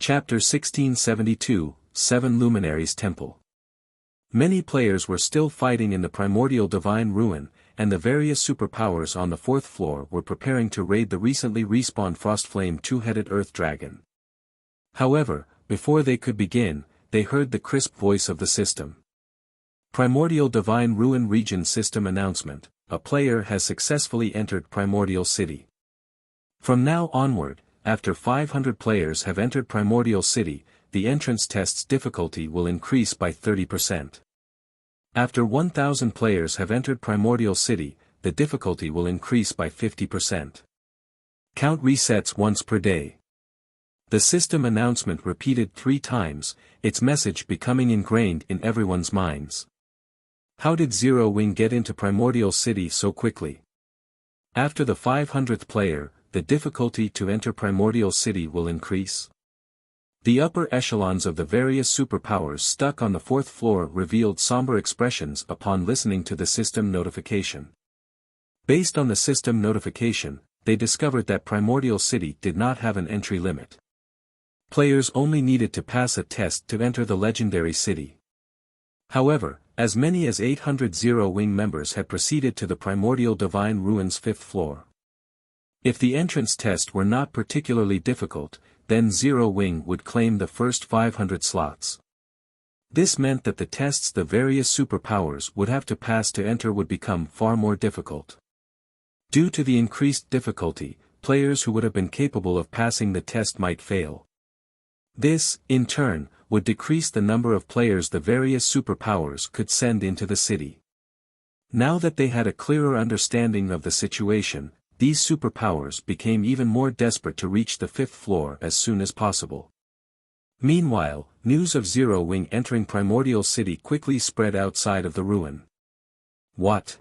Chapter 1672, 7 Luminaries Temple. Many players were still fighting in the Primordial Divine Ruin, and the various superpowers on the 4th floor were preparing to raid the recently respawned Frostflame two-headed Earth Dragon. However, before they could begin, they heard the crisp voice of the system. Primordial Divine Ruin Region System Announcement: a player has successfully entered Primordial City. From now onward, after 500 players have entered Primordial City, the entrance test's difficulty will increase by 30%. After 1,000 players have entered Primordial City, the difficulty will increase by 50%. Count resets once per day. The system announcement repeated 3 times, its message becoming ingrained in everyone's minds. How did Zero Wing get into Primordial City so quickly? After the 500th player, the difficulty to enter Primordial City will increase. The upper echelons of the various superpowers stuck on the 4th floor revealed somber expressions upon listening to the system notification. Based on the system notification, they discovered that Primordial City did not have an entry limit. Players only needed to pass a test to enter the legendary city. However, as many as 800 Zero Wing members had proceeded to the Primordial Divine Ruins 5th floor. If the entrance test were not particularly difficult, then Zero Wing would claim the first 500 slots. This meant that the tests the various superpowers would have to pass to enter would become far more difficult. Due to the increased difficulty, players who would have been capable of passing the test might fail. This, in turn, would decrease the number of players the various superpowers could send into the city. Now that they had a clearer understanding of the situation, these superpowers became even more desperate to reach the 5th floor as soon as possible. Meanwhile, news of Zero Wing entering Primordial City quickly spread outside of the ruin. What?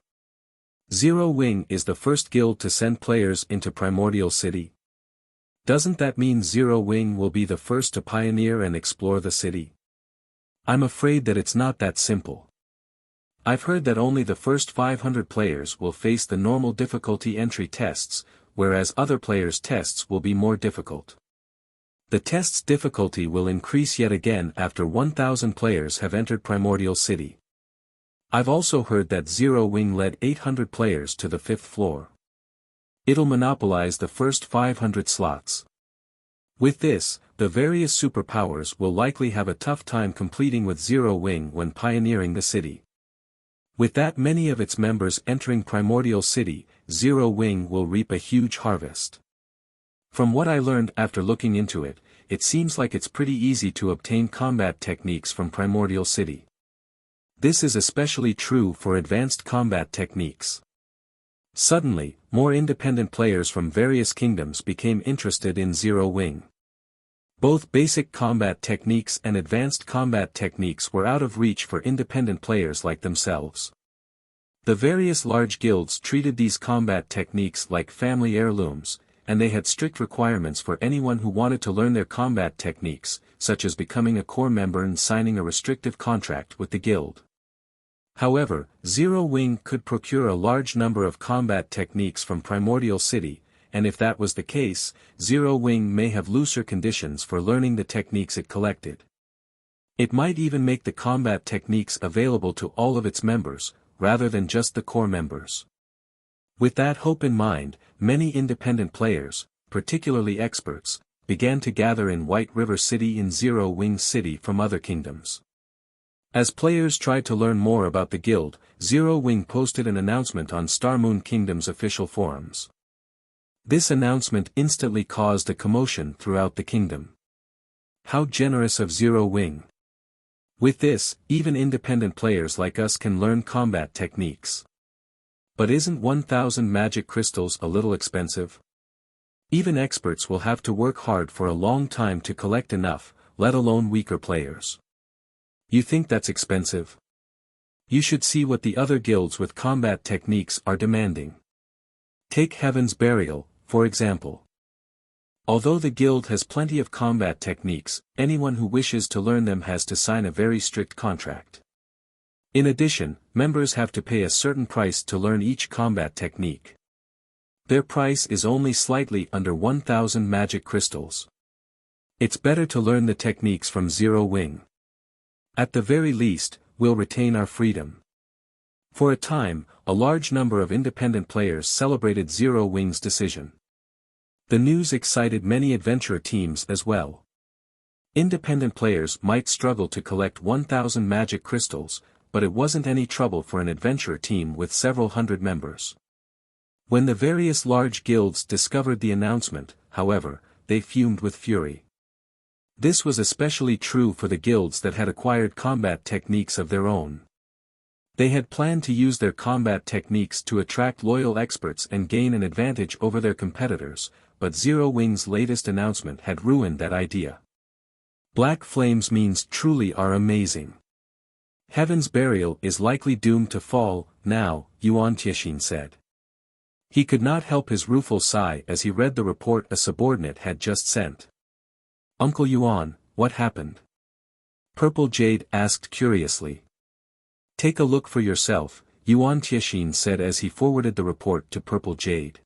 Zero Wing is the first guild to send players into Primordial City? Doesn't that mean Zero Wing will be the first to pioneer and explore the city? I'm afraid that it's not that simple. I've heard that only the first 500 players will face the normal difficulty entry tests, whereas other players' tests will be more difficult. The test's difficulty will increase yet again after 1,000 players have entered Primordial City. I've also heard that Zero Wing led 800 players to the 5th floor. It'll monopolize the first 500 slots. With this, the various superpowers will likely have a tough time competing with Zero Wing when pioneering the city. With that many of its members entering Primordial City, Zero Wing will reap a huge harvest. From what I learned after looking into it, it seems like it's pretty easy to obtain combat techniques from Primordial City. This is especially true for advanced combat techniques. Suddenly, more independent players from various kingdoms became interested in Zero Wing. Both basic combat techniques and advanced combat techniques were out of reach for independent players like themselves. The various large guilds treated these combat techniques like family heirlooms, and they had strict requirements for anyone who wanted to learn their combat techniques, such as becoming a core member and signing a restrictive contract with the guild. However, Zero Wing could procure a large number of combat techniques from Primordial City, and if that was the case, Zero Wing may have looser conditions for learning the techniques it collected. It might even make the combat techniques available to all of its members, rather than just the core members. With that hope in mind, many independent players, particularly experts, began to gather in White River City in Zero Wing City from other kingdoms. As players tried to learn more about the guild, Zero Wing posted an announcement on Star Moon Kingdom's official forums. This announcement instantly caused a commotion throughout the kingdom. How generous of Zero Wing! With this, even independent players like us can learn combat techniques. But isn't 1,000 magic crystals a little expensive? Even experts will have to work hard for a long time to collect enough, let alone weaker players. You think that's expensive? You should see what the other guilds with combat techniques are demanding. Take Heaven's Burial, for example. Although the guild has plenty of combat techniques, anyone who wishes to learn them has to sign a very strict contract. In addition, members have to pay a certain price to learn each combat technique. Their price is only slightly under 1,000 magic crystals. It's better to learn the techniques from Zero Wing. At the very least, we'll retain our freedom. For a time, a large number of independent players celebrated Zero Wing's decision. The news excited many adventurer teams as well. Independent players might struggle to collect 1,000 magic crystals, but it wasn't any trouble for an adventurer team with several hundred members. When the various large guilds discovered the announcement, however, they fumed with fury. This was especially true for the guilds that had acquired combat techniques of their own. They had planned to use their combat techniques to attract loyal experts and gain an advantage over their competitors, but Zero Wing's latest announcement had ruined that idea. Black flames means truly are amazing. Heaven's burial is likely doomed to fall, now, Yuan Tianxin said. He could not help his rueful sigh as he read the report a subordinate had just sent. Uncle Yuan, what happened? Purple Jade asked curiously. Take a look for yourself, Yuan Tianxin said as he forwarded the report to Purple Jade.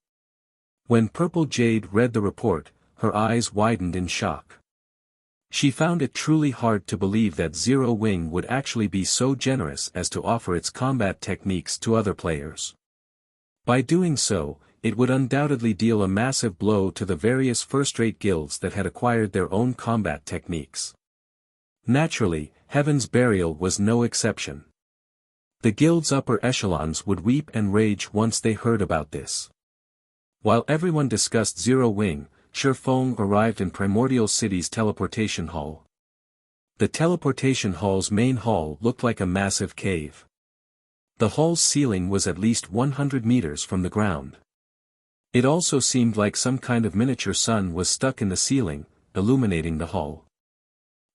When Purple Jade read the report, her eyes widened in shock. She found it truly hard to believe that Zero Wing would actually be so generous as to offer its combat techniques to other players. By doing so, it would undoubtedly deal a massive blow to the various first-rate guilds that had acquired their own combat techniques. Naturally, Heaven's Burial was no exception. The guild's upper echelons would weep and rage once they heard about this. While everyone discussed Zero Wing, Shifeng arrived in Primordial City's teleportation hall. The teleportation hall's main hall looked like a massive cave. The hall's ceiling was at least 100 meters from the ground. It also seemed like some kind of miniature sun was stuck in the ceiling, illuminating the hall.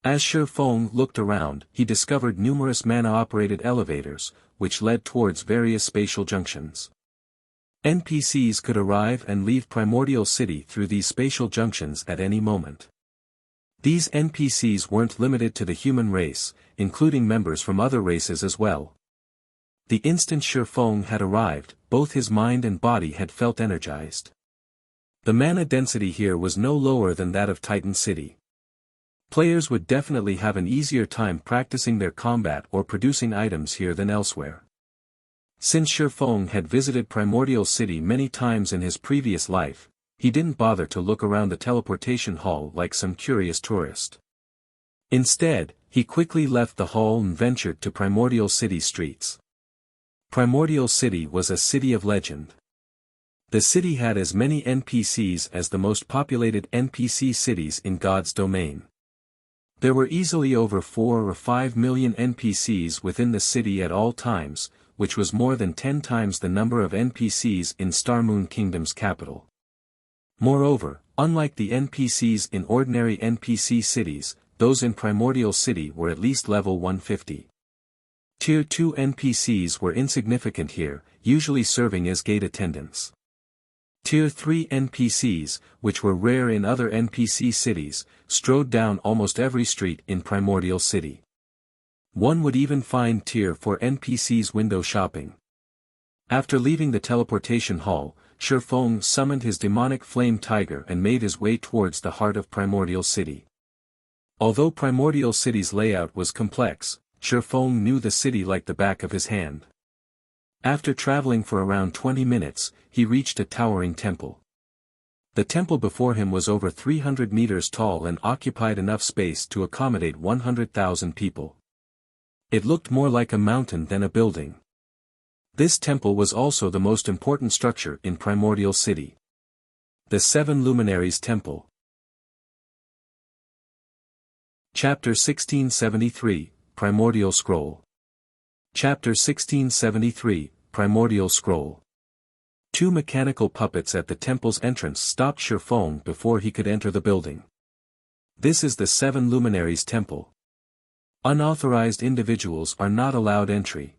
As Shifeng looked around, he discovered numerous mana-operated elevators, which led towards various spatial junctions. NPCs could arrive and leave Primordial City through these spatial junctions at any moment. These NPCs weren't limited to the human race, including members from other races as well. The instant Shifeng had arrived, both his mind and body had felt energized. The mana density here was no lower than that of Titan City. Players would definitely have an easier time practicing their combat or producing items here than elsewhere. Since Shifeng had visited Primordial City many times in his previous life, he didn't bother to look around the teleportation hall like some curious tourist. Instead, he quickly left the hall and ventured to Primordial City streets. Primordial City was a city of legend. The city had as many NPCs as the most populated NPC cities in God's domain. There were easily over 4 or 5 million NPCs within the city at all times, which was more than 10 times the number of NPCs in Starmoon Kingdom's capital. Moreover, unlike the NPCs in ordinary NPC cities, those in Primordial City were at least level 150. Tier 2 NPCs were insignificant here, usually serving as gate attendants. Tier 3 NPCs, which were rare in other NPC cities, strode down almost every street in Primordial City. One would even find Tier 4 NPCs window shopping. After leaving the teleportation hall, Shifeng summoned his demonic flame tiger and made his way towards the heart of Primordial City. Although Primordial City's layout was complex, Shifeng knew the city like the back of his hand. After traveling for around 20 minutes, he reached a towering temple. The temple before him was over 300 meters tall and occupied enough space to accommodate 100,000 people. It looked more like a mountain than a building. This temple was also the most important structure in Primordial City. The 7 Luminaries Temple. Chapter 1673, Primordial Scroll. Chapter 1673, Primordial Scroll. 2 mechanical puppets at the temple's entrance stopped Shifeng before he could enter the building. This is the 7 Luminaries Temple. Unauthorized individuals are not allowed entry.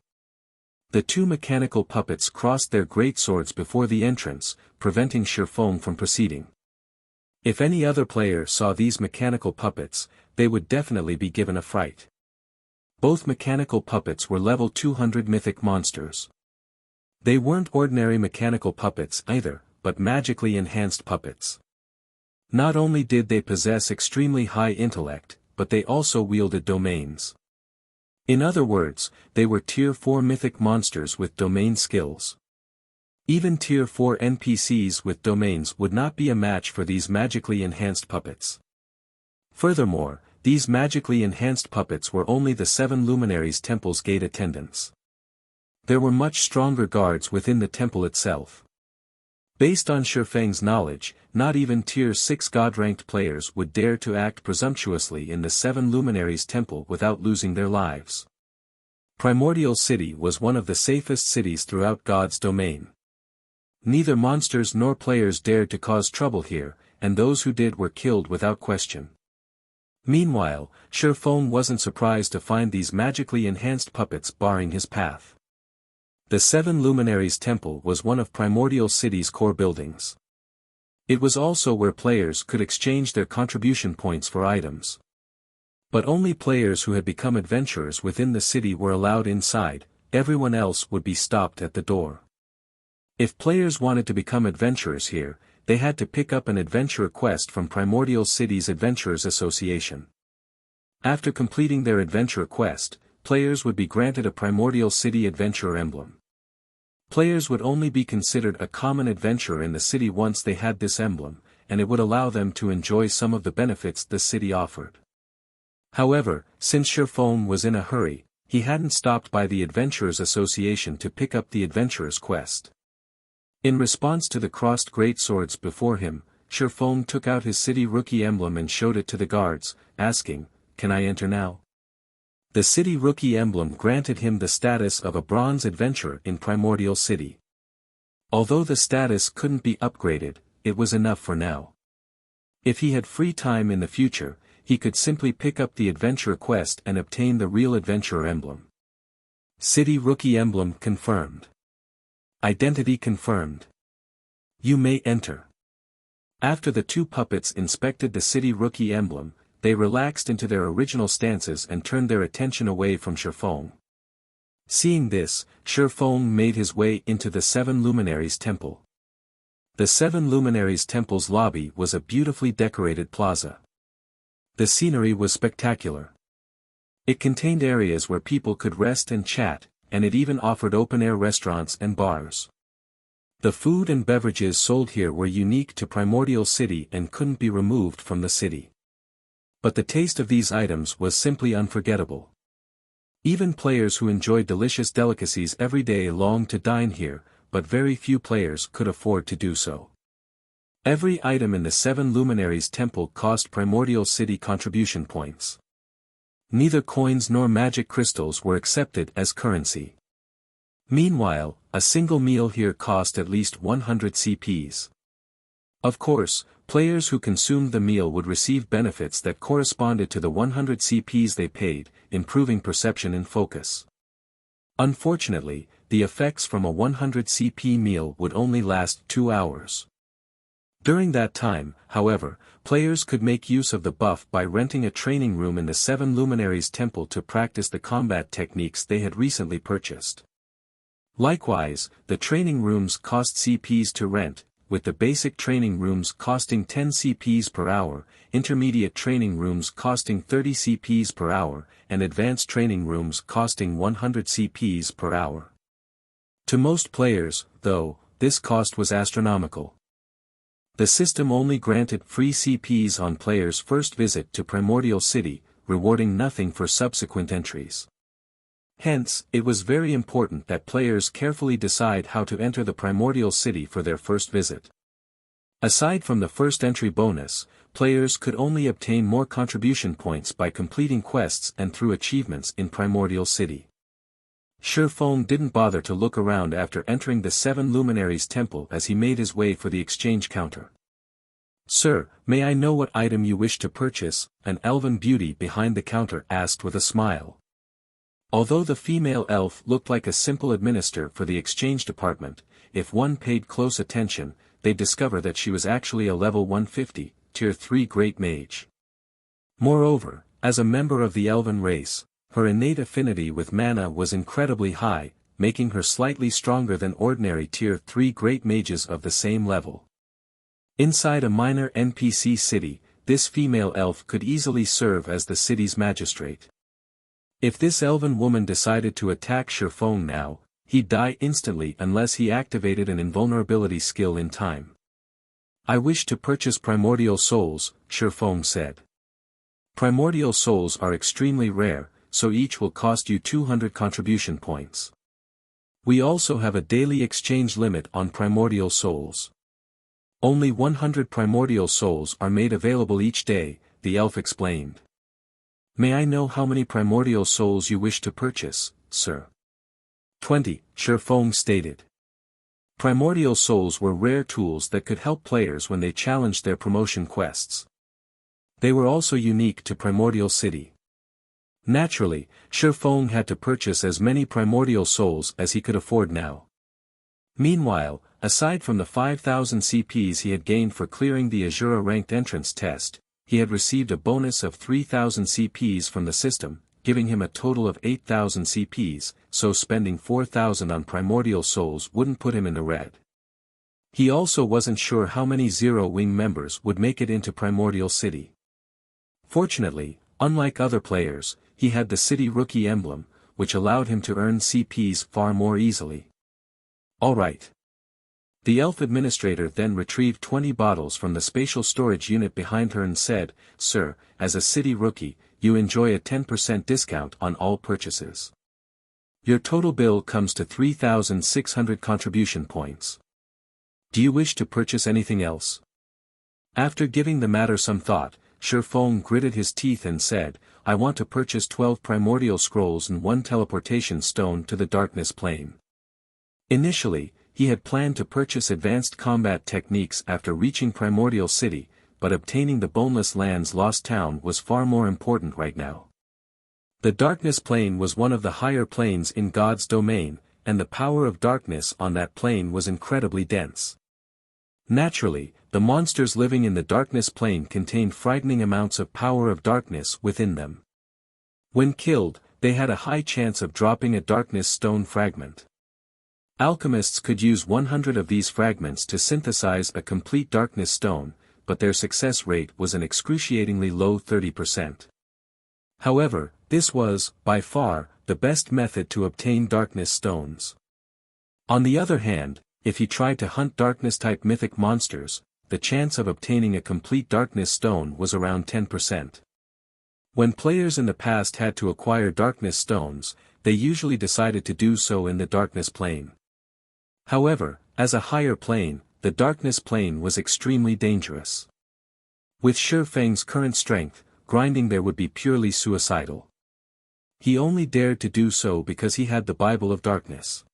The 2 mechanical puppets crossed their great swords before the entrance, preventing Shifeng from proceeding. If any other player saw these mechanical puppets, they would definitely be given a fright. Both mechanical puppets were level 200 mythic monsters. They weren't ordinary mechanical puppets either, but magically enhanced puppets. Not only did they possess extremely high intellect, but they also wielded domains. In other words, they were Tier 4 mythic monsters with domain skills. Even Tier 4 NPCs with domains would not be a match for these magically enhanced puppets. Furthermore, these magically enhanced puppets were only the 7 Luminaries temple's gate attendants. There were much stronger guards within the temple itself. Based on Shifeng's knowledge, not even Tier 6 God-ranked players would dare to act presumptuously in the 7 Luminaries temple without losing their lives. Primordial City was one of the safest cities throughout God's domain. Neither monsters nor players dared to cause trouble here, and those who did were killed without question. Meanwhile, Shifeng wasn't surprised to find these magically enhanced puppets barring his path. The 7 Luminaries Temple was one of Primordial City's core buildings. It was also where players could exchange their contribution points for items. But only players who had become adventurers within the city were allowed inside, everyone else would be stopped at the door. If players wanted to become adventurers here, they had to pick up an adventurer quest from Primordial City's Adventurers Association. After completing their adventurer quest, players would be granted a Primordial City Adventurer emblem. Players would only be considered a common adventurer in the city once they had this emblem, and it would allow them to enjoy some of the benefits the city offered. However, since Shifeng was in a hurry, he hadn't stopped by the Adventurers Association to pick up the Adventurer's quest. In response to the crossed greatswords before him, Shifeng took out his city rookie emblem and showed it to the guards, asking, "Can I enter now?" The city rookie emblem granted him the status of a bronze adventurer in Primordial City. Although the status couldn't be upgraded, it was enough for now. If he had free time in the future, he could simply pick up the adventurer quest and obtain the real adventurer emblem. City rookie emblem confirmed. Identity confirmed. You may enter. After the two puppets inspected the city rookie emblem, they relaxed into their original stances and turned their attention away from Shifeng. Seeing this, Shifeng made his way into the 7 Luminaries Temple. The 7 Luminaries Temple's lobby was a beautifully decorated plaza. The scenery was spectacular. It contained areas where people could rest and chat, and it even offered open-air restaurants and bars. The food and beverages sold here were unique to Primordial City and couldn't be removed from the city. But the taste of these items was simply unforgettable. Even players who enjoyed delicious delicacies every day longed to dine here, but very few players could afford to do so. Every item in the 7 Luminaries Temple cost Primordial City contribution points. Neither coins nor magic crystals were accepted as currency. Meanwhile, a single meal here cost at least 100 CPs. Of course, players who consumed the meal would receive benefits that corresponded to the 100 CPs they paid, improving perception and focus. Unfortunately, the effects from a 100 CP meal would only last 2 hours. During that time, however, players could make use of the buff by renting a training room in the 7 Luminaries Temple to practice the combat techniques they had recently purchased. Likewise, the training rooms cost CPs to rent, with the basic training rooms costing 10 CPs per hour, intermediate training rooms costing 30 CPs per hour, and advanced training rooms costing 100 CPs per hour. To most players, though, this cost was astronomical. The system only granted free CPs on players' first visit to Primordial City, rewarding nothing for subsequent entries. Hence, it was very important that players carefully decide how to enter the Primordial City for their first visit. Aside from the first entry bonus, players could only obtain more contribution points by completing quests and through achievements in Primordial City. Shifeng didn't bother to look around after entering the 7 Luminaries Temple as he made his way for the exchange counter. "Sir, may I know what item you wish to purchase?" an elven beauty behind the counter asked with a smile. Although the female elf looked like a simple administrator for the exchange department, if one paid close attention, they'd discover that she was actually a level 150, tier 3 great mage. Moreover, as a member of the elven race, her innate affinity with mana was incredibly high, making her slightly stronger than ordinary tier 3 great mages of the same level. Inside a minor NPC city, this female elf could easily serve as the city's magistrate. If this elven woman decided to attack Shifeng now, he'd die instantly unless he activated an invulnerability skill in time. I wish to purchase primordial souls, Shifeng said. Primordial souls are extremely rare, so each will cost you 200 contribution points. We also have a daily exchange limit on primordial souls. Only 100 primordial souls are made available each day, the elf explained. May I know how many primordial souls you wish to purchase, sir? 20, Shifeng stated. Primordial souls were rare tools that could help players when they challenged their promotion quests. They were also unique to Primordial City. Naturally, Shifeng had to purchase as many primordial souls as he could afford now. Meanwhile, aside from the 5,000 CPs he had gained for clearing the Azura ranked entrance test, he had received a bonus of 3,000 CPs from the system, giving him a total of 8,000 CPs, so spending 4,000 on primordial souls wouldn't put him in the red. He also wasn't sure how many Zero Wing members would make it into Primordial City. Fortunately, unlike other players, he had the City Rookie emblem, which allowed him to earn CPs far more easily. Alright. The elf administrator then retrieved 20 bottles from the spatial storage unit behind her and said, "Sir, as a City Rookie, you enjoy a 10% discount on all purchases. Your total bill comes to 3,600 contribution points. Do you wish to purchase anything else?" After giving the matter some thought, Shifeng gritted his teeth and said, "I want to purchase 12 primordial scrolls and 1 teleportation stone to the darkness plane." Initially, he had planned to purchase advanced combat techniques after reaching Primordial City, but obtaining the Boneless Land's Lost Town was far more important right now. The darkness plane was one of the higher planes in God's domain, and the power of darkness on that plane was incredibly dense. Naturally, the monsters living in the darkness plane contained frightening amounts of power of darkness within them. When killed, they had a high chance of dropping a darkness stone fragment. Alchemists could use 100 of these fragments to synthesize a complete darkness stone, but their success rate was an excruciatingly low 30%. However, this was, by far, the best method to obtain darkness stones. On the other hand, if he tried to hunt darkness-type mythic monsters, the chance of obtaining a complete darkness stone was around 10%. When players in the past had to acquire darkness stones, they usually decided to do so in the darkness plane. However, as a higher plane, the darkness plane was extremely dangerous. With Shifeng's current strength, grinding there would be purely suicidal. He only dared to do so because he had the Bible of Darkness.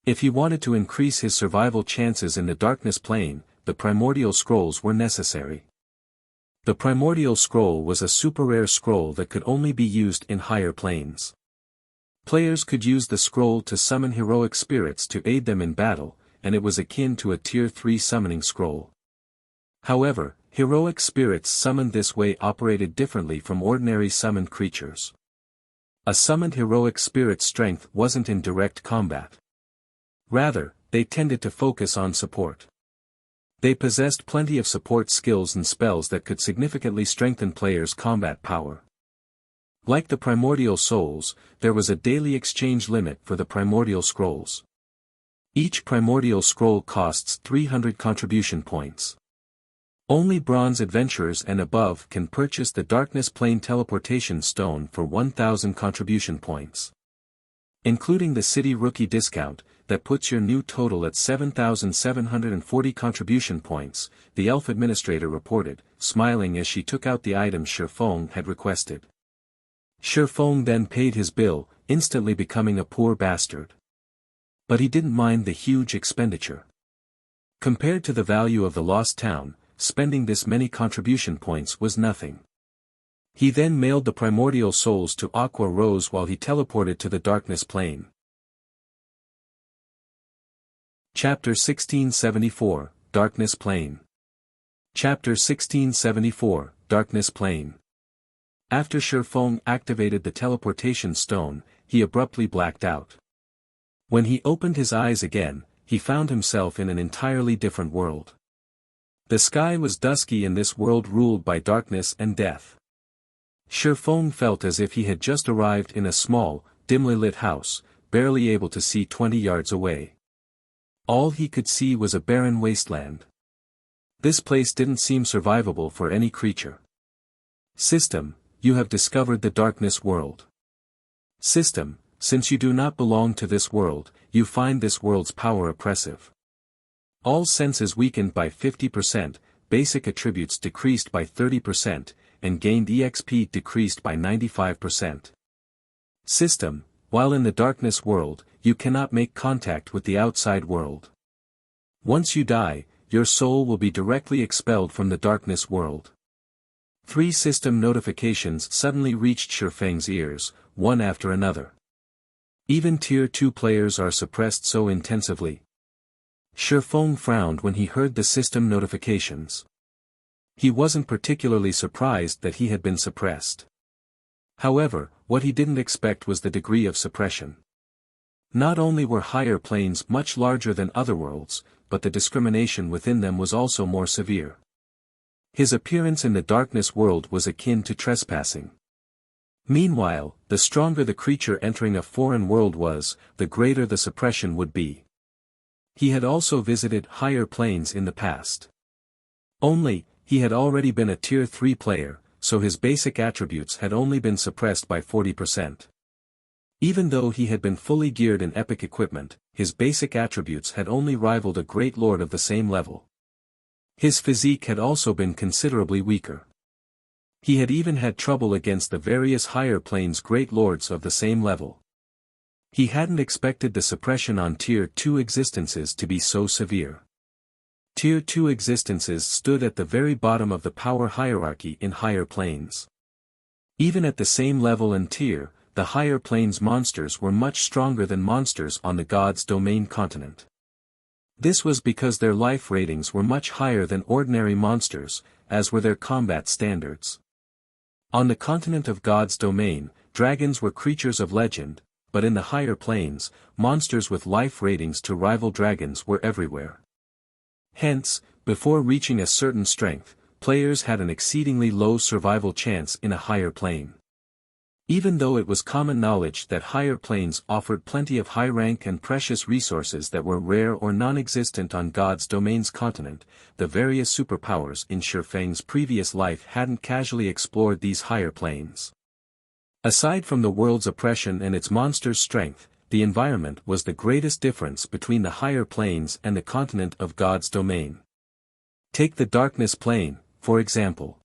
If he wanted to increase his survival chances in the darkness plane, the primordial scrolls were necessary. The primordial scroll was a super rare scroll that could only be used in higher planes. Players could use the scroll to summon heroic spirits to aid them in battle, and it was akin to a Tier 3 summoning scroll. However, heroic spirits summoned this way operated differently from ordinary summoned creatures. A summoned heroic spirit's strength wasn't in direct combat. Rather, they tended to focus on support. They possessed plenty of support skills and spells that could significantly strengthen players' combat power. Like the primordial souls, there was a daily exchange limit for the primordial scrolls. Each primordial scroll costs 300 contribution points. Only bronze adventurers and above can purchase the Darkness Plane Teleportation Stone for 1,000 contribution points. Including the City Rookie discount, that puts your new total at 7,740 contribution points, the elf administrator reported, smiling as she took out the items Shifeng had requested. Shifeng then paid his bill, instantly becoming a poor bastard. But he didn't mind the huge expenditure. Compared to the value of the lost town, spending this many contribution points was nothing. He then mailed the primordial souls to Aqua Rose while he teleported to the darkness plane. Chapter 1674, Darkness Plane. Chapter 1674, Darkness Plane. After Shifeng activated the teleportation stone, he abruptly blacked out. When he opened his eyes again, he found himself in an entirely different world. The sky was dusky in this world ruled by darkness and death. Shifeng felt as if he had just arrived in a small, dimly lit house, barely able to see 20 yards away. All he could see was a barren wasteland. This place didn't seem survivable for any creature. System, you have discovered the darkness world. System, since you do not belong to this world, you find this world's power oppressive. All senses weakened by 50%, basic attributes decreased by 30%, and gained EXP decreased by 95%. System, while in the darkness world, you cannot make contact with the outside world. Once you die, your soul will be directly expelled from the darkness world. 3 system notifications suddenly reached Shifeng's ears, one after another. Even Tier 2 players are suppressed so intensively. Shifeng frowned when he heard the system notifications. He wasn't particularly surprised that he had been suppressed. However, what he didn't expect was the degree of suppression. Not only were higher planes much larger than other worlds, but the discrimination within them was also more severe. His appearance in the darkness world was akin to trespassing. Meanwhile, the stronger the creature entering a foreign world was, the greater the suppression would be. He had also visited higher planes in the past. Only, he had already been a Tier 3 player, so his basic attributes had only been suppressed by 40%. Even though he had been fully geared in epic equipment, his basic attributes had only rivaled a great lord of the same level. His physique had also been considerably weaker. He had even had trouble against the various higher planes great lords of the same level. He hadn't expected the suppression on Tier 2 existences to be so severe. Tier 2 existences stood at the very bottom of the power hierarchy in higher planes. Even at the same level and tier, the higher planes monsters were much stronger than monsters on the God's Domain continent. This was because their life ratings were much higher than ordinary monsters, as were their combat standards. On the continent of God's Domain, dragons were creatures of legend, but in the higher planes, monsters with life ratings to rival dragons were everywhere. Hence, before reaching a certain strength, players had an exceedingly low survival chance in a higher plane. Even though it was common knowledge that higher planes offered plenty of high rank and precious resources that were rare or non-existent on God's Domain's continent, the various superpowers in Shifeng's previous life hadn't casually explored these higher planes. Aside from the world's oppression and its monster's strength, the environment was the greatest difference between the higher planes and the continent of God's Domain. Take the darkness plane, for example.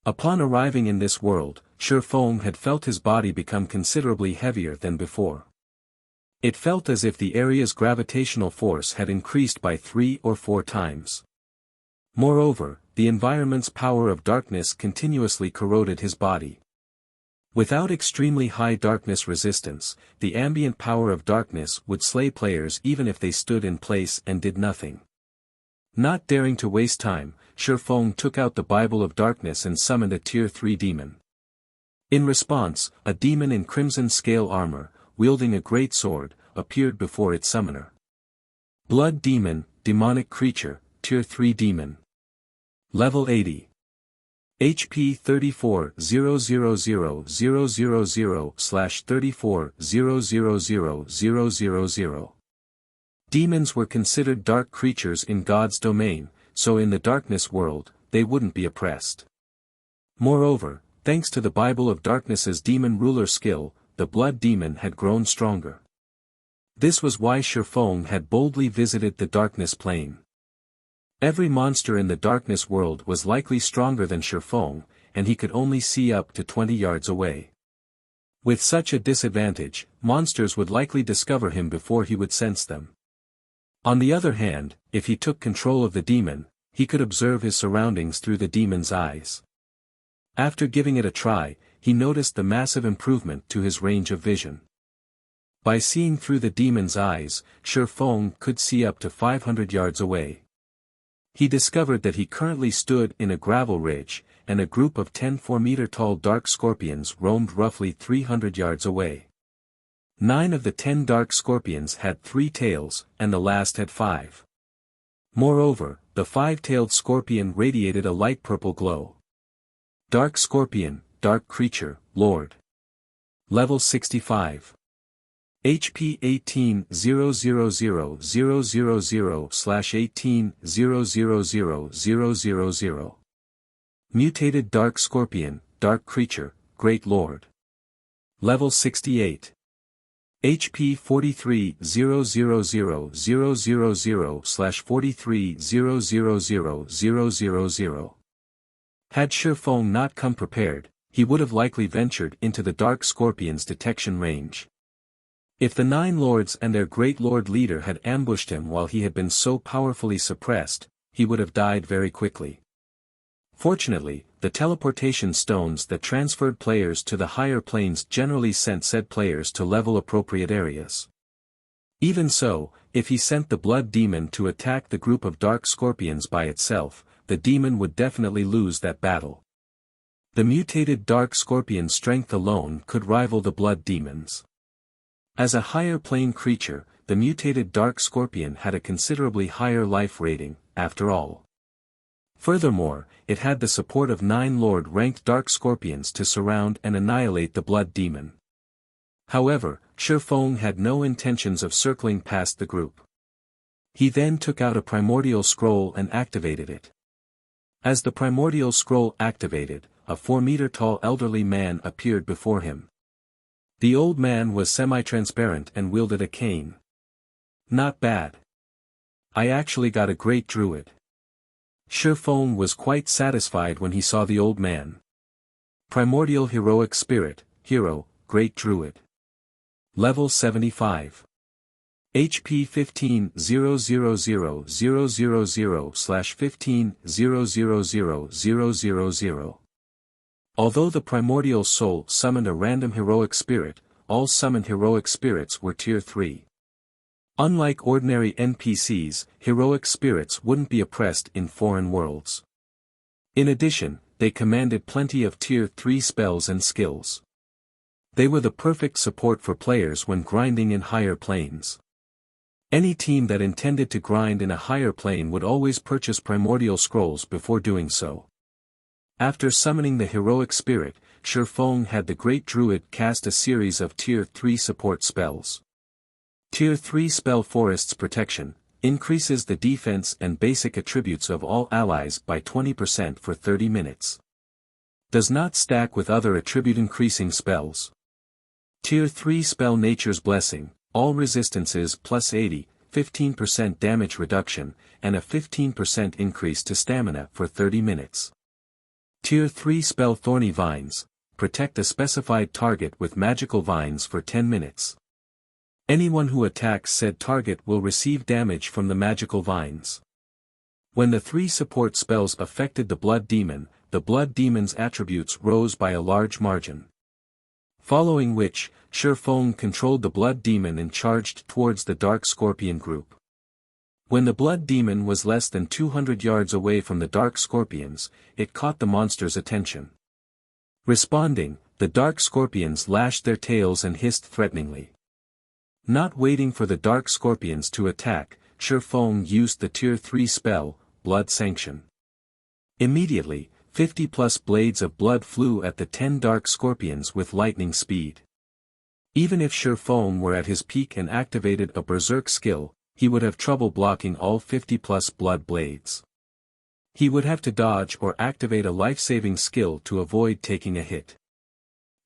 Upon arriving in this world, Shifeng had felt his body become considerably heavier than before. It felt as if the area's gravitational force had increased by 3 or 4 times. Moreover, the environment's power of darkness continuously corroded his body. Without extremely high darkness resistance, the ambient power of darkness would slay players even if they stood in place and did nothing. Not daring to waste time, Shifeng took out the Bible of Darkness and summoned a Tier 3 demon. In response, a demon in crimson scale armor, wielding a great sword, appeared before its summoner. Blood Demon, demonic creature, Tier 3 demon. Level 80. HP 34,000,000/34,000,000. Demons were considered dark creatures in God's domain, so in the darkness world, they wouldn't be oppressed. Moreover, thanks to the Bible of Darkness's demon ruler skill, the blood demon had grown stronger. This was why Shifeng had boldly visited the darkness plane. Every monster in the darkness world was likely stronger than Shifeng, and he could only see up to 20 yards away. With such a disadvantage, monsters would likely discover him before he would sense them. On the other hand, if he took control of the demon, he could observe his surroundings through the demon's eyes. After giving it a try, he noticed the massive improvement to his range of vision. By seeing through the demon's eyes, Shifeng could see up to 500 yards away. He discovered that he currently stood in a gravel ridge, and a group of 10 4-meter-tall dark scorpions roamed roughly 300 yards away. 9 of the 10 dark scorpions had 3 tails, and the last had 5. Moreover, the five-tailed scorpion radiated a light purple glow. Dark Scorpion, Dark Creature, Lord. Level 65. HP 18-000000/18-000000. Mutated Dark Scorpion, Dark Creature, Great Lord. Level 68. HP 43-000000/43-000000. Had Shifeng not come prepared, he would have likely ventured into the Dark Scorpion's detection range. If the Nine Lords and their Great Lord leader had ambushed him while he had been so powerfully suppressed, he would have died very quickly. Fortunately, the teleportation stones that transferred players to the higher planes generally sent said players to level-appropriate areas. Even so, if he sent the Blood Demon to attack the group of Dark Scorpions by itself, the demon would definitely lose that battle. The mutated Dark Scorpion's strength alone could rival the Blood Demon's. As a higher plane creature, the mutated Dark Scorpion had a considerably higher life rating, after all. Furthermore, it had the support of 9 Lord-ranked Dark Scorpions to surround and annihilate the Blood Demon. However, Shifeng had no intentions of circling past the group. He then took out a Primordial Scroll and activated it. As the Primordial Scroll activated, a 4-meter-tall elderly man appeared before him. The old man was semi-transparent and wielded a cane. Not bad. I actually got a great druid. Shifeng was quite satisfied when he saw the old man. Primordial Heroic Spirit, Hero, Great Druid. Level 75. HP 15-000000/15-000000. Although the Primordial Soul summoned a random Heroic Spirit, all summoned Heroic Spirits were Tier 3. Unlike ordinary NPCs, Heroic Spirits wouldn't be oppressed in foreign worlds. In addition, they commanded plenty of Tier 3 spells and skills. They were the perfect support for players when grinding in higher planes. Any team that intended to grind in a higher plane would always purchase Primordial Scrolls before doing so. After summoning the Heroic Spirit, Shifeng had the Great Druid cast a series of Tier 3 support spells. Tier 3 Spell Forest's Protection increases the defense and basic attributes of all allies by 20% for 30 minutes. Does not stack with other attribute-increasing spells. Tier 3 Spell Nature's Blessing, all resistances plus 80, 15% damage reduction, and a 15% increase to stamina for 30 minutes. Tier 3 Spell Thorny Vines, protect a specified target with magical vines for 10 minutes. Anyone who attacks said target will receive damage from the magical vines. When the 3 support spells affected the Blood Demon, the Blood Demon's attributes rose by a large margin. Following which, Shifeng controlled the Blood Demon and charged towards the Dark Scorpion group. When the Blood Demon was less than 200 yards away from the Dark Scorpions, it caught the monster's attention. Responding, the Dark Scorpions lashed their tails and hissed threateningly. Not waiting for the Dark Scorpions to attack, Shifeng used the Tier 3 spell, Blood Sanction. Immediately, 50+ blades of blood flew at the 10 Dark Scorpions with lightning speed. Even if Shifeng were at his peak and activated a Berserk skill, he would have trouble blocking all 50+ blood blades. He would have to dodge or activate a life-saving skill to avoid taking a hit.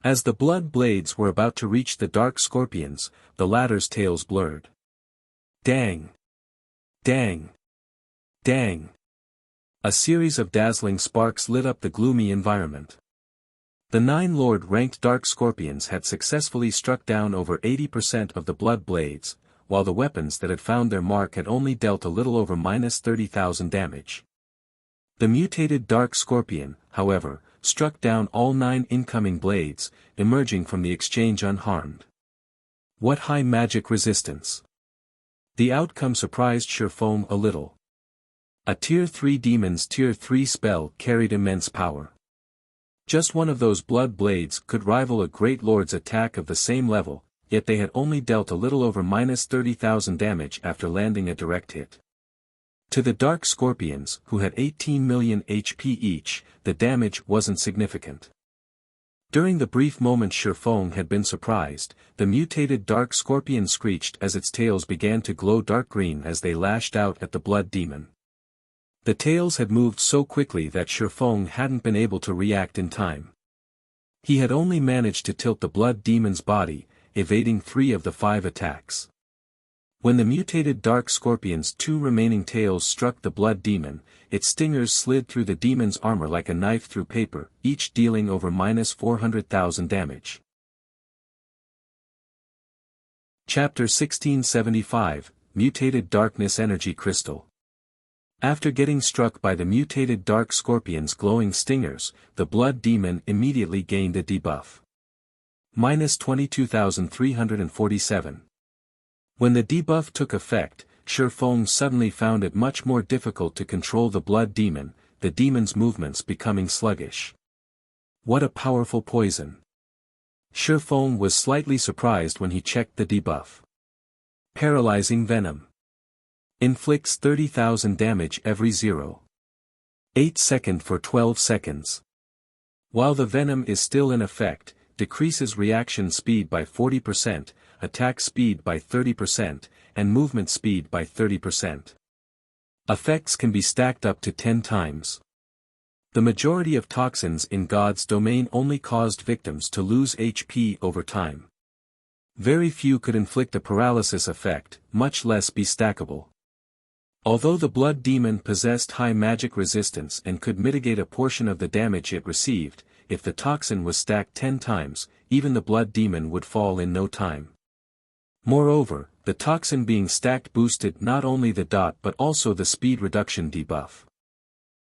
As the blood blades were about to reach the Dark Scorpions, the latter's tails blurred. Dang! Dang! Dang! A series of dazzling sparks lit up the gloomy environment. The 9 Lord-ranked Dark Scorpions had successfully struck down over 80% of the blood blades, while the weapons that had found their mark had only dealt a little over -30,000 damage. The mutated Dark Scorpion, however, struck down all 9 incoming blades, emerging from the exchange unharmed. What high magic resistance! The outcome surprised Shifeng a little. A Tier 3 demon's Tier 3 spell carried immense power. Just one of those blood blades could rival a Great Lord's attack of the same level, yet they had only dealt a little over -30,000 damage after landing a direct hit. To the Dark Scorpions, who had 18 million HP each, the damage wasn't significant. During the brief moment Shifeng had been surprised, the mutated Dark Scorpion screeched as its tails began to glow dark green as they lashed out at the Blood Demon. The tails had moved so quickly that Shifeng hadn't been able to react in time. He had only managed to tilt the Blood Demon's body, evading 3 of the 5 attacks. When the mutated Dark Scorpion's 2 remaining tails struck the Blood Demon, its stingers slid through the demon's armor like a knife through paper, each dealing over -400,000 damage. Chapter 1675, Mutated Darkness Energy Crystal. After getting struck by the mutated Dark Scorpion's glowing stingers, the Blood Demon immediately gained a debuff. -22,347. When the debuff took effect, Shifeng suddenly found it much more difficult to control the Blood Demon, the demon's movements becoming sluggish. What a powerful poison! Shifeng was slightly surprised when he checked the debuff. Paralyzing Venom. Inflicts 30,000 damage every 0.8 second for 12 seconds. While the venom is still in effect, decreases reaction speed by 40%, attack speed by 30%, and movement speed by 30%. Effects can be stacked up to 10 times. The majority of toxins in God's domain only caused victims to lose HP over time. Very few could inflict a paralysis effect, much less be stackable. Although the Blood Demon possessed high magic resistance and could mitigate a portion of the damage it received, if the toxin was stacked 10 times, even the Blood Demon would fall in no time. Moreover, the toxin being stacked boosted not only the dot but also the speed reduction debuff.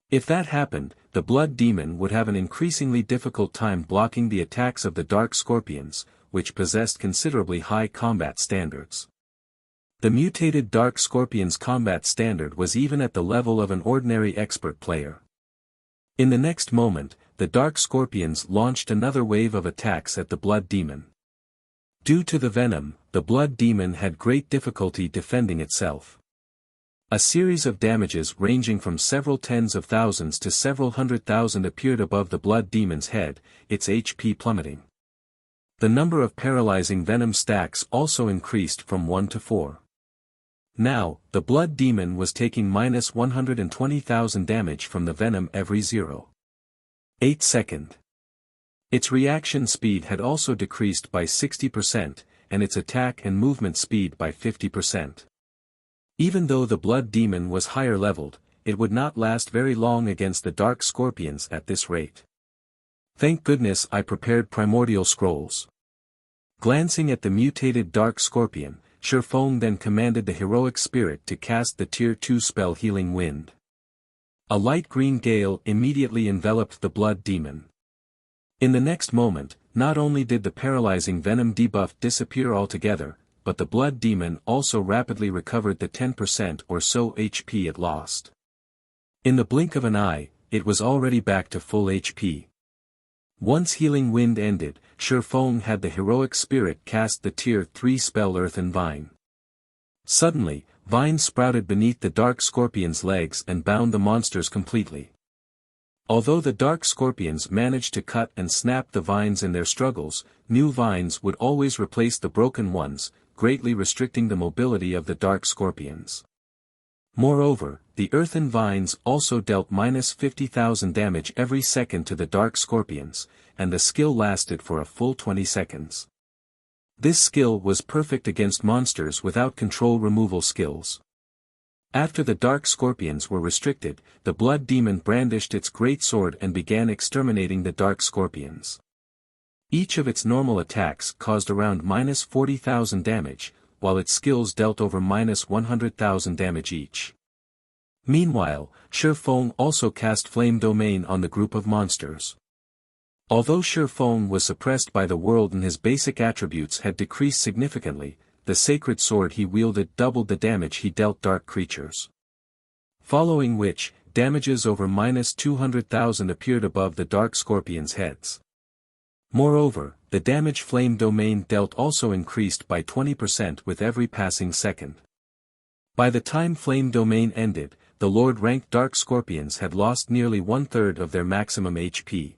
If that happened, the Blood Demon would have an increasingly difficult time blocking the attacks of the Dark Scorpions, which possessed considerably high combat standards. The mutated Dark Scorpion's combat standard was even at the level of an ordinary expert player. In the next moment, the Dark Scorpions launched another wave of attacks at the Blood Demon. Due to the venom, the Blood Demon had great difficulty defending itself. A series of damages ranging from several tens of thousands to several 100,000 appeared above the Blood Demon's head, its HP plummeting. The number of paralyzing venom stacks also increased from 1 to 4. Now, the Blood Demon was taking -120,000 damage from the venom every 0.8 second. Its reaction speed had also decreased by 60%, and its attack and movement speed by 50%. Even though the Blood Demon was higher leveled, it would not last very long against the Dark Scorpions at this rate. Thank goodness I prepared Primordial Scrolls. Glancing at the mutated Dark Scorpion, Shifeng then commanded the heroic spirit to cast the Tier 2 spell Healing Wind. A light green gale immediately enveloped the Blood Demon. In the next moment, not only did the paralyzing venom debuff disappear altogether, but the Blood Demon also rapidly recovered the 10% or so HP it lost. In the blink of an eye, it was already back to full HP. Once Healing Wind ended, Shifeng had the heroic spirit cast the Tier 3 spell Earthen Vine. Suddenly, vines sprouted beneath the Dark Scorpion's legs and bound the monsters completely. Although the Dark Scorpions managed to cut and snap the vines in their struggles, new vines would always replace the broken ones, greatly restricting the mobility of the Dark Scorpions. Moreover, the Earthen Vines also dealt -50,000 damage every second to the Dark Scorpions, and the skill lasted for a full 20 seconds. This skill was perfect against monsters without control removal skills. After the Dark Scorpions were restricted, the Blood Demon brandished its great sword and began exterminating the Dark Scorpions. Each of its normal attacks caused around -40,000 damage, while its skills dealt over -100,000 damage each. Meanwhile, Shifeng also cast Flame Domain on the group of monsters. Although Shifeng was suppressed by the world and his basic attributes had decreased significantly, the sacred sword he wielded doubled the damage he dealt dark creatures. Following which, damages over -200,000 appeared above the Dark Scorpions' heads. Moreover, the damage Flame Domain dealt also increased by 20% with every passing second. By the time Flame Domain ended, the Lord-ranked Dark Scorpions had lost nearly one-third of their maximum HP.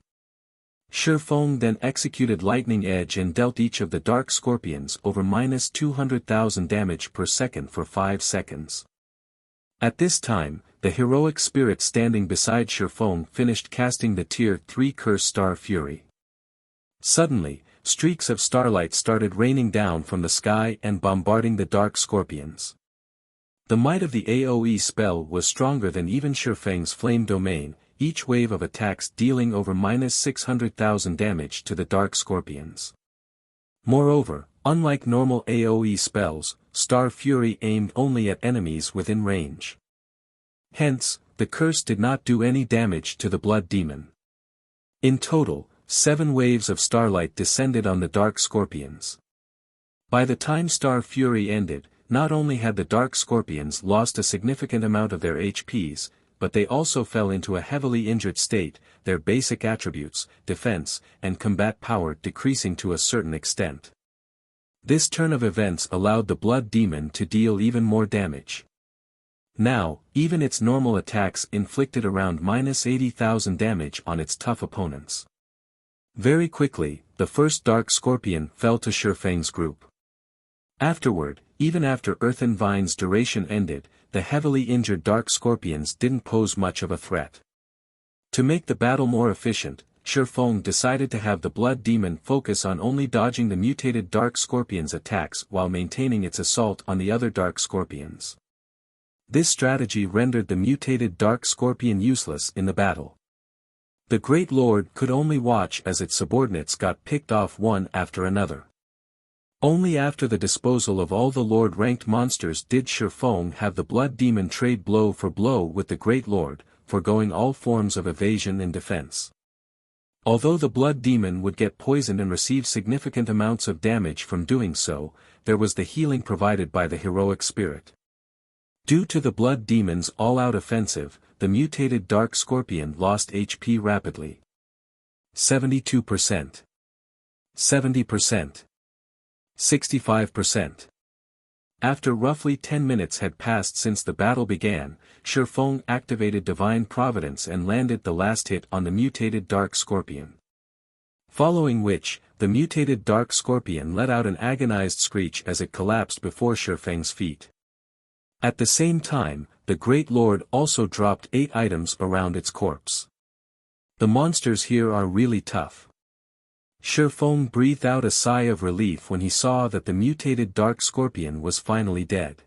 Shifeng then executed Lightning Edge and dealt each of the Dark Scorpions over -200,000 damage per second for 5 seconds. At this time, the heroic spirit standing beside Shifeng finished casting the Tier 3 Curse Star Fury. Suddenly, streaks of starlight started raining down from the sky and bombarding the Dark Scorpions. The might of the AoE spell was stronger than even Shifeng's Flame Domain, each wave of attacks dealing over -600,000 damage to the Dark Scorpions. Moreover, unlike normal AoE spells, Star Fury aimed only at enemies within range. Hence, the curse did not do any damage to the Blood Demon. In total, 7 waves of starlight descended on the Dark Scorpions. By the time Star Fury ended, not only had the Dark Scorpions lost a significant amount of their HPs, but they also fell into a heavily injured state, their basic attributes, defense, and combat power decreasing to a certain extent. This turn of events allowed the Blood Demon to deal even more damage. Now, even its normal attacks inflicted around -80,000 damage on its tough opponents. Very quickly, the first Dark Scorpion fell to Shifeng's group. Afterward, even after Earthen Vine's duration ended, the heavily injured Dark Scorpions didn't pose much of a threat. To make the battle more efficient, Shifeng decided to have the Blood Demon focus on only dodging the mutated Dark Scorpion's attacks while maintaining its assault on the other Dark Scorpions. This strategy rendered the mutated Dark Scorpion useless in the battle. The Great Lord could only watch as its subordinates got picked off one after another. Only after the disposal of all the Lord-ranked monsters did Shifeng have the Blood Demon trade blow for blow with the Great Lord, foregoing all forms of evasion and defense. Although the Blood Demon would get poisoned and receive significant amounts of damage from doing so, there was the healing provided by the heroic spirit. Due to the Blood Demon's all-out offensive, the mutated Dark Scorpion lost HP rapidly. 72%. 70%. 65%. After roughly 10 minutes had passed since the battle began, Shifeng activated Divine Providence and landed the last hit on the mutated Dark Scorpion. Following which, the mutated Dark Scorpion let out an agonized screech as it collapsed before Shifeng's feet. At the same time, the Great Lord also dropped 8 items around its corpse. The monsters here are really tough. Shifeng breathed out a sigh of relief when he saw that the mutated Dark Scorpion was finally dead.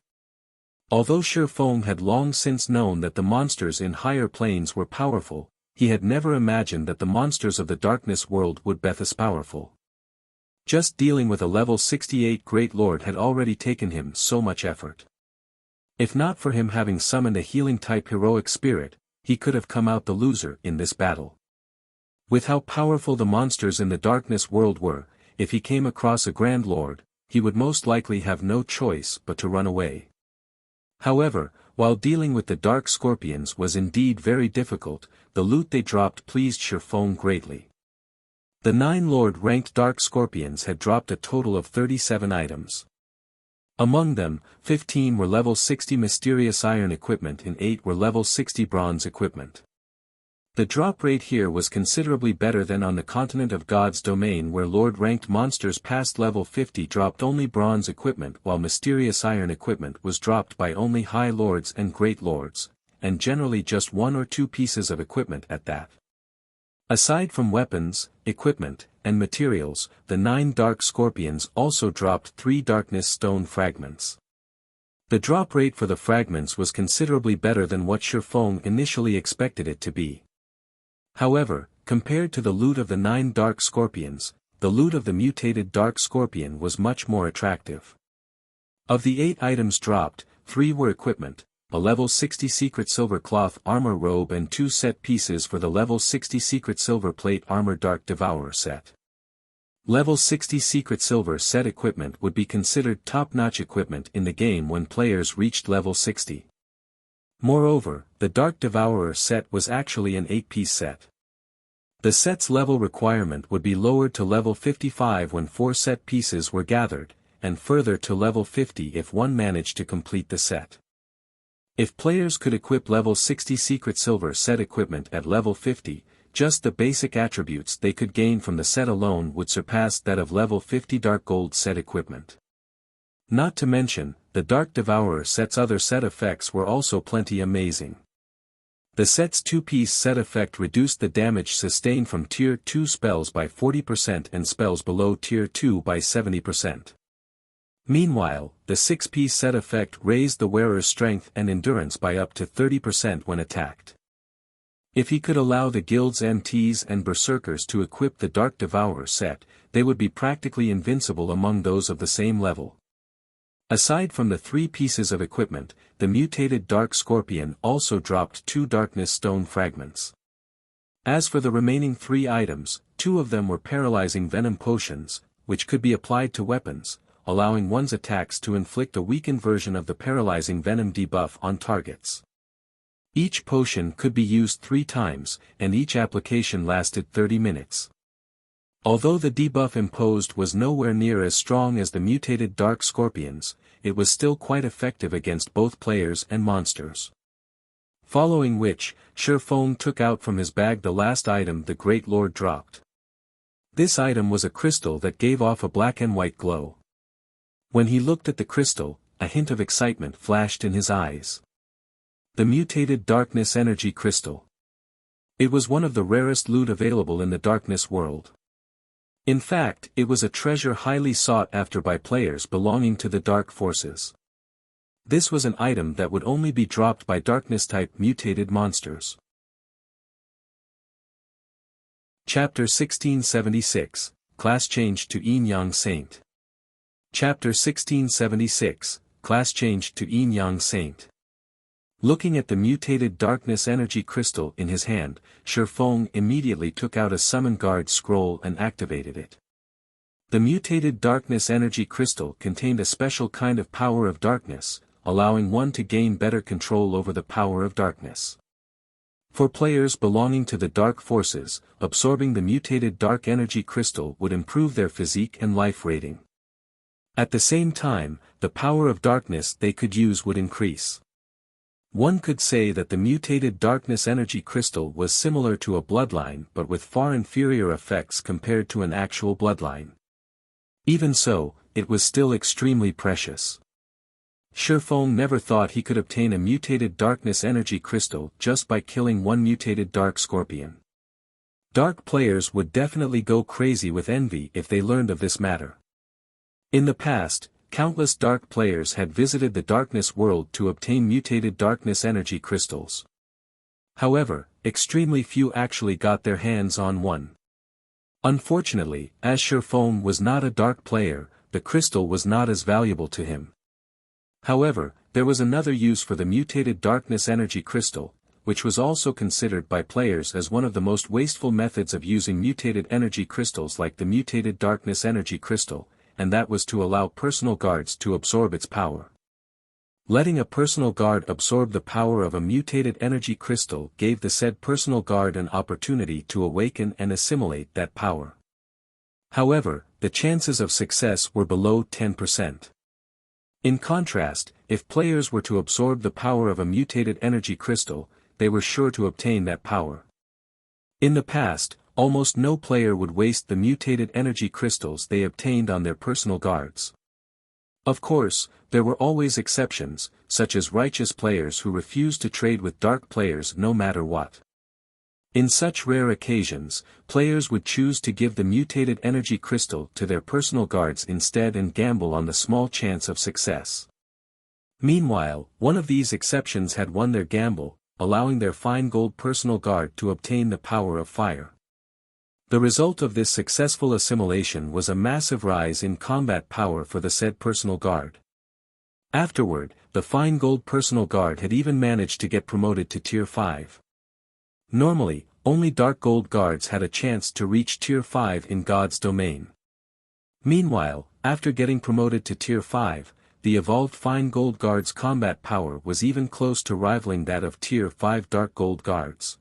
Although Shifeng had long since known that the monsters in higher planes were powerful, he had never imagined that the monsters of the darkness world would be as powerful. Just dealing with a level 68 Great Lord had already taken him so much effort. If not for him having summoned a healing-type heroic spirit, he could have come out the loser in this battle. With how powerful the monsters in the darkness world were, if he came across a Grand Lord, he would most likely have no choice but to run away. However, while dealing with the Dark Scorpions was indeed very difficult, the loot they dropped pleased Shifeng greatly. The 9 Lord-ranked Dark Scorpions had dropped a total of 37 items. Among them, 15 were level 60 mysterious iron equipment and 8 were level 60 bronze equipment. The drop rate here was considerably better than on the continent of God's domain where Lord-ranked monsters past level 50 dropped only bronze equipment while mysterious iron equipment was dropped by only High Lords and Great Lords, and generally just 1 or 2 pieces of equipment at that. Aside from weapons, equipment, and materials, the 9 Dark Scorpions also dropped 3 Darkness Stone fragments. The drop rate for the fragments was considerably better than what Shifeng initially expected it to be. However, compared to the loot of the 9 Dark Scorpions, the loot of the mutated Dark Scorpion was much more attractive. Of the 8 items dropped, 3 were equipment, a level 60 Secret Silver Cloth Armor Robe and 2 set pieces for the level 60 Secret Silver Plate Armor Dark Devourer set. Level 60 Secret Silver set equipment would be considered top-notch equipment in the game when players reached level 60. Moreover, the Dark Devourer set was actually an 8-piece set. The set's level requirement would be lowered to level 55 when 4 set pieces were gathered, and further to level 50 if one managed to complete the set. If players could equip level 60 Secret Silver set equipment at level 50, just the basic attributes they could gain from the set alone would surpass that of level 50 Dark Gold set equipment. Not to mention, the Dark Devourer set's other set effects were also plenty amazing. The set's 2-piece set effect reduced the damage sustained from Tier 2 spells by 40% and spells below Tier 2 by 70%. Meanwhile, the 6-piece set effect raised the wearer's strength and endurance by up to 30% when attacked. If he could allow the guild's MTs and Berserkers to equip the Dark Devourer set, they would be practically invincible among those of the same level. Aside from the 3 pieces of equipment, the mutated Dark Scorpion also dropped 2 Darkness Stone fragments. As for the remaining 3 items, 2 of them were paralyzing venom potions, which could be applied to weapons, allowing one's attacks to inflict a weakened version of the paralyzing venom debuff on targets. Each potion could be used 3 times, and each application lasted 30 minutes. Although the debuff imposed was nowhere near as strong as the mutated Dark Scorpions, it was still quite effective against both players and monsters. Following which, Shurfong took out from his bag the last item the Great Lord dropped. This item was a crystal that gave off a black and white glow. When he looked at the crystal, a hint of excitement flashed in his eyes. The mutated Darkness Energy Crystal. It was one of the rarest loot available in the Darkness world. In fact, it was a treasure highly sought after by players belonging to the Dark Forces. This was an item that would only be dropped by Darkness-type mutated monsters. Chapter 1676, Class Changed to Yin Yang Saint. Chapter 1676, Class Changed to Yin Yang Saint. Looking at the mutated Darkness Energy Crystal in his hand, Shurfong immediately took out a Summon Guard scroll and activated it. The mutated Darkness Energy Crystal contained a special kind of power of darkness, allowing one to gain better control over the power of darkness. For players belonging to the Dark Forces, absorbing the mutated Dark Energy Crystal would improve their physique and life rating. At the same time, the power of darkness they could use would increase. One could say that the mutated Darkness Energy Crystal was similar to a bloodline but with far inferior effects compared to an actual bloodline. Even so, it was still extremely precious. Shurfong never thought he could obtain a mutated Darkness Energy Crystal just by killing one mutated Dark Scorpion. Dark players would definitely go crazy with envy if they learned of this matter. In the past, countless Dark players had visited the Darkness world to obtain mutated Darkness Energy Crystals. However, extremely few actually got their hands on one. Unfortunately, as Shurfong was not a Dark player, the crystal was not as valuable to him. However, there was another use for the mutated Darkness Energy Crystal, which was also considered by players as one of the most wasteful methods of using mutated energy crystals like the mutated Darkness Energy Crystal, and that was to allow personal guards to absorb its power. Letting a personal guard absorb the power of a mutated energy crystal gave the said personal guard an opportunity to awaken and assimilate that power. However, the chances of success were below 10%. In contrast, if players were to absorb the power of a mutated energy crystal, they were sure to obtain that power. In the past, almost no player would waste the mutated energy crystals they obtained on their personal guards. Of course, there were always exceptions, such as righteous players who refused to trade with dark players no matter what. In such rare occasions, players would choose to give the mutated energy crystal to their personal guards instead and gamble on the small chance of success. Meanwhile, one of these exceptions had won their gamble, allowing their fine gold personal guard to obtain the power of fire. The result of this successful assimilation was a massive rise in combat power for the said personal guard. Afterward, the fine gold personal guard had even managed to get promoted to Tier 5. Normally, only dark gold guards had a chance to reach Tier 5 in God's domain. Meanwhile, after getting promoted to Tier 5, the evolved fine gold guard's combat power was even close to rivaling that of Tier 5 dark gold guards.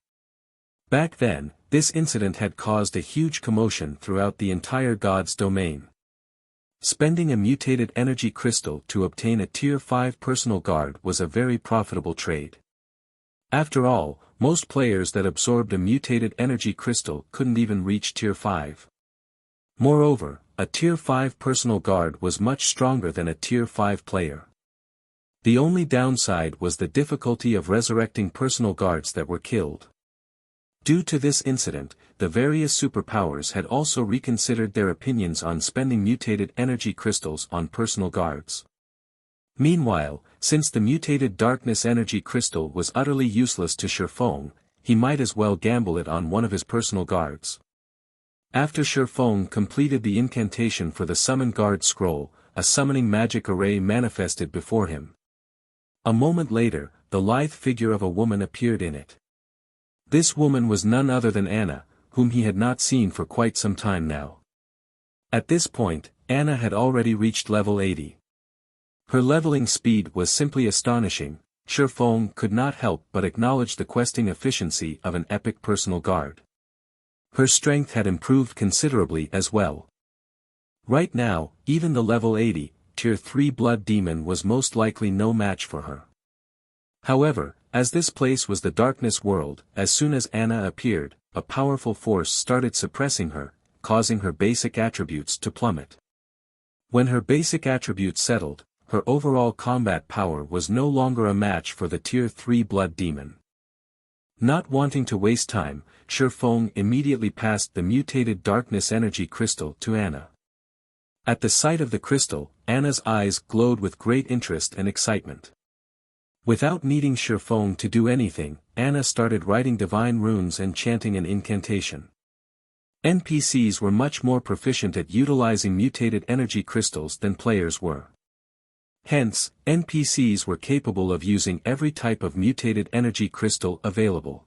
Back then, this incident had caused a huge commotion throughout the entire God's domain. Spending a mutated energy crystal to obtain a Tier 5 personal guard was a very profitable trade. After all, most players that absorbed a mutated energy crystal couldn't even reach Tier 5. Moreover, a Tier 5 personal guard was much stronger than a Tier 5 player. The only downside was the difficulty of resurrecting personal guards that were killed. Due to this incident, the various superpowers had also reconsidered their opinions on spending mutated energy crystals on personal guards. Meanwhile, since the mutated darkness energy crystal was utterly useless to Shifeng, he might as well gamble it on one of his personal guards. After Shifeng completed the incantation for the Summon Guard scroll, a summoning magic array manifested before him. A moment later, the lithe figure of a woman appeared in it. This woman was none other than Anna, whom he had not seen for quite some time now. At this point, Anna had already reached level 80. Her leveling speed was simply astonishing. Shifeng could not help but acknowledge the questing efficiency of an epic personal guard. Her strength had improved considerably as well. Right now, even the level 80, Tier 3 Blood Demon was most likely no match for her. However, as this place was the darkness world, as soon as Anna appeared, a powerful force started suppressing her, causing her basic attributes to plummet. When her basic attributes settled, her overall combat power was no longer a match for the Tier 3 Blood Demon. Not wanting to waste time, Shifeng immediately passed the mutated darkness energy crystal to Anna. At the sight of the crystal, Anna's eyes glowed with great interest and excitement. Without needing Shifeng to do anything, Anna started writing divine runes and chanting an incantation. NPCs were much more proficient at utilizing mutated energy crystals than players were. Hence, NPCs were capable of using every type of mutated energy crystal available.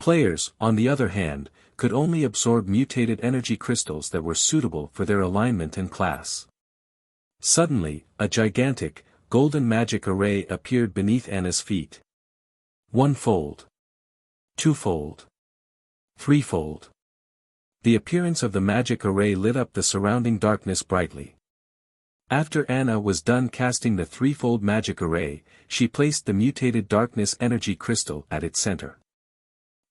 Players, on the other hand, could only absorb mutated energy crystals that were suitable for their alignment and class. Suddenly, a gigantic, golden magic array appeared beneath Anna's feet. One-fold. Two-fold. Three-fold. The appearance of the magic array lit up the surrounding darkness brightly. After Anna was done casting the threefold magic array, she placed the mutated darkness energy crystal at its center.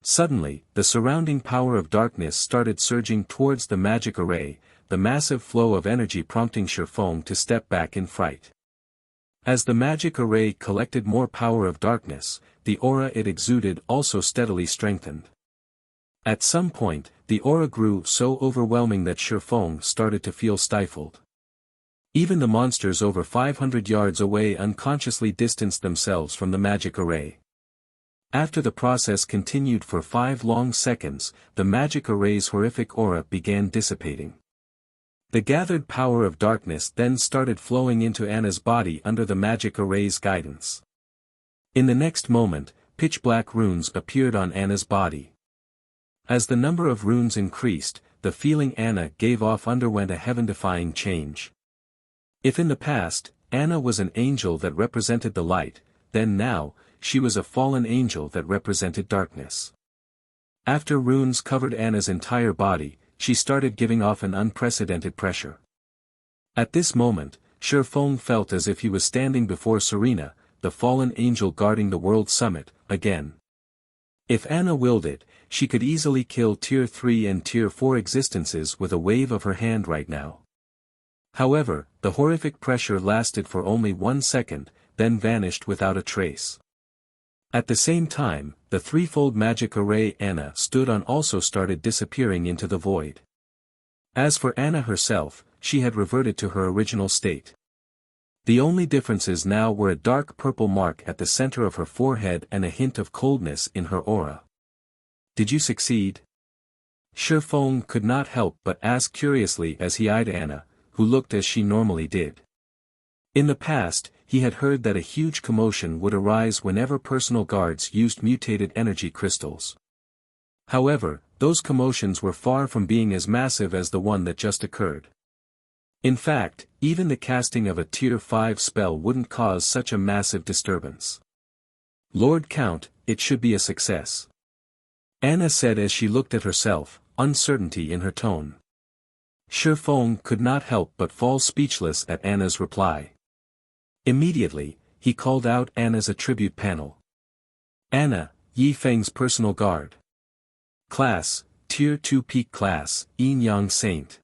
Suddenly, the surrounding power of darkness started surging towards the magic array, the massive flow of energy prompting Shifeng to step back in fright. As the magic array collected more power of darkness, the aura it exuded also steadily strengthened. At some point, the aura grew so overwhelming that Shifeng started to feel stifled. Even the monsters over 500 yards away unconsciously distanced themselves from the magic array. After the process continued for 5 long seconds, the magic array's horrific aura began dissipating. The gathered power of darkness then started flowing into Anna's body under the magic array's guidance. In the next moment, pitch-black runes appeared on Anna's body. As the number of runes increased, the feeling Anna gave off underwent a heaven-defying change. If in the past, Anna was an angel that represented the light, then now, she was a fallen angel that represented darkness. After runes covered Anna's entire body, she started giving off an unprecedented pressure. At this moment, Shifeng felt as if he was standing before Serena, the fallen angel guarding the World Summit, again. If Anna willed it, she could easily kill Tier 3 and Tier 4 existences with a wave of her hand right now. However, the horrific pressure lasted for only 1 second, then vanished without a trace. At the same time, the threefold magic array Anna stood on also started disappearing into the void. As for Anna herself, she had reverted to her original state. The only differences now were a dark purple mark at the center of her forehead and a hint of coldness in her aura. Did you succeed? Shifeng could not help but ask curiously as he eyed Anna, who looked as she normally did. In the past, he had heard that a huge commotion would arise whenever personal guards used mutated energy crystals. However, those commotions were far from being as massive as the one that just occurred. In fact, even the casting of a Tier 5 spell wouldn't cause such a massive disturbance. Lord Count, it should be a success. Anna said as she looked at herself, uncertainty in her tone. Shifeng could not help but fall speechless at Anna's reply. Immediately, he called out Anna's attribute panel. Anna, Yi Feng's personal guard. Class, Tier 2 Peak Class, Yin Yang Saint.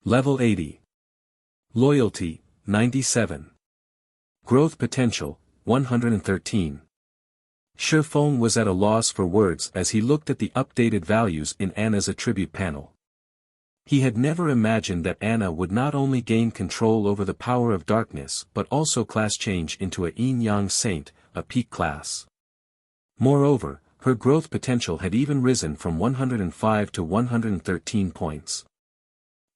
Level 80. Loyalty, 97. Growth Potential, 113. Shifeng was at a loss for words as he looked at the updated values in Anna's attribute panel. He had never imagined that Anna would not only gain control over the power of darkness but also class change into a Yin-Yang Saint, a peak class. Moreover, her growth potential had even risen from 105 to 113 points.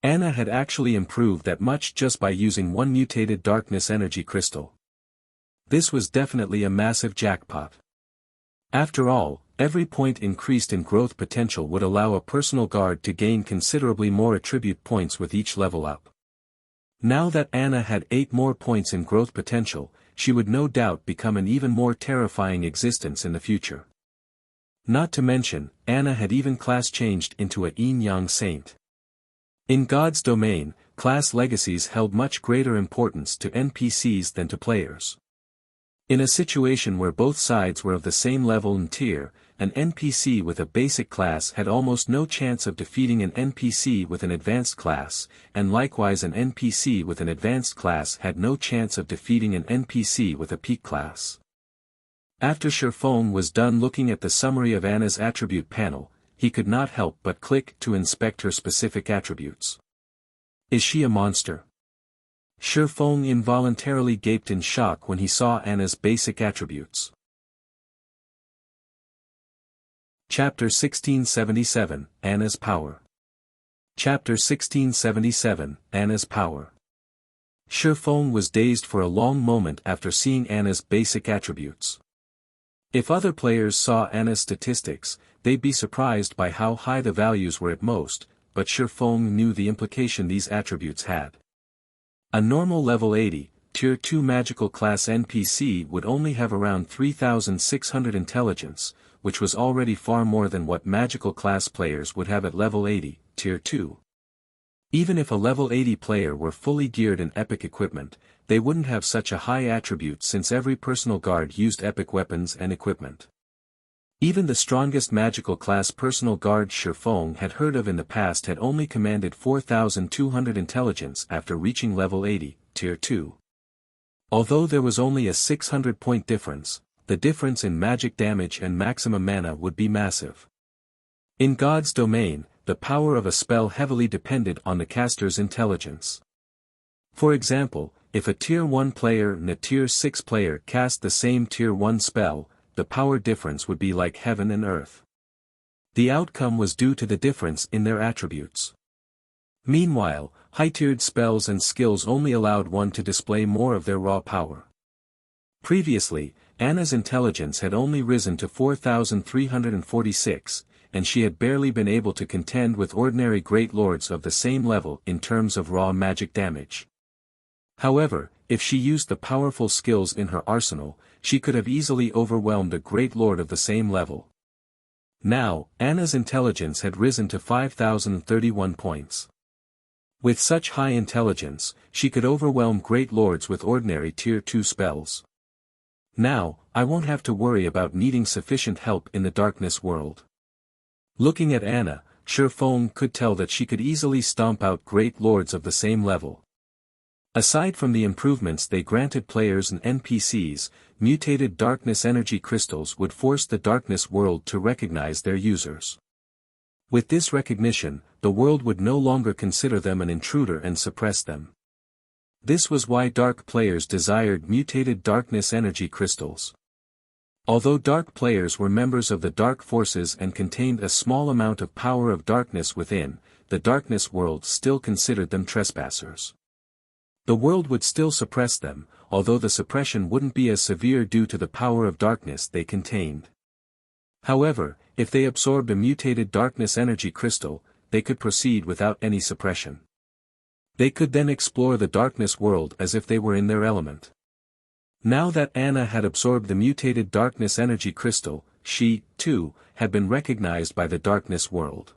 Anna had actually improved that much just by using one mutated darkness energy crystal. This was definitely a massive jackpot. After all, every point increased in growth potential would allow a personal guard to gain considerably more attribute points with each level up. Now that Anna had 8 more points in growth potential, she would no doubt become an even more terrifying existence in the future. Not to mention, Anna had even class changed into a Yin-Yang Saint. In God's domain, class legacies held much greater importance to NPCs than to players. In a situation where both sides were of the same level and tier, an NPC with a basic class had almost no chance of defeating an NPC with an advanced class, and likewise an NPC with an advanced class had no chance of defeating an NPC with a peak class. After Shifeng was done looking at the summary of Anna's attribute panel, he could not help but click to inspect her specific attributes. Is she a monster? Shifeng involuntarily gaped in shock when he saw Anna's basic attributes. Chapter 1677, Anna's Power. Chapter 1677, Anna's Power. Shifeng was dazed for a long moment after seeing Anna's basic attributes. If other players saw Anna's statistics, they'd be surprised by how high the values were at most, but Shifeng knew the implication these attributes had. A normal level 80, Tier 2 magical class NPC would only have around 3,600 intelligence, which was already far more than what magical class players would have at level 80, Tier 2. Even if a level 80 player were fully geared in epic equipment, they wouldn't have such a high attribute since every personal guard used epic weapons and equipment. Even the strongest magical class personal guard Shifeng had heard of in the past had only commanded 4,200 intelligence after reaching level 80, Tier 2. Although there was only a 600-point difference, the difference in magic damage and maximum mana would be massive. In God's domain, the power of a spell heavily depended on the caster's intelligence. For example, if a Tier 1 player and a Tier 6 player cast the same Tier 1 spell, the power difference would be like heaven and earth. The outcome was due to the difference in their attributes. Meanwhile, high-tiered spells and skills only allowed one to display more of their raw power. Previously, Anna's intelligence had only risen to 4,346, and she had barely been able to contend with ordinary great lords of the same level in terms of raw magic damage. However, if she used the powerful skills in her arsenal, she could have easily overwhelmed a great lord of the same level. Now, Anna's intelligence had risen to 5,031 points. With such high intelligence, she could overwhelm great lords with ordinary Tier 2 spells. Now, I won't have to worry about needing sufficient help in the darkness world. Looking at Anna, Shifeng could tell that she could easily stomp out great lords of the same level. Aside from the improvements they granted players and NPCs, mutated darkness energy crystals would force the darkness world to recognize their users. With this recognition, the world would no longer consider them an intruder and suppress them. This was why dark players desired mutated darkness energy crystals. Although dark players were members of the dark forces and contained a small amount of power of darkness within, the darkness world still considered them trespassers. The world would still suppress them, although the suppression wouldn't be as severe due to the power of darkness they contained. However, if they absorbed a mutated darkness energy crystal, they could proceed without any suppression. They could then explore the darkness world as if they were in their element. Now that Anna had absorbed the mutated darkness energy crystal, she, too, had been recognized by the darkness world.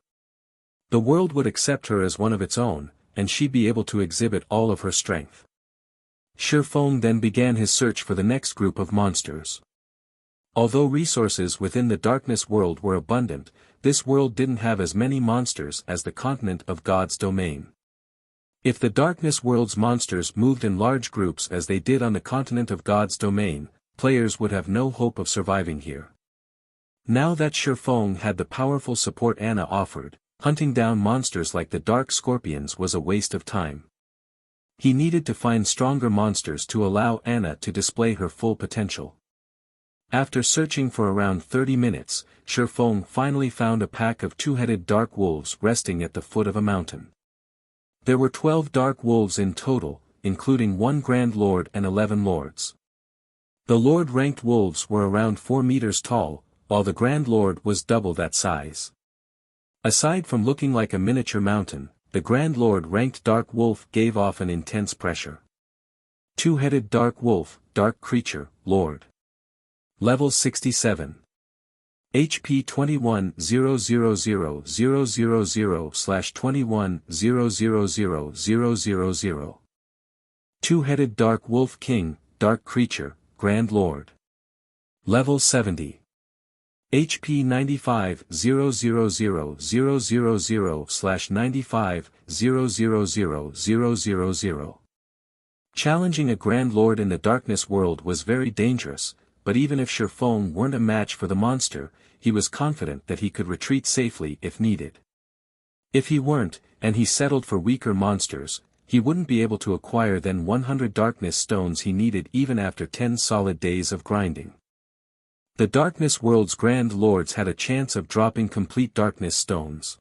The world would accept her as one of its own, and she'd be able to exhibit all of her strength. Shifeng then began his search for the next group of monsters. Although resources within the darkness world were abundant, this world didn't have as many monsters as the continent of God's domain. If the darkness world's monsters moved in large groups as they did on the continent of God's domain, players would have no hope of surviving here. Now that Shifeng had the powerful support Anna offered, hunting down monsters like the dark scorpions was a waste of time. He needed to find stronger monsters to allow Anna to display her full potential. After searching for around 30 minutes, Shifeng finally found a pack of two-headed dark wolves resting at the foot of a mountain. There were 12 dark wolves in total, including 1 Grand Lord and 11 Lords. The Lord-ranked wolves were around 4 meters tall, while the Grand Lord was double that size. Aside from looking like a miniature mountain, the Grand Lord-ranked dark wolf gave off an intense pressure. Two-headed dark wolf, dark creature, Lord. Level 67. HP 21,000,000/21,000,000. Two-headed dark wolf king, dark creature, Grand Lord. Level 70. HP 95,000,000/95,000,000. Challenging a Grand Lord in the darkness world was very dangerous, but even if Shifeng weren't a match for the monster, he was confident that he could retreat safely if needed. If he weren't, and he settled for weaker monsters, he wouldn't be able to acquire then 100 darkness stones he needed even after 10 solid days of grinding. The darkness world's Grand Lords had a chance of dropping complete darkness stones.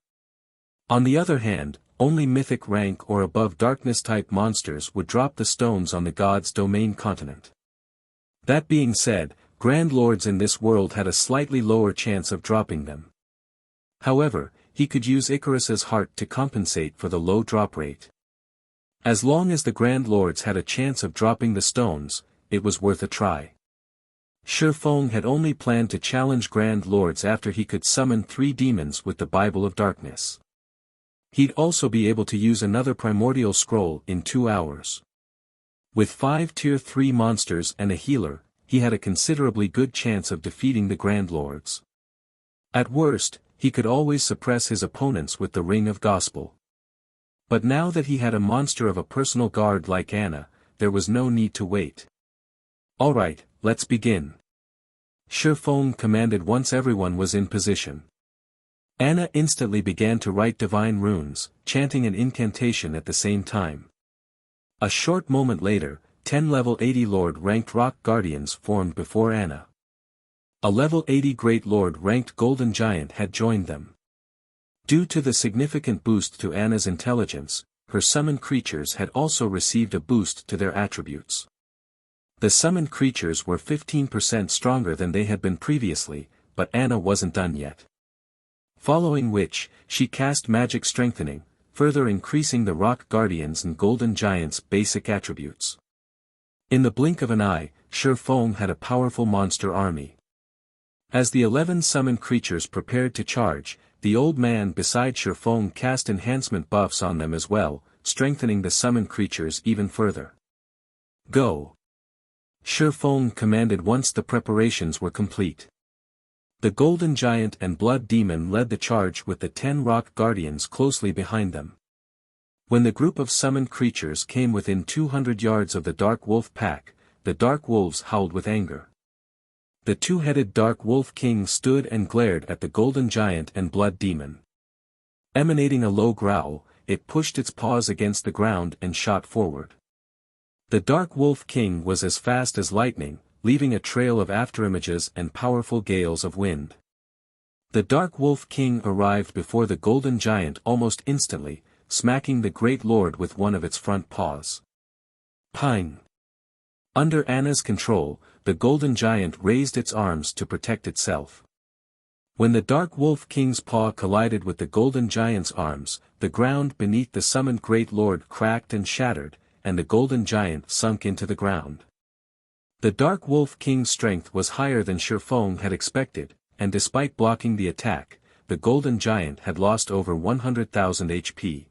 On the other hand, only mythic rank or above darkness-type monsters would drop the stones on the God's domain continent. That being said, Grand Lords in this world had a slightly lower chance of dropping them. However, he could use Icarus's heart to compensate for the low drop rate. As long as the Grand Lords had a chance of dropping the stones, it was worth a try. Shifeng had only planned to challenge Grand Lords after he could summon 3 demons with the Bible of Darkness. He'd also be able to use another Primordial scroll in 2 hours. With 5 Tier 3 monsters and a healer, he had a considerably good chance of defeating the Grand Lords. At worst, he could always suppress his opponents with the Ring of Gospel. But now that he had a monster of a personal guard like Anna, there was no need to wait. Alright, let's begin. Shifeng commanded once everyone was in position. Anna instantly began to write divine runes, chanting an incantation at the same time. A short moment later, 10 level 80 Lord-ranked Rock Guardians formed before Anna. A level 80 Great Lord-ranked Golden Giant had joined them. Due to the significant boost to Anna's intelligence, her summoned creatures had also received a boost to their attributes. The summoned creatures were 15% stronger than they had been previously, but Anna wasn't done yet. Following which, she cast Magic Strengthening, further increasing the Rock Guardians and Golden Giants' basic attributes. In the blink of an eye, Shifeng had a powerful monster army. As the 11 summoned creatures prepared to charge, the old man beside Shifeng cast enhancement buffs on them as well, strengthening the summoned creatures even further. Go! Shifeng commanded once the preparations were complete. The Golden Giant and Blood Demon led the charge with the 10 Rock Guardians closely behind them. When the group of summoned creatures came within 200 yards of the Dark Wolf pack, the Dark Wolves howled with anger. The 2-headed Dark Wolf King stood and glared at the Golden Giant and Blood Demon. Emanating a low growl, it pushed its paws against the ground and shot forward. The Dark Wolf King was as fast as lightning, leaving a trail of afterimages and powerful gales of wind. The Dark Wolf King arrived before the Golden Giant almost instantly, smacking the Great Lord with one of its front paws. Pine! Under Anna's control, the Golden Giant raised its arms to protect itself. When the Dark Wolf King's paw collided with the Golden Giant's arms, the ground beneath the summoned Great Lord cracked and shattered, and the Golden Giant sunk into the ground. The Dark Wolf King's strength was higher than Shifeng had expected, and despite blocking the attack, the Golden Giant had lost over 100,000 HP.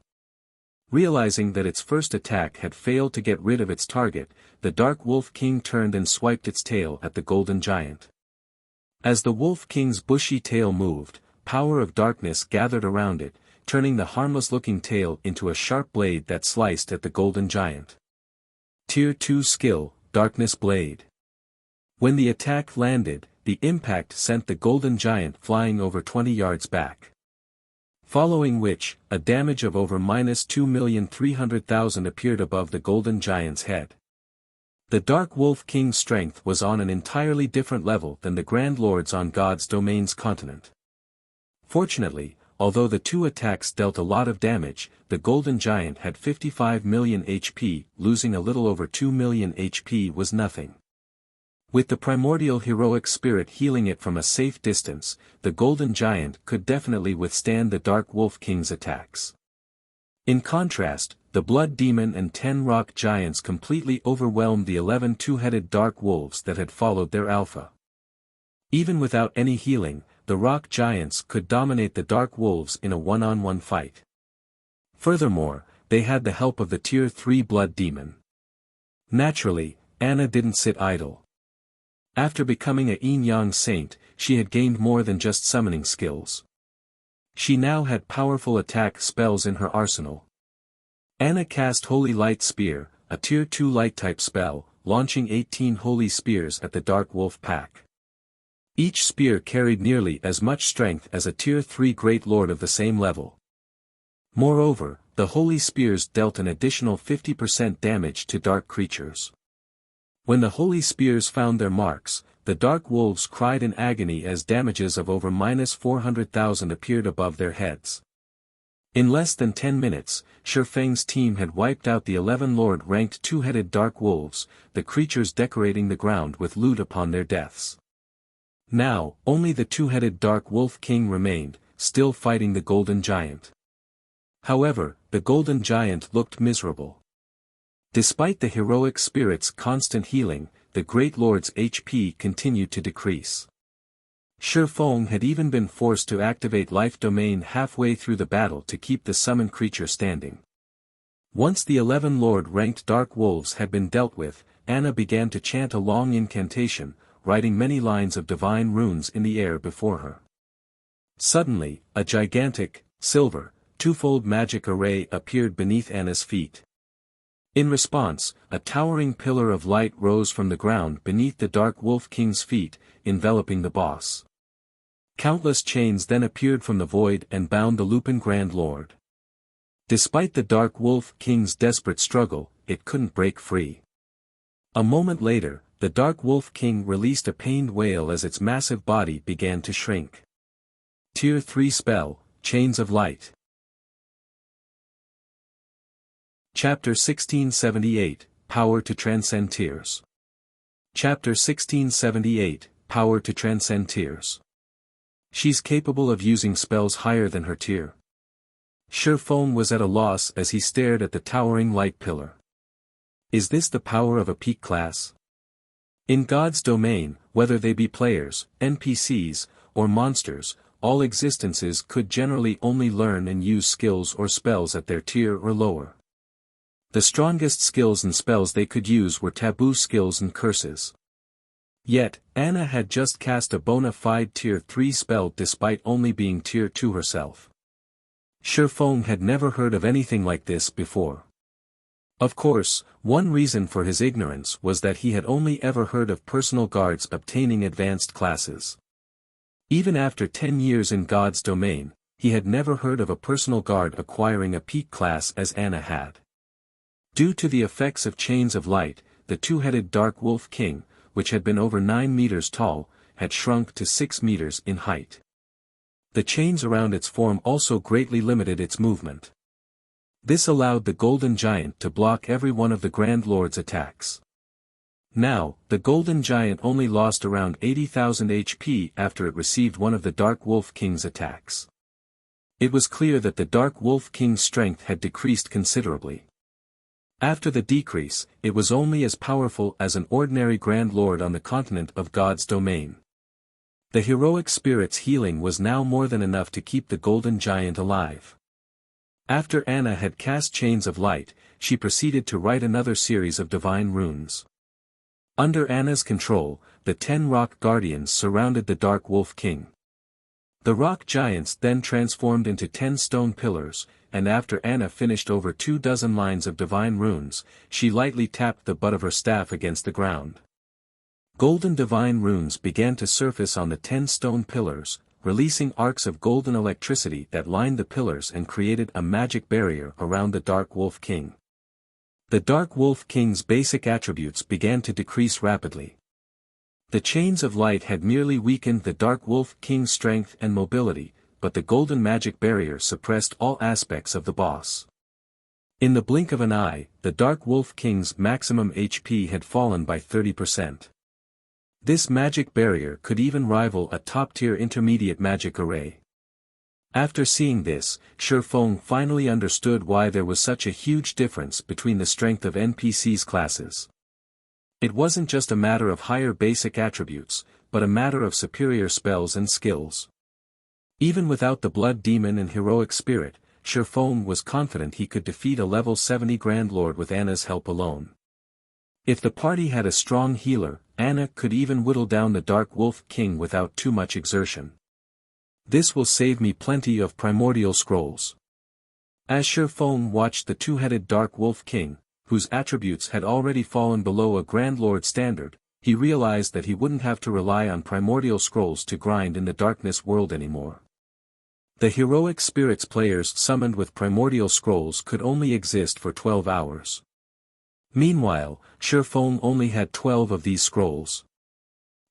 Realizing that its first attack had failed to get rid of its target, the Dark Wolf King turned and swiped its tail at the Golden Giant. As the Wolf King's bushy tail moved, power of darkness gathered around it, turning the harmless-looking tail into a sharp blade that sliced at the Golden Giant. Tier 2 Skill, Darkness Blade. When the attack landed, the impact sent the Golden Giant flying over 20 yards back. Following which, a damage of over -2,300,000 appeared above the Golden Giant's head. The Dark Wolf King's strength was on an entirely different level than the Grand Lord's on God's Domain's continent. Fortunately, although the two attacks dealt a lot of damage, the Golden Giant had 55 million HP, losing a little over 2 million HP was nothing. With the primordial heroic spirit healing it from a safe distance, the Golden Giant could definitely withstand the Dark Wolf King's attacks. In contrast, the Blood Demon and 10 Rock Giants completely overwhelmed the 11 two-headed Dark Wolves that had followed their alpha. Even without any healing, the Rock Giants could dominate the Dark Wolves in a one-on-one fight. Furthermore, they had the help of the Tier 3 Blood Demon. Naturally, Anna didn't sit idle. After becoming a Yin-Yang saint, she had gained more than just summoning skills. She now had powerful attack spells in her arsenal. Anna cast Holy Light Spear, a Tier 2 Light-type spell, launching 18 Holy Spears at the Dark Wolf pack. Each spear carried nearly as much strength as a Tier 3 Great Lord of the same level. Moreover, the Holy Spears dealt an additional 50% damage to dark creatures. When the Holy Spears found their marks, the Dark Wolves cried in agony as damages of over -400,000 appeared above their heads. In less than 10 minutes, Shifeng's team had wiped out the 11 Lord-ranked two-headed Dark Wolves, the creatures decorating the ground with loot upon their deaths. Now, only the two-headed Dark Wolf King remained, still fighting the Golden Giant. However, the Golden Giant looked miserable. Despite the heroic spirit's constant healing, the Great Lord's HP continued to decrease. Shifeng had even been forced to activate Life Domain halfway through the battle to keep the summoned creature standing. Once the 11 Lord-ranked Dark Wolves had been dealt with, Anna began to chant a long incantation, writing many lines of divine runes in the air before her. Suddenly, a gigantic, silver, twofold magic array appeared beneath Anna's feet. In response, a towering pillar of light rose from the ground beneath the Dark Wolf King's feet, enveloping the boss. Countless chains then appeared from the void and bound the Lupin Grand Lord. Despite the Dark Wolf King's desperate struggle, it couldn't break free. A moment later, the Dark Wolf King released a pained wail as its massive body began to shrink. Tier 3 Spell, Chains of Light. Chapter 1678, Power to Transcend Tears. Chapter 1678, Power to Transcend Tears. She's capable of using spells higher than her tier. Shifeng was at a loss as he stared at the towering light pillar. Is this the power of a peak class? In God's domain, whether they be players, NPCs, or monsters, all existences could generally only learn and use skills or spells at their tier or lower. The strongest skills and spells they could use were taboo skills and curses. Yet, Anna had just cast a bona fide Tier 3 spell despite only being Tier 2 herself. Shifeng had never heard of anything like this before. Of course, one reason for his ignorance was that he had only ever heard of personal guards obtaining advanced classes. Even after 10 years in God's domain, he had never heard of a personal guard acquiring a peak class as Anna had. Due to the effects of Chains of Light, the two-headed Dark Wolf King, which had been over 9 meters tall, had shrunk to 6 meters in height. The chains around its form also greatly limited its movement. This allowed the Golden Giant to block every one of the Grand Lord's attacks. Now, the Golden Giant only lost around 80,000 HP after it received one of the Dark Wolf King's attacks. It was clear that the Dark Wolf King's strength had decreased considerably. After the decrease, it was only as powerful as an ordinary Grand Lord on the continent of God's domain. The heroic spirit's healing was now more than enough to keep the golden giant alive. After Anna had cast Chains of Light, she proceeded to write another series of divine runes. Under Anna's control, the 10 rock guardians surrounded the Dark Wolf King. The rock giants then transformed into 10 stone pillars, and after Anna finished over 24 lines of divine runes, she lightly tapped the butt of her staff against the ground. Golden divine runes began to surface on the 10 stone pillars, releasing arcs of golden electricity that lined the pillars and created a magic barrier around the Dark Wolf King. The Dark Wolf King's basic attributes began to decrease rapidly. The Chains of Light had merely weakened the Dark Wolf King's strength and mobility, but the golden magic barrier suppressed all aspects of the boss. In the blink of an eye, the Dark Wolf King's maximum HP had fallen by 30%. This magic barrier could even rival a top-tier intermediate magic array. After seeing this, Shifeng finally understood why there was such a huge difference between the strength of NPC's classes. It wasn't just a matter of higher basic attributes, but a matter of superior spells and skills. Even without the Blood Demon and Heroic Spirit, Shifeng was confident he could defeat a level 70 Grand Lord with Anna's help alone. If the party had a strong healer, Anna could even whittle down the Dark Wolf King without too much exertion. This will save me plenty of primordial scrolls. As Shifeng watched the two-headed Dark Wolf King, whose attributes had already fallen below a Grand Lord standard, he realized that he wouldn't have to rely on primordial scrolls to grind in the darkness world anymore. The heroic spirits players summoned with primordial scrolls could only exist for 12 hours. Meanwhile, Shifeng only had 12 of these scrolls.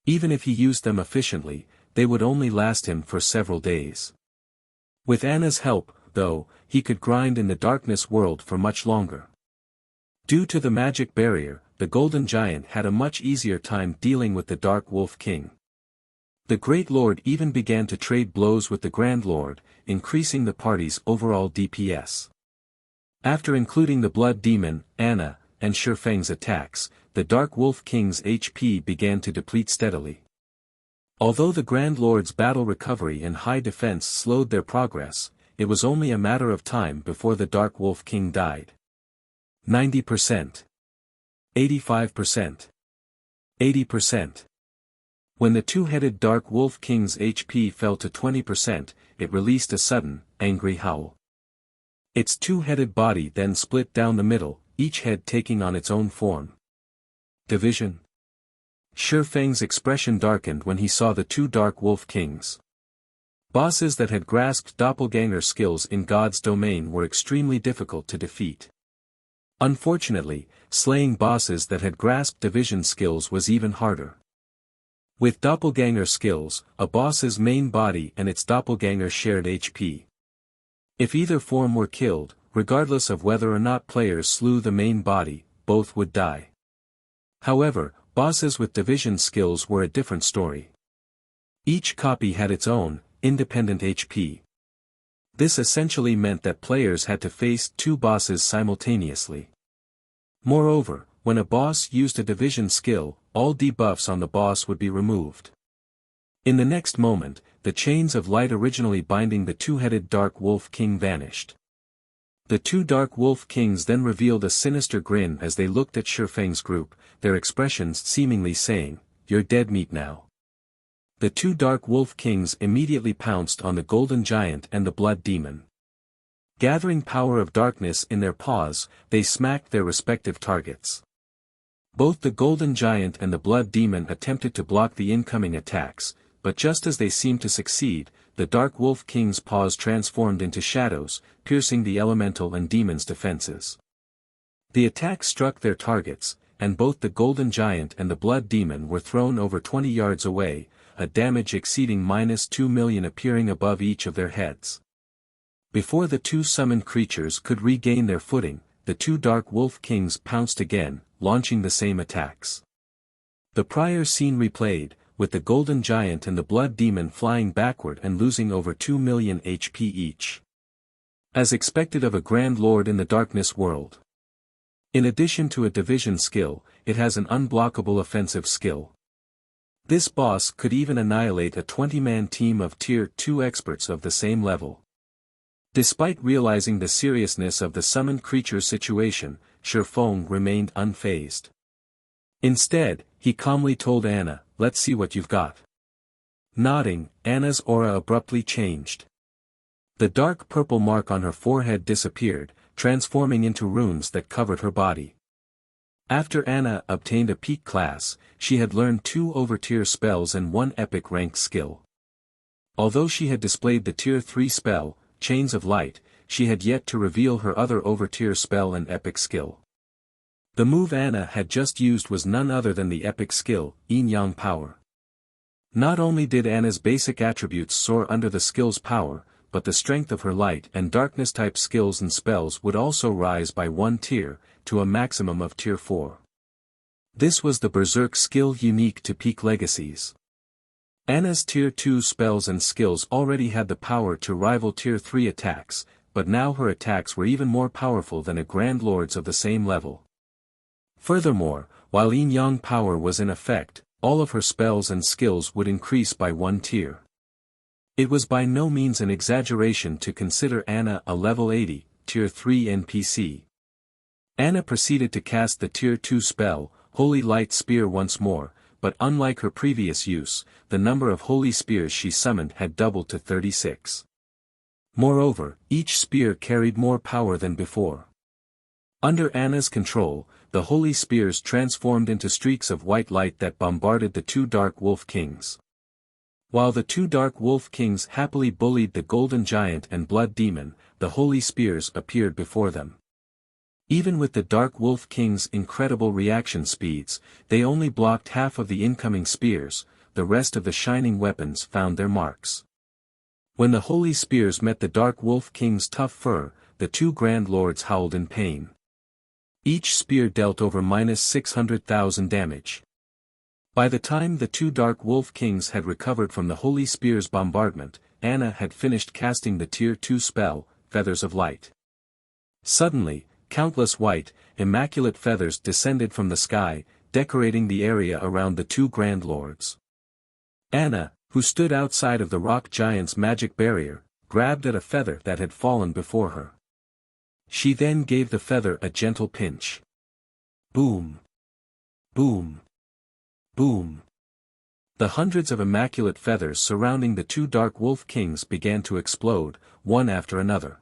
Even if he used them efficiently, they would only last him for several days. With Anna's help, though, he could grind in the darkness world for much longer. Due to the magic barrier, the Golden Giant had a much easier time dealing with the Dark Wolf King. The Great Lord even began to trade blows with the Grand Lord, increasing the party's overall DPS. After including the Blood Demon, Anna, and Shifeng's attacks, the Dark Wolf King's HP began to deplete steadily. Although the Grand Lord's battle recovery and high defense slowed their progress, it was only a matter of time before the Dark Wolf King died. 90%. 85%. 80%. When the two-headed Dark Wolf King's HP fell to 20%, it released a sudden, angry howl. Its two-headed body then split down the middle, each head taking on its own form. Division. Shifeng's expression darkened when he saw the two Dark Wolf Kings. Bosses that had grasped doppelganger skills in God's domain were extremely difficult to defeat. Unfortunately, slaying bosses that had grasped division skills was even harder. With doppelganger skills, a boss's main body and its doppelganger shared HP. If either form were killed, regardless of whether or not players slew the main body, both would die. However, bosses with division skills were a different story. Each copy had its own, independent HP. This essentially meant that players had to face two bosses simultaneously. Moreover, when a boss used a division skill, all debuffs on the boss would be removed. In the next moment, the chains of light originally binding the two-headed Dark Wolf King vanished. The two Dark Wolf Kings then revealed a sinister grin as they looked at Shifeng's group, their expressions seemingly saying, "You're dead meat now." The two Dark Wolf Kings immediately pounced on the Golden Giant and the Blood Demon. Gathering power of darkness in their paws, they smacked their respective targets. Both the Golden Giant and the Blood Demon attempted to block the incoming attacks, but just as they seemed to succeed, the Dark Wolf King's paws transformed into shadows, piercing the elemental and demon's defenses. The attack struck their targets, and both the Golden Giant and the Blood Demon were thrown over 20 yards away, a damage exceeding -2 million appearing above each of their heads. Before the two summoned creatures could regain their footing, the two Dark Wolf Kings pounced again, launching the same attacks. The prior scene replayed, with the Golden Giant and the Blood Demon flying backward and losing over 2 million HP each. As expected of a Grand Lord in the darkness world. In addition to a division skill, it has an unblockable offensive skill. This boss could even annihilate a 20-man team of Tier 2 experts of the same level. Despite realizing the seriousness of the summoned creature's situation, Shifeng remained unfazed. Instead, he calmly told Anna, "Let's see what you've got." Nodding, Anna's aura abruptly changed. The dark purple mark on her forehead disappeared, transforming into runes that covered her body. After Anna obtained a peak class, she had learned 2 over-tier spells and 1 epic ranked skill. Although she had displayed the Tier 3 spell, Chains of Light, she had yet to reveal her other over-tier spell and epic skill. The move Anna had just used was none other than the epic skill, Yin-Yang Power. Not only did Anna's basic attributes soar under the skill's power, but the strength of her light and darkness type skills and spells would also rise by 1 tier, to a maximum of Tier 4. This was the Berserk skill unique to peak legacies. Anna's Tier 2 spells and skills already had the power to rival Tier 3 attacks, but now her attacks were even more powerful than a Grand Lord's of the same level. Furthermore, while Yin-Yang Power was in effect, all of her spells and skills would increase by 1 tier. It was by no means an exaggeration to consider Anna a level 80, Tier 3 NPC. Anna proceeded to cast the Tier 2 spell, Holy Light Spear once more, but unlike her previous use, the number of holy spears she summoned had doubled to 36. Moreover, each spear carried more power than before. Under Anna's control, the holy spears transformed into streaks of white light that bombarded the 2 Dark Wolf Kings. While the 2 Dark Wolf Kings happily bullied the Golden Giant and Blood Demon, the holy spears appeared before them. Even with the Dark Wolf King's incredible reaction speeds, they only blocked half of the incoming spears, the rest of the shining weapons found their marks. When the holy spears met the Dark Wolf King's tough fur, the 2 Grand Lords howled in pain. Each spear dealt over -600,000 damage. By the time the 2 Dark Wolf Kings had recovered from the Holy Spear's bombardment, Anna had finished casting the Tier 2 spell, Feathers of Light. Suddenly, countless white, immaculate feathers descended from the sky, decorating the area around the 2 Grand Lords. Anna, who stood outside of the rock giant's magic barrier, grabbed at a feather that had fallen before her. She then gave the feather a gentle pinch. Boom! Boom! Boom! The hundreds of immaculate feathers surrounding the 2 Dark Wolf Kings began to explode, one after another.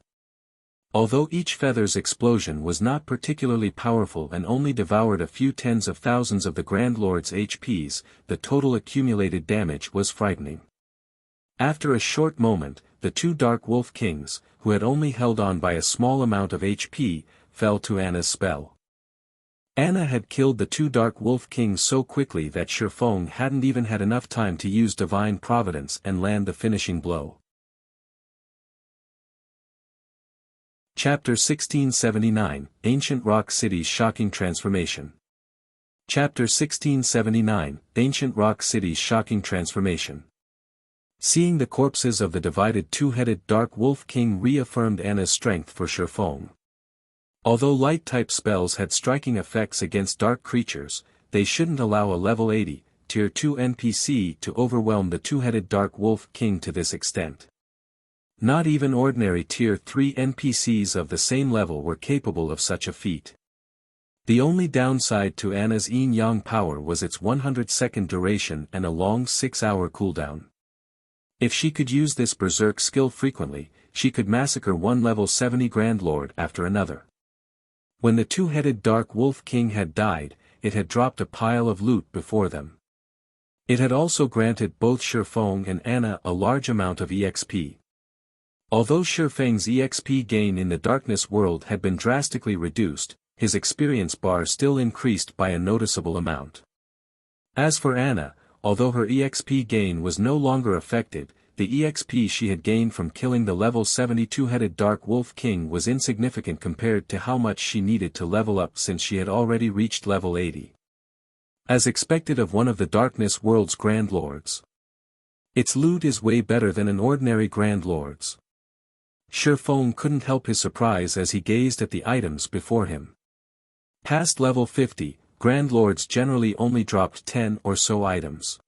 Although each feather's explosion was not particularly powerful and only devoured a few tens of thousands of the Grand Lord's HPs, the total accumulated damage was frightening. After a short moment, the 2 Dark Wolf Kings, who had only held on by a small amount of HP, fell to Anna's spell. Anna had killed the 2 Dark Wolf Kings so quickly that Shifeng hadn't even had enough time to use Divine Providence and land the finishing blow. Chapter 1679, Ancient Rock City's Shocking Transformation. Chapter 1679, Ancient Rock City's Shocking Transformation. Seeing the corpses of the divided 2-headed Dark Wolf King reaffirmed Anna's strength for Shifeng. Although light-type spells had striking effects against dark creatures, they shouldn't allow a level 80, Tier 2 NPC to overwhelm the 2-headed Dark Wolf King to this extent. Not even ordinary Tier 3 NPCs of the same level were capable of such a feat. The only downside to Anna's Yin-Yang power was its 100-second duration and a long 6-hour cooldown. If she could use this Berserk skill frequently, she could massacre one level 70 Grand Lord after another. When the 2-headed Dark Wolf King had died, it had dropped a pile of loot before them. It had also granted both Shifeng and Anna a large amount of EXP. Although Shifeng's EXP gain in the Darkness world had been drastically reduced, his experience bar still increased by a noticeable amount. As for Anna, although her EXP gain was no longer affected, the EXP she had gained from killing the level 72-headed Dark Wolf King was insignificant compared to how much she needed to level up since she had already reached level 80. As expected of one of the Darkness world's Grand Lords. Its loot is way better than an ordinary Grand Lord's. Shifeng couldn't help his surprise as he gazed at the items before him. Past level 50, Grand Lords generally only dropped 10 or so items.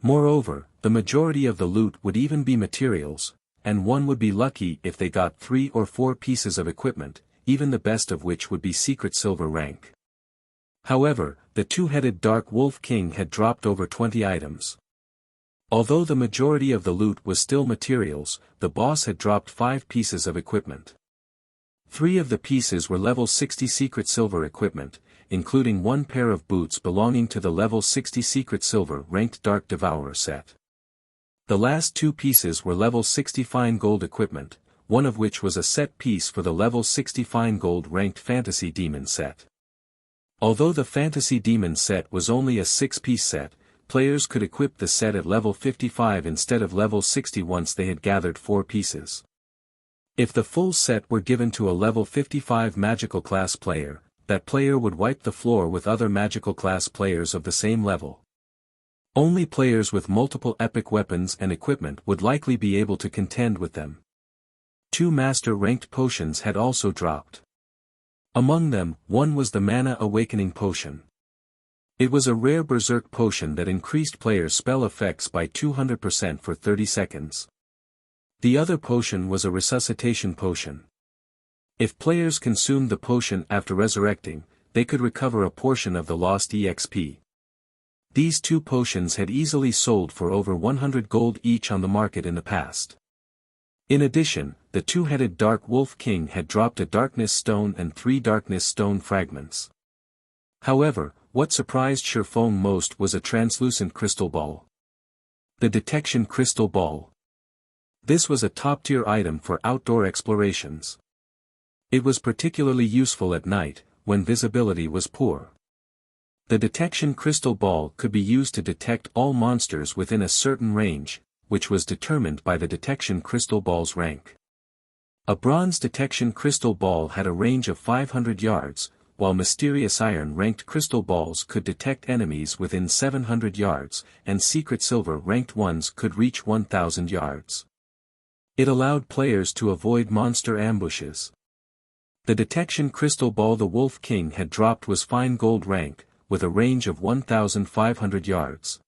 Moreover, the majority of the loot would even be materials, and one would be lucky if they got 3 or 4 pieces of equipment, even the best of which would be secret silver rank. However, the two-headed Dark Wolf King had dropped over 20 items. Although the majority of the loot was still materials, the boss had dropped 5 pieces of equipment. 3 of the pieces were level 60 secret silver equipment, including 1 pair of boots belonging to the level 60 secret silver ranked Dark Devourer set. The last 2 pieces were level 60 fine gold equipment, one of which was a set piece for the level 60 fine gold ranked Fantasy Demon set. Although the Fantasy Demon set was only a 6-piece set, players could equip the set at level 55 instead of level 60 once they had gathered 4 pieces. If the full set were given to a level 55 magical class player, that player would wipe the floor with other magical class players of the same level. Only players with multiple epic weapons and equipment would likely be able to contend with them. 2 master-ranked potions had also dropped. Among them, one was the Mana Awakening Potion. It was a rare berserk potion that increased players' spell effects by 200% for 30 seconds. The other potion was a Resuscitation Potion. If players consumed the potion after resurrecting, they could recover a portion of the lost EXP. These 2 potions had easily sold for over 100 gold each on the market in the past. In addition, the two-headed Dark Wolf King had dropped a Darkness Stone and 3 Darkness Stone fragments. However, what surprised Shurfong most was a translucent crystal ball. The Detection Crystal Ball. This was a top-tier item for outdoor explorations. It was particularly useful at night, when visibility was poor. The Detection Crystal Ball could be used to detect all monsters within a certain range, which was determined by the Detection Crystal Ball's rank. A Bronze Detection Crystal Ball had a range of 500 yards, while Mysterious Iron-ranked crystal balls could detect enemies within 700 yards, and Secret Silver-ranked ones could reach 1,000 yards. It allowed players to avoid monster ambushes. The Detection Crystal Ball the Wolf King had dropped was Fine Gold rank, with a range of 1,500 yards.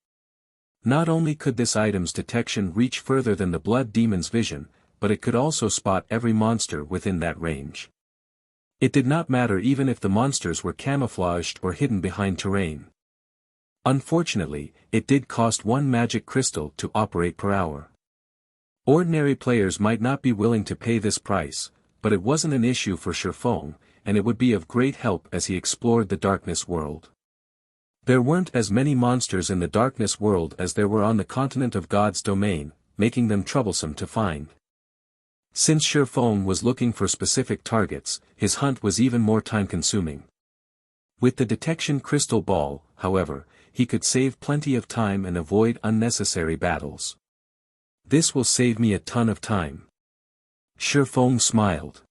Not only could this item's detection reach further than the Blood Demon's vision, but it could also spot every monster within that range. It did not matter even if the monsters were camouflaged or hidden behind terrain. Unfortunately, it did cost 1 magic crystal to operate per hour. Ordinary players might not be willing to pay this price, but it wasn't an issue for Shurfong, and it would be of great help as he explored the Darkness World. There weren't as many monsters in the Darkness World as there were on the continent of God's domain, making them troublesome to find. Since Shurfong was looking for specific targets, his hunt was even more time-consuming. With the Detection Crystal Ball, however, he could save plenty of time and avoid unnecessary battles. This will save me a ton of time. Shurfong smiled.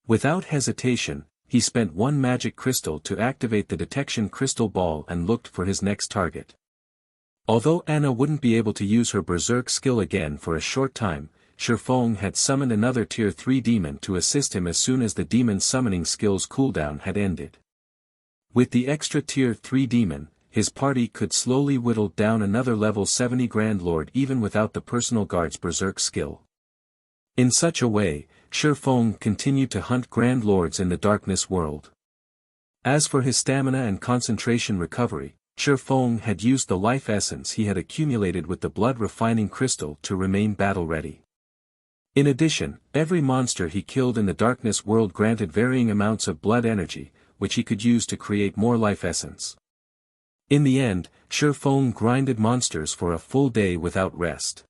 Without hesitation, he spent 1 magic crystal to activate the Detection Crystal Ball and looked for his next target. Although Anna wouldn't be able to use her Berserk skill again for a short time, Shurfong had summoned another Tier 3 demon to assist him as soon as the demon's summoning skill's cooldown had ended. With the extra Tier 3 demon, his party could slowly whittle down another level 70 Grand Lord even without the personal guard's Berserk skill. In such a way, Shurfong continued to hunt Grand Lords in the Darkness World. As for his stamina and concentration recovery, Shurfong had used the life essence he had accumulated with the blood refining crystal to remain battle-ready. In addition, every monster he killed in the Darkness World granted varying amounts of blood energy, which he could use to create more life essence. In the end, Shurfong grinded monsters for a full day without rest.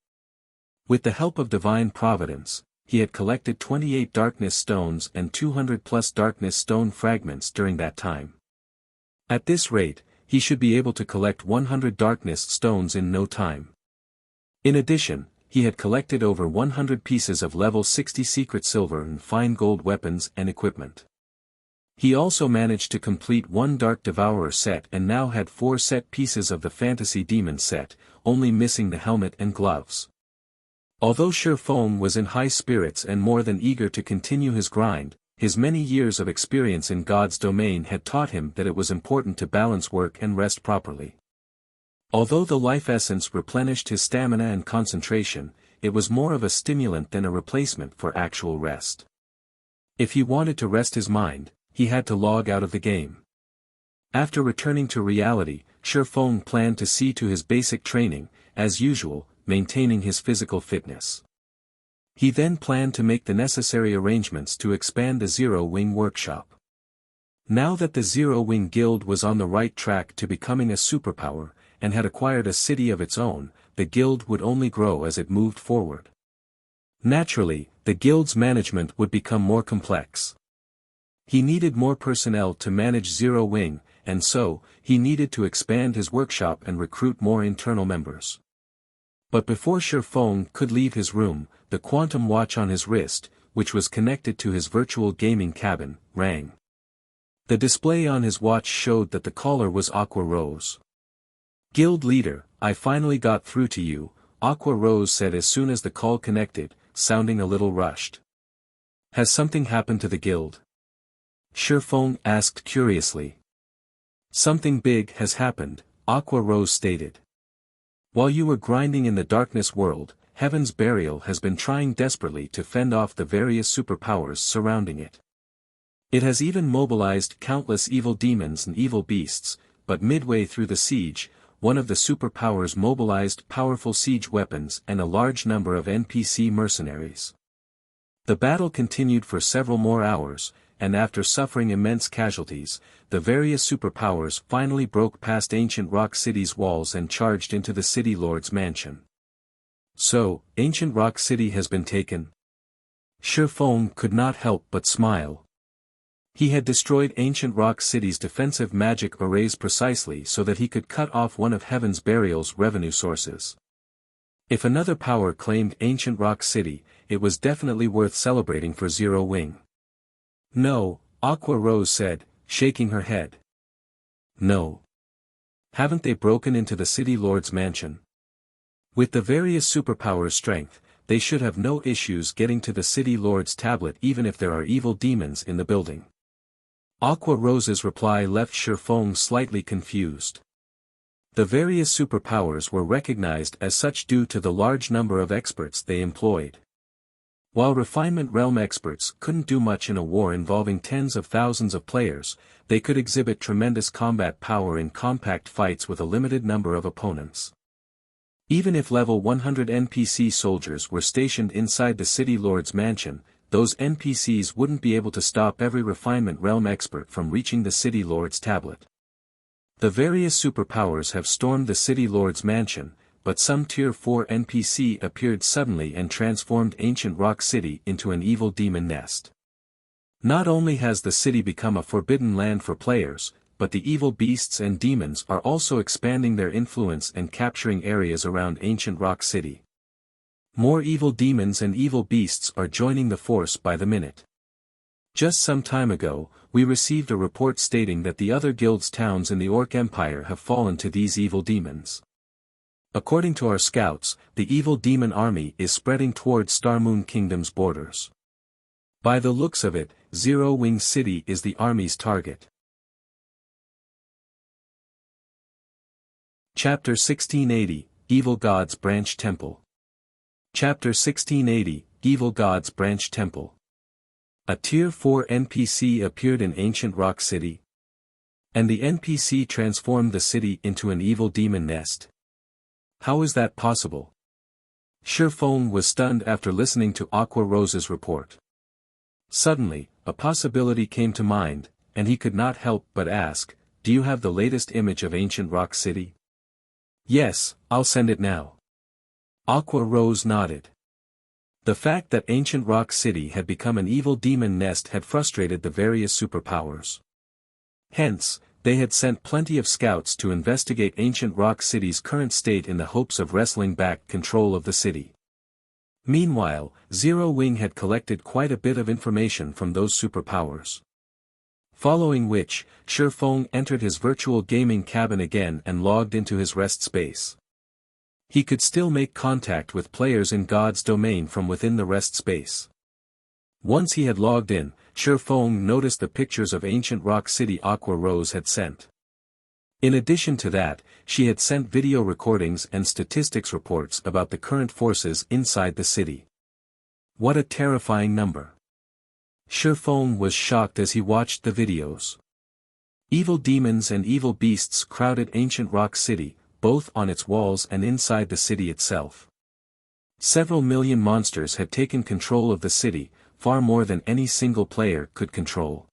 With the help of Divine Providence, he had collected 28 Darkness Stones and 200+ Darkness Stone fragments during that time. At this rate, he should be able to collect 100 Darkness Stones in no time. In addition, he had collected over 100 pieces of level 60 secret silver and fine gold weapons and equipment. He also managed to complete 1 Dark Devourer set and now had 4 set pieces of the Fantasy Demon set, only missing the helmet and gloves. Although Shurfong was in high spirits and more than eager to continue his grind, his many years of experience in God's domain had taught him that it was important to balance work and rest properly. Although the life essence replenished his stamina and concentration, it was more of a stimulant than a replacement for actual rest. If he wanted to rest his mind, he had to log out of the game. After returning to reality, Shifeng planned to see to his basic training, as usual, maintaining his physical fitness. He then planned to make the necessary arrangements to expand the Zero Wing workshop. Now that the Zero Wing Guild was on the right track to becoming a superpower, and had acquired a city of its own, the guild would only grow as it moved forward. Naturally, the guild's management would become more complex. He needed more personnel to manage Zero Wing, and so, he needed to expand his workshop and recruit more internal members. But before Shifeng could leave his room, the quantum watch on his wrist, which was connected to his virtual gaming cabin, rang. The display on his watch showed that the caller was Aqua Rose. "Guild leader, I finally got through to you," Aqua Rose said as soon as the call connected, sounding a little rushed. "Has something happened to the guild?" Shifeng asked curiously. "Something big has happened," Aqua Rose stated. "While you were grinding in the darkness world, Heaven's Burial has been trying desperately to fend off the various superpowers surrounding it. It has even mobilized countless evil demons and evil beasts, but midway through the siege, one of the superpowers mobilized powerful siege weapons and a large number of NPC mercenaries. The battle continued for several more hours, and after suffering immense casualties, the various superpowers finally broke past Ancient Rock City's walls and charged into the City Lord's mansion." "So, Ancient Rock City has been taken?" Shifeng could not help but smile. He had destroyed Ancient Rock City's defensive magic arrays precisely so that he could cut off one of Heaven's Burial's revenue sources. If another power claimed Ancient Rock City, it was definitely worth celebrating for Zero Wing. "No," Aqua Rose said, shaking her head. "No. Haven't they broken into the City Lord's mansion? With the various superpowers' strength, they should have no issues getting to the City Lord's tablet even if there are evil demons in the building." Aqua Rose's reply left Shifeng slightly confused. The various superpowers were recognized as such due to the large number of experts they employed. While Refinement Realm experts couldn't do much in a war involving tens of thousands of players, they could exhibit tremendous combat power in compact fights with a limited number of opponents. Even if level 100 NPC soldiers were stationed inside the City Lord's mansion, those NPCs wouldn't be able to stop every Refinement Realm expert from reaching the City Lord's tablet. The various superpowers have stormed the City Lord's mansion, but some Tier 4 NPC appeared suddenly and transformed Ancient Rock City into an evil demon nest. Not only has the city become a forbidden land for players, but the evil beasts and demons are also expanding their influence and capturing areas around Ancient Rock City. More evil demons and evil beasts are joining the force by the minute. Just some time ago, we received a report stating that the other guild's towns in the Orc Empire have fallen to these evil demons. According to our scouts, the evil demon army is spreading towards Starmoon Kingdom's borders. By the looks of it, Zero Wing City is the army's target. Chapter 1680, Evil Gods Branch Temple. Chapter 1680, Evil Gods Branch Temple. A Tier 4 NPC appeared in Ancient Rock City. And the NPC transformed the city into an evil demon nest. How is that possible? Shifeng was stunned after listening to Aqua Rose's report. Suddenly, a possibility came to mind, and he could not help but ask, "Do you have the latest image of Ancient Rock City?" "Yes, I'll send it now." Aqua Rose nodded. The fact that Ancient Rock City had become an evil demon nest had frustrated the various superpowers. Hence, they had sent plenty of scouts to investigate Ancient Rock City's current state in the hopes of wresting back control of the city. Meanwhile, Zero Wing had collected quite a bit of information from those superpowers. Following which, Shifeng entered his virtual gaming cabin again and logged into his rest space. He could still make contact with players in God's domain from within the rest space. Once he had logged in, Shifeng noticed the pictures of Ancient Rock City Aqua Rose had sent. In addition to that, she had sent video recordings and statistics reports about the current forces inside the city. What a terrifying number. Shifeng was shocked as he watched the videos. Evil demons and evil beasts crowded ancient rock city, both on its walls and inside the city itself. Several million monsters had taken control of the city, far more than any single player could control.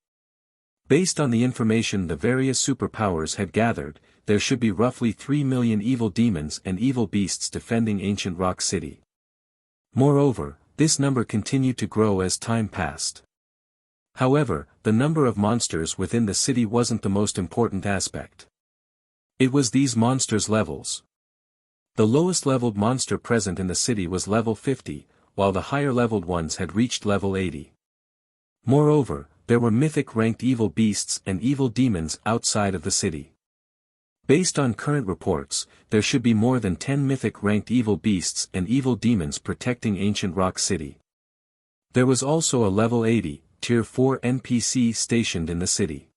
Based on the information the various superpowers had gathered, there should be roughly 3 million evil demons and evil beasts defending ancient rock city. Moreover, this number continued to grow as time passed. However, the number of monsters within the city wasn't the most important aspect. It was these monsters' levels. The lowest leveled monster present in the city was level 50, while the higher leveled ones had reached level 80. Moreover, there were mythic ranked evil beasts and evil demons outside of the city. Based on current reports, there should be more than 10 mythic ranked evil beasts and evil demons protecting ancient rock city. There was also a level 80, tier 4 NPC stationed in the city.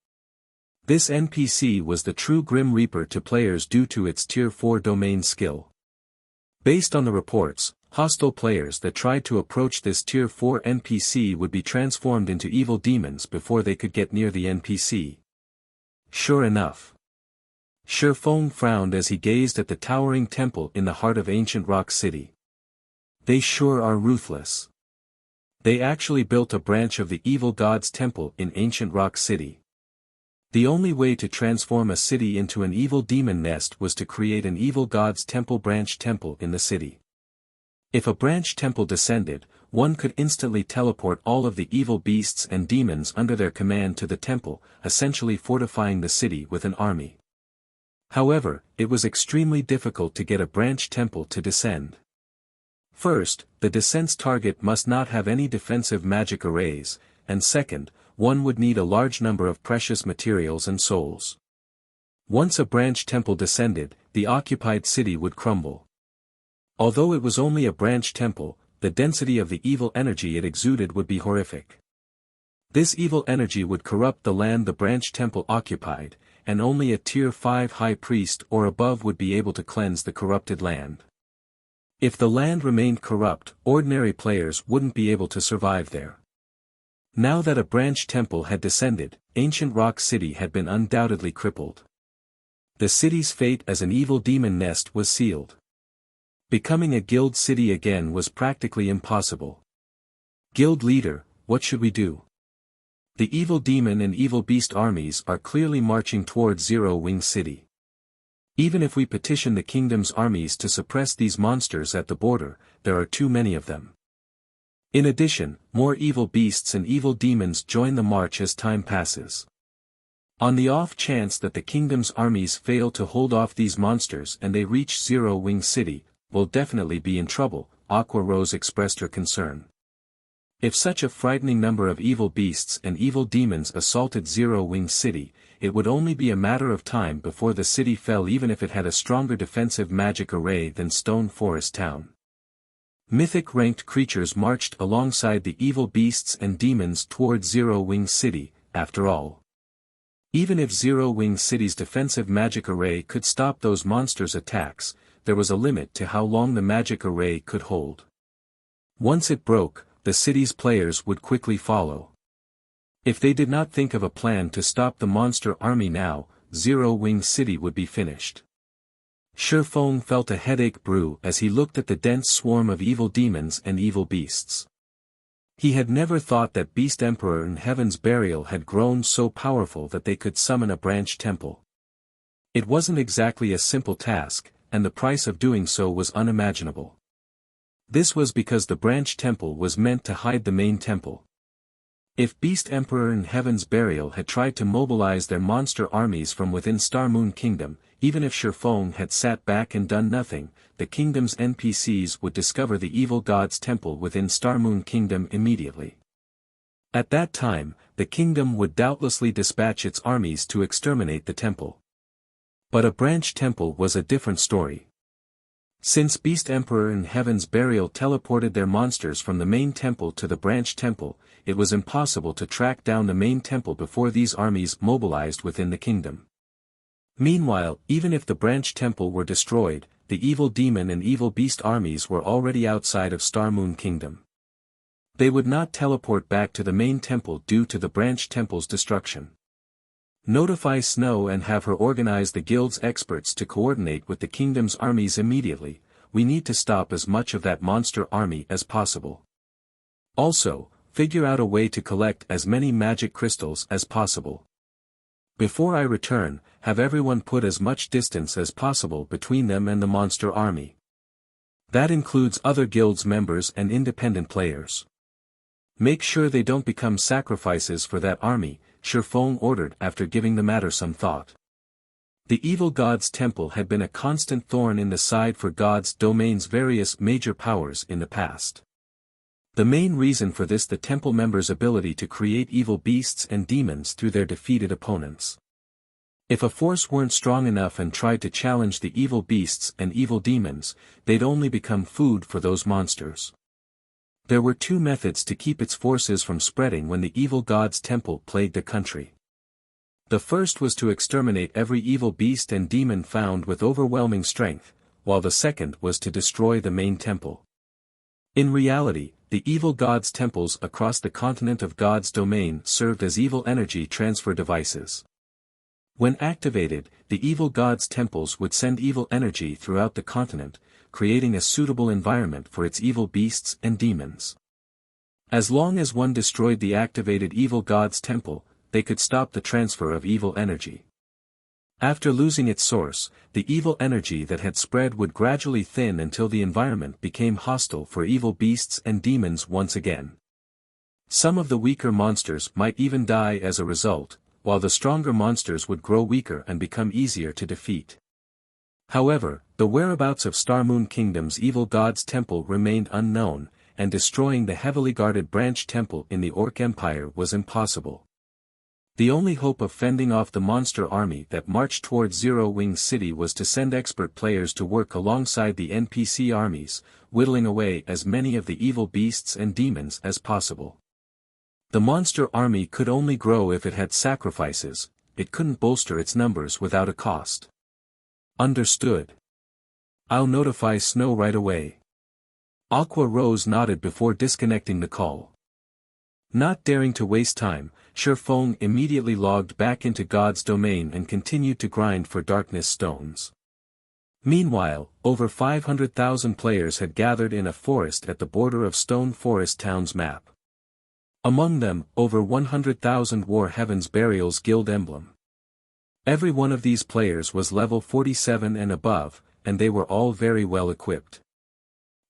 This NPC was the true Grim Reaper to players due to its tier 4 domain skill. Based on the reports, hostile players that tried to approach this tier 4 NPC would be transformed into evil demons before they could get near the NPC. Sure enough. Shifeng frowned as he gazed at the towering temple in the heart of ancient rock city. They sure are ruthless. They actually built a branch of the evil god's temple in ancient rock city. The only way to transform a city into an evil demon nest was to create an evil god's temple branch temple in the city. If a branch temple descended, one could instantly teleport all of the evil beasts and demons under their command to the temple, essentially fortifying the city with an army. However, it was extremely difficult to get a branch temple to descend. First, the descent's target must not have any defensive magic arrays, and second, one would need a large number of precious materials and souls. Once a branch temple descended, the occupied city would crumble. Although it was only a branch temple, the density of the evil energy it exuded would be horrific. This evil energy would corrupt the land the branch temple occupied, and only a tier 5 high priest or above would be able to cleanse the corrupted land. If the land remained corrupt, ordinary players wouldn't be able to survive there. Now that a branch temple had descended, ancient rock city had been undoubtedly crippled. The city's fate as an evil demon nest was sealed. Becoming a guild city again was practically impossible. Guild leader, what should we do? The evil demon and evil beast armies are clearly marching towards Zero Wing City. Even if we petition the kingdom's armies to suppress these monsters at the border, there are too many of them. In addition, more evil beasts and evil demons join the march as time passes. On the off chance that the kingdom's armies fail to hold off these monsters and they reach Zero Wing City, we'll definitely be in trouble, Aqua Rose expressed her concern. If such a frightening number of evil beasts and evil demons assaulted Zero Wing City, it would only be a matter of time before the city fell even if it had a stronger defensive magic array than Stone Forest Town. Mythic ranked creatures marched alongside the evil beasts and demons toward Zero Wing City, after all. Even if Zero Wing City's defensive magic array could stop those monsters' attacks, there was a limit to how long the magic array could hold. Once it broke, the city's players would quickly follow. If they did not think of a plan to stop the monster army now, Zero Wing City would be finished. Shifeng felt a headache brew as he looked at the dense swarm of evil demons and evil beasts. He had never thought that Beast Emperor and Heaven's Burial had grown so powerful that they could summon a branch temple. It wasn't exactly a simple task, and the price of doing so was unimaginable. This was because the branch temple was meant to hide the main temple. If Beast Emperor and Heaven's Burial had tried to mobilize their monster armies from within Star Moon Kingdom, even if Shifeng had sat back and done nothing, the kingdom's NPCs would discover the evil god's temple within Star Moon Kingdom immediately. At that time, the kingdom would doubtlessly dispatch its armies to exterminate the temple. But a branch temple was a different story. Since Beast Emperor and Heaven's Burial teleported their monsters from the main temple to the branch temple, it was impossible to track down the main temple before these armies mobilized within the kingdom. Meanwhile, even if the branch temple were destroyed, the evil demon and evil beast armies were already outside of Star Moon Kingdom. They would not teleport back to the main temple due to the branch temple's destruction. Notify Snow and have her organize the guild's experts to coordinate with the kingdom's armies immediately. We need to stop as much of that monster army as possible. Also, figure out a way to collect as many magic crystals as possible. Before I return, have everyone put as much distance as possible between them and the monster army. That includes other guilds members and independent players. Make sure they don't become sacrifices for that army, Shifeng ordered after giving the matter some thought. The evil god's temple had been a constant thorn in the side for God's domain's various major powers in the past. The main reason for this the temple members' ability to create evil beasts and demons through their defeated opponents. If a force weren't strong enough and tried to challenge the evil beasts and evil demons, they'd only become food for those monsters. There were two methods to keep its forces from spreading when the evil god's temple plagued the country. The first was to exterminate every evil beast and demon found with overwhelming strength, while the second was to destroy the main temple. In reality, the evil god's temples across the continent of God's domain served as evil energy transfer devices. When activated, the evil god's temples would send evil energy throughout the continent, creating a suitable environment for its evil beasts and demons. As long as one destroyed the activated evil god's temple, they could stop the transfer of evil energy. After losing its source, the evil energy that had spread would gradually thin until the environment became hostile for evil beasts and demons once again. Some of the weaker monsters might even die as a result, while the stronger monsters would grow weaker and become easier to defeat. However, the whereabouts of Star Moon Kingdom's evil god's temple remained unknown, and destroying the heavily guarded branch temple in the Orc Empire was impossible. The only hope of fending off the monster army that marched towards Zero Wing City was to send expert players to work alongside the NPC armies, whittling away as many of the evil beasts and demons as possible. The monster army could only grow if it had sacrifices, it couldn't bolster its numbers without a cost. Understood. I'll notify Snow right away. Aqua Rose nodded before disconnecting the call. Not daring to waste time, Shifeng immediately logged back into God's domain and continued to grind for darkness stones. Meanwhile, over 500,000 players had gathered in a forest at the border of Stone Forest Town's map. Among them, over 100,000 wore Heaven's Burial's guild emblem. Every one of these players was level 47 and above, and they were all very well equipped.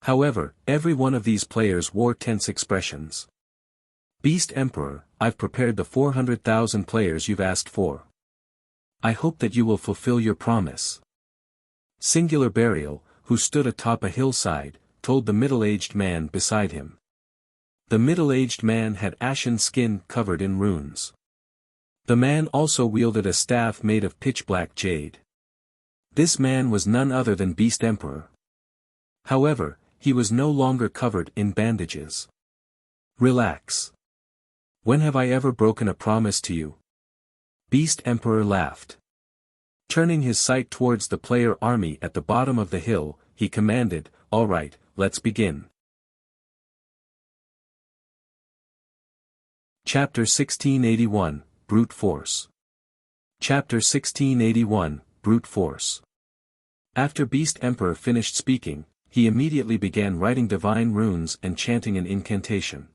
However, every one of these players wore tense expressions. Beast Emperor, I've prepared the 400,000 players you've asked for. I hope that you will fulfill your promise. Singular Burial, who stood atop a hillside, told the middle-aged man beside him. The middle-aged man had ashen skin covered in runes. The man also wielded a staff made of pitch-black jade. This man was none other than Beast Emperor. However, he was no longer covered in bandages. Relax. When have I ever broken a promise to you? Beast Emperor laughed. Turning his sight towards the player army at the bottom of the hill, he commanded, "All right, let's begin." Chapter 1681, Brute Force. Chapter 1681, Brute Force. After Beast Emperor finished speaking, he immediately began writing divine runes and chanting an incantation.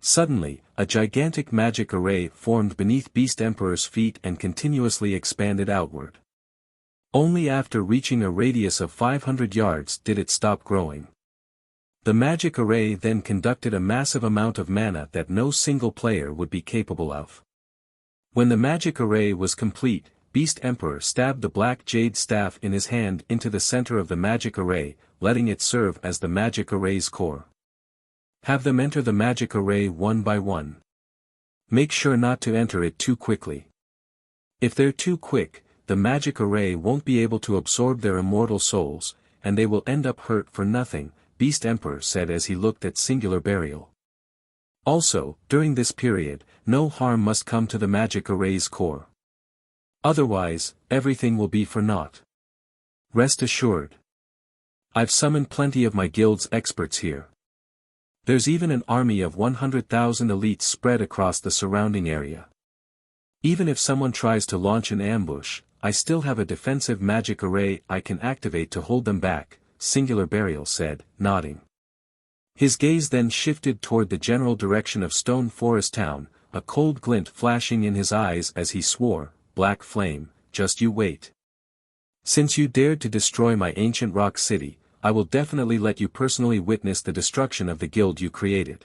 Suddenly, a gigantic magic array formed beneath Beast Emperor's feet and continuously expanded outward. Only after reaching a radius of 500 yards did it stop growing. The magic array then conducted a massive amount of mana that no single player would be capable of. When the magic array was complete, Beast Emperor stabbed the black jade staff in his hand into the center of the magic array, letting it serve as the magic array's core. Have them enter the magic array one by one. Make sure not to enter it too quickly. If they're too quick, the magic array won't be able to absorb their immortal souls, and they will end up hurt for nothing, Beast Emperor said as he looked at Singular Burial. Also, during this period, no harm must come to the magic array's core. Otherwise, everything will be for naught. Rest assured. I've summoned plenty of my guild's experts here. There's even an army of 100,000 elites spread across the surrounding area. Even if someone tries to launch an ambush, I still have a defensive magic array I can activate to hold them back, Singular Burial said, nodding. His gaze then shifted toward the general direction of Stone Forest Town, a cold glint flashing in his eyes as he swore, "Black Flame, just you wait. Since you dared to destroy my ancient rock city, I will definitely let you personally witness the destruction of the guild you created."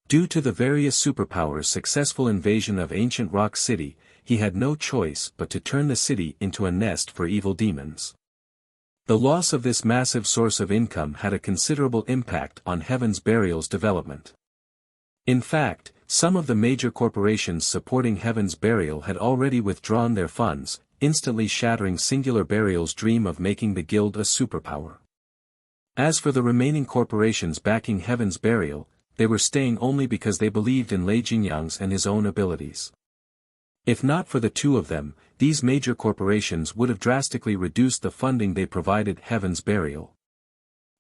Due to the various superpowers' successful invasion of ancient rock city, he had no choice but to turn the city into a nest for evil demons. The loss of this massive source of income had a considerable impact on Heaven's Burial's development. In fact, some of the major corporations supporting Heaven's Burial had already withdrawn their funds, instantly shattering Singular Burial's dream of making the guild a superpower. As for the remaining corporations backing Heaven's Burial, they were staying only because they believed in Lei Jingyang's and his own abilities. If not for the two of them, these major corporations would have drastically reduced the funding they provided Heaven's Burial.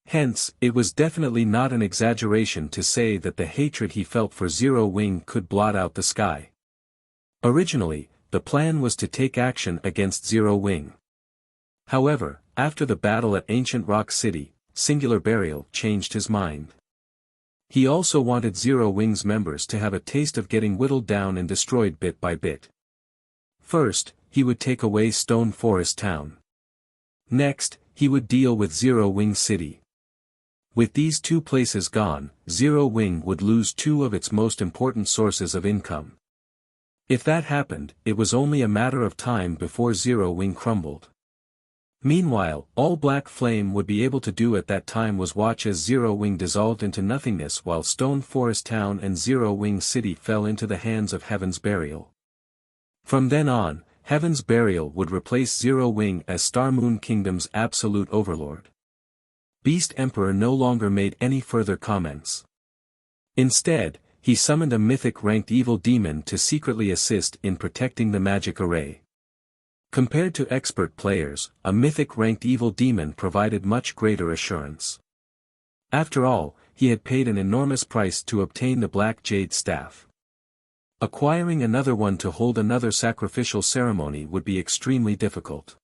Hence, it was definitely not an exaggeration to say that the hatred he felt for Zero Wing could blot out the sky. Originally, the plan was to take action against Zero Wing. However, after the battle at Ancient Rock City, Singular Burial changed his mind. He also wanted Zero Wing's members to have a taste of getting whittled down and destroyed bit by bit. First, he would take away Stone Forest Town. Next, he would deal with Zero Wing City. With these two places gone, Zero Wing would lose two of its most important sources of income. If that happened, it was only a matter of time before Zero Wing crumbled. Meanwhile, all Black Flame would be able to do at that time was watch as Zero Wing dissolved into nothingness while Stone Forest Town and Zero Wing City fell into the hands of Heaven's Burial. From then on, Heaven's Burial would replace Zero Wing as Star Moon Kingdom's absolute overlord. Beast Emperor no longer made any further comments. Instead, he summoned a mythic-ranked evil demon to secretly assist in protecting the magic array. Compared to expert players, a mythic-ranked evil demon provided much greater assurance. After all, he had paid an enormous price to obtain the Black Jade Staff. Acquiring another one to hold another sacrificial ceremony would be extremely difficult.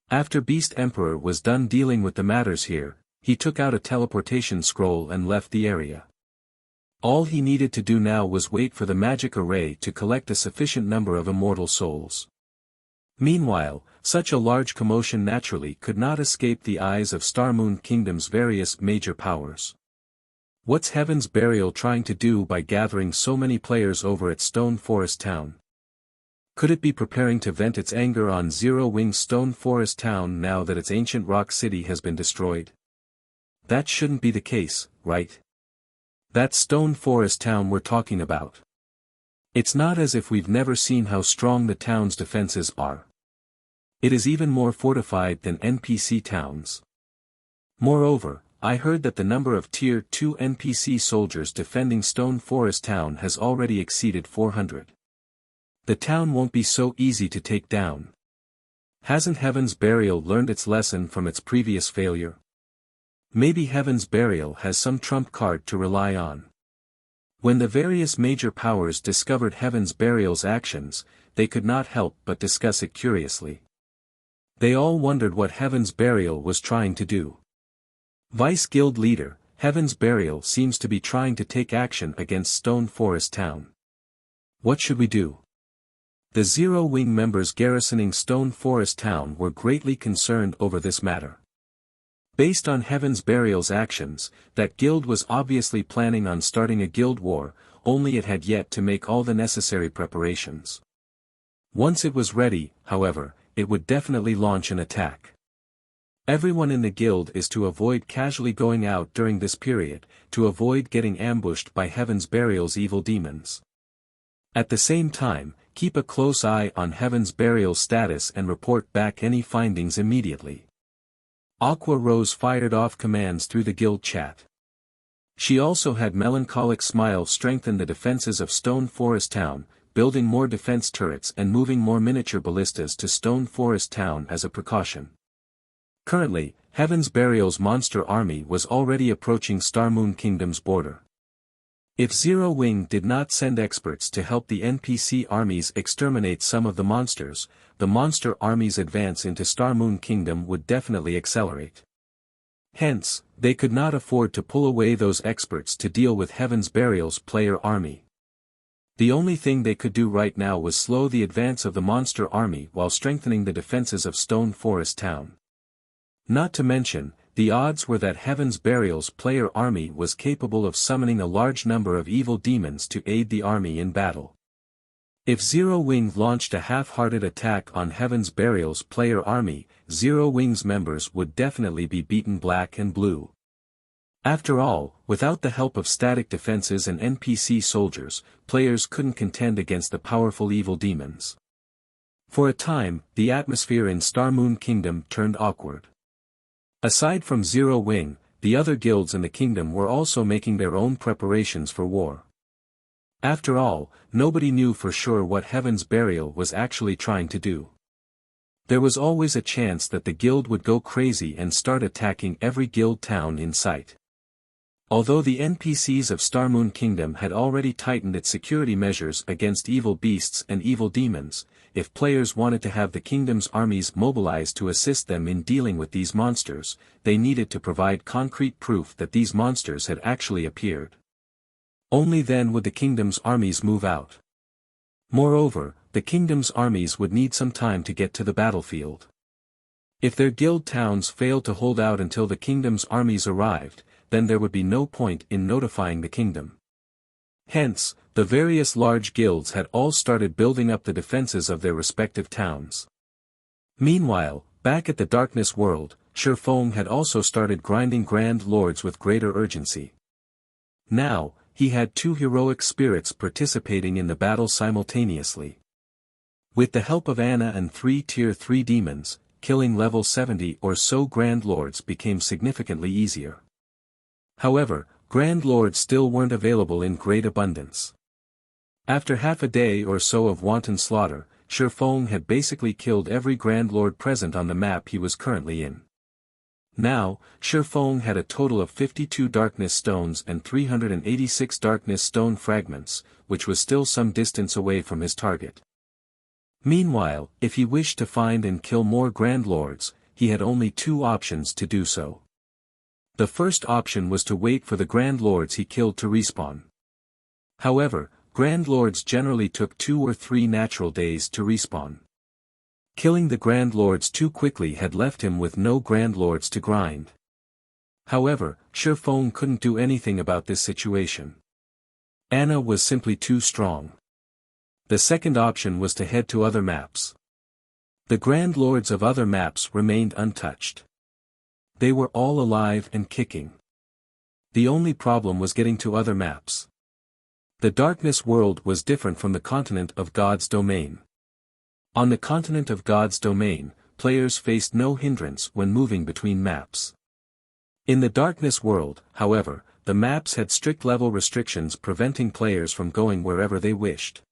After Beast Emperor was done dealing with the matters here, he took out a teleportation scroll and left the area. All he needed to do now was wait for the magic array to collect a sufficient number of immortal souls. Meanwhile, such a large commotion naturally could not escape the eyes of Star Moon Kingdom's various major powers. What's Heaven's Burial trying to do by gathering so many players over at Stone Forest Town? Could it be preparing to vent its anger on Zero Wing Stone Forest Town now that its ancient rock city has been destroyed? That shouldn't be the case, right? That's Stone Forest Town we're talking about. It's not as if we've never seen how strong the town's defenses are. It is even more fortified than NPC towns. Moreover, I heard that the number of Tier 2 NPC soldiers defending Stone Forest Town has already exceeded 400. The town won't be so easy to take down. Hasn't Heaven's Burial learned its lesson from its previous failure? Maybe Heaven's Burial has some trump card to rely on. When the various major powers discovered Heaven's Burial's actions, they could not help but discuss it curiously. They all wondered what Heaven's Burial was trying to do. Vice Guild Leader, Heaven's Burial seems to be trying to take action against Stone Forest Town. What should we do? The Zero Wing members garrisoning Stone Forest Town were greatly concerned over this matter. Based on Heaven's Burial's actions, that guild was obviously planning on starting a guild war, only it had yet to make all the necessary preparations. Once it was ready, however, it would definitely launch an attack. Everyone in the guild is to avoid casually going out during this period, to avoid getting ambushed by Heaven's Burial's evil demons. At the same time, keep a close eye on Heaven's Burial's status and report back any findings immediately. Aqua Rose fired off commands through the guild chat. She also had Melancholic Smile strengthen the defenses of Stone Forest Town, building more defense turrets and moving more miniature ballistas to Stone Forest Town as a precaution. Currently, Heaven's Burial's monster army was already approaching Starmoon Kingdom's border. If Zero Wing did not send experts to help the NPC armies exterminate some of the monsters, the monster army's advance into Starmoon Kingdom would definitely accelerate. Hence, they could not afford to pull away those experts to deal with Heaven's Burial's player army. The only thing they could do right now was slow the advance of the monster army while strengthening the defenses of Stone Forest Town. Not to mention, the odds were that Heaven's Burial's player army was capable of summoning a large number of evil demons to aid the army in battle. If Zero Wing launched a half-hearted attack on Heaven's Burial's player army, Zero Wing's members would definitely be beaten black and blue. After all, without the help of static defenses and NPC soldiers, players couldn't contend against the powerful evil demons. For a time, the atmosphere in Starmoon Kingdom turned awkward. Aside from Zero Wing, the other guilds in the kingdom were also making their own preparations for war. After all, nobody knew for sure what Heaven's Burial was actually trying to do. There was always a chance that the guild would go crazy and start attacking every guild town in sight. Although the NPCs of Starmoon Kingdom had already tightened its security measures against evil beasts and evil demons, if players wanted to have the kingdom's armies mobilized to assist them in dealing with these monsters, they needed to provide concrete proof that these monsters had actually appeared. Only then would the kingdom's armies move out. Moreover, the kingdom's armies would need some time to get to the battlefield. If their guild towns failed to hold out until the kingdom's armies arrived, then there would be no point in notifying the kingdom. Hence, the various large guilds had all started building up the defenses of their respective towns. Meanwhile, back at the Darkness World, Shifeng had also started grinding Grand Lords with greater urgency. Now, he had 2 heroic spirits participating in the battle simultaneously. With the help of Anna and 3 Tier 3 demons, killing level 70 or so Grand Lords became significantly easier. However, Grand Lords still weren't available in great abundance. After half a day or so of wanton slaughter, Shifeng had basically killed every Grand Lord present on the map he was currently in. Now, Shifeng had a total of 52 Darkness Stones and 386 Darkness Stone fragments, which was still some distance away from his target. Meanwhile, if he wished to find and kill more Grand Lords, he had only 2 options to do so. The first option was to wait for the Grand Lords he killed to respawn. However, Grand Lords generally took 2 or 3 natural days to respawn. Killing the Grand Lords too quickly had left him with no Grand Lords to grind. However, Shifeng couldn't do anything about this situation. Anna was simply too strong. The second option was to head to other maps. The Grand Lords of other maps remained untouched. They were all alive and kicking. The only problem was getting to other maps. The Darkness World was different from the continent of God's domain. On the continent of God's domain, players faced no hindrance when moving between maps. In the Darkness World, however, the maps had strict level restrictions preventing players from going wherever they wished.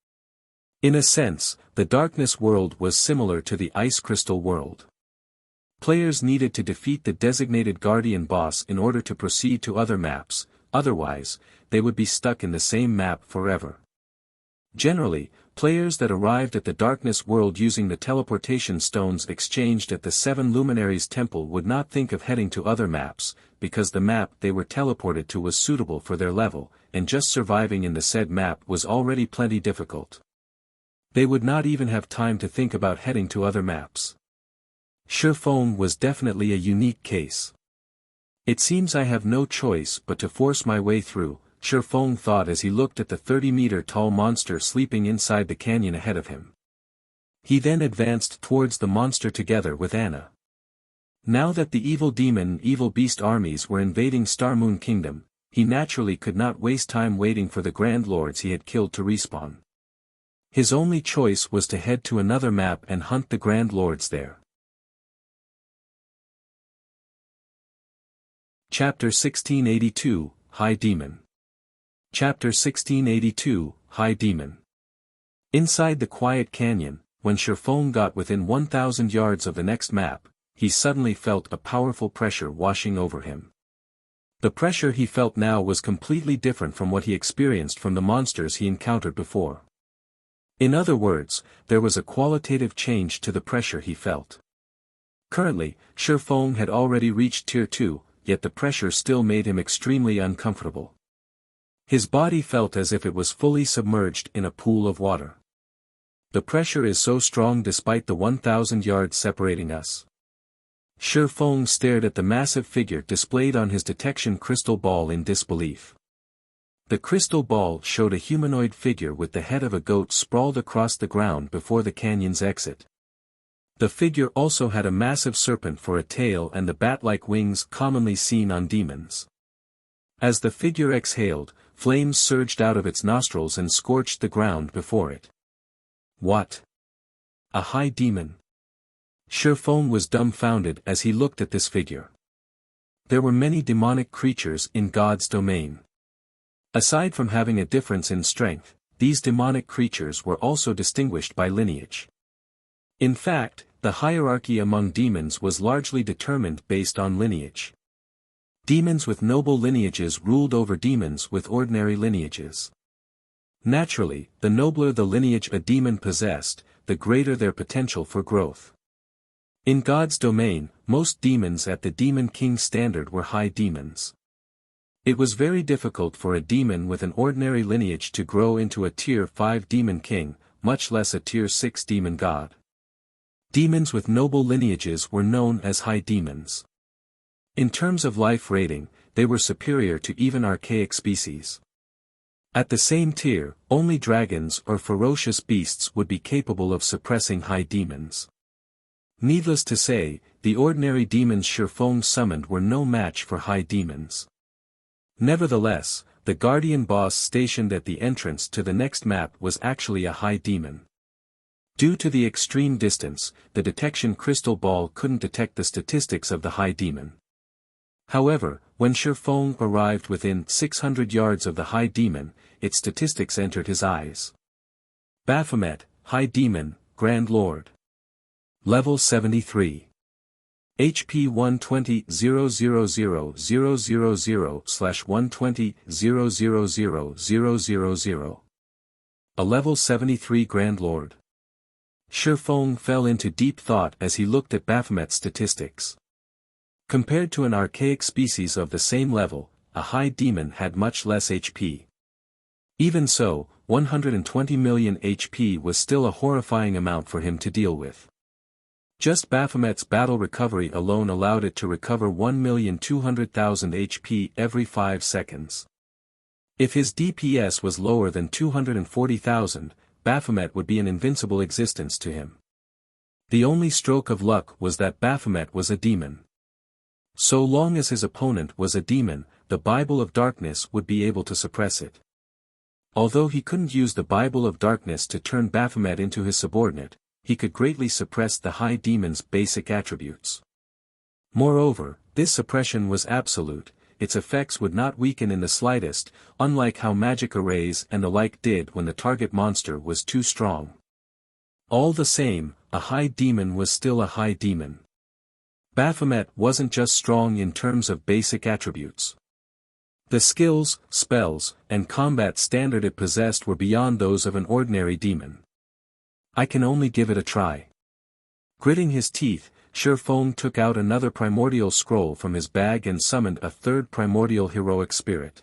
In a sense, the Darkness World was similar to the Ice Crystal World. Players needed to defeat the designated Guardian boss in order to proceed to other maps, otherwise, they would be stuck in the same map forever. Generally, players that arrived at the Darkness World using the teleportation stones exchanged at the 7 Luminaries Temple would not think of heading to other maps, because the map they were teleported to was suitable for their level, and just surviving in the said map was already plenty difficult. They would not even have time to think about heading to other maps. Shifeng was definitely a unique case. It seems I have no choice but to force my way through, Shifeng thought as he looked at the 30-meter-tall monster sleeping inside the canyon ahead of him. He then advanced towards the monster together with Anna. Now that the evil demon and evil beast armies were invading Starmoon Kingdom, he naturally could not waste time waiting for the Grand Lords he had killed to respawn. His only choice was to head to another map and hunt the Grand Lords there. Chapter 1682, High Demon. Chapter 1682, High Demon. Inside the quiet canyon, when Shifeng got within 1,000 yards of the next map, he suddenly felt a powerful pressure washing over him. The pressure he felt now was completely different from what he experienced from the monsters he encountered before. In other words, there was a qualitative change to the pressure he felt. Currently, Shifeng had already reached Tier 2, yet the pressure still made him extremely uncomfortable. His body felt as if it was fully submerged in a pool of water. The pressure is so strong despite the 1,000 yards separating us. Shifeng stared at the massive figure displayed on his detection crystal ball in disbelief. The crystal ball showed a humanoid figure with the head of a goat sprawled across the ground before the canyon's exit. The figure also had a massive serpent for a tail and the bat-like wings commonly seen on demons. As the figure exhaled, flames surged out of its nostrils and scorched the ground before it. What? A high demon? Shifeng was dumbfounded as he looked at this figure. There were many demonic creatures in God's domain. Aside from having a difference in strength, these demonic creatures were also distinguished by lineage. In fact, the hierarchy among demons was largely determined based on lineage. Demons with noble lineages ruled over demons with ordinary lineages. Naturally, the nobler the lineage a demon possessed, the greater their potential for growth. In God's domain, most demons at the Demon King standard were high demons. It was very difficult for a demon with an ordinary lineage to grow into a Tier 5 Demon King, much less a Tier 6 Demon God. Demons with noble lineages were known as high demons. In terms of life rating, they were superior to even archaic species. At the same tier, only dragons or ferocious beasts would be capable of suppressing high demons. Needless to say, the ordinary demons Shifeng summoned were no match for high demons. Nevertheless, the guardian boss stationed at the entrance to the next map was actually a high demon. Due to the extreme distance, the detection crystal ball couldn't detect the statistics of the high demon. However, when Shifeng arrived within 600 yards of the high demon, its statistics entered his eyes. Baphomet, High Demon, Grand Lord. Level 73. HP 120,000/120,000,000. A level 73 Grand Lord. Shifeng fell into deep thought as he looked at Baphomet's statistics. Compared to an archaic species of the same level, a high demon had much less HP. Even so, 120 million HP was still a horrifying amount for him to deal with. Just Baphomet's battle recovery alone allowed it to recover 1,200,000 HP every 5 seconds. If his DPS was lower than 240,000, Baphomet would be an invincible existence to him. The only stroke of luck was that Baphomet was a demon. So long as his opponent was a demon, the Bible of Darkness would be able to suppress it. Although he couldn't use the Bible of Darkness to turn Baphomet into his subordinate, he could greatly suppress the high demon's basic attributes. Moreover, this suppression was absolute, its effects would not weaken in the slightest, unlike how magic arrays and the like did when the target monster was too strong. All the same, a high demon was still a high demon. Baphomet wasn't just strong in terms of basic attributes. The skills, spells, and combat standard it possessed were beyond those of an ordinary demon. I can only give it a try. Gritting his teeth, Shifeng took out another primordial scroll from his bag and summoned a third primordial heroic spirit.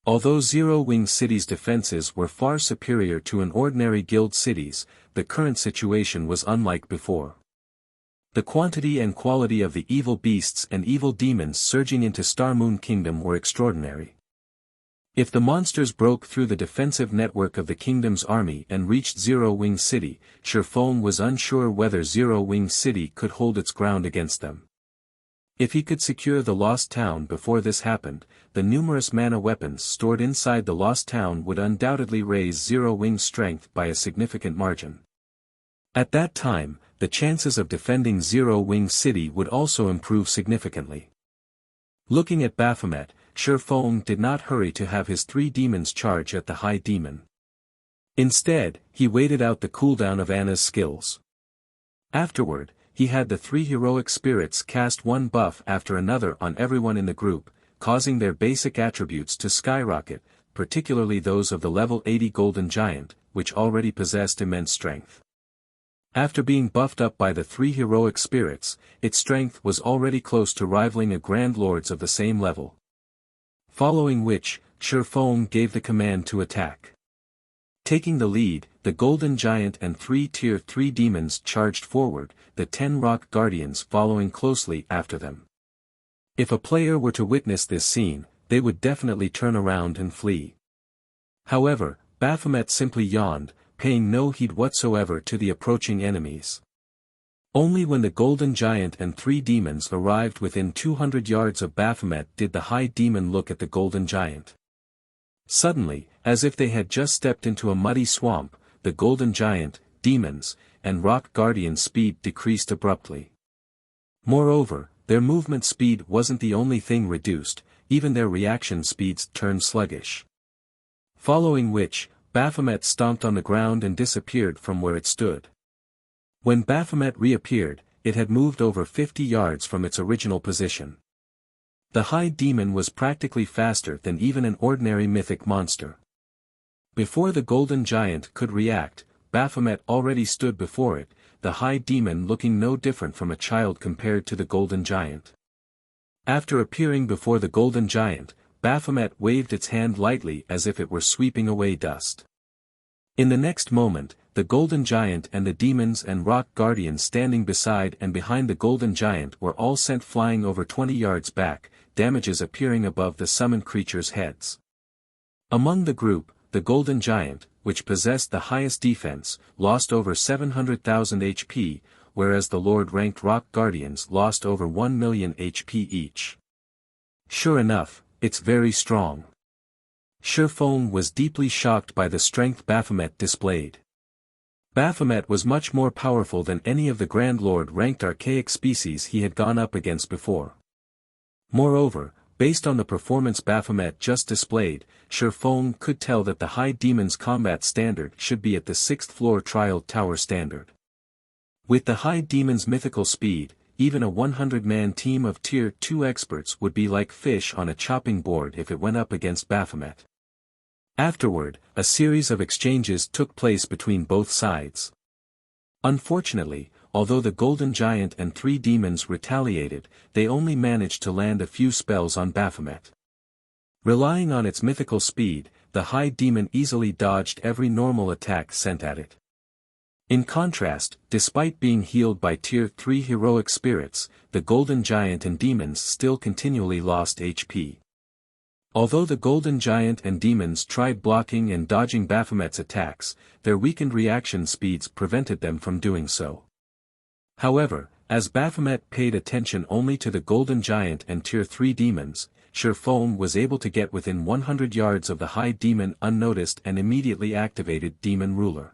Although Zero Wing City's defenses were far superior to an ordinary guild city's, the current situation was unlike before. The quantity and quality of the evil beasts and evil demons surging into Star Moon Kingdom were extraordinary. If the monsters broke through the defensive network of the kingdom's army and reached Zero Wing City, Shifeng was unsure whether Zero Wing City could hold its ground against them. If he could secure the Lost Town before this happened, the numerous mana weapons stored inside the Lost Town would undoubtedly raise Zero Wing's strength by a significant margin. At that time, the chances of defending Zero Wing City would also improve significantly. Looking at Baphomet, Shifeng did not hurry to have his 3 demons charge at the high demon. Instead, he waited out the cooldown of Anna's skills. Afterward, he had the 3 heroic spirits cast one buff after another on everyone in the group, causing their basic attributes to skyrocket, particularly those of the level 80 Golden Giant, which already possessed immense strength. After being buffed up by the 3 heroic spirits, its strength was already close to rivaling a Grand Lord's of the same level. Following which, Shurfong gave the command to attack. Taking the lead, the Golden Giant and 3 Tier 3 demons charged forward, the 10 Rock Guardians following closely after them. If a player were to witness this scene, they would definitely turn around and flee. However, Baphomet simply yawned, paying no heed whatsoever to the approaching enemies. Only when the Golden Giant and 3 demons arrived within 200 yards of Baphomet did the High Demon look at the Golden Giant. Suddenly, as if they had just stepped into a muddy swamp, the Golden Giant, demons, and Rock Guardian's speed decreased abruptly. Moreover, their movement speed wasn't the only thing reduced, even their reaction speeds turned sluggish. Following which, Baphomet stomped on the ground and disappeared from where it stood. When Baphomet reappeared, it had moved over 50 yards from its original position. The High Demon was practically faster than even an ordinary mythic monster. Before the Golden Giant could react, Baphomet already stood before it, the High Demon looking no different from a child compared to the Golden Giant. After appearing before the Golden Giant, Baphomet waved its hand lightly as if it were sweeping away dust. In the next moment, the Golden Giant and the demons and Rock Guardians standing beside and behind the Golden Giant were all sent flying over 20 yards back, damages appearing above the summoned creatures' heads. Among the group, the Golden Giant, which possessed the highest defense, lost over 700,000 HP, whereas the Lord-ranked Rock Guardians lost over 1 million HP each. Sure enough, it's very strong. Shurfong was deeply shocked by the strength Baphomet displayed. Baphomet was much more powerful than any of the Grand Lord-ranked archaic species he had gone up against before. Moreover, based on the performance Baphomet just displayed, Shurfong could tell that the High Demon's combat standard should be at the 6th floor trial tower standard. With the High Demon's mythical speed, even a 100-man team of Tier 2 experts would be like fish on a chopping board if it went up against Baphomet. Afterward, a series of exchanges took place between both sides. Unfortunately, although the Golden Giant and 3 demons retaliated, they only managed to land a few spells on Baphomet. Relying on its mythical speed, the High Demon easily dodged every normal attack sent at it. In contrast, despite being healed by Tier 3 heroic spirits, the Golden Giant and demons still continually lost HP. Although the Golden Giant and demons tried blocking and dodging Baphomet's attacks, their weakened reaction speeds prevented them from doing so. However, as Baphomet paid attention only to the Golden Giant and Tier 3 demons, Shurfong was able to get within 100 yards of the High Demon unnoticed and immediately activated Demon Ruler.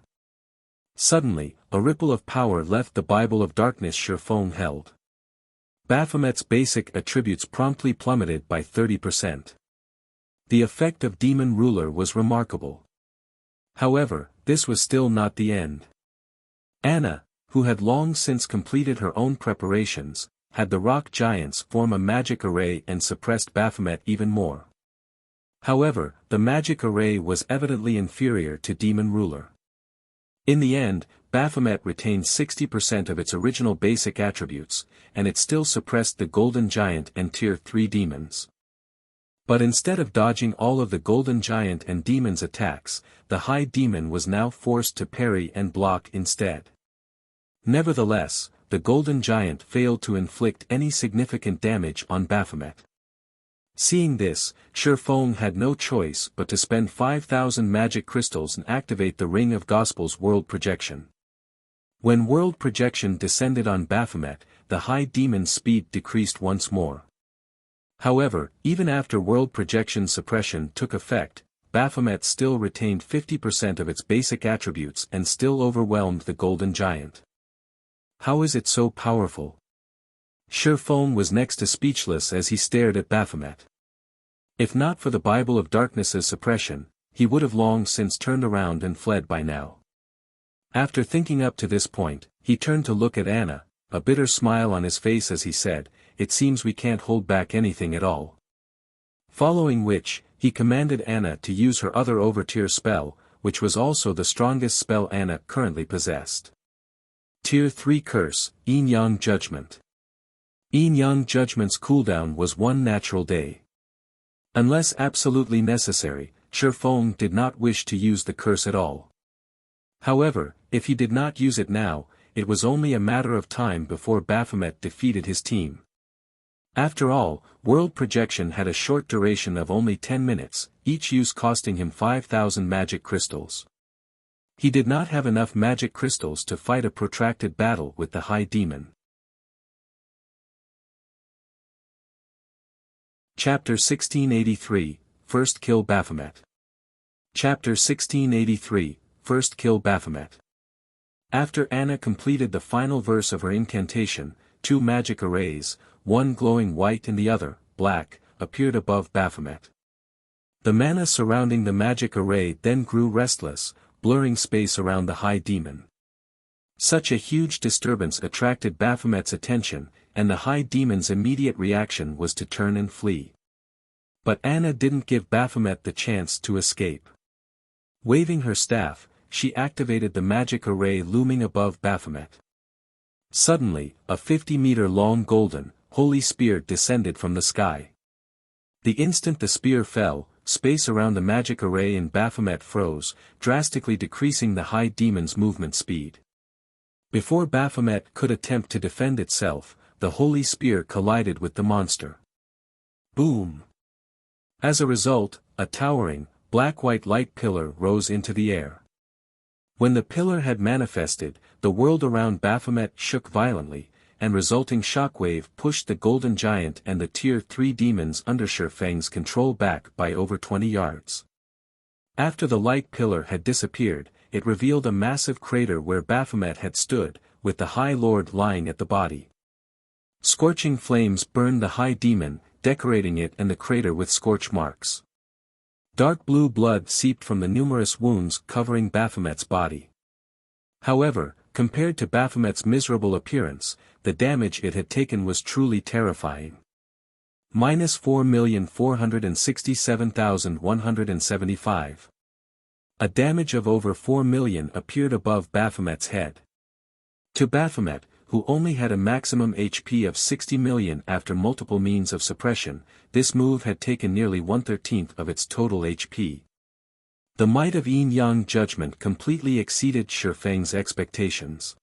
Suddenly, a ripple of power left the Bible of Darkness Shurfong held. Baphomet's basic attributes promptly plummeted by 30%. The effect of Demon Ruler was remarkable. However, this was still not the end. Anna, who had long since completed her own preparations, had the Rock Giants form a magic array and suppressed Baphomet even more. However, the magic array was evidently inferior to Demon Ruler. In the end, Baphomet retained 60% of its original basic attributes, and it still suppressed the Golden Giant and Tier 3 demons. But instead of dodging all of the Golden Giant and demons' attacks, the High Demon was now forced to parry and block instead. Nevertheless, the Golden Giant failed to inflict any significant damage on Baphomet. Seeing this, Shurfong had no choice but to spend 5,000 magic crystals and activate the Ring of Gospel's World Projection. When World Projection descended on Baphomet, the High Demon's speed decreased once more. However, even after World Projection suppression took effect, Baphomet still retained 50% of its basic attributes and still overwhelmed the Golden Giant. How is it so powerful? Shurfong was next to speechless as he stared at Baphomet. If not for the Bible of Darkness's suppression, he would have long since turned around and fled by now. After thinking up to this point, he turned to look at Anna, a bitter smile on his face as he said, "It seems we can't hold back anything at all." Following which, he commanded Anna to use her other overtier spell, which was also the strongest spell Anna currently possessed. Tier 3 Curse, Yin Yang Judgment. Yin Yang Judgment's cooldown was 1 natural day. Unless absolutely necessary, Shifeng did not wish to use the curse at all. However, if he did not use it now, it was only a matter of time before Baphomet defeated his team. After all, world projection had a short duration of only 10 minutes, each use costing him 5,000 magic crystals. He did not have enough magic crystals to fight a protracted battle with the High Demon. Chapter 1683, First Kill Baphomet. Chapter 1683, First Kill Baphomet. After Anna completed the final verse of her incantation, 2 magic arrays, one glowing white and the other, black, appeared above Baphomet. The mana surrounding the magic array then grew restless, blurring space around the High Demon. Such a huge disturbance attracted Baphomet's attention, and the High Demon's immediate reaction was to turn and flee. But Anna didn't give Baphomet the chance to escape. Waving her staff, she activated the magic array looming above Baphomet. Suddenly, a 50-meter-long golden, holy spear descended from the sky. The instant the spear fell, space around the magic array in Baphomet froze, drastically decreasing the High Demon's movement speed. Before Baphomet could attempt to defend itself, the holy spear collided with the monster. Boom! As a result, a towering, black-white light pillar rose into the air. When the pillar had manifested, the world around Baphomet shook violently, and resulting shockwave pushed the Golden Giant and the Tier 3 demons under Shifeng's control back by over 20 yards. After the light pillar had disappeared, it revealed a massive crater where Baphomet had stood, with the High Lord lying at the body. Scorching flames burned the High Demon, decorating it and the crater with scorch marks. Dark blue blood seeped from the numerous wounds covering Baphomet's body. However, compared to Baphomet's miserable appearance, the damage it had taken was truly terrifying. -4,467,175. A damage of over 4 million appeared above Baphomet's head. To Baphomet, who only had a maximum HP of 60 million after multiple means of suppression, this move had taken nearly 1/13 of its total HP. The might of Yin Yang Judgment completely exceeded Shifeng's expectations.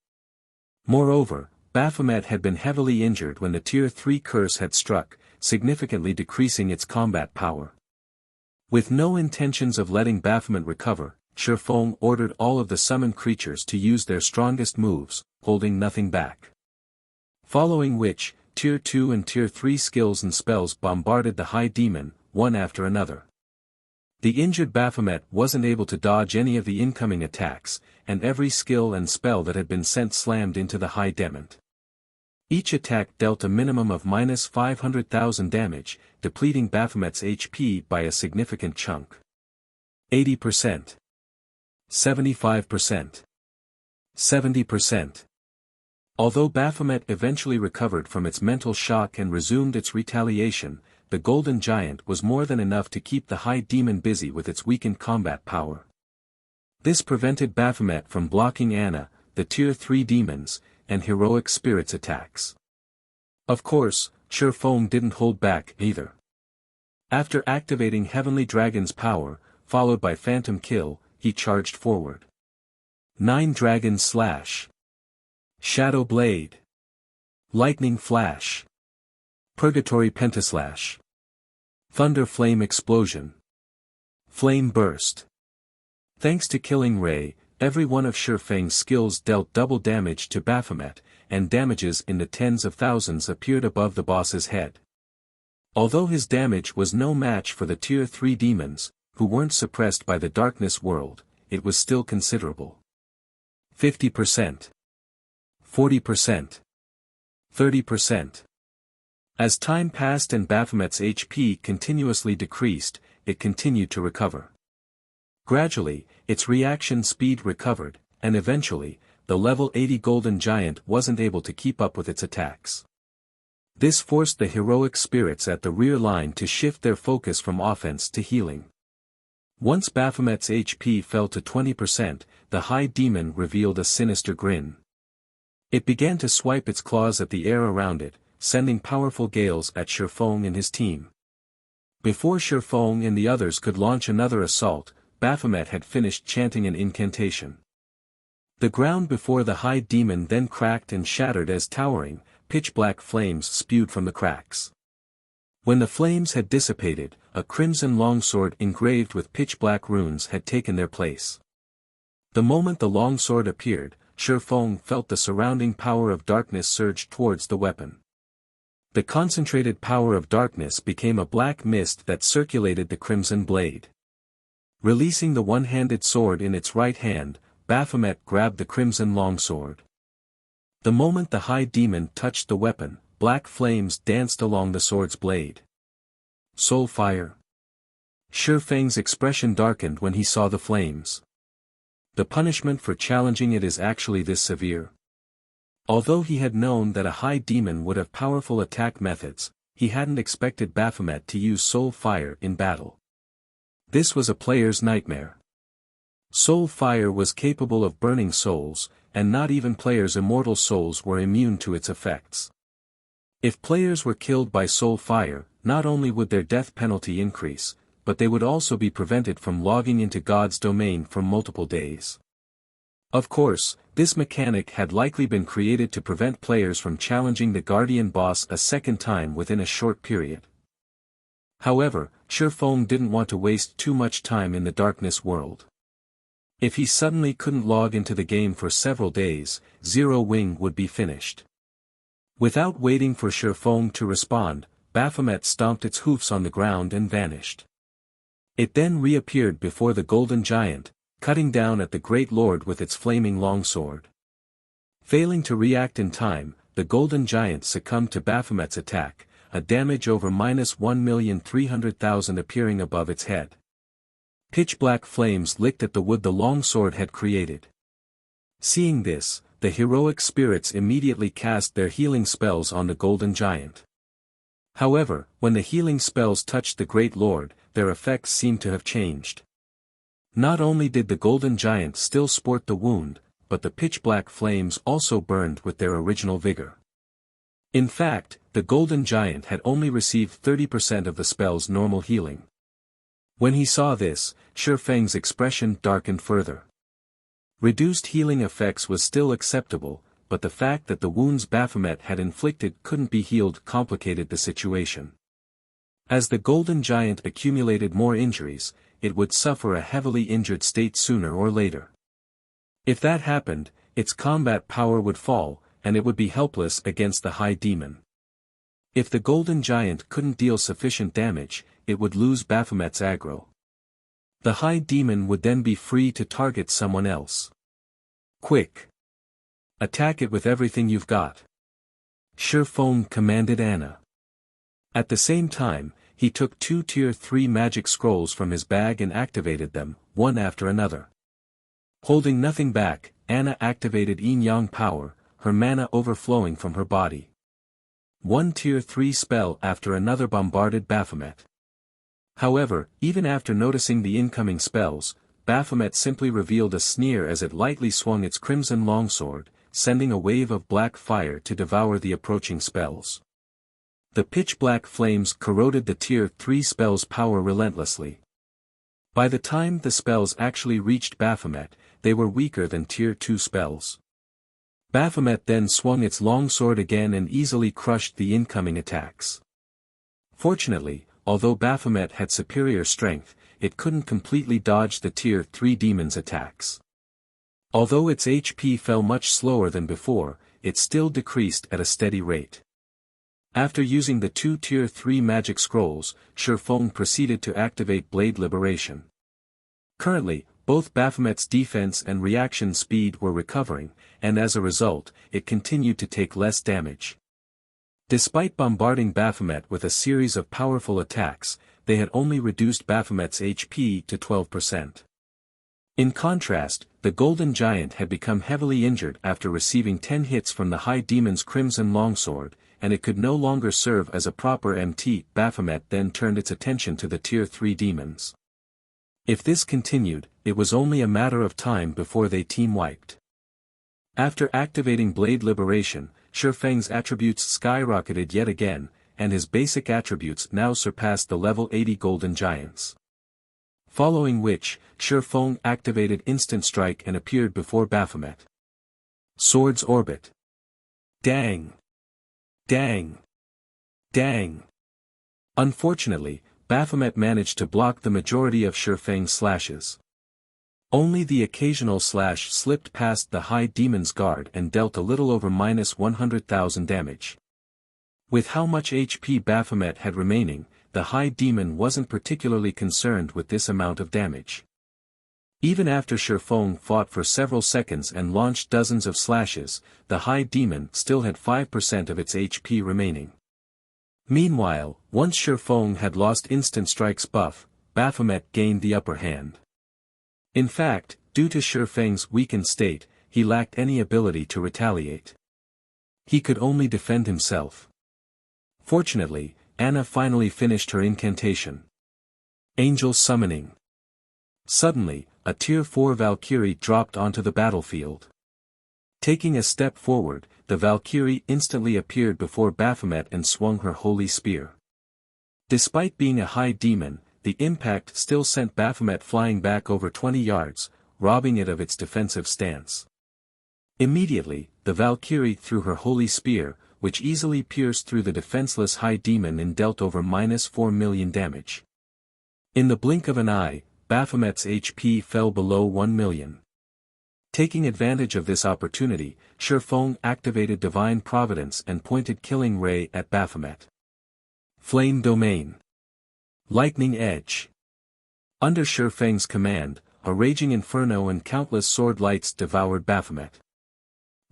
Moreover, Baphomet had been heavily injured when the Tier 3 curse had struck, significantly decreasing its combat power. With no intentions of letting Baphomet recover, Shifeng ordered all of the summoned creatures to use their strongest moves, holding nothing back. Following which, Tier 2 and Tier 3 skills and spells bombarded the High Demon, one after another. The injured Baphomet wasn't able to dodge any of the incoming attacks, and every skill and spell that had been sent slammed into the High Demon. Each attack dealt a minimum of -500,000 damage, depleting Baphomet's HP by a significant chunk. 80%. 75%. 70%. Although Baphomet eventually recovered from its mental shock and resumed its retaliation, the Golden Giant was more than enough to keep the High Demon busy with its weakened combat power. This prevented Baphomet from blocking Anna, the Tier 3 demons, and Heroic Spirit's attacks. Of course, Shifeng didn't hold back either. After activating Heavenly Dragon's power, followed by Phantom Kill, he charged forward. 9 Dragon Slash. Shadow Blade. Lightning Flash. Purgatory Pentaslash. Thunder Flame Explosion. Flame Burst. Thanks to Killing Ray, every one of Shifeng's skills dealt double damage to Baphomet, and damages in the tens of thousands appeared above the boss's head. Although his damage was no match for the Tier 3 demons, who weren't suppressed by the Darkness World, it was still considerable. 50%. 40%. 30%. As time passed and Baphomet's HP continuously decreased, it continued to recover. Gradually, its reaction speed recovered, and eventually, the level 80 Golden Giant wasn't able to keep up with its attacks. This forced the heroic spirits at the rear line to shift their focus from offense to healing. Once Baphomet's HP fell to 20%, the High Demon revealed a sinister grin. It began to swipe its claws at the air around it, sending powerful gales at Shifeng and his team. Before Shifeng and the others could launch another assault, Baphomet had finished chanting an incantation. The ground before the High Demon then cracked and shattered as towering, pitch-black flames spewed from the cracks. When the flames had dissipated, a crimson longsword engraved with pitch-black runes had taken their place. The moment the longsword appeared, Shifeng felt the surrounding power of darkness surge towards the weapon. The concentrated power of darkness became a black mist that circulated the crimson blade. Releasing the one-handed sword in its right hand, Baphomet grabbed the crimson longsword. The moment the High Demon touched the weapon, black flames danced along the sword's blade. Soul fire. Shifeng's expression darkened when he saw the flames. The punishment for challenging it is actually this severe. Although he had known that a High Demon would have powerful attack methods, he hadn't expected Baphomet to use soul fire in battle. This was a player's nightmare. Soul fire was capable of burning souls, and not even players' immortal souls were immune to its effects. If players were killed by soul fire, not only would their death penalty increase, but they would also be prevented from logging into God's domain for multiple days. Of course, this mechanic had likely been created to prevent players from challenging the Guardian boss a second time within a short period. However, Shifeng didn't want to waste too much time in the darkness world. If he suddenly couldn't log into the game for several days, Zero Wing would be finished. Without waiting for Shifeng to respond, Baphomet stomped its hoofs on the ground and vanished. It then reappeared before the Golden Giant, cutting down at the Great Lord with its flaming longsword. Failing to react in time, the Golden Giant succumbed to Baphomet's attack, a damage over -1,300,000 appearing above its head. Pitch-black flames licked at the wood the longsword had created. Seeing this, the heroic spirits immediately cast their healing spells on the Golden Giant. However, when the healing spells touched the Great Lord, their effects seemed to have changed. Not only did the Golden Giant still sport the wound, but the pitch-black flames also burned with their original vigor. In fact, the Golden Giant had only received 30% of the spell's normal healing. When he saw this, Shifeng's expression darkened further. Reduced healing effects was still acceptable, but the fact that the wounds Baphomet had inflicted couldn't be healed complicated the situation. As the Golden Giant accumulated more injuries, it would suffer a heavily injured state sooner or later. If that happened, its combat power would fall, and it would be helpless against the High Demon. If the Golden Giant couldn't deal sufficient damage, it would lose Baphomet's aggro. The High Demon would then be free to target someone else. Quick! Attack it with everything you've got. Shifeng commanded Anna. At the same time, he took 2 Tier 3 magic scrolls from his bag and activated them, one after another. Holding nothing back, Anna activated Yin-Yang power, her mana overflowing from her body. 1 Tier 3 spell after another bombarded Baphomet. However, even after noticing the incoming spells, Baphomet simply revealed a sneer as it lightly swung its crimson longsword, sending a wave of black fire to devour the approaching spells. The pitch-black flames corroded the Tier 3 spell's power relentlessly. By the time the spells actually reached Baphomet, they were weaker than Tier 2 spells. Baphomet then swung its longsword again and easily crushed the incoming attacks. Fortunately, although Baphomet had superior strength, it couldn't completely dodge the Tier 3 demon's attacks. Although its HP fell much slower than before, it still decreased at a steady rate. After using the 2 Tier 3 magic scrolls, Shifeng proceeded to activate Blade Liberation. Currently, both Baphomet's defense and reaction speed were recovering, and as a result, it continued to take less damage. Despite bombarding Baphomet with a series of powerful attacks, they had only reduced Baphomet's HP to 12%. In contrast, the Golden Giant had become heavily injured after receiving 10 hits from the High Demon's Crimson Longsword, and it could no longer serve as a proper MT. Baphomet then turned its attention to the Tier 3 demons. If this continued, it was only a matter of time before they team-wiped. After activating Blade Liberation, Shifeng's attributes skyrocketed yet again, and his basic attributes now surpassed the level 80 Golden Giants. Following which, Shifeng activated Instant Strike and appeared before Baphomet. Swords Orbit. Dang! Dang! Dang! Unfortunately, Baphomet managed to block the majority of Shifeng's slashes. Only the occasional slash slipped past the High Demon's guard and dealt a little over -100,000 damage. With how much HP Baphomet had remaining, the High Demon wasn't particularly concerned with this amount of damage. Even after Shifeng fought for several seconds and launched dozens of slashes, the High Demon still had 5% of its HP remaining. Meanwhile, once Shifeng had lost Instant Strike's buff, Baphomet gained the upper hand. In fact, due to Shifeng's weakened state, he lacked any ability to retaliate. He could only defend himself. Fortunately, Anna finally finished her incantation. Angel Summoning. Suddenly, a Tier 4 Valkyrie dropped onto the battlefield. Taking a step forward, the Valkyrie instantly appeared before Baphomet and swung her holy spear. Despite being a High Demon, the impact still sent Baphomet flying back over 20 yards, robbing it of its defensive stance. Immediately, the Valkyrie threw her holy spear, which easily pierced through the defenseless High Demon and dealt over -4 million damage. In the blink of an eye, Baphomet's HP fell below 1 million. Taking advantage of this opportunity, Shifeng activated Divine Providence and pointed Killing Ray at Baphomet. Flame Domain. Lightning Edge. Under Shifeng's command, a raging inferno and countless sword lights devoured Baphomet.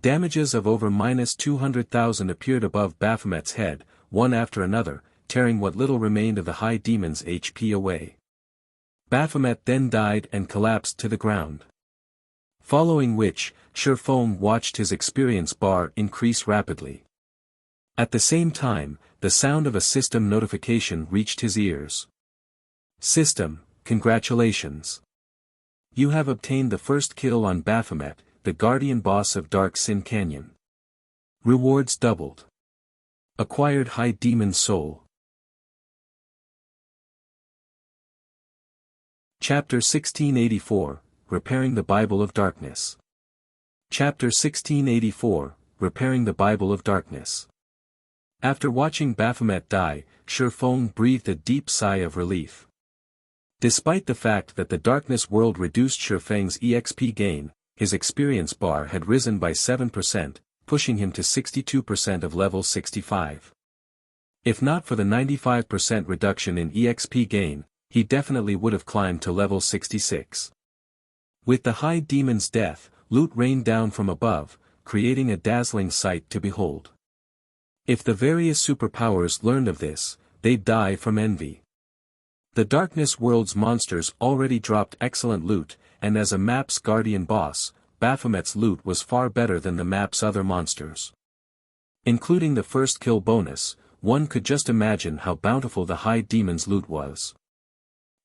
Damages of over -200,000 appeared above Baphomet's head, one after another, tearing what little remained of the High Demon's HP away. Baphomet then died and collapsed to the ground. Following which, Shifeng watched his experience bar increase rapidly. At the same time, the sound of a system notification reached his ears. System, congratulations. You have obtained the first kill on Baphomet, the guardian boss of Dark Sin Canyon. Rewards doubled. Acquired High Demon Soul. Chapter 1684, Repairing the Bible of Darkness. Chapter 1684, Repairing the Bible of Darkness. After watching Baphomet die, Shifeng breathed a deep sigh of relief. Despite the fact that the Darkness World reduced Shifeng's EXP gain, his experience bar had risen by 7%, pushing him to 62% of level 65. If not for the 95% reduction in EXP gain, he definitely would have climbed to level 66. With the High Demon's death, loot rained down from above, creating a dazzling sight to behold. If the various superpowers learned of this, they'd die from envy. The Darkness World's monsters already dropped excellent loot, and as a map's guardian boss, Baphomet's loot was far better than the map's other monsters. Including the first kill bonus, one could just imagine how bountiful the High Demon's loot was.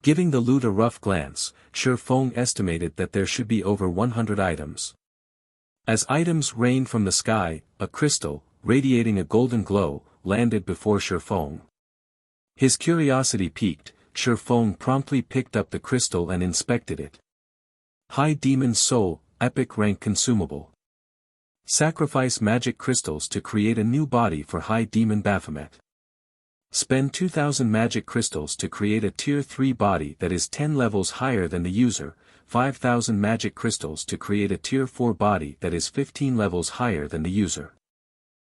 Giving the loot a rough glance, Shifeng estimated that there should be over 100 items. As items rained from the sky, a crystal, radiating a golden glow, landed before Shifeng. His curiosity piqued, Shifeng promptly picked up the crystal and inspected it. High Demon Soul, Epic Rank Consumable. Sacrifice magic crystals to create a new body for High Demon Baphomet. Spend 2,000 magic crystals to create a Tier 3 body that is 10 levels higher than the user, 5,000 magic crystals to create a Tier 4 body that is 15 levels higher than the user.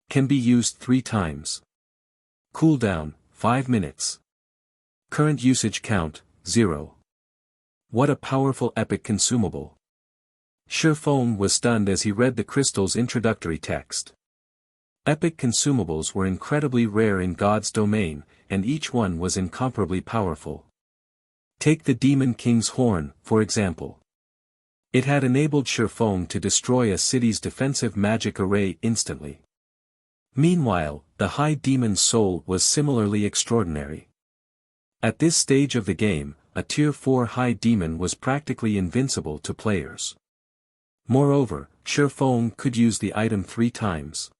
Can be used 3 times. Cooldown, 5 minutes. Current usage count, 0. What a powerful epic consumable. Shifeng was stunned as he read the crystal's introductory text. Epic consumables were incredibly rare in God's domain, and each one was incomparably powerful. Take the Demon King's Horn, for example. It had enabled Showdown to destroy a city's defensive magic array instantly. Meanwhile, the High Demon's Soul was similarly extraordinary. At this stage of the game, a Tier 4 High Demon was practically invincible to players. Moreover, Showdown could use the item 3 times.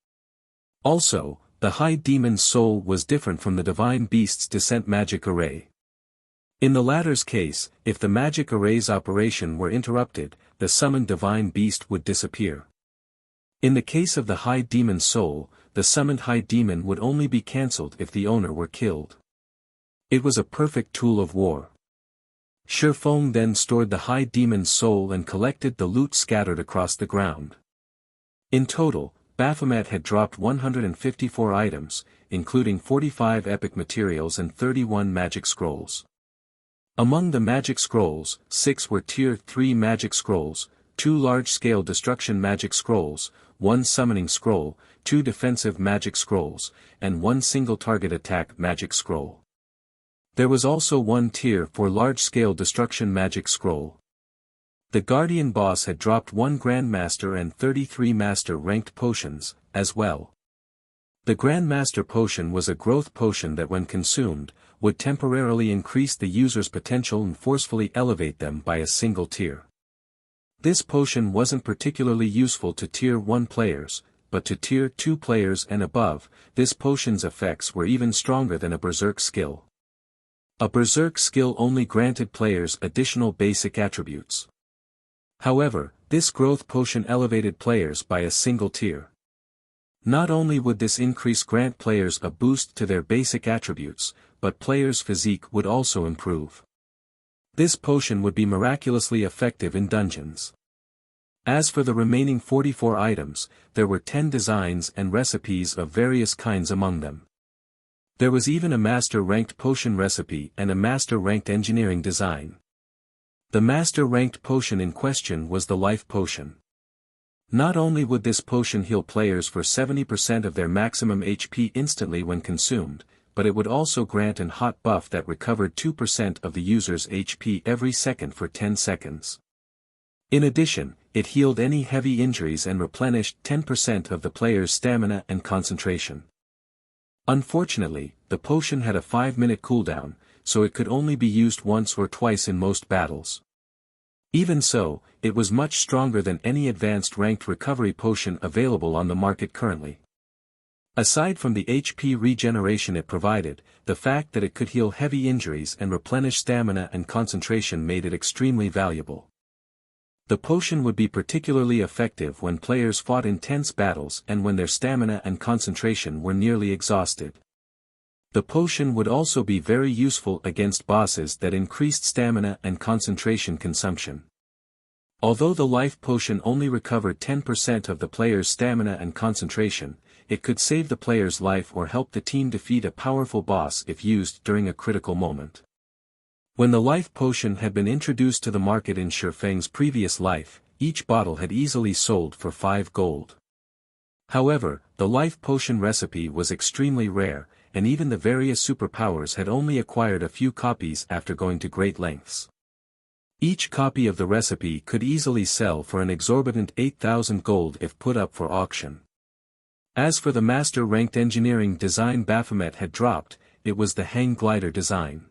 Also, the High Demon's Soul was different from the Divine Beast's Descent magic array. In the latter's case, if the magic array's operation were interrupted, the summoned Divine Beast would disappear. In the case of the High Demon's Soul, the summoned High Demon would only be cancelled if the owner were killed. It was a perfect tool of war. Showdown then stored the High Demon's Soul and collected the loot scattered across the ground. In total, Baphomet had dropped 154 items, including 45 epic materials and 31 magic scrolls. Among the magic scrolls, 6 were Tier 3 magic scrolls, 2 large-scale destruction magic scrolls, 1 summoning scroll, 2 defensive magic scrolls, and 1 single-target attack magic scroll. There was also 1 Tier 4 large-scale destruction magic scroll. The Guardian boss had dropped 1 Grandmaster and 33 Master-ranked potions, as well. The Grandmaster potion was a growth potion that when consumed, would temporarily increase the user's potential and forcefully elevate them by a single tier. This potion wasn't particularly useful to Tier 1 players, but to Tier 2 players and above, this potion's effects were even stronger than a Berserk skill. A Berserk skill only granted players additional basic attributes. However, this growth potion elevated players by a single tier. Not only would this increase grant players a boost to their basic attributes, but players' physique would also improve. This potion would be miraculously effective in dungeons. As for the remaining 44 items, there were 10 designs and recipes of various kinds among them. There was even a Master-ranked potion recipe and a Master-ranked engineering design. The Master-ranked potion in question was the Life Potion. Not only would this potion heal players for 70% of their maximum HP instantly when consumed, but it would also grant an hot buff that recovered 2% of the user's HP every second for 10 seconds. In addition, it healed any heavy injuries and replenished 10% of the player's stamina and concentration. Unfortunately, the potion had a 5-minute cooldown, so it could only be used once or twice in most battles. Even so, it was much stronger than any advanced ranked recovery potion available on the market currently. Aside from the HP regeneration it provided, the fact that it could heal heavy injuries and replenish stamina and concentration made it extremely valuable. The potion would be particularly effective when players fought intense battles and when their stamina and concentration were nearly exhausted. The potion would also be very useful against bosses that increased stamina and concentration consumption. Although the life potion only recovered 10% of the player's stamina and concentration, it could save the player's life or help the team defeat a powerful boss if used during a critical moment. When the life potion had been introduced to the market in Showdown's previous life, each bottle had easily sold for 5 gold. However, the life potion recipe was extremely rare, and even the various superpowers had only acquired a few copies after going to great lengths. Each copy of the recipe could easily sell for an exorbitant 8,000 gold if put up for auction. As for the Master-ranked engineering design Baphomet had dropped, it was the Hang Glider design.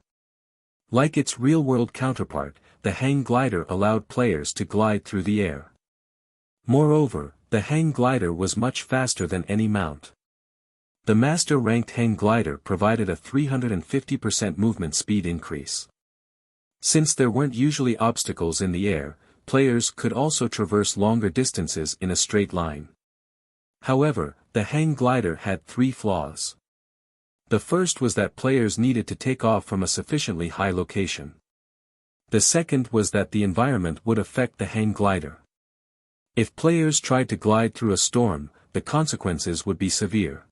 Like its real-world counterpart, the Hang Glider allowed players to glide through the air. Moreover, the Hang Glider was much faster than any mount. The Master-ranked Hang Glider provided a 350% movement speed increase. Since there weren't usually obstacles in the air, players could also traverse longer distances in a straight line. However, the Hang Glider had 3 flaws. The first was that players needed to take off from a sufficiently high location. The second was that the environment would affect the Hang Glider. If players tried to glide through a storm, the consequences would be severe.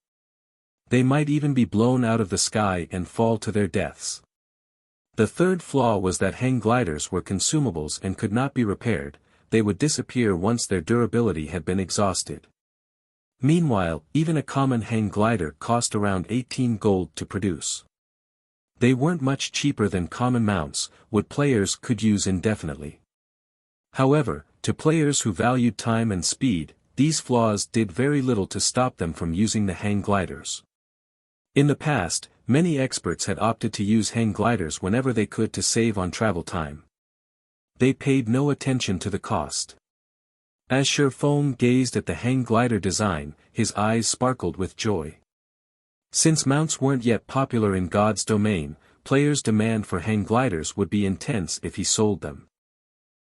They might even be blown out of the sky and fall to their deaths. The third flaw was that Hang Gliders were consumables and could not be repaired, they would disappear once their durability had been exhausted. Meanwhile, even a common Hang Glider cost around 18 gold to produce. They weren't much cheaper than common mounts, what players could use indefinitely. However, To players who valued time and speed, these flaws did very little to stop them from using the hang gliders. In the past, many experts had opted to use hang gliders whenever they could to save on travel time. They paid no attention to the cost. As Shurfeng gazed at the hang glider design, his eyes sparkled with joy. Since mounts weren't yet popular in God's domain, players' demand for hang gliders would be intense if he sold them.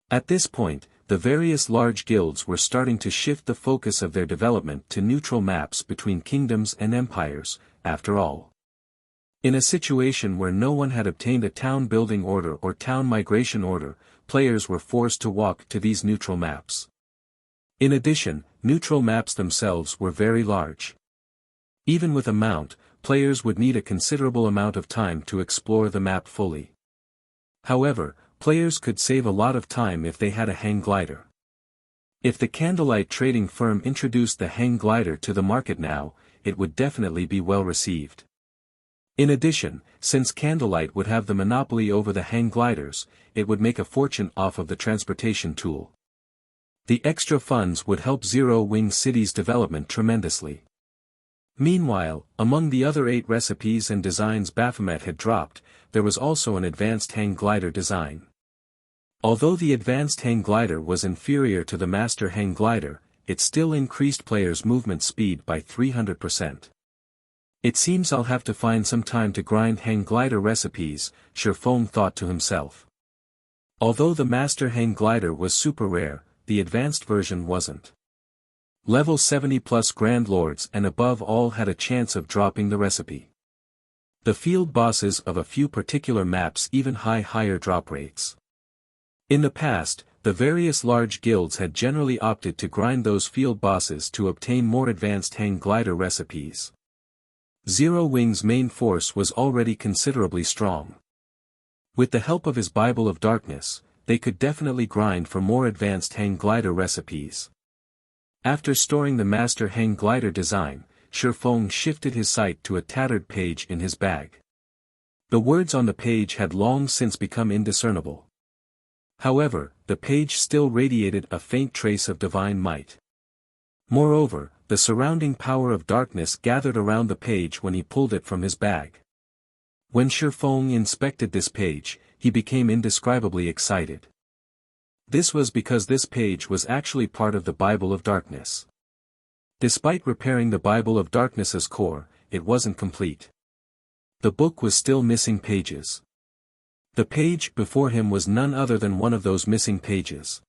At this point, the various large guilds were starting to shift the focus of their development to neutral maps between kingdoms and empires, after all. In a situation where no one had obtained a town building order or town migration order, players were forced to walk to these neutral maps. In addition, neutral maps themselves were very large. Even with a mount, players would need a considerable amount of time to explore the map fully. However, players could save a lot of time if they had a hang glider. If the Candlelight trading firm introduced the hang glider to the market now, it would definitely be well received. In addition, since Candlelight would have the monopoly over the hang gliders, it would make a fortune off of the transportation tool. The extra funds would help Zero Wing City's development tremendously. Meanwhile, among the other 8 recipes and designs Baphomet had dropped, there was also an advanced hang glider design. Although the advanced hang glider was inferior to the master hang glider, it still increased players' movement speed by 300%. It seems I'll have to find some time to grind hang glider recipes, Shurfeng thought to himself. Although the master hang glider was super rare, the advanced version wasn't. Level 70 plus Grand Lords and above all had a chance of dropping the recipe. The field bosses of a few particular maps even higher drop rates. In the past, the various large guilds had generally opted to grind those field bosses to obtain more advanced hang glider recipes. Zero Wing's main force was already considerably strong. With the help of his Bible of Darkness, they could definitely grind for more advanced hang glider recipes. After storing the master hang glider design, Shurfeng shifted his sight to a tattered page in his bag. The words on the page had long since become indiscernible. However, the page still radiated a faint trace of divine might. Moreover, the surrounding power of darkness gathered around the page when he pulled it from his bag. When Shurfeng inspected this page, he became indescribably excited. This was because this page was actually part of the Bible of Darkness. Despite repairing the Bible of Darkness's core, it wasn't complete. The book was still missing pages. The page before him was none other than one of those missing pages.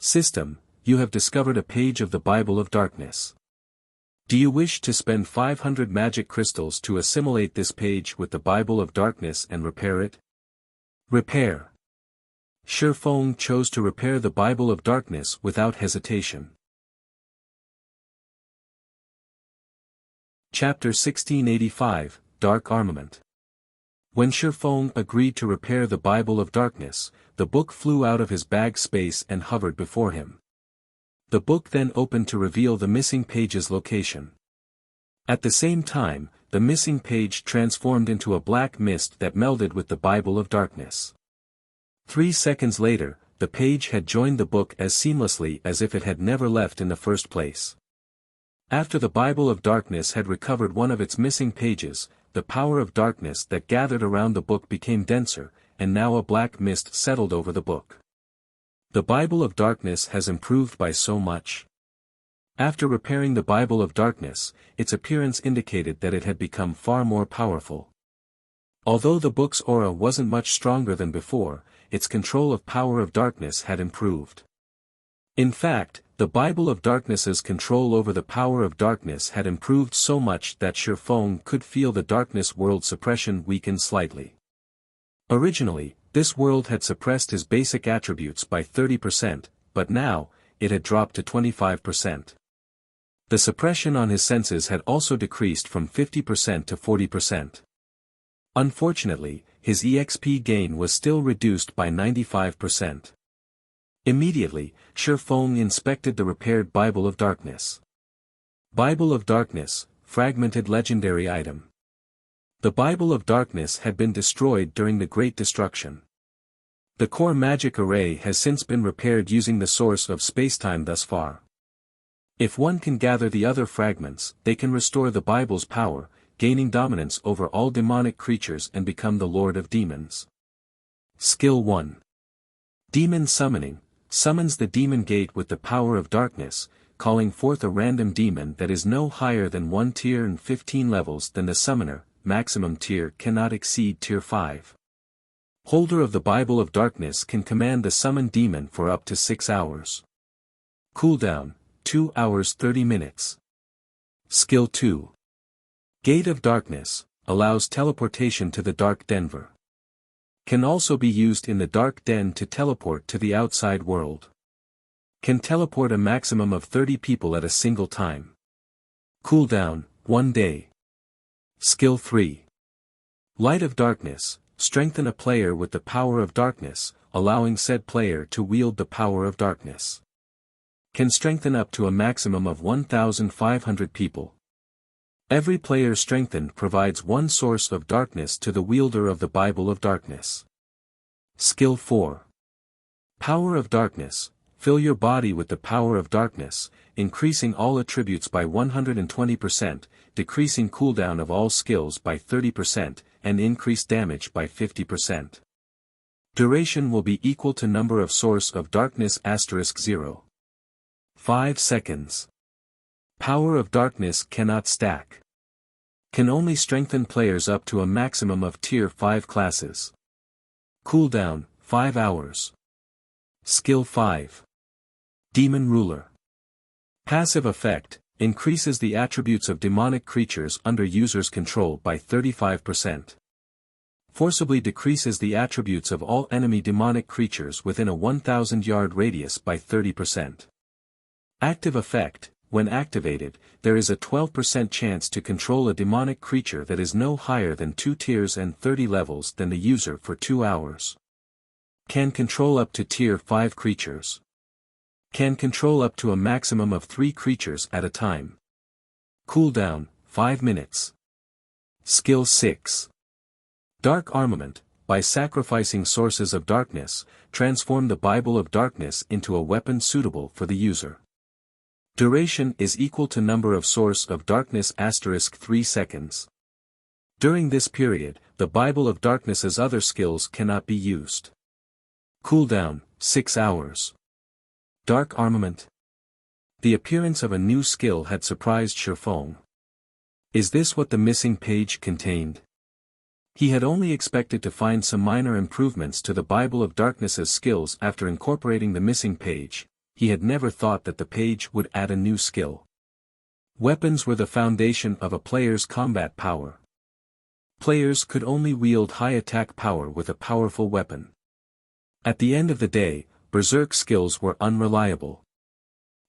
System, you have discovered a page of the Bible of Darkness. Do you wish to spend 500 magic crystals to assimilate this page with the Bible of Darkness and repair it? Repair. Shurfeng chose to repair the Bible of Darkness without hesitation. Chapter 1685, Dark Armament. When Shurfeng agreed to repair the Bible of Darkness, the book flew out of his bag space and hovered before him. The book then opened to reveal the missing page's location. At the same time, the missing page transformed into a black mist that melded with the Bible of Darkness. 3 seconds later, the page had joined the book as seamlessly as if it had never left in the first place. After the Bible of Darkness had recovered one of its missing pages, the power of darkness that gathered around the book became denser, and now a black mist settled over the book. The Bible of Darkness has improved by so much. After repairing the Bible of Darkness, its appearance indicated that it had become far more powerful. Although the book's aura wasn't much stronger than before, its control of power of darkness had improved. In fact, the Bible of Darkness's control over the power of darkness had improved so much that Shurfeng could feel the darkness world suppression weaken slightly. Originally, this world had suppressed his basic attributes by 30%, but now, it had dropped to 25%. The suppression on his senses had also decreased from 50% to 40%. Unfortunately, his EXP gain was still reduced by 95%. Immediately, Shurfeng inspected the repaired Bible of Darkness. Bible of Darkness, fragmented legendary item. The Bible of Darkness had been destroyed during the Great Destruction. The core magic array has since been repaired using the source of spacetime thus far. If one can gather the other fragments, they can restore the Bible's power, gaining dominance over all demonic creatures and become the Lord of Demons. Skill 1. Demon Summoning, summons the demon gate with the power of darkness, calling forth a random demon that is no higher than 1 tier and 15 levels than the summoner, maximum tier cannot exceed tier 5. Holder of the Bible of Darkness can command the summoned demon for up to 6 hours. Cooldown, 2 hours 30 minutes. Skill 2. Gate of Darkness, allows teleportation to the Dark Denver. Can also be used in the Dark Den to teleport to the outside world. Can teleport a maximum of 30 people at a single time. Cooldown, 1 day. Skill 3. Light of Darkness, strengthen a player with the power of darkness, allowing said player to wield the power of darkness. Can strengthen up to a maximum of 1,500 people. Every player strengthened provides one source of darkness to the wielder of the Bible of Darkness. Skill 4. Power of Darkness, fill your body with the power of darkness, increasing all attributes by 120%, decreasing cooldown of all skills by 30%, and increase damage by 50%. Duration will be equal to number of source of darkness *0. 5 seconds. Power of Darkness cannot stack. Can only strengthen players up to a maximum of tier 5 classes. Cooldown, 5 hours. Skill 5. Demon Ruler. Passive effect, increases the attributes of demonic creatures under user's control by 35%. Forcibly decreases the attributes of all enemy demonic creatures within a 1,000-yard radius by 30%. Active effect, when activated, there is a 12% chance to control a demonic creature that is no higher than 2 tiers and 30 levels than the user for 2 hours. Can control up to tier 5 creatures. Can control up to a maximum of 3 creatures at a time. Cooldown, 5 minutes. Skill 6. Dark Armament, by sacrificing sources of darkness, transform the Bible of Darkness into a weapon suitable for the user. Duration is equal to number of source of darkness *3 seconds. During this period, the Bible of Darkness's other skills cannot be used. Cooldown, 6 hours. Dark Armament. The appearance of a new skill had surprised Shifeng. Is this what the missing page contained? He had only expected to find some minor improvements to the Bible of Darkness's skills after incorporating the missing page. He had never thought that the page would add a new skill. Weapons were the foundation of a player's combat power. Players could only wield high attack power with a powerful weapon. At the end of the day, berserk skills were unreliable.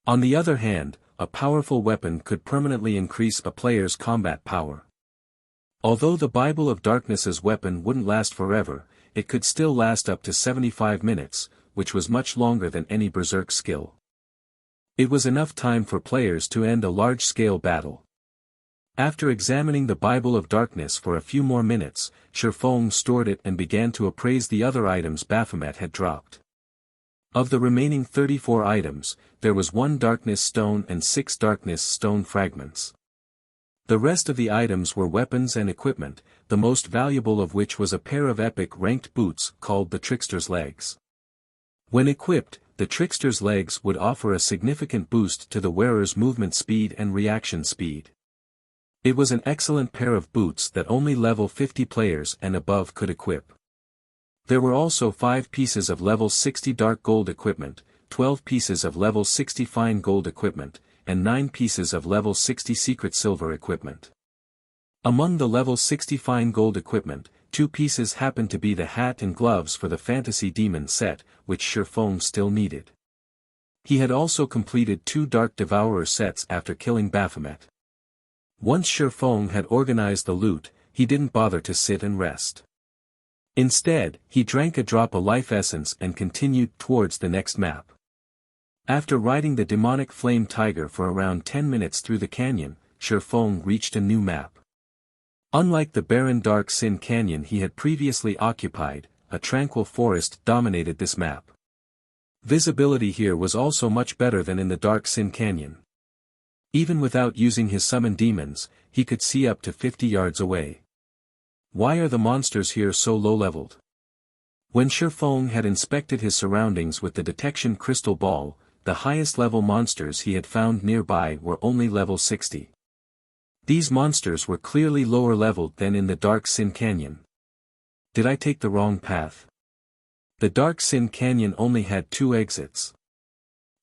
On the other hand, a powerful weapon could permanently increase a player's combat power. Although the Bible of Darkness's weapon wouldn't last forever, it could still last up to 75 minutes, which was much longer than any berserk skill. It was enough time for players to end a large-scale battle. After examining the Bible of Darkness for a few more minutes, Shifeng stored it and began to appraise the other items Baphomet had dropped. Of the remaining 34 items, there was 1 darkness stone and 6 darkness stone fragments. The rest of the items were weapons and equipment, the most valuable of which was a pair of epic ranked boots called the Trickster's Legs. When equipped, the Trickster's Legs would offer a significant boost to the wearer's movement speed and reaction speed. It was an excellent pair of boots that only level 50 players and above could equip. There were also 5 pieces of level 60 dark gold equipment, 12 pieces of level 60 fine gold equipment, and 9 pieces of level 60 secret silver equipment. Among the level 60 fine gold equipment, 2 pieces happened to be the hat and gloves for the Fantasy Demon set, which Shifeng still needed. He had also completed 2 Dark Devourer sets after killing Baphomet. Once Shifeng had organized the loot, he didn't bother to sit and rest. Instead, he drank a drop of life essence and continued towards the next map. After riding the demonic flame tiger for around 10 minutes through the canyon, Shifeng reached a new map. Unlike the barren Dark Sin Canyon he had previously occupied, a tranquil forest dominated this map. Visibility here was also much better than in the Dark Sin Canyon. Even without using his summon demons, he could see up to 50 yards away. Why are the monsters here so low-leveled? When Shifeng had inspected his surroundings with the detection crystal ball, the highest level monsters he had found nearby were only level 60. These monsters were clearly lower leveled than in the Dark Sin Canyon. Did I take the wrong path? The Dark Sin Canyon only had 2 exits.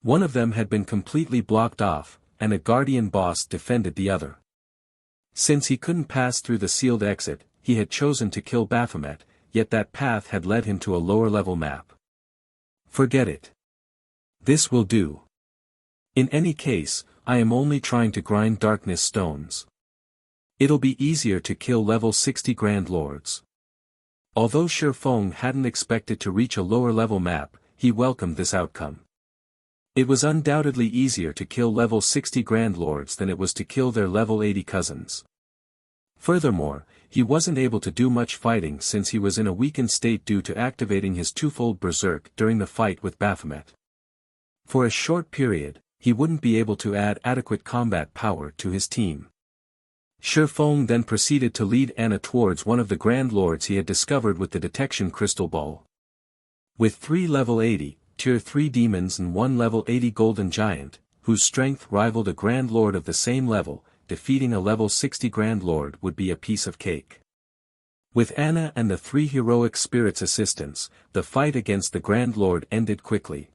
One of them had been completely blocked off, and a guardian boss defended the other. Since he couldn't pass through the sealed exit, he had chosen to kill Baphomet, yet that path had led him to a lower level map. Forget it. This will do. In any case, I am only trying to grind darkness stones. It'll be easier to kill level 60 Grand Lords. Although Shifeng hadn't expected to reach a lower level map, he welcomed this outcome. It was undoubtedly easier to kill level 60 Grand Lords than it was to kill their level 80 cousins. Furthermore, he wasn't able to do much fighting since he was in a weakened state due to activating his twofold berserk during the fight with Baphomet. For a short period, he wouldn't be able to add adequate combat power to his team. Shifeng then proceeded to lead Anna towards one of the Grand Lords he had discovered with the detection crystal ball. With 3 level 80, tier 3 demons and 1 level 80 golden giant, whose strength rivaled a Grand Lord of the same level, defeating a level 60 Grand Lord would be a piece of cake. With Anna and the 3 heroic spirits' assistance, the fight against the Grand Lord ended quickly.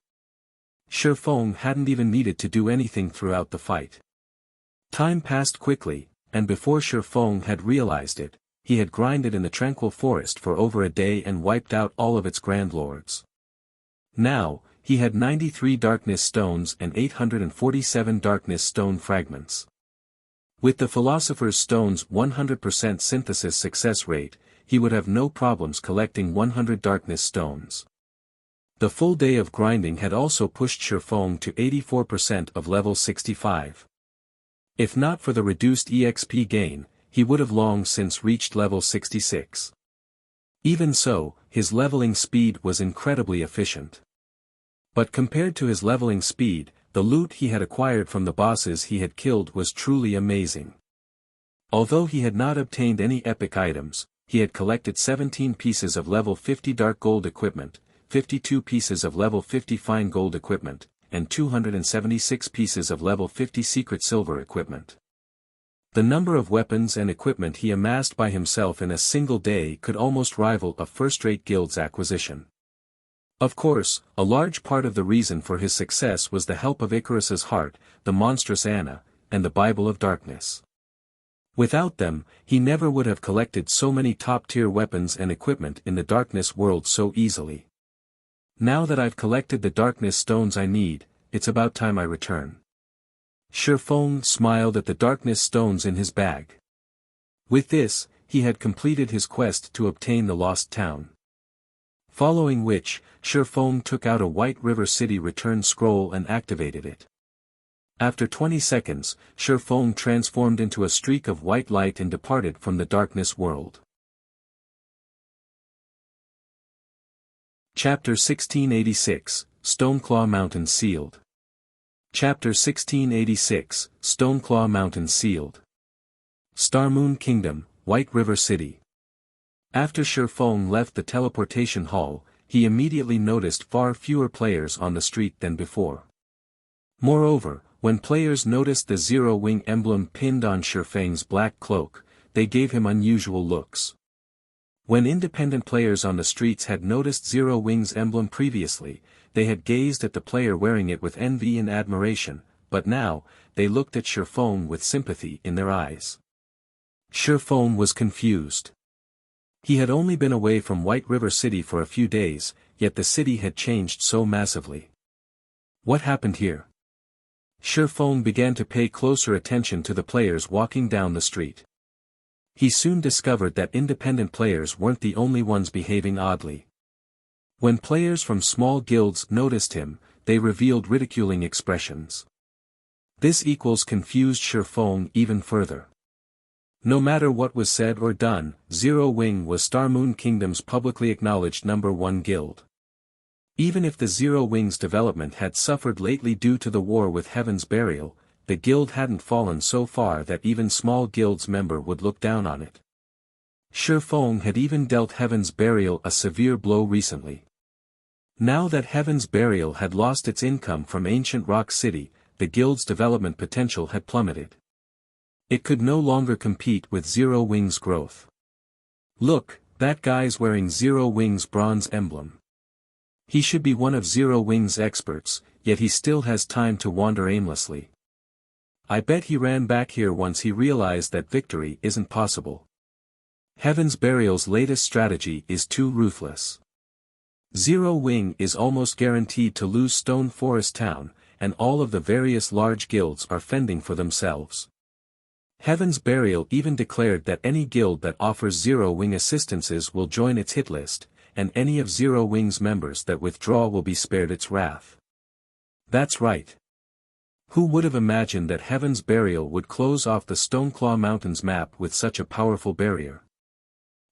Shifeng hadn't even needed to do anything throughout the fight. Time passed quickly, and before Shifeng had realized it, he had grinded in the tranquil forest for over a day and wiped out all of its Grand Lords. Now, he had 93 darkness stones and 847 darkness stone fragments. With the Philosopher's Stone's 100% synthesis success rate, he would have no problems collecting 100 darkness stones. The full day of grinding had also pushed Shifeng to 84% of level 65. If not for the reduced EXP gain, he would have long since reached level 66. Even so, his leveling speed was incredibly efficient. But compared to his leveling speed, the loot he had acquired from the bosses he had killed was truly amazing. Although he had not obtained any epic items, he had collected 17 pieces of level 50 dark gold equipment, 52 pieces of level 50 fine gold equipment, and 276 pieces of level 50 secret silver equipment. The number of weapons and equipment he amassed by himself in a single day could almost rival a first-rate guild's acquisition. Of course, a large part of the reason for his success was the help of Icarus's heart, the monstrous Anna, and the Bible of Darkness. Without them, he never would have collected so many top-tier weapons and equipment in the darkness world so easily. Now that I've collected the darkness stones I need, it's about time I return. Shifeng smiled at the darkness stones in his bag. With this, he had completed his quest to obtain the lost town. Following which, Shifeng took out a White River City return scroll and activated it. After 20 seconds, Shifeng transformed into a streak of white light and departed from the darkness world. Chapter 1686, Stoneclaw Mountain Sealed. Chapter 1686, Stoneclaw Mountain Sealed. Starmoon Kingdom, White River City. After Shifeng left the teleportation hall, he immediately noticed far fewer players on the street than before. Moreover, when players noticed the zero-wing emblem pinned on Shifeng's black cloak, they gave him unusual looks. When independent players on the streets had noticed Zero Wing's emblem previously, they had gazed at the player wearing it with envy and admiration, but now, they looked at Shifeng with sympathy in their eyes. Shifeng was confused. He had only been away from White River City for a few days, yet the city had changed so massively. What happened here? Shifeng began to pay closer attention to the players walking down the street. He soon discovered that independent players weren't the only ones behaving oddly. When players from small guilds noticed him, they revealed ridiculing expressions. This confused Shifeng even further. No matter what was said or done, Zero Wing was Star Moon Kingdom's publicly acknowledged #1 guild. Even if the Zero Wing's development had suffered lately due to the war with Heaven's Burial, the guild hadn't fallen so far that even small guild's member would look down on it. Shifeng had even dealt Heaven's Burial a severe blow recently. Now that Heaven's Burial had lost its income from ancient Rock City, the guild's development potential had plummeted. It could no longer compete with Zero Wing's growth. Look, that guy's wearing Zero Wing's bronze emblem. He should be one of Zero Wing's experts, yet he still has time to wander aimlessly. I bet he ran back here once he realized that victory isn't possible. Heaven's Burial's latest strategy is too ruthless. Zero Wing is almost guaranteed to lose Stone Forest Town, and all of the various large guilds are fending for themselves. Heaven's Burial even declared that any guild that offers Zero Wing assistances will join its hit list, and any of Zero Wing's members that withdraw will be spared its wrath. That's right. Who would have imagined that Heaven's Burial would close off the Stoneclaw Mountains map with such a powerful barrier?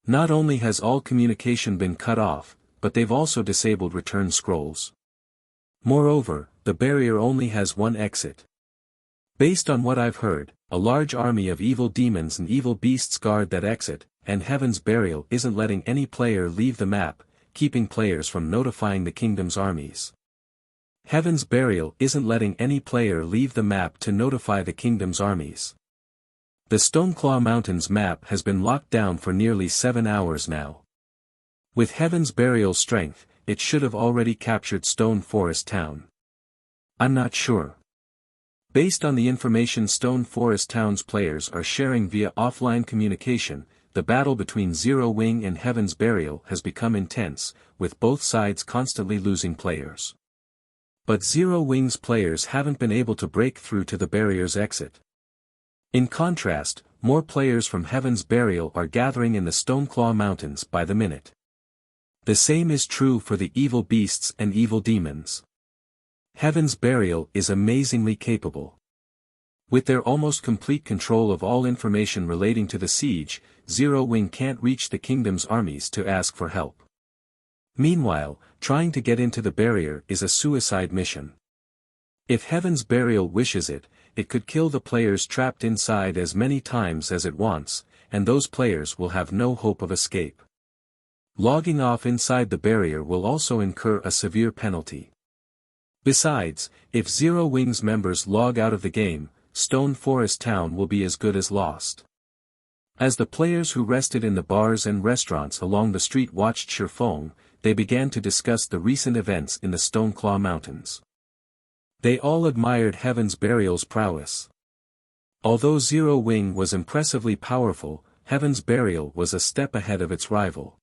Not only has all communication been cut off, but they've also disabled return scrolls. Moreover, the barrier only has one exit. Based on what I've heard, a large army of evil demons and evil beasts guard that exit, and Heaven's Burial isn't letting any player leave the map, keeping players from notifying the kingdom's armies. Heaven's Burial isn't letting any player leave the map to notify the kingdom's armies. The Stoneclaw Mountains map has been locked down for nearly 7 hours now. With Heaven's Burial's strength, it should have already captured Stone Forest Town. I'm not sure. Based on the information Stone Forest Town's players are sharing via offline communication, the battle between Zero Wing and Heaven's Burial has become intense, with both sides constantly losing players. But Zero Wing's players haven't been able to break through to the barrier's exit. In contrast, more players from Heaven's Burial are gathering in the Stoneclaw Mountains by the minute. The same is true for the evil beasts and evil demons. Heaven's Burial is amazingly capable. With their almost complete control of all information relating to the siege, Zero Wing can't reach the kingdom's armies to ask for help. Meanwhile, trying to get into the barrier is a suicide mission. If Heaven's Burial wishes it, it could kill the players trapped inside as many times as it wants, and those players will have no hope of escape. Logging off inside the barrier will also incur a severe penalty. Besides, if Zero Wing's members log out of the game, Stone Forest Town will be as good as lost. As the players who rested in the bars and restaurants along the street watched Shifeng, they began to discuss the recent events in the Stoneclaw Mountains. They all admired Heaven's Burial's prowess. Although Zero Wing was impressively powerful, Heaven's Burial was a step ahead of its rival.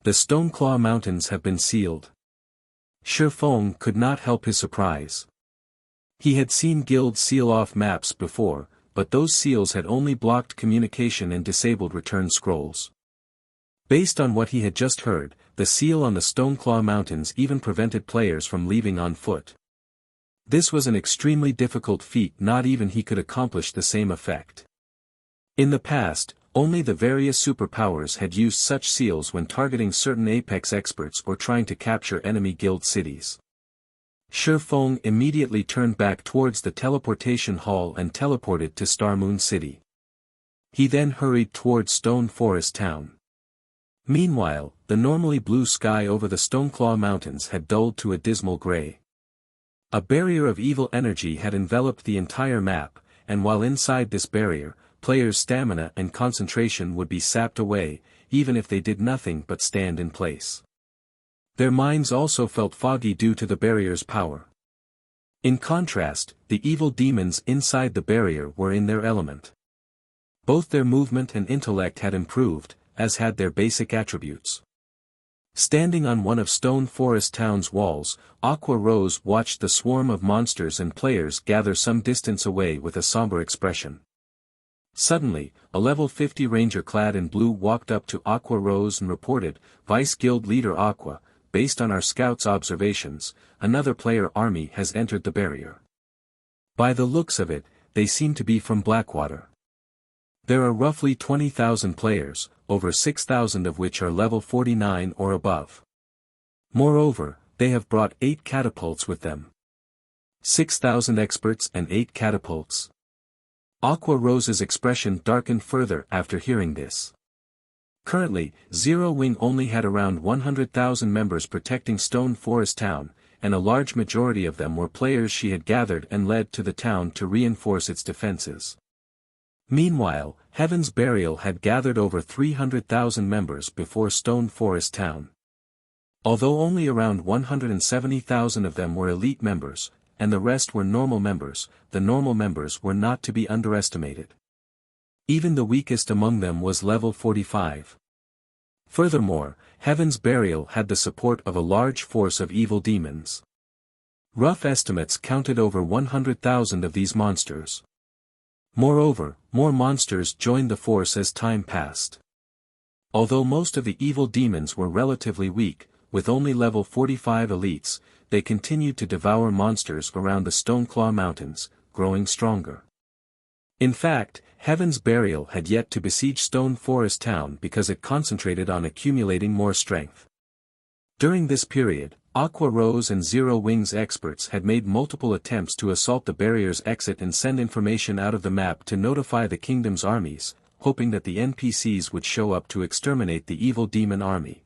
The Stoneclaw Mountains have been sealed. Shifeng could not help his surprise. He had seen guilds seal off maps before, but those seals had only blocked communication and disabled return scrolls. Based on what he had just heard, the seal on the Stoneclaw Mountains even prevented players from leaving on foot. This was an extremely difficult feat, not even he could accomplish the same effect. In the past, only the various superpowers had used such seals when targeting certain apex experts or trying to capture enemy guild cities. Shifeng immediately turned back towards the teleportation hall and teleported to Star Moon City. He then hurried towards Stone Forest Town. Meanwhile, the normally blue sky over the Stoneclaw Mountains had dulled to a dismal gray. A barrier of evil energy had enveloped the entire map, and while inside this barrier, players' stamina and concentration would be sapped away, even if they did nothing but stand in place. Their minds also felt foggy due to the barrier's power. In contrast, the evil demons inside the barrier were in their element. Both their movement and intellect had improved, as had their basic attributes. Standing on one of Stone Forest Town's walls, Aqua Rose watched the swarm of monsters and players gather some distance away with a somber expression. Suddenly, a level 50 ranger clad in blue walked up to Aqua Rose and reported, "Vice Guild Leader Aqua, based on our scouts' observations, another player army has entered the barrier. By the looks of it, they seem to be from Blackwater." There are roughly 20,000 players, over 6,000 of which are level 49 or above. Moreover, they have brought 8 catapults with them. 6,000 experts and 8 catapults. Aqua Rose's expression darkened further after hearing this. Currently, Zero Wing only had around 100,000 members protecting Stone Forest Town, and a large majority of them were players she had gathered and led to the town to reinforce its defenses. Meanwhile, Heaven's Burial had gathered over 300,000 members before Stone Forest Town. Although only around 170,000 of them were elite members, and the rest were normal members, the normal members were not to be underestimated. Even the weakest among them was level 45. Furthermore, Heaven's Burial had the support of a large force of evil demons. Rough estimates counted over 100,000 of these monsters. Moreover, more monsters joined the force as time passed. Although most of the evil demons were relatively weak, with only level 45 elites, they continued to devour monsters around the Stoneclaw Mountains, growing stronger. In fact, Heaven's Burial had yet to besiege Stone Forest Town because it concentrated on accumulating more strength. During this period, Aqua Rose and Zero Wing's experts had made multiple attempts to assault the barrier's exit and send information out of the map to notify the kingdom's armies, hoping that the NPCs would show up to exterminate the evil demon army.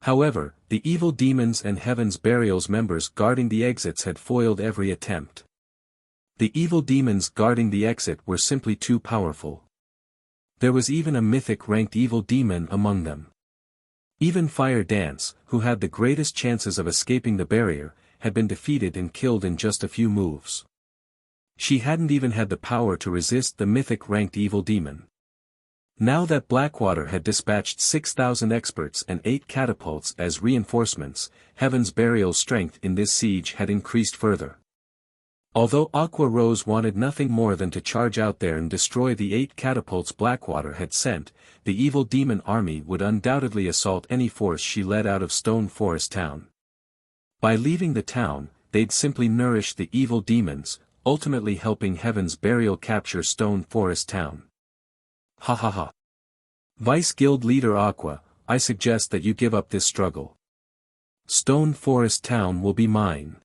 However, the evil demons and Heaven's Burial's members guarding the exits had foiled every attempt. The evil demons guarding the exit were simply too powerful. There was even a mythic-ranked evil demon among them. Even Fire Dance, who had the greatest chances of escaping the barrier, had been defeated and killed in just a few moves. She hadn't even had the power to resist the mythic-ranked evil demon. Now that Blackwater had dispatched 6,000 experts and 8 catapults as reinforcements, Heaven's Burial's strength in this siege had increased further. Although Aqua Rose wanted nothing more than to charge out there and destroy the 8 catapults Blackwater had sent, the evil demon army would undoubtedly assault any force she led out of Stone Forest Town. By leaving the town, they'd simply nourish the evil demons, ultimately helping Heaven's Burial capture Stone Forest Town. Ha ha ha. Vice Guild Leader Aqua, I suggest that you give up this struggle. Stone Forest Town will be mine.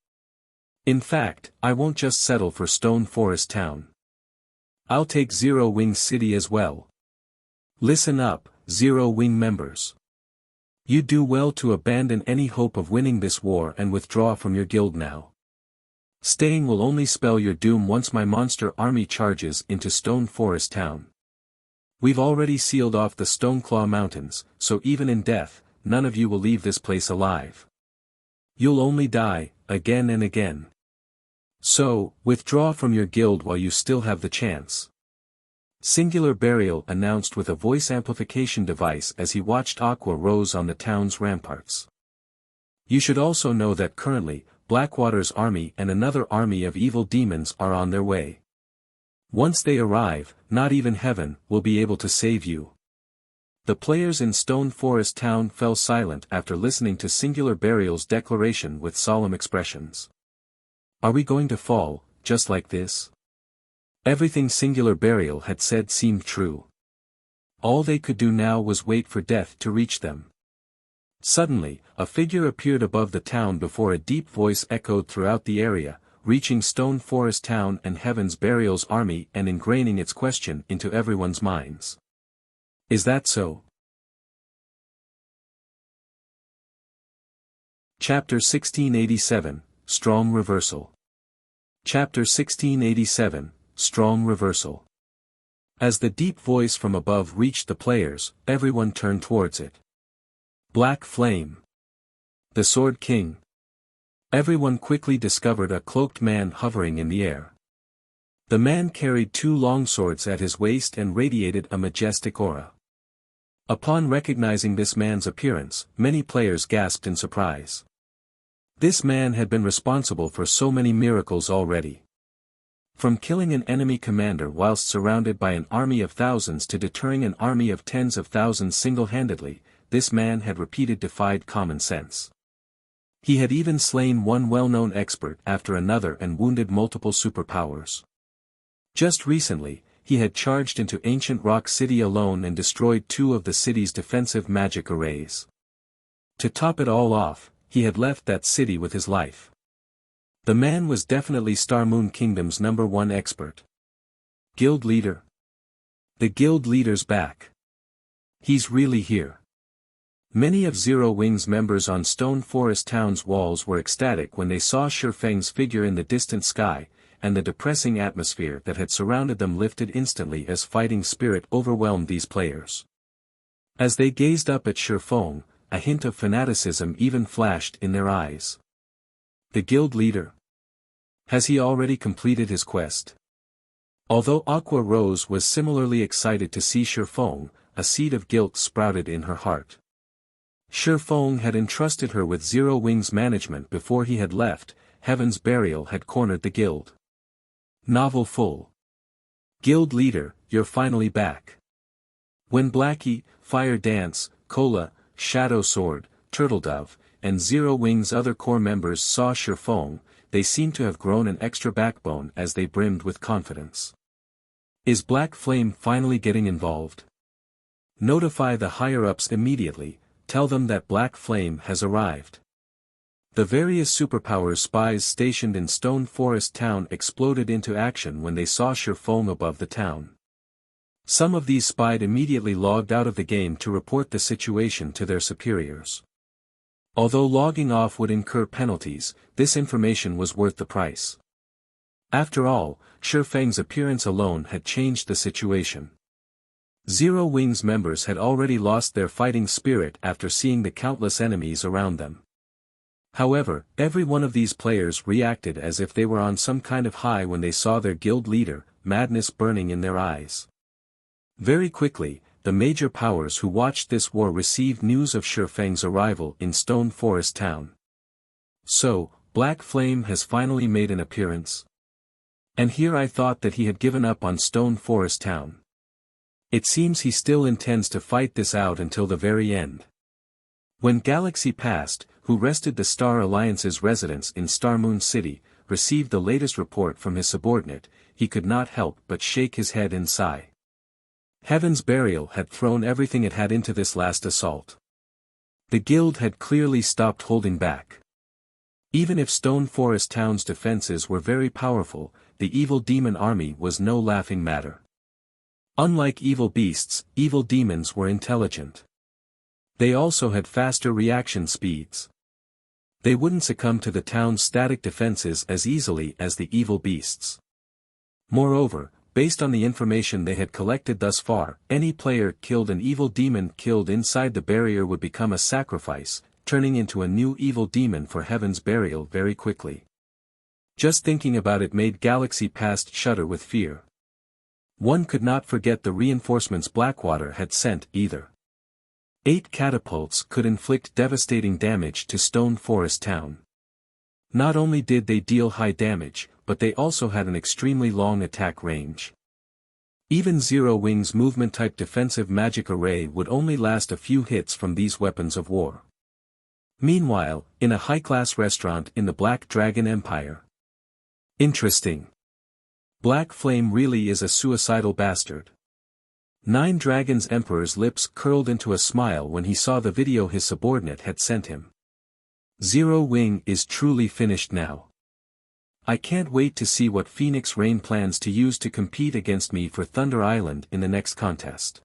In fact, I won't just settle for Stone Forest Town. I'll take Zero Wing City as well. Listen up, Zero Wing members. You do well to abandon any hope of winning this war and withdraw from your guild now. Staying will only spell your doom once my monster army charges into Stone Forest Town. We've already sealed off the Stoneclaw Mountains, so even in death, none of you will leave this place alive. You'll only die, again and again. So, withdraw from your guild while you still have the chance. Singular Burial announced with a voice amplification device as he watched Aqua Rose on the town's ramparts. You should also know that currently, Blackwater's army and another army of evil demons are on their way. Once they arrive, not even Heaven will be able to save you. The players in Stone Forest Town fell silent after listening to Singular Burial's declaration with solemn expressions. Are we going to fall, just like this? Everything Singular Burial had said seemed true. All they could do now was wait for death to reach them. Suddenly, a figure appeared above the town before a deep voice echoed throughout the area, reaching Stone Forest Town and Heaven's Burial's army and ingraining its question into everyone's minds. Is that so? Chapter 1687, Strong Reversal. Chapter 1687, Strong Reversal. As the deep voice from above reached the players, everyone turned towards it. Black Flame. The Sword King. Everyone quickly discovered a cloaked man hovering in the air. The man carried 2 long swords at his waist and radiated a majestic aura. Upon recognizing this man's appearance, many players gasped in surprise. This man had been responsible for so many miracles already. From killing an enemy commander whilst surrounded by an army of thousands to deterring an army of tens of thousands single-handedly, this man had defied common sense. He had even slain one well-known expert after another and wounded multiple superpowers. Just recently, he had charged into Ancient Rock City alone and destroyed 2 of the city's defensive magic arrays. To top it all off, he had left that city with his life. The man was definitely Star Moon Kingdom's #1 expert. Guild leader? The guild leader's back. He's really here. Many of Zero Wing's members on Stone Forest Town's walls were ecstatic when they saw Shifeng's figure in the distant sky, and the depressing atmosphere that had surrounded them lifted instantly as fighting spirit overwhelmed these players. As they gazed up at Shifeng, a hint of fanaticism even flashed in their eyes. The guild leader? Has he already completed his quest? Although Aqua Rose was similarly excited to see Shifeng, a seed of guilt sprouted in her heart. Shifeng had entrusted her with Zero Wing's management before he had left. Heaven's Burial had cornered the guild. Novel full. Guild leader, you're finally back. When Blackie, Fire Dance, Cola, Shadow Sword, Turtledove, and Zero Wing's other core members saw Shifeng, they seemed to have grown an extra backbone as they brimmed with confidence. Is Black Flame finally getting involved? Notify the higher-ups immediately, tell them that Black Flame has arrived. The various superpowers spies stationed in Stone Forest Town exploded into action when they saw Shifeng above the town. Some of these spies immediately logged out of the game to report the situation to their superiors. Although logging off would incur penalties, this information was worth the price. After all, Shifeng's appearance alone had changed the situation. Zero Wing's members had already lost their fighting spirit after seeing the countless enemies around them. However, every one of these players reacted as if they were on some kind of high when they saw their guild leader, madness burning in their eyes. Very quickly, the major powers who watched this war received news of Shifeng's arrival in Stone Forest Town. So, Black Flame has finally made an appearance? And here I thought that he had given up on Stone Forest Town. It seems he still intends to fight this out until the very end. When Galaxy Past, who rested the Star Alliance's residence in Star Moon City, received the latest report from his subordinate, he could not help but shake his head and sigh. Heaven's Burial had thrown everything it had into this last assault. The guild had clearly stopped holding back. Even if Stone Forest Town's defenses were very powerful, the evil demon army was no laughing matter. Unlike evil beasts, evil demons were intelligent. They also had faster reaction speeds. They wouldn't succumb to the town's static defenses as easily as the evil beasts. Moreover, based on the information they had collected thus far, any player killed an evil demon killed inside the barrier would become a sacrifice, turning into a new evil demon for Heaven's Burial very quickly. Just thinking about it made Galaxy Past shudder with fear. One could not forget the reinforcements Blackwater had sent either. 8 catapults could inflict devastating damage to Stone Forest Town. Not only did they deal high damage, but they also had an extremely long attack range. Even Zero Wing's movement-type defensive magic array would only last a few hits from these weapons of war. Meanwhile, in a high-class restaurant in the Black Dragon Empire. Interesting. Black Flame really is a suicidal bastard. Nine Dragons Emperor's lips curled into a smile when he saw the video his subordinate had sent him. Zero Wing is truly finished now. I can't wait to see what Phoenix Rain plans to use to compete against me for Thunder Island in the next contest.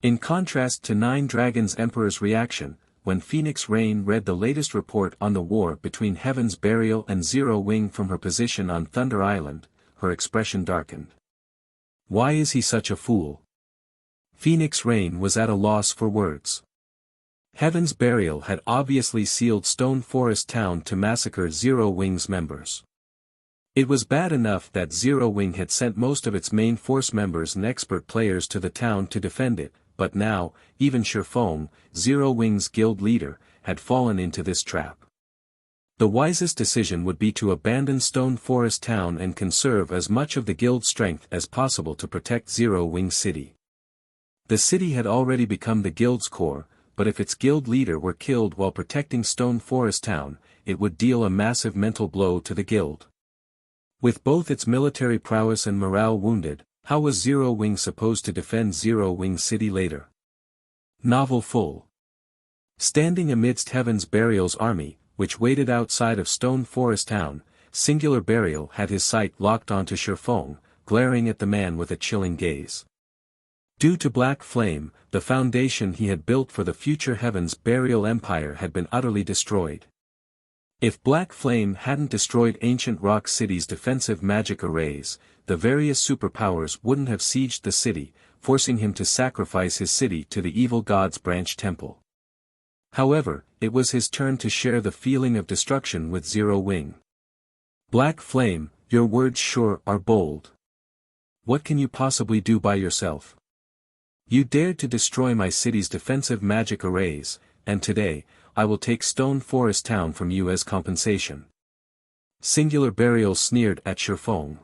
In contrast to Nine Dragons Emperor's reaction, when Phoenix Rain read the latest report on the war between Heaven's Burial and Zero Wing from her position on Thunder Island, her expression darkened. Why is he such a fool? Phoenix Rain was at a loss for words. Heaven's Burial had obviously sealed Stone Forest Town to massacre Zero Wing's members. It was bad enough that Zero Wing had sent most of its main force members and expert players to the town to defend it, but now, even Shifeng, Zero Wing's guild leader, had fallen into this trap. The wisest decision would be to abandon Stone Forest Town and conserve as much of the guild strength as possible to protect Zero Wing City. The city had already become the guild's core, but if its guild leader were killed while protecting Stone Forest Town, it would deal a massive mental blow to the guild. With both its military prowess and morale wounded, How was Zero Wing supposed to defend Zero Wing City later? Novel full. Standing amidst Heaven's Burial's army, which waited outside of Stone Forest Town, Singular Burial had his sight locked onto Shifeng, glaring at the man with a chilling gaze. Due to Black Flame, the foundation he had built for the future Heaven's Burial Empire had been utterly destroyed. If Black Flame hadn't destroyed Ancient Rock City's defensive magic arrays, the various superpowers wouldn't have sieged the city, forcing him to sacrifice his city to the evil god's branch temple. However, it was his turn to share the feeling of destruction with Zero Wing. Black Flame, your words sure are bold. What can you possibly do by yourself? You dared to destroy my city's defensive magic arrays, and today, I will take Stone Forest Town from you as compensation. Singular Burial sneered at Shifeng.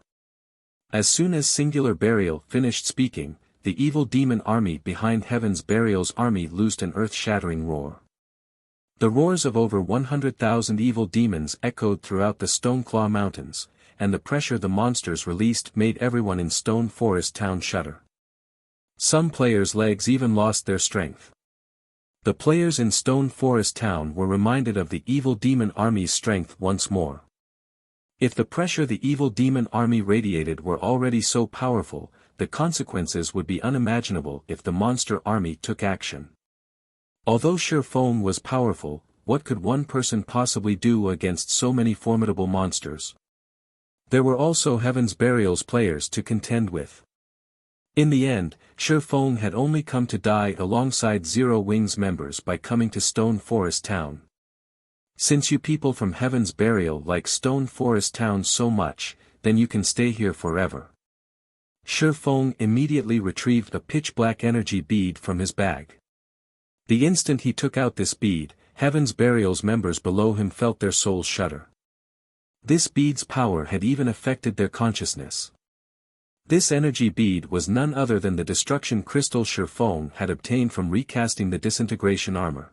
As soon as Singular Burial finished speaking, the evil demon army behind Heaven's Burial's army loosed an earth-shattering roar. The roars of over 100,000 evil demons echoed throughout the Stoneclaw Mountains, and the pressure the monsters released made everyone in Stone Forest Town shudder. Some players' legs even lost their strength. The players in Stone Forest Town were reminded of the evil demon army's strength once more. If the pressure the evil demon army radiated were already so powerful, the consequences would be unimaginable if the monster army took action. Although Shifeng was powerful, what could one person possibly do against so many formidable monsters? There were also Heaven's Burial's players to contend with. In the end, Shifeng had only come to die alongside Zero Wing's members by coming to Stone Forest Town. Since you people from Heaven's Burial like Stone Forest Town so much, then you can stay here forever. Shifeng immediately retrieved a pitch-black energy bead from his bag. The instant he took out this bead, Heaven's Burial's members below him felt their souls shudder. This bead's power had even affected their consciousness. This energy bead was none other than the destruction crystal Shifeng had obtained from recasting the disintegration armor.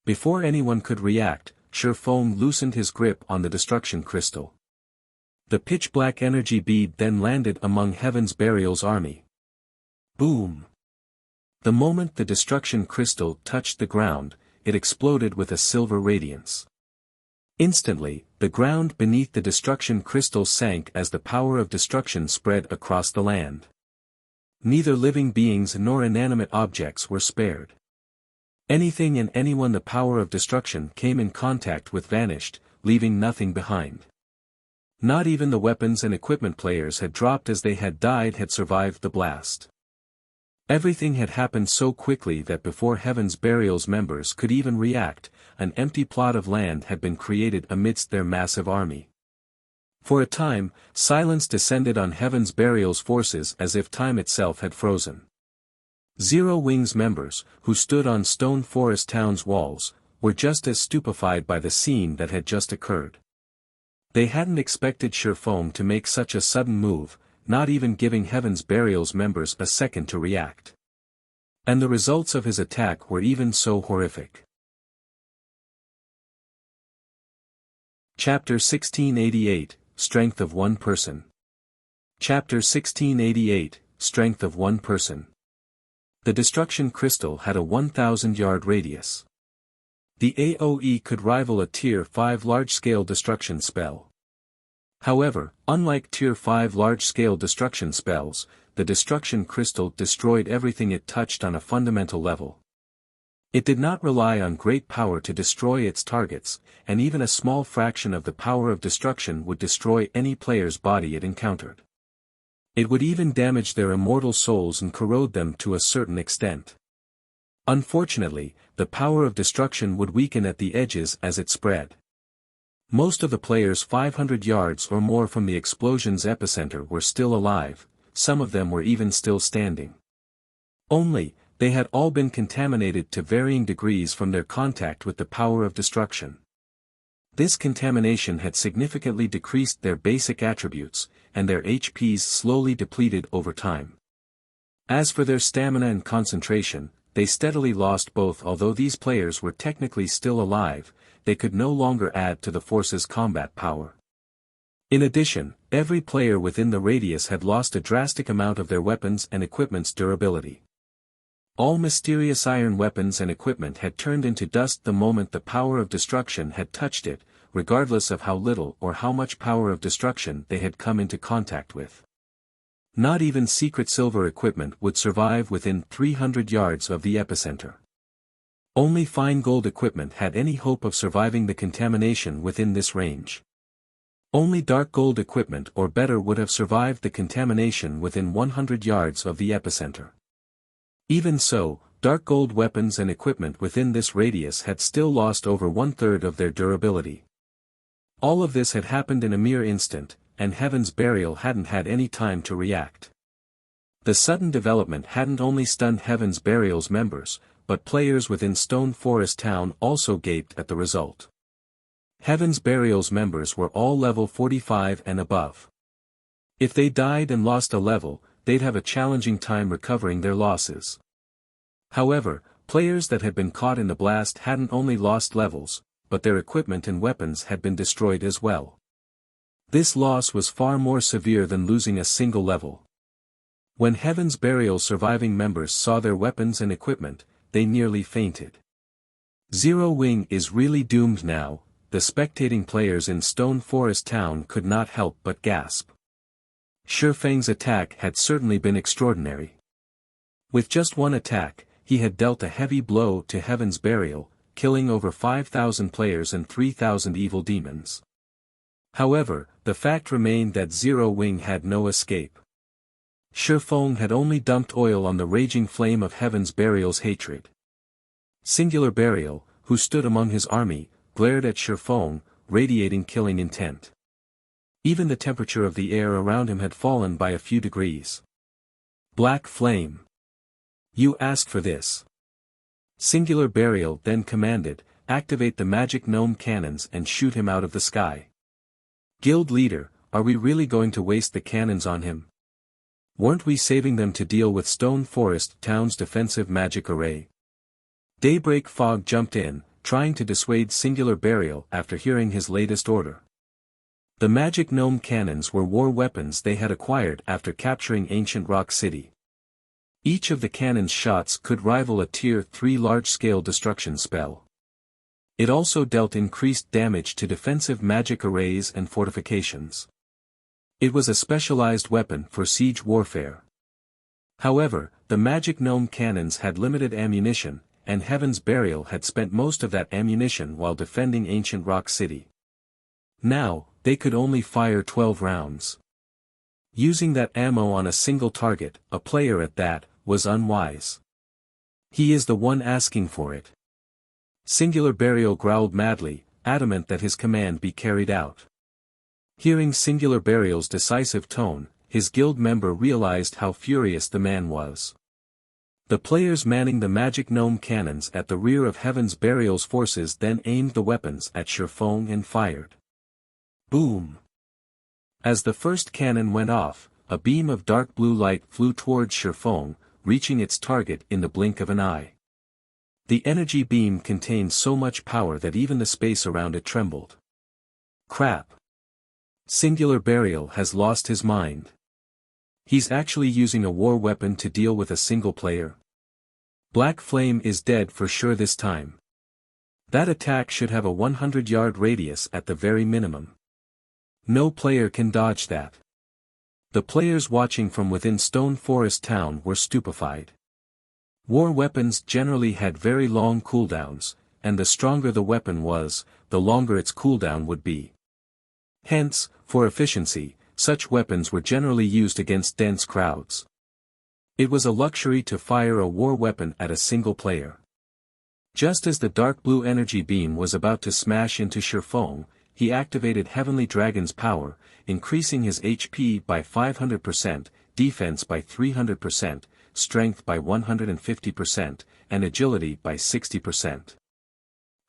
Before anyone could react, Shifeng loosened his grip on the destruction crystal. The pitch-black energy bead then landed among Heaven's Burial's army. Boom! The moment the destruction crystal touched the ground, it exploded with a silver radiance. Instantly, the ground beneath the destruction crystal sank as the power of destruction spread across the land. Neither living beings nor inanimate objects were spared. Anything and anyone the power of destruction came in contact with vanished, leaving nothing behind. Not even the weapons and equipment players had dropped as they had died had survived the blast. Everything had happened so quickly that before Heaven's Burial's members could even react, an empty plot of land had been created amidst their massive army. For a time, silence descended on Heaven's Burial's forces as if time itself had frozen. Zero Wing's members, who stood on Stone Forest Town's walls, were just as stupefied by the scene that had just occurred. They hadn't expected Shifeng to make such a sudden move, not even giving Heaven's Burial's members a second to react. And the results of his attack were even so horrific. Chapter 1688, Strength of One Person. Chapter 1688, Strength of One Person. The destruction crystal had a 1,000-yard radius. The AoE could rival a Tier 5 large-scale destruction spell. However, unlike Tier 5 large-scale destruction spells, the destruction crystal destroyed everything it touched on a fundamental level. It did not rely on great power to destroy its targets, and even a small fraction of the power of destruction would destroy any player's body it encountered. It would even damage their immortal souls and corrode them to a certain extent. Unfortunately, the power of destruction would weaken at the edges as it spread. Most of the players 500 yards or more from the explosion's epicenter were still alive, some of them were even still standing. Only, they had all been contaminated to varying degrees from their contact with the power of destruction. This contamination had significantly decreased their basic attributes, and their HPs slowly depleted over time. As for their stamina and concentration, they steadily lost both. Although these players were technically still alive, they could no longer add to the force's combat power. In addition, every player within the radius had lost a drastic amount of their weapons and equipment's durability. All mysterious iron weapons and equipment had turned into dust the moment the power of destruction had touched it, regardless of how little or how much power of destruction they had come into contact with. Not even secret silver equipment would survive within 300 yards of the epicenter. Only fine gold equipment had any hope of surviving the contamination within this range. Only dark gold equipment or better would have survived the contamination within 100 yards of the epicenter. Even so, dark gold weapons and equipment within this radius had still lost over 1/3 of their durability. All of this had happened in a mere instant, and Heaven's Burial hadn't had any time to react. The sudden development hadn't only stunned Heaven's Burial's members, but players within Stone Forest Town also gaped at the result. Heaven's Burial's members were all level 45 and above. If they died and lost a level, they'd have a challenging time recovering their losses. However, players that had been caught in the blast hadn't only lost levels, but their equipment and weapons had been destroyed as well. This loss was far more severe than losing a single level. When Heaven's Burial surviving members saw their weapons and equipment, they nearly fainted. Zero Wing is really doomed now, the spectating players in Stone Forest Town could not help but gasp. Shifeng's attack had certainly been extraordinary. With just one attack, he had dealt a heavy blow to Heaven's Burial, killing over 5,000 players and 3,000 evil demons. However, the fact remained that Zero Wing had no escape. Shifeng had only dumped oil on the raging flame of Heaven's Burial's hatred. Singular Burial, who stood among his army, glared at Shifeng, radiating killing intent. Even the temperature of the air around him had fallen by a few degrees. Black Flame. You asked for this. Singular Burial then commanded, activate the magic gnome cannons and shoot him out of the sky. Guild leader, are we really going to waste the cannons on him? Weren't we saving them to deal with Stone Forest Town's defensive magic array? Daybreak Fog jumped in, trying to dissuade Singular Burial after hearing his latest order. The magic gnome cannons were war weapons they had acquired after capturing Ancient Rock City. Each of the cannon's shots could rival a Tier 3 large-scale destruction spell. It also dealt increased damage to defensive magic arrays and fortifications. It was a specialized weapon for siege warfare. However, the magic gnome cannons had limited ammunition, and Heaven's Burial had spent most of that ammunition while defending Ancient Rock City. Now, they could only fire 12 rounds. Using that ammo on a single target, a player at that, was unwise. He is the one asking for it. Singular Burial growled madly, adamant that his command be carried out. Hearing Singular Burial's decisive tone, his guild member realized how furious the man was. The players manning the magic gnome cannons at the rear of Heaven's Burial's forces then aimed the weapons at Shifeng and fired. Boom! As the first cannon went off, a beam of dark blue light flew towards Shifeng, reaching its target in the blink of an eye. The energy beam contained so much power that even the space around it trembled. Crap! Singular Burial has lost his mind. He's actually using a war weapon to deal with a single player. Black Flame is dead for sure this time. That attack should have a 100-yard radius at the very minimum. No player can dodge that. The players watching from within Stone Forest Town were stupefied. War weapons generally had very long cooldowns, and the stronger the weapon was, the longer its cooldown would be. Hence, for efficiency, such weapons were generally used against dense crowds. It was a luxury to fire a war weapon at a single player. Just as the dark blue energy beam was about to smash into Shifeng, he activated Heavenly Dragon's power, increasing his HP by 500%, defense by 300%, strength by 150%, and agility by 60%.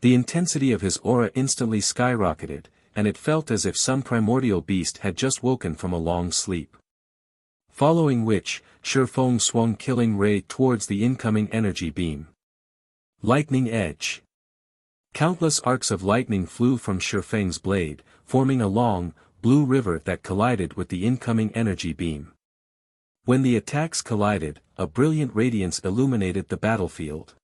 The intensity of his aura instantly skyrocketed, and it felt as if some primordial beast had just woken from a long sleep. Following which, Shifeng swung Killing Ray towards the incoming energy beam. Lightning Edge. Countless arcs of lightning flew from Shifeng's blade, forming a long, blue river that collided with the incoming energy beam. When the attacks collided, a brilliant radiance illuminated the battlefield.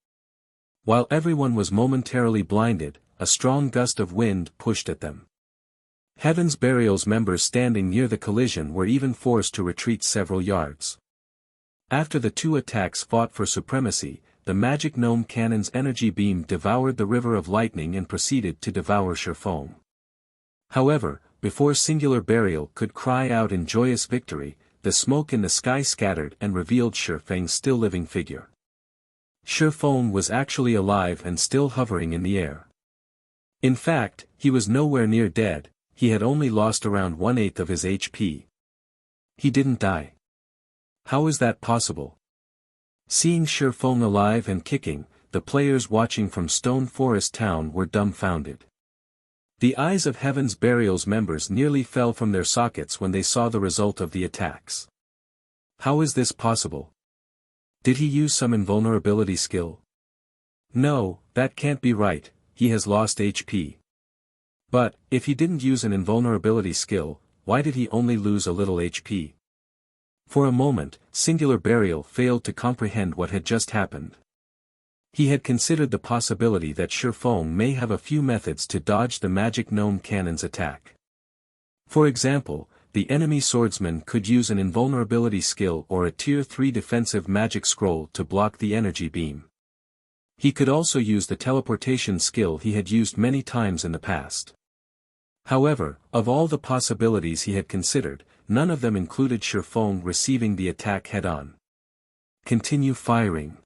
While everyone was momentarily blinded, a strong gust of wind pushed at them. Heaven's Burial's members standing near the collision were even forced to retreat several yards. After the two attacks fought for supremacy, the magic gnome cannon's energy beam devoured the river of lightning and proceeded to devour Shifeng. However, before Singular Burial could cry out in joyous victory, the smoke in the sky scattered and revealed Shifeng's still living figure. Shifeng was actually alive and still hovering in the air. In fact, he was nowhere near dead, he had only lost around 1/8 of his HP. He didn't die. How is that possible? Seeing Shifeng alive and kicking, the players watching from Stone Forest Town were dumbfounded. The eyes of Heaven's Burial's members nearly fell from their sockets when they saw the result of the attacks. How is this possible? Did he use some invulnerability skill? No, that can't be right, he has lost HP. But, if he didn't use an invulnerability skill, why did he only lose a little HP? For a moment, Singular Burial failed to comprehend what had just happened. He had considered the possibility that Shifeng may have a few methods to dodge the magic gnome cannon's attack. For example, the enemy swordsman could use an invulnerability skill or a Tier 3 defensive magic scroll to block the energy beam. He could also use the teleportation skill he had used many times in the past. However, of all the possibilities he had considered, none of them included Shifeng receiving the attack head-on. Continue firing.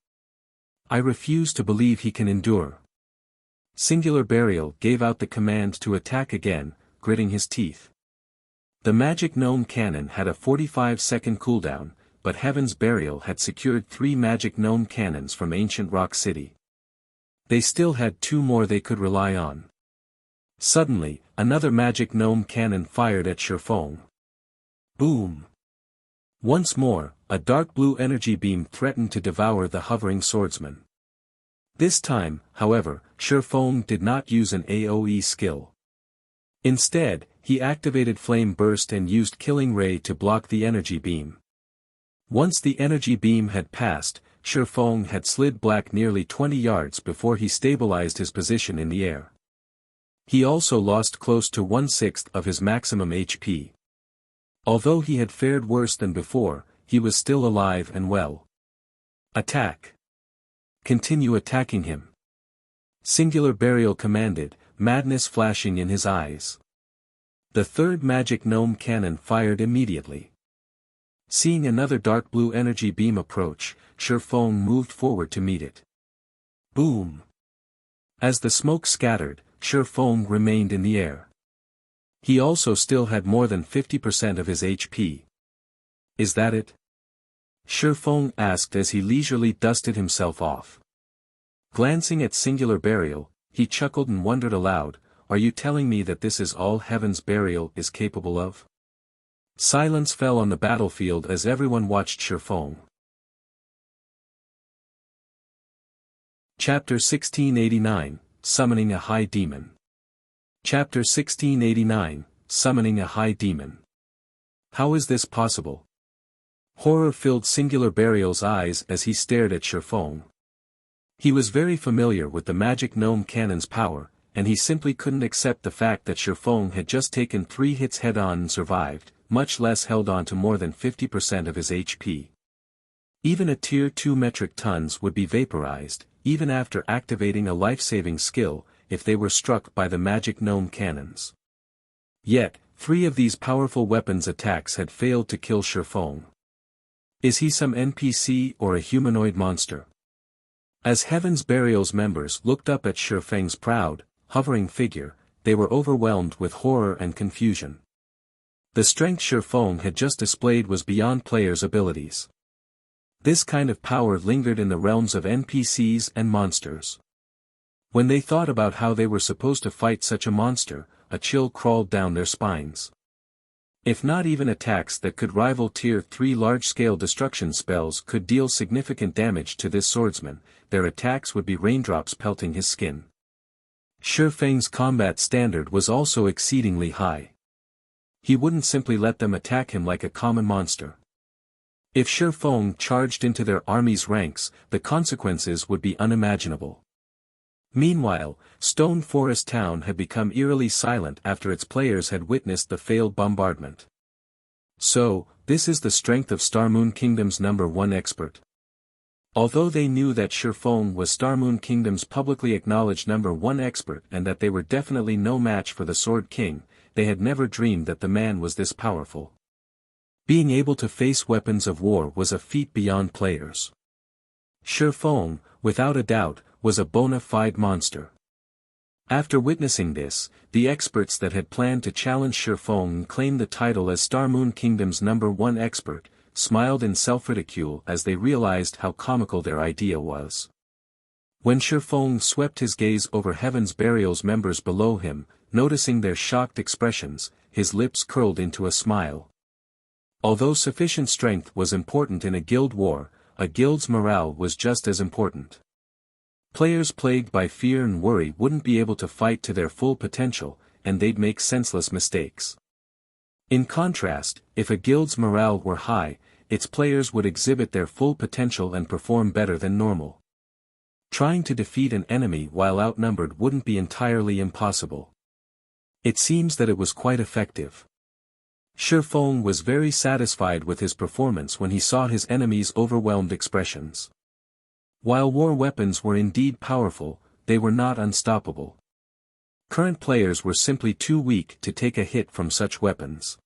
I refuse to believe he can endure. Singular Burial gave out the command to attack again, gritting his teeth. The magic gnome cannon had a 45-second cooldown, but Heaven's Burial had secured 3 magic gnome cannons from Ancient Rock City. They still had 2 more they could rely on. Suddenly, another magic gnome cannon fired at Shifeng. Boom! Once more, a dark blue energy beam threatened to devour the hovering swordsman. This time, however, Shifeng did not use an AoE skill. Instead, he activated Flame Burst and used Killing Ray to block the energy beam. Once the energy beam had passed, Shifeng had slid back nearly 20 yards before he stabilized his position in the air. He also lost close to 1/6 of his maximum HP. Although he had fared worse than before, he was still alive and well. Attack! Continue attacking him. Singular Burial commanded, madness flashing in his eyes. The third magic gnome cannon fired immediately. Seeing another dark blue energy beam approach, Shifeng moved forward to meet it. Boom! As the smoke scattered, Shifeng remained in the air. He also still had more than 50% of his HP. Is that it? Shifeng asked as he leisurely dusted himself off. Glancing at Singular Burial, he chuckled and wondered aloud, are you telling me that this is all Heaven's Burial is capable of? Silence fell on the battlefield as everyone watched Shifeng. Chapter 1689, Summoning a High Demon. Chapter 1689, Summoning a High Demon. How is this possible? Horror filled Singular Burial's eyes as he stared at Shifeng. He was very familiar with the magic gnome cannon's power, and he simply couldn't accept the fact that Shifeng had just taken 3 hits head-on and survived, much less held on to more than 50% of his HP. Even a Tier 2 metric tons would be vaporized, even after activating a life-saving skill, if they were struck by the magic gnome cannons. Yet, 3 of these powerful weapons' attacks had failed to kill Shifeng. Is he some NPC or a humanoid monster? As Heaven's Burial's members looked up at Shifeng's proud, hovering figure, they were overwhelmed with horror and confusion. The strength Shifeng had just displayed was beyond players' abilities. This kind of power lingered in the realms of NPCs and monsters. When they thought about how they were supposed to fight such a monster, a chill crawled down their spines. If not even attacks that could rival Tier 3 large-scale destruction spells could deal significant damage to this swordsman, their attacks would be raindrops pelting his skin. Shifeng's combat standard was also exceedingly high. he wouldn't simply let them attack him like a common monster. If Shi Feng charged into their army's ranks, the consequences would be unimaginable. Meanwhile, Stone Forest Town had become eerily silent after its players had witnessed the failed bombardment. So, this is the strength of Star Moon Kingdom's #1 expert. Although they knew that Shi Feng was Star Moon Kingdom's publicly acknowledged #1 expert and that they were definitely no match for the Sword King, they had never dreamed that the man was this powerful. Being able to face weapons of war was a feat beyond players. Shi Feng, without a doubt, was a bona fide monster. After witnessing this, the experts that had planned to challenge Shi Feng and claim the title as Star Moon Kingdom's #1 expert, smiled in self-ridicule as they realized how comical their idea was. When Shi Feng swept his gaze over Heaven's Burial's members below him, noticing their shocked expressions, his lips curled into a smile. Although sufficient strength was important in a guild war, a guild's morale was just as important. Players plagued by fear and worry wouldn't be able to fight to their full potential, and they'd make senseless mistakes. In contrast, if a guild's morale were high, its players would exhibit their full potential and perform better than normal. Trying to defeat an enemy while outnumbered wouldn't be entirely impossible. It seems that it was quite effective. Shi Feng was very satisfied with his performance when he saw his enemies' overwhelmed expressions. While war weapons were indeed powerful, they were not unstoppable. Current players were simply too weak to take a hit from such weapons.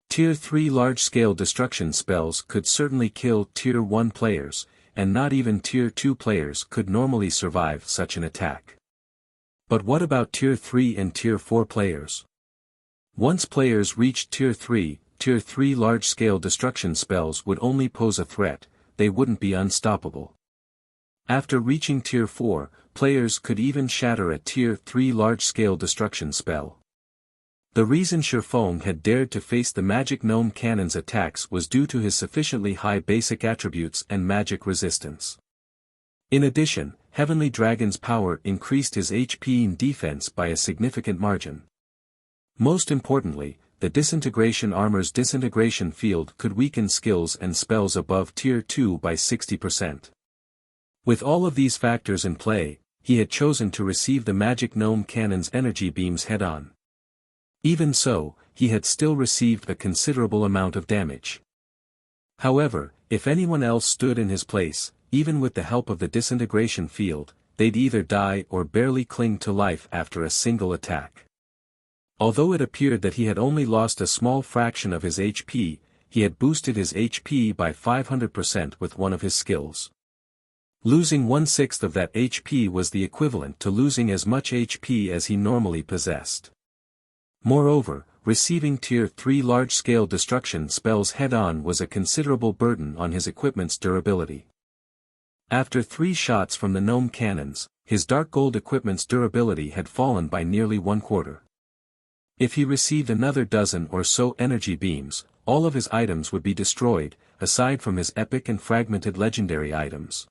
Tier 3 large-scale destruction spells could certainly kill Tier 1 players, and not even Tier 2 players could normally survive such an attack. But what about Tier 3 and Tier 4 players? Once players reached Tier 3 large-scale destruction spells would only pose a threat, they wouldn't be unstoppable. After reaching Tier 4, players could even shatter a Tier 3 large-scale destruction spell. The reason Shi Feng had dared to face the Magic Gnome Cannon's attacks was due to his sufficiently high basic attributes and magic resistance. In addition, Heavenly Dragon's power increased his HP and defense by a significant margin. Most importantly, the Disintegration Armor's disintegration field could weaken skills and spells above Tier 2 by 60%. With all of these factors in play, he had chosen to receive the Magic Gnome Cannon's energy beams head-on. Even so, he had still received a considerable amount of damage. However, if anyone else stood in his place, even with the help of the disintegration field, they'd either die or barely cling to life after a single attack. Although it appeared that he had only lost a small fraction of his HP, he had boosted his HP by 500% with one of his skills. Losing 1/6 of that HP was the equivalent to losing as much HP as he normally possessed. Moreover, receiving Tier 3 large-scale destruction spells head-on was a considerable burden on his equipment's durability. After 3 shots from the gnome cannons, his dark gold equipment's durability had fallen by nearly 1/4. If he received another dozen or so energy beams, all of his items would be destroyed, aside from his epic and fragmented legendary items.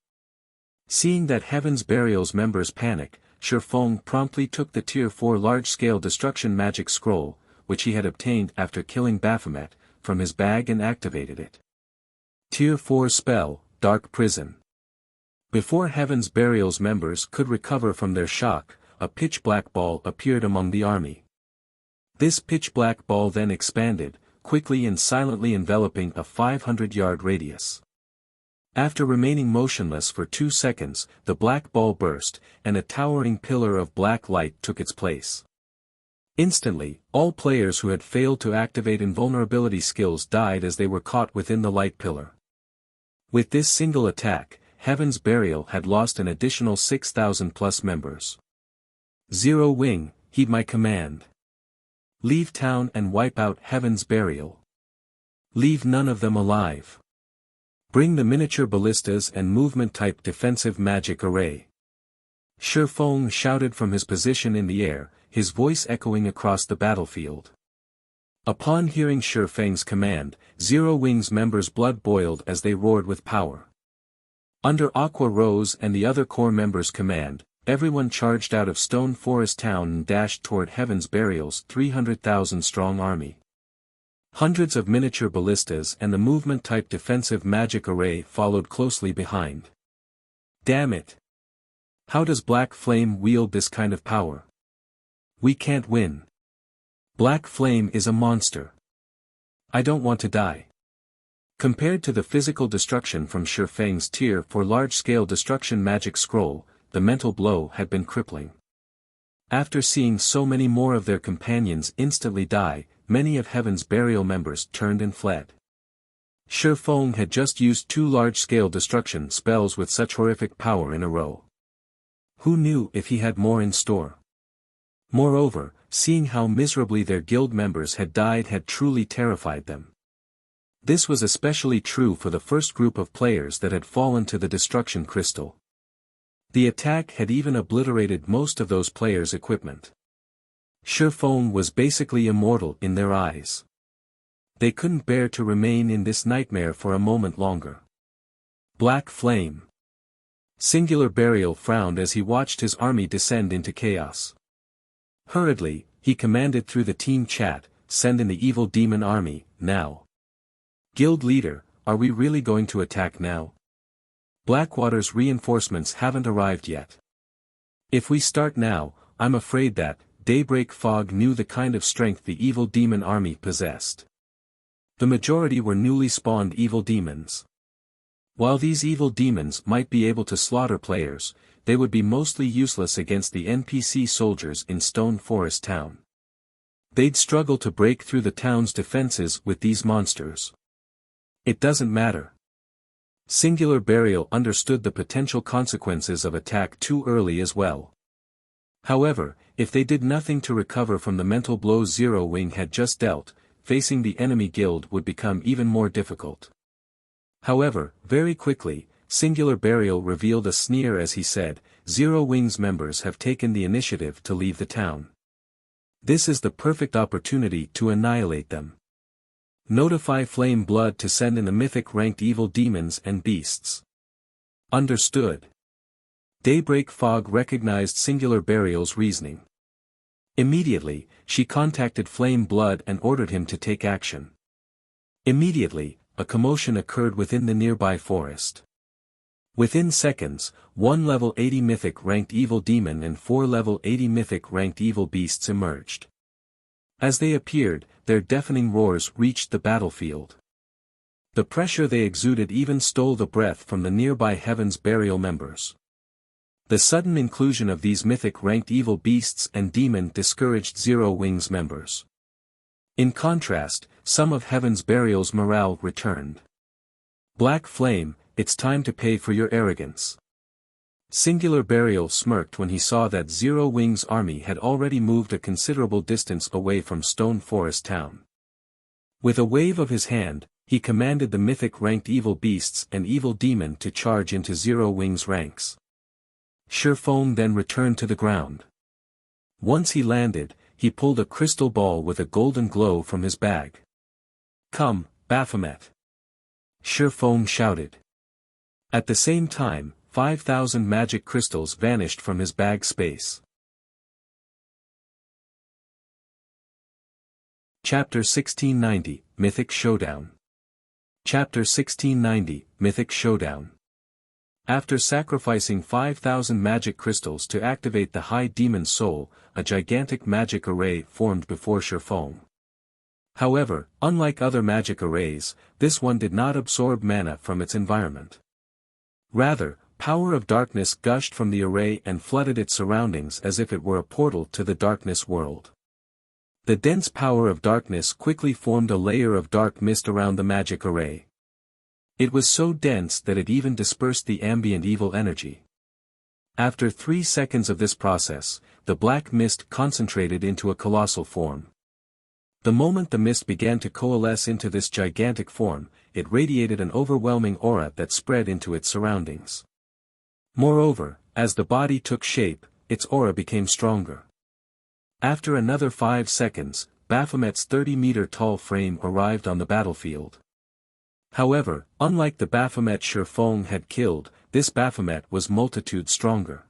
Seeing that Heaven's Burial's members panic, Shi Feng promptly took the Tier 4 large-scale destruction magic scroll, which he had obtained after killing Baphomet, from his bag and activated it. Tier 4 spell, Dark Prison. Before Heaven's Burial's members could recover from their shock, a pitch-black ball appeared among the army. This pitch-black ball then expanded, quickly and silently enveloping a 500-yard radius. After remaining motionless for 2 seconds, the black ball burst, and a towering pillar of black light took its place. Instantly, all players who had failed to activate invulnerability skills died as they were caught within the light pillar. With this single attack, Heaven's Burial had lost an additional 6,000+ members. Zero Wing, heed my command. Leave town and wipe out Heaven's Burial. Leave none of them alive. Bring the miniature ballistas and movement-type defensive magic array. Shi Feng shouted from his position in the air, his voice echoing across the battlefield. Upon hearing Shi Feng's command, Zero Wing's members' blood boiled as they roared with power. Under Aqua Rose and the other core members' command, everyone charged out of Stone Forest Town and dashed toward Heaven's Burial's 300,000-strong army. Hundreds of miniature ballistas and the movement-type defensive magic array followed closely behind. Damn it! How does Black Flame wield this kind of power? We can't win. Black Flame is a monster. I don't want to die. Compared to the physical destruction from Shifeng's Tier 4 large-scale destruction magic scroll, the mental blow had been crippling. After seeing so many more of their companions instantly die, many of Heaven's Burial members turned and fled. Shifeng had just used 2 large-scale destruction spells with such horrific power in a row. Who knew if he had more in store? Moreover, seeing how miserably their guild members had died had truly terrified them. This was especially true for the first group of players that had fallen to the destruction crystal. The attack had even obliterated most of those players' equipment. Shifeng was basically immortal in their eyes. They couldn't bear to remain in this nightmare for a moment longer. Black Flame. Singular Burial frowned as he watched his army descend into chaos. Hurriedly, he commanded through the team chat, "Send in the evil demon army, now." Guild leader, are we really going to attack now? Blackwater's reinforcements haven't arrived yet. If we start now, I'm afraid that Daybreak Fog knew the kind of strength the evil demon army possessed. The majority were newly spawned evil demons. While these evil demons might be able to slaughter players, they would be mostly useless against the NPC soldiers in Stone Forest Town. They'd struggle to break through the town's defenses with these monsters. It doesn't matter. Singular Burial understood the potential consequences of attack too early as well. However, if they did nothing to recover from the mental blow Zero Wing had just dealt, facing the enemy guild would become even more difficult. However, very quickly, Singular Burial revealed a sneer as he said, "Zero Wing's members have taken the initiative to leave the town. This is the perfect opportunity to annihilate them. Notify Flame Blood to send in the mythic ranked evil demons and beasts." Understood. Daybreak Fog recognized Singular Burial's reasoning. Immediately, she contacted Flame Blood and ordered him to take action. Immediately, a commotion occurred within the nearby forest. Within seconds, 1 level 80 mythic ranked evil demon and 4 level 80 mythic ranked evil beasts emerged. As they appeared, their deafening roars reached the battlefield. The pressure they exuded even stole the breath from the nearby Heaven's Burial members. The sudden inclusion of these mythic ranked evil beasts and demon discouraged Zero Wing's members. In contrast, some of Heaven's Burial's morale returned. Black Flame, it's time to pay for your arrogance. Singular Burial smirked when he saw that Zero Wing's army had already moved a considerable distance away from Stone Forest Town. With a wave of his hand, he commanded the mythic ranked evil beasts and evil demon to charge into Zero Wing's ranks. Shifeng then returned to the ground. Once he landed, he pulled a crystal ball with a golden glow from his bag. "Come, Baphomet!" Shifeng shouted. At the same time, 5,000 magic crystals vanished from his bag space. Chapter 1690, Mythic Showdown. Chapter 1690, Mythic Showdown. After sacrificing 5,000 magic crystals to activate the High Demon Soul, a gigantic magic array formed before Shifeng. However, unlike other magic arrays, this one did not absorb mana from its environment. Rather, power of darkness gushed from the array and flooded its surroundings as if it were a portal to the darkness world. The dense power of darkness quickly formed a layer of dark mist around the magic array. It was so dense that it even dispersed the ambient evil energy. After 3 seconds of this process, the black mist concentrated into a colossal form. The moment the mist began to coalesce into this gigantic form, it radiated an overwhelming aura that spread into its surroundings. Moreover, as the body took shape, its aura became stronger. After another 5 seconds, Baphomet's 30-meter-tall frame arrived on the battlefield. However, unlike the Baphomet Shifeng had killed, this Baphomet was multitude stronger.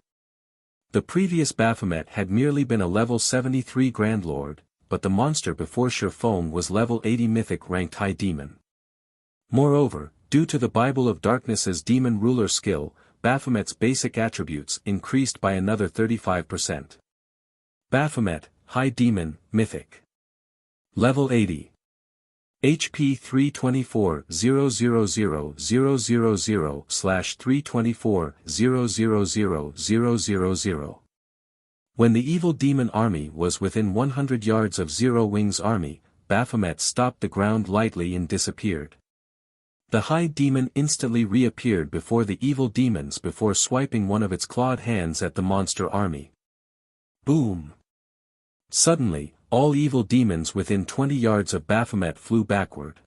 The previous Baphomet had merely been a level 73 Grand Lord, but the monster before Shurfeng was level 80 Mythic ranked High Demon. Moreover, due to the Bible of Darkness's Demon Ruler skill, Baphomet's basic attributes increased by another 35%. Baphomet, High Demon, Mythic. Level 80. HP 324,000,000/324,000,000. When the evil demon army was within 100 yards of Zero Wing's army, Baphomet stopped the ground lightly and disappeared. The High Demon instantly reappeared before the evil demons before swiping one of its clawed hands at the monster army. Boom! Suddenly, all evil demons within 20 yards of Baphomet flew backward.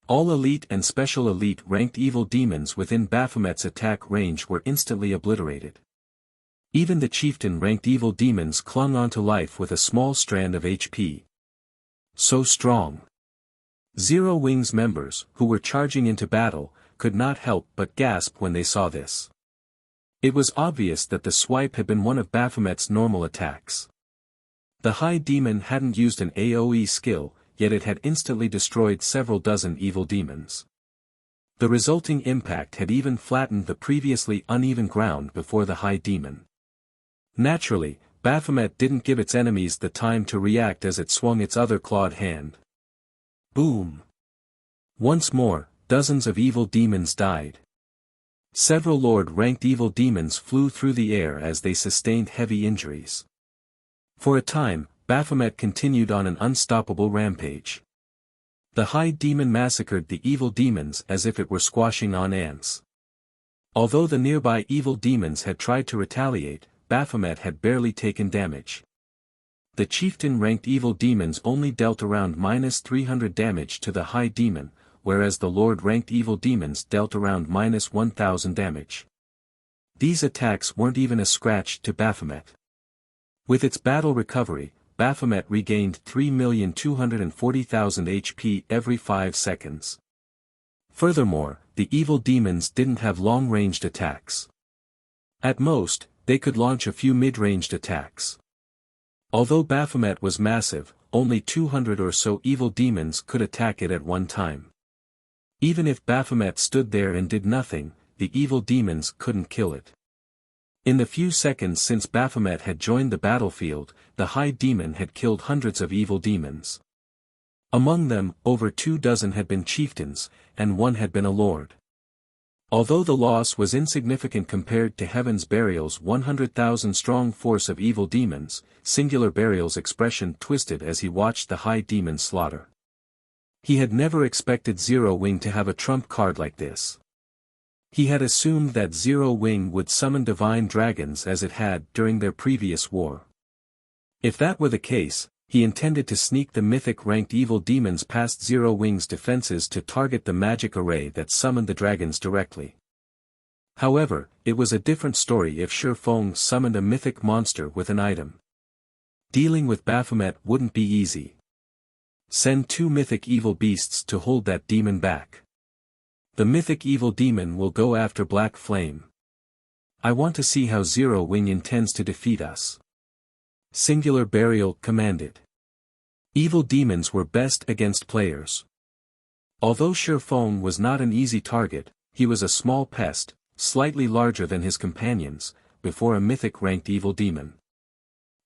All elite and special elite ranked evil demons within Baphomet's attack range were instantly obliterated. Even the chieftain ranked evil demons clung onto life with a small strand of HP. So strong. Zero Wing's members, who were charging into battle, could not help but gasp when they saw this. It was obvious that the swipe had been one of Baphomet's normal attacks. The High Demon hadn't used an AoE skill, yet it had instantly destroyed several dozen evil demons. The resulting impact had even flattened the previously uneven ground before the High Demon. Naturally, Baphomet didn't give its enemies the time to react as it swung its other clawed hand. Boom! Once more, dozens of evil demons died. Several Lord-ranked evil demons flew through the air as they sustained heavy injuries. For a time, Baphomet continued on an unstoppable rampage. The High Demon massacred the evil demons as if it were squashing on ants. Although the nearby evil demons had tried to retaliate, Baphomet had barely taken damage. The chieftain-ranked evil demons only dealt around -300 damage to the High Demon, whereas the Lord-ranked evil demons dealt around -1000 damage. These attacks weren't even a scratch to Baphomet. With its battle recovery, Baphomet regained 3,240,000 HP every 5 seconds. Furthermore, the evil demons didn't have long-ranged attacks. At most, they could launch a few mid-ranged attacks. Although Baphomet was massive, only 200 or so evil demons could attack it at one time. Even if Baphomet stood there and did nothing, the evil demons couldn't kill it. In the few seconds since Baphomet had joined the battlefield, the High Demon had killed hundreds of evil demons. Among them, over 24 had been chieftains, and 1 had been a lord. Although the loss was insignificant compared to Heaven's Burial's 100,000-strong force of evil demons, Singular Burial's expression twisted as he watched the High Demon slaughter. He had never expected Zero Wing to have a trump card like this. He had assumed that Zero Wing would summon divine dragons as it had during their previous war. If that were the case, he intended to sneak the mythic-ranked evil demons past Zero Wing's defenses to target the magic array that summoned the dragons directly. However, it was a different story if Shurfeng summoned a mythic monster with an item. Dealing with Baphomet wouldn't be easy. Send 2 mythic evil beasts to hold that demon back. The mythic evil demon will go after Black Flame. I want to see how Zero Wing intends to defeat us. Singular Burial commanded. Evil demons were best against players. Although Shurfeng was not an easy target, he was a small pest, slightly larger than his companions, before a mythic-ranked evil demon.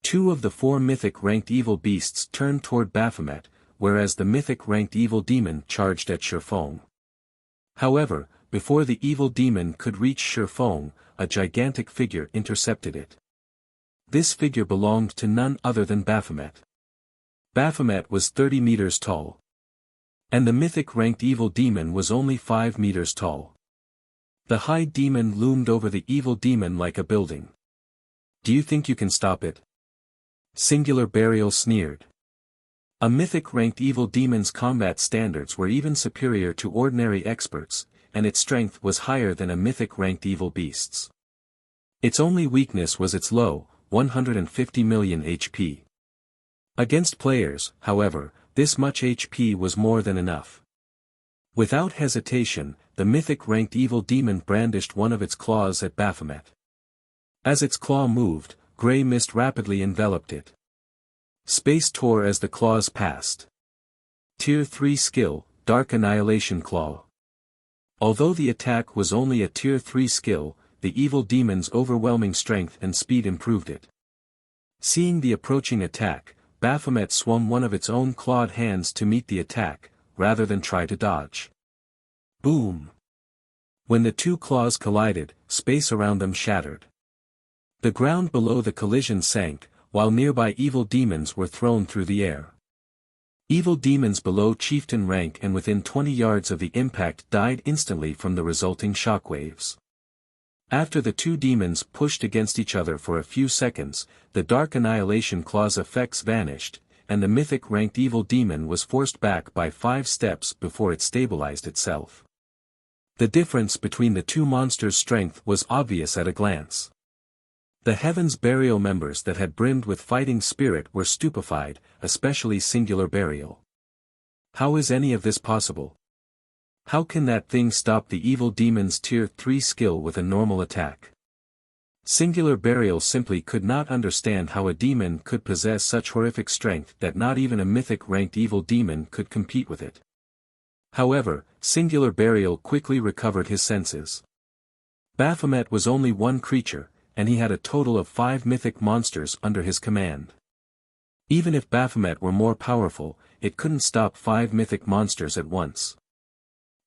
2 of the 4 mythic-ranked evil beasts turned toward Baphomet, whereas the mythic-ranked evil demon charged at Shurfeng. However, before the evil demon could reach Shurfeng, a gigantic figure intercepted it. This figure belonged to none other than Baphomet. Baphomet was 30 meters tall. And the mythic-ranked evil demon was only 5 meters tall. The High Demon loomed over the evil demon like a building. Do you think you can stop it? Singular Burial sneered. A mythic-ranked evil demon's combat standards were even superior to ordinary experts, and its strength was higher than a mythic-ranked evil beast's. Its only weakness was its low, 150 million HP. Against players, however, this much HP was more than enough. Without hesitation, the mythic-ranked evil demon brandished one of its claws at Baphomet. As its claw moved, grey mist rapidly enveloped it. Space tore as the claws passed. Tier 3 skill, Dark Annihilation Claw. Although the attack was only a Tier 3 skill, the evil demon's overwhelming strength and speed improved it. Seeing the approaching attack, Baphomet swung one of its own clawed hands to meet the attack, rather than try to dodge. Boom! When the two claws collided, space around them shattered. The ground below the collision sank, while nearby evil demons were thrown through the air. Evil demons below chieftain rank and within 20 yards of the impact died instantly from the resulting shockwaves. After the two demons pushed against each other for a few seconds, the Dark Annihilation Claw's effects vanished, and the Mythic-ranked evil demon was forced back by 5 steps before it stabilized itself. The difference between the two monsters' strength was obvious at a glance. The Heaven's Burial members that had brimmed with fighting spirit were stupefied, especially Singular Burial. How is any of this possible? How can that thing stop the evil demon's Tier 3 skill with a normal attack? Singular Burial simply could not understand how a demon could possess such horrific strength that not even a Mythic-ranked evil demon could compete with it. However, Singular Burial quickly recovered his senses. Baphomet was only one creature, and he had a total of 5 mythic monsters under his command. Even if Baphomet were more powerful, it couldn't stop 5 mythic monsters at once.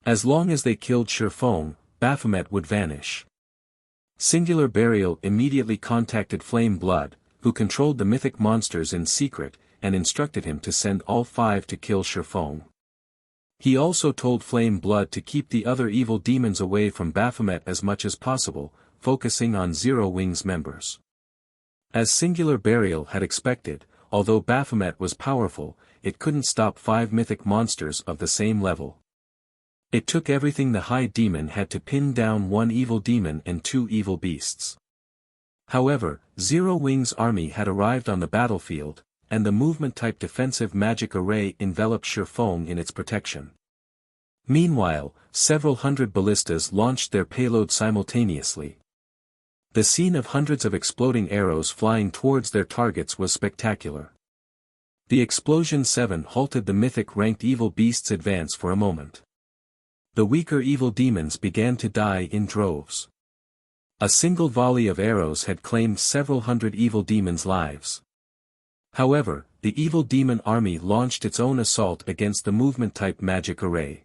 As long as they killed Shurfong, Baphomet would vanish. Singular Burial immediately contacted Flame Blood, who controlled the mythic monsters in secret, and instructed him to send all 5 to kill Shurfong. He also told Flame Blood to keep the other evil demons away from Baphomet as much as possible, focusing on Zero Wing's members. As Singular Burial had expected, although Baphomet was powerful, it couldn't stop 5 mythic monsters of the same level. It took everything the High Demon had to pin down 1 evil demon and 2 evil beasts. However, Zero Wing's army had arrived on the battlefield, and the movement-type defensive magic array enveloped Shurfong in its protection. Meanwhile, several hundred ballistas launched their payload simultaneously. The scene of hundreds of exploding arrows flying towards their targets was spectacular. The Explosion 7 halted the Mythic-ranked evil beasts' advance for a moment. The weaker evil demons began to die in droves. A single volley of arrows had claimed several hundred evil demons' lives. However, the evil demon army launched its own assault against the movement-type magic array.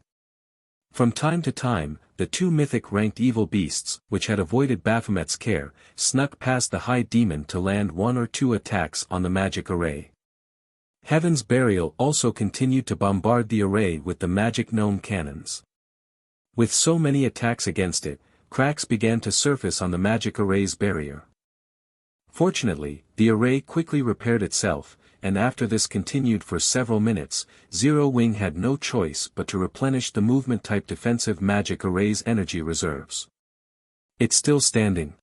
From time to time, the 2 mythic-ranked evil beasts, which had avoided Baphomet's care, snuck past the High Demon to land 1 or 2 attacks on the magic array. Heaven's Burial also continued to bombard the array with the magic gnome cannons. With so many attacks against it, cracks began to surface on the magic array's barrier. Fortunately, the array quickly repaired itself, and after this continued for several minutes, Zero Wing had no choice but to replenish the movement-type defensive magic array's energy reserves. It's still standing.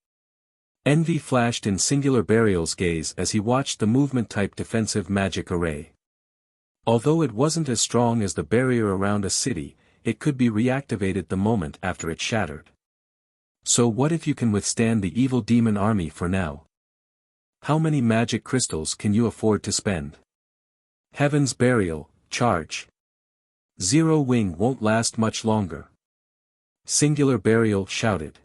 Envy flashed in Singular Burial's gaze as he watched the movement-type defensive magic array. Although it wasn't as strong as the barrier around a city, it could be reactivated the moment after it shattered. So what if you can withstand the evil demon army for now? How many magic crystals can you afford to spend? Heaven's Burial, charge. Zero Wing won't last much longer. Singular Burial shouted.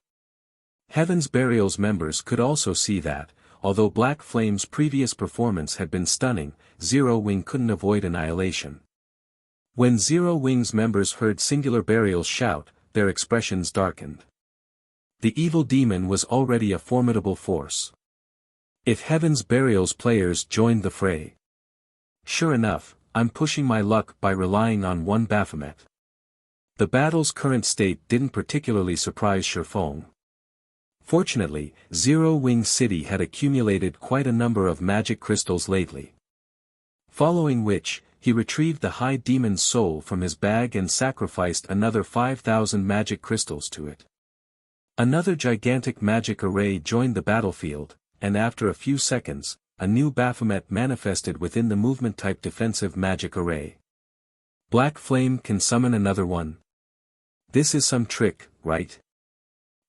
Heaven's Burial's members could also see that, although Black Flame's previous performance had been stunning, Zero Wing couldn't avoid annihilation. When Zero Wing's members heard Singular Burial's shout, their expressions darkened. The evil demon was already a formidable force. If Heaven's Burial's players joined the fray. Sure enough, I'm pushing my luck by relying on one Baphomet. The battle's current state didn't particularly surprise Shurfong. Fortunately, Zero Wing City had accumulated quite a number of magic crystals lately. Following which, he retrieved the High Demon's soul from his bag and sacrificed another 5,000 magic crystals to it. Another gigantic magic array joined the battlefield, and after a few seconds, a new Baphomet manifested within the movement-type defensive magic array. Black Flame can summon another one. This is some trick, right?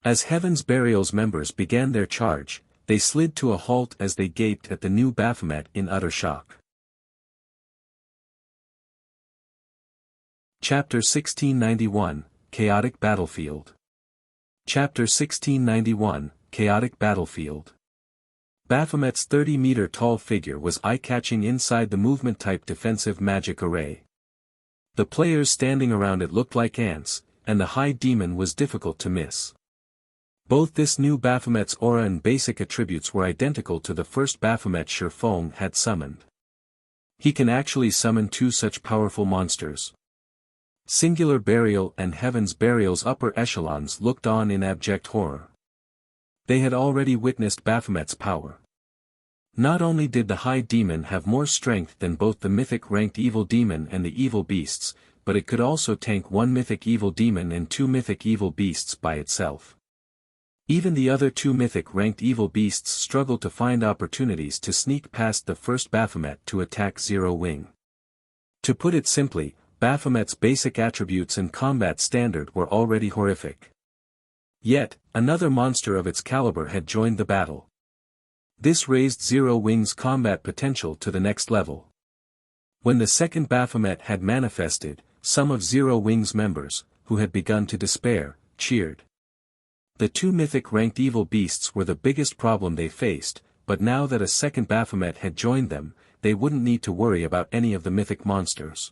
As Heaven's Burial's members began their charge, they slid to a halt as they gaped at the new Baphomet in utter shock. Chapter 1691, Chaotic Battlefield. Chapter 1691, Chaotic Battlefield. Baphomet's 30-meter-tall figure was eye-catching inside the movement-type defensive magic array. The players standing around it looked like ants, and the High Demon was difficult to miss. Both this new Baphomet's aura and basic attributes were identical to the first Baphomet Shurfeng had summoned. He can actually summon two such powerful monsters. Singular Burial and Heaven's Burial's upper echelons looked on in abject horror. They had already witnessed Baphomet's power. Not only did the High Demon have more strength than both the Mythic-ranked Evil Demon and the Evil Beasts, but it could also tank one Mythic Evil Demon and two Mythic Evil Beasts by itself. Even the other two Mythic-ranked Evil Beasts struggled to find opportunities to sneak past the first Baphomet to attack Zero Wing. To put it simply, Baphomet's basic attributes and combat standard were already horrific. Yet, another monster of its caliber had joined the battle. This raised Zero Wing's combat potential to the next level. When the second Baphomet had manifested, some of Zero Wing's members, who had begun to despair, cheered. The two Mythic-ranked Evil Beasts were the biggest problem they faced, but now that a second Baphomet had joined them, they wouldn't need to worry about any of the Mythic monsters.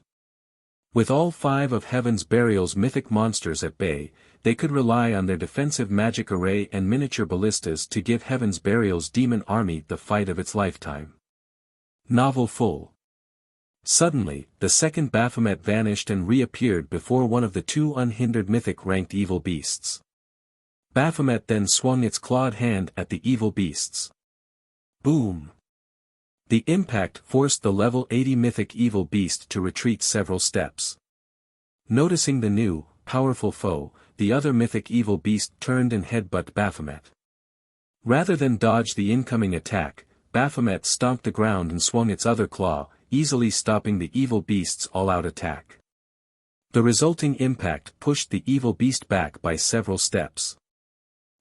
With all five of Heaven's Burial's Mythic monsters at bay, they could rely on their defensive magic array and miniature ballistas to give Heaven's Burial's demon army the fight of its lifetime. Novel full. Suddenly, the second Baphomet vanished and reappeared before one of the two unhindered Mythic-ranked Evil Beasts. Baphomet then swung its clawed hand at the Evil Beasts. Boom! The impact forced the level 80 Mythic Evil Beast to retreat several steps. Noticing the new, powerful foe, the other Mythic Evil Beast turned and headbutted Baphomet. Rather than dodge the incoming attack, Baphomet stomped the ground and swung its other claw, easily stopping the Evil Beast's all-out attack. The resulting impact pushed the Evil Beast back by several steps.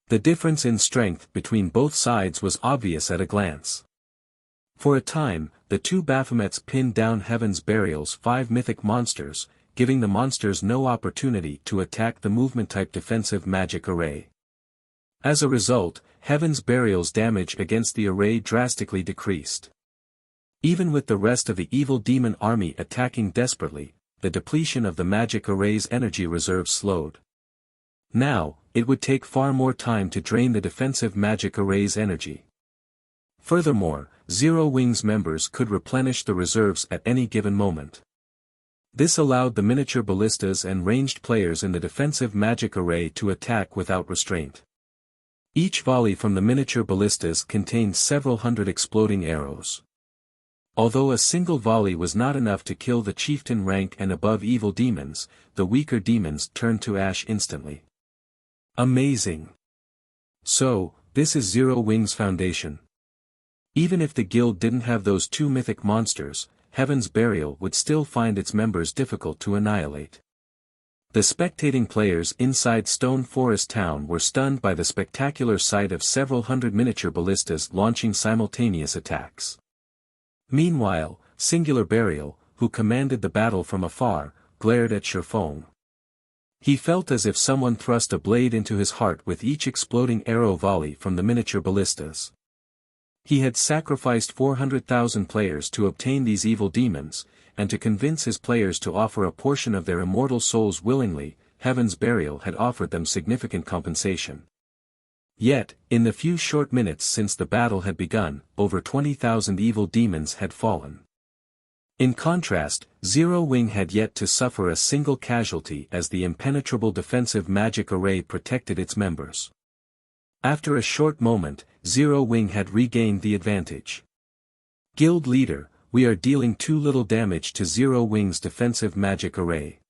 The difference in strength between both sides was obvious at a glance. For a time, the two Baphomets pinned down Heaven's Burial's five Mythic monsters, giving the monsters no opportunity to attack the movement-type defensive magic array. As a result, Heaven's Burial's damage against the array drastically decreased. Even with the rest of the Evil Demon army attacking desperately, the depletion of the magic array's energy reserves slowed. Now, it would take far more time to drain the defensive magic array's energy. Furthermore, Zero Wing's members could replenish the reserves at any given moment. This allowed the miniature ballistas and ranged players in the defensive magic array to attack without restraint. Each volley from the miniature ballistas contained several hundred exploding arrows. Although a single volley was not enough to kill the chieftain rank and above evil demons, the weaker demons turned to ash instantly. Amazing! So, this is Zero Wing's foundation. Even if the guild didn't have those two mythic monsters, Heaven's Burial would still find its members difficult to annihilate. The spectating players inside Stone Forest Town were stunned by the spectacular sight of several hundred miniature ballistas launching simultaneous attacks. Meanwhile, Singular Burial, who commanded the battle from afar, glared at Shurfeng. He felt as if someone thrust a blade into his heart with each exploding arrow volley from the miniature ballistas. He had sacrificed 400,000 players to obtain these evil demons, and to convince his players to offer a portion of their immortal souls willingly, Heaven's Burial had offered them significant compensation. Yet, in the few short minutes since the battle had begun, over 20,000 evil demons had fallen. In contrast, Zero Wing had yet to suffer a single casualty as the impenetrable defensive magic array protected its members. After a short moment, Zero Wing had regained the advantage. Guild leader, we are dealing too little damage to Zero Wing's defensive magic array.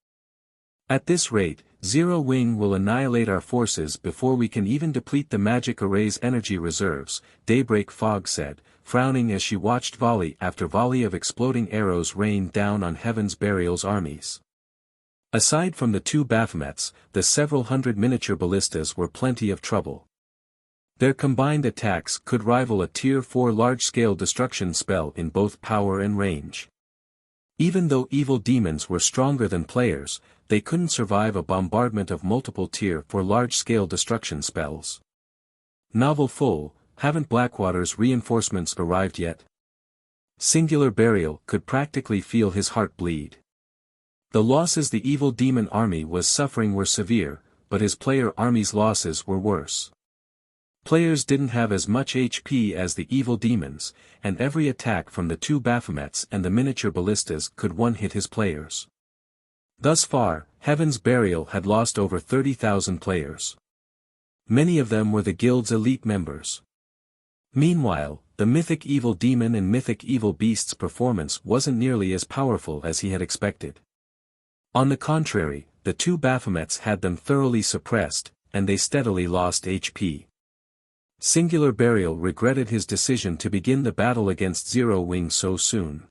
At this rate, Zero Wing will annihilate our forces before we can even deplete the magic array's energy reserves, Daybreak Fog said, frowning as she watched volley after volley of exploding arrows rain down on Heaven's Burial's armies. Aside from the two Baphomets, the several hundred miniature ballistas were plenty of trouble. Their combined attacks could rival a Tier 4 large-scale destruction spell in both power and range. Even though evil demons were stronger than players, they couldn't survive a bombardment of multiple tier 4 large-scale destruction spells. Novel full, haven't Blackwater's reinforcements arrived yet? Singular Burial could practically feel his heart bleed. The losses the evil demon army was suffering were severe, but his player army's losses were worse. Players didn't have as much HP as the evil demons, and every attack from the two Baphomets and the miniature ballistas could one-hit his players. Thus far, Heaven's Burial had lost over 30,000 players. Many of them were the guild's elite members. Meanwhile, the Mythic Evil Demon and Mythic Evil Beast's performance wasn't nearly as powerful as he had expected. On the contrary, the two Baphomets had them thoroughly suppressed, and they steadily lost HP. Singular Burial regretted his decision to begin the battle against Zero Wing so soon.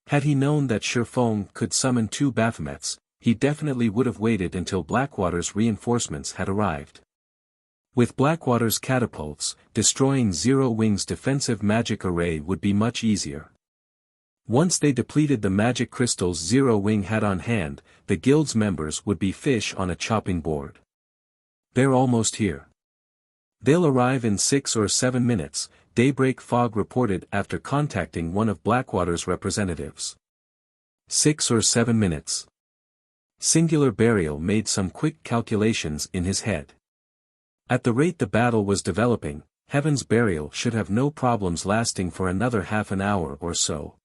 Had he known that Shifeng could summon two Baphomets, he definitely would have waited until Blackwater's reinforcements had arrived. With Blackwater's catapults, destroying Zero Wing's defensive magic array would be much easier. Once they depleted the magic crystals Zero Wing had on hand, the guild's members would be fish on a chopping board. They're almost here. They'll arrive in 6 or 7 minutes, Daybreak Fog reported after contacting one of Blackwater's representatives. 6 or 7 minutes. Singular Burial made some quick calculations in his head. At the rate the battle was developing, Heaven's Burial should have no problems lasting for another half an hour or so.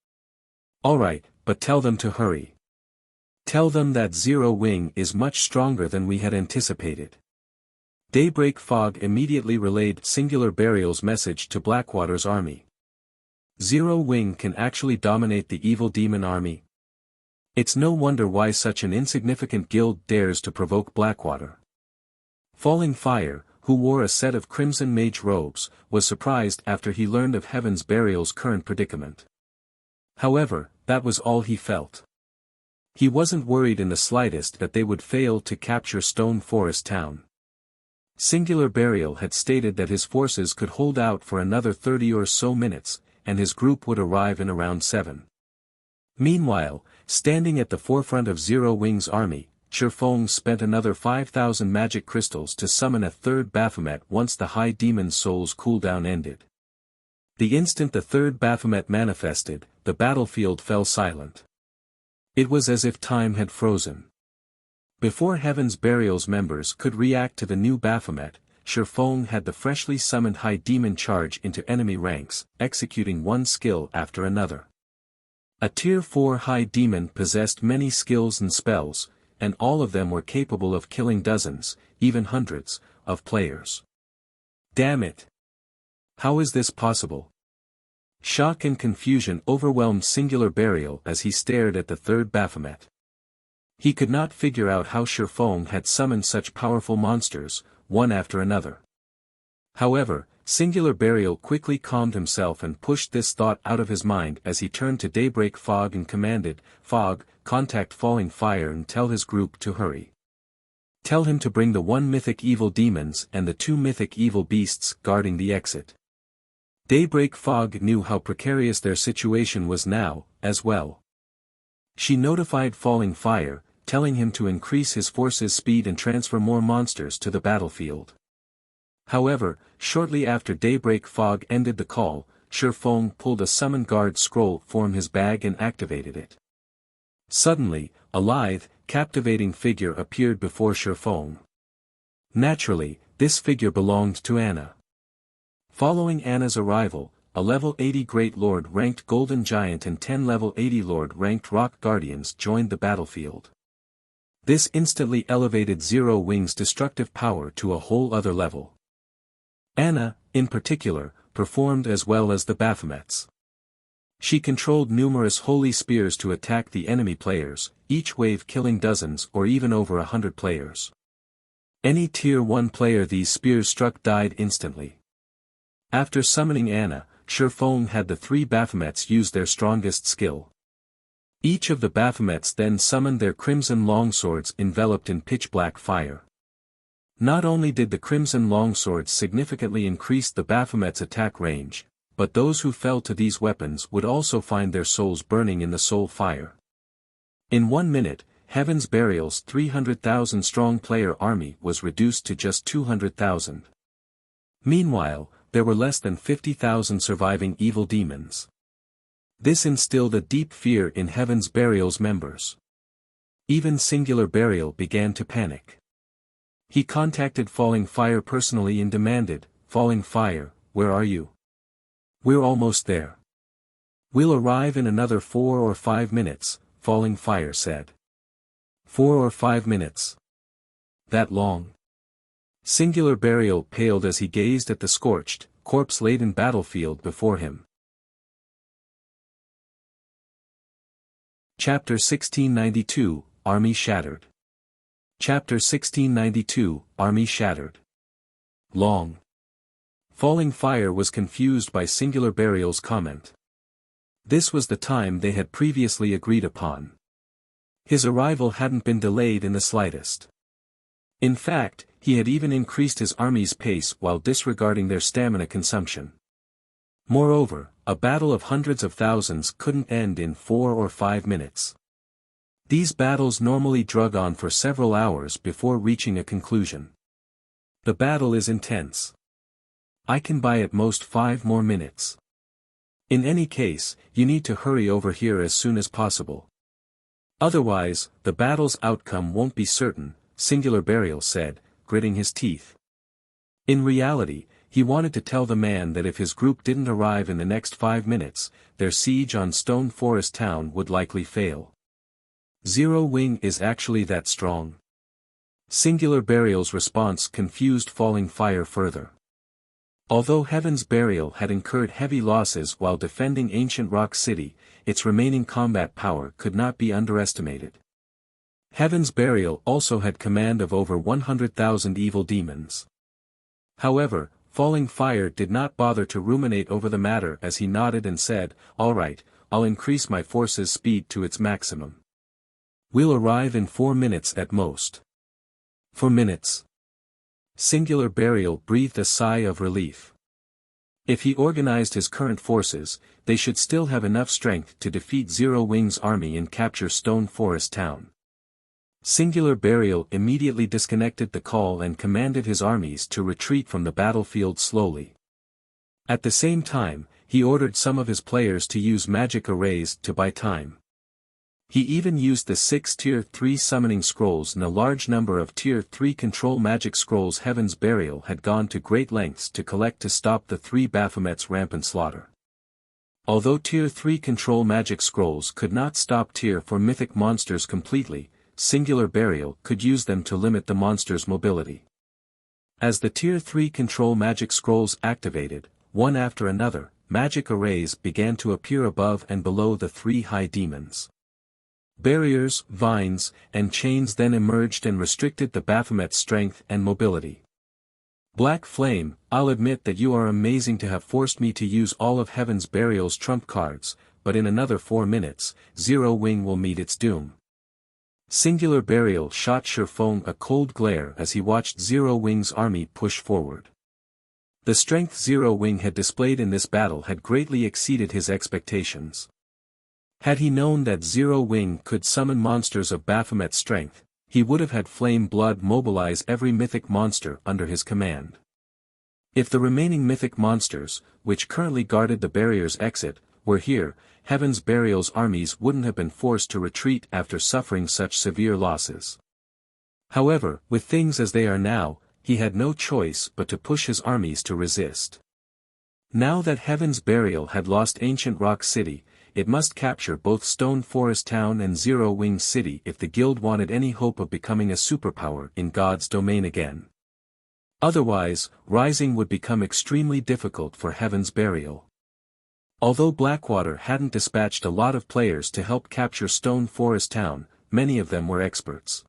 Alright, but tell them to hurry. Tell them that Zero Wing is much stronger than we had anticipated. Daybreak Fog immediately relayed Singular Burial's message to Blackwater's army. Zero Wing can actually dominate the evil demon army. It's no wonder why such an insignificant guild dares to provoke Blackwater. Falling Fire, who wore a set of crimson mage robes, was surprised after he learned of Heaven's Burial's current predicament. However, that was all he felt. He wasn't worried in the slightest that they would fail to capture Stone Forest Town. Singular Burial had stated that his forces could hold out for another 30 or so minutes, and his group would arrive in around 7. Meanwhile, standing at the forefront of Zero Wing's army, Shifeng spent another 5,000 magic crystals to summon a third Baphomet once the High Demon Soul's cooldown ended. The instant the third Baphomet manifested, the battlefield fell silent. It was as if time had frozen. Before Heaven's Burial's members could react to the new Baphomet, Shifeng had the freshly summoned High Demon charge into enemy ranks, executing one skill after another. A Tier 4 High Demon possessed many skills and spells, and all of them were capable of killing dozens, even hundreds, of players. Damn it! How is this possible? Shock and confusion overwhelmed Singular Burial as he stared at the third Baphomet. He could not figure out how Shifeng had summoned such powerful monsters, one after another. However, Singular Burial quickly calmed himself and pushed this thought out of his mind as he turned to Daybreak Fog and commanded, "Fog, contact Falling Fire and tell his group to hurry. Tell him to bring the 1 Mythic Evil Demons and the 2 Mythic Evil Beasts guarding the exit." Daybreak Fog knew how precarious their situation was now, as well. She notified Falling Fire, telling him to increase his force's speed and transfer more monsters to the battlefield. However, shortly after Daybreak Fog ended the call, Shifeng pulled a Summon Guard scroll from his bag and activated it. Suddenly, a lithe, captivating figure appeared before Shifeng. Naturally, this figure belonged to Anna. Following Anna's arrival, a level 80 Great Lord ranked Golden Giant and 10 level 80 Lord ranked Rock Guardians joined the battlefield. This instantly elevated Zero Wing's destructive power to a whole other level. Anna, in particular, performed as well as the Baphomets. She controlled numerous holy spears to attack the enemy players, each wave killing dozens or even over 100 players. Any Tier 1 player these spears struck died instantly. After summoning Anna, Shifeng had the 3 Baphomets use their strongest skill. Each of the Baphomets then summoned their crimson longswords enveloped in pitch-black fire. Not only did the crimson longswords significantly increase the Baphomet's attack range, but those who fell to these weapons would also find their souls burning in the soul fire. In 1 minute, Heaven's Burial's 300,000 strong player army was reduced to just 200,000. Meanwhile, there were less than 50,000 surviving evil demons. This instilled a deep fear in Heaven's Burial's members. Even Singular Burial began to panic. He contacted Falling Fire personally and demanded, "Falling Fire, where are you? We're almost there." "We'll arrive in another 4 or 5 minutes, Falling Fire said. 4 or 5 minutes? That long? Singular Burial paled as he gazed at the scorched, corpse-laden battlefield before him. Chapter 1692, Army Shattered. Chapter 1692, Army Shattered. Long. Falling Fire was confused by Singular Burial's comment. This was the time they had previously agreed upon. His arrival hadn't been delayed in the slightest. In fact, he had even increased his army's pace while disregarding their stamina consumption. Moreover, a battle of hundreds of thousands couldn't end in 4 or 5 minutes. These battles normally drug on for several hours before reaching a conclusion. The battle is intense. I can buy at most 5 more minutes. In any case, you need to hurry over here as soon as possible. Otherwise, the battle's outcome won't be certain, Singular Burial said, gritting his teeth. In reality, he wanted to tell the man that if his group didn't arrive in the next 5 minutes, their siege on Stone Forest Town would likely fail. Zero Wing is actually that strong? Singular Burial's response confused Falling Fire further. Although Heaven's Burial had incurred heavy losses while defending Ancient Rock City, its remaining combat power could not be underestimated. Heaven's Burial also had command of over 100,000 evil demons. However, Falling Fire did not bother to ruminate over the matter as he nodded and said, "All right, I'll increase my force's speed to its maximum. We'll arrive in 4 minutes at most." 4 minutes. Singular Burial breathed a sigh of relief. If he organized his current forces, they should still have enough strength to defeat Zero Wing's army and capture Stone Forest Town. Singular Burial immediately disconnected the call and commanded his armies to retreat from the battlefield slowly. At the same time, he ordered some of his players to use magic arrays to buy time. He even used the 6 Tier 3 summoning scrolls and a large number of Tier 3 control magic scrolls Heaven's Burial had gone to great lengths to collect to stop the 3 Baphomet's rampant slaughter. Although Tier 3 control magic scrolls could not stop Tier 4 mythic monsters completely, Singular Burial could use them to limit the monster's mobility. As the Tier 3 control magic scrolls activated, one after another, magic arrays began to appear above and below the 3 high demons. Barriers, vines, and chains then emerged and restricted the Baphomet's strength and mobility. Black Flame, I'll admit that you are amazing to have forced me to use all of Heaven's Burial's trump cards, but in another 4 minutes, Zero Wing will meet its doom. Singular Burial shot Sherfong a cold glare as he watched Zero Wing's army push forward. The strength Zero Wing had displayed in this battle had greatly exceeded his expectations. Had he known that Zero Wing could summon monsters of Baphomet's strength, he would have had Flame Blood mobilize every mythic monster under his command. If the remaining mythic monsters, which currently guarded the barrier's exit, were here, Heaven's Burial's armies wouldn't have been forced to retreat after suffering such severe losses. However, with things as they are now, he had no choice but to push his armies to resist. Now that Heaven's Burial had lost Ancient Rock City, it must capture both Stone Forest Town and Zero Wing City if the guild wanted any hope of becoming a superpower in God's domain again. Otherwise, rising would become extremely difficult for Heaven's Burial. Although Blackwater hadn't dispatched a lot of players to help capture Stone Forest Town, many of them were experts.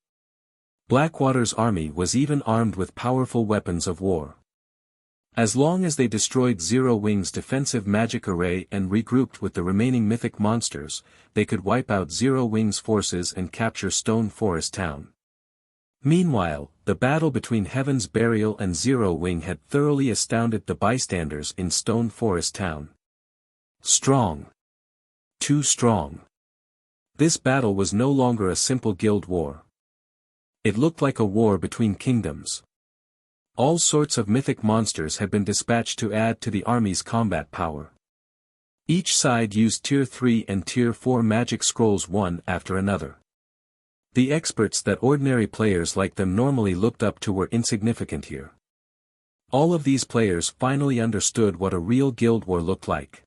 Blackwater's army was even armed with powerful weapons of war. As long as they destroyed Zero Wing's defensive magic array and regrouped with the remaining mythic monsters, they could wipe out Zero Wing's forces and capture Stone Forest Town. Meanwhile, the battle between Heaven's Burial and Zero Wing had thoroughly astounded the bystanders in Stone Forest Town. Strong. Too strong. This battle was no longer a simple guild war. It looked like a war between kingdoms. All sorts of mythic monsters had been dispatched to add to the army's combat power. Each side used Tier 3 and Tier 4 magic scrolls one after another. The experts that ordinary players like them normally looked up to were insignificant here. All of these players finally understood what a real guild war looked like.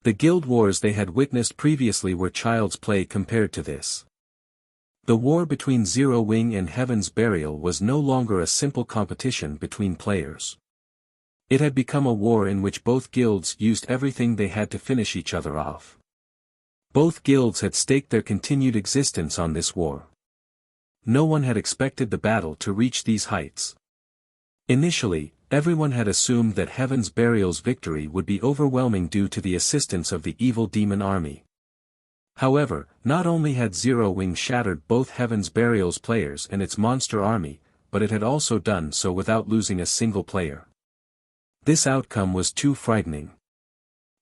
The guild wars they had witnessed previously were child's play compared to this. The war between Zero Wing and Heaven's Burial was no longer a simple competition between players. It had become a war in which both guilds used everything they had to finish each other off. Both guilds had staked their continued existence on this war. No one had expected the battle to reach these heights. Initially, everyone had assumed that Heaven's Burial's victory would be overwhelming due to the assistance of the evil demon army. However, not only had Zero Wing shattered both Heaven's Burial's players and its monster army, but it had also done so without losing a single player. This outcome was too frightening.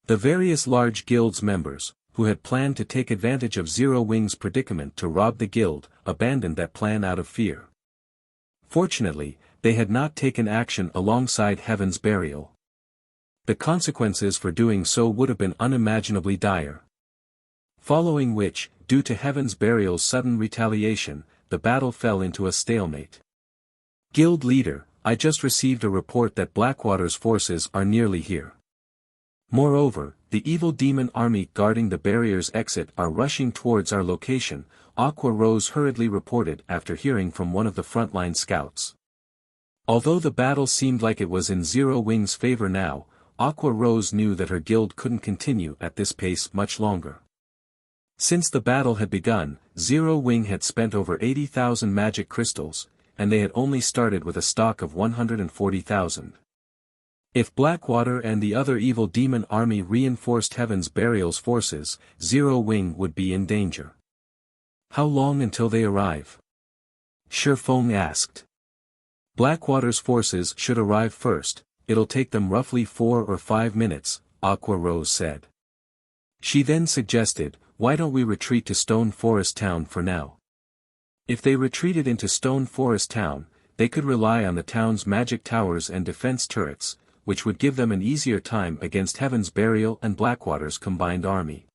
The various large guilds' members, who had planned to take advantage of Zero Wing's predicament to rob the guild, abandoned that plan out of fear. Fortunately, they had not taken action alongside Heaven's Burial. The consequences for doing so would have been unimaginably dire. Following which, due to Heaven's Burial's sudden retaliation, the battle fell into a stalemate. Guild leader, I just received a report that Blackwater's forces are nearly here. Moreover, the evil demon army guarding the barrier's exit are rushing towards our location, Aqua Rose hurriedly reported after hearing from one of the frontline scouts. Although the battle seemed like it was in Zero Wing's favor now, Aqua Rose knew that her guild couldn't continue at this pace much longer. Since the battle had begun, Zero Wing had spent over 80,000 magic crystals, and they had only started with a stock of 140,000. If Blackwater and the other evil demon army reinforced Heaven's Burial's forces, Zero Wing would be in danger. How long until they arrive? Shifeng asked. Blackwater's forces should arrive first, it'll take them roughly 4 or 5 minutes, Aqua Rose said. She then suggested, why don't we retreat to Stone Forest Town for now? If they retreated into Stone Forest Town, they could rely on the town's magic towers and defense turrets, which would give them an easier time against Heaven's Burial and Blackwater's combined army.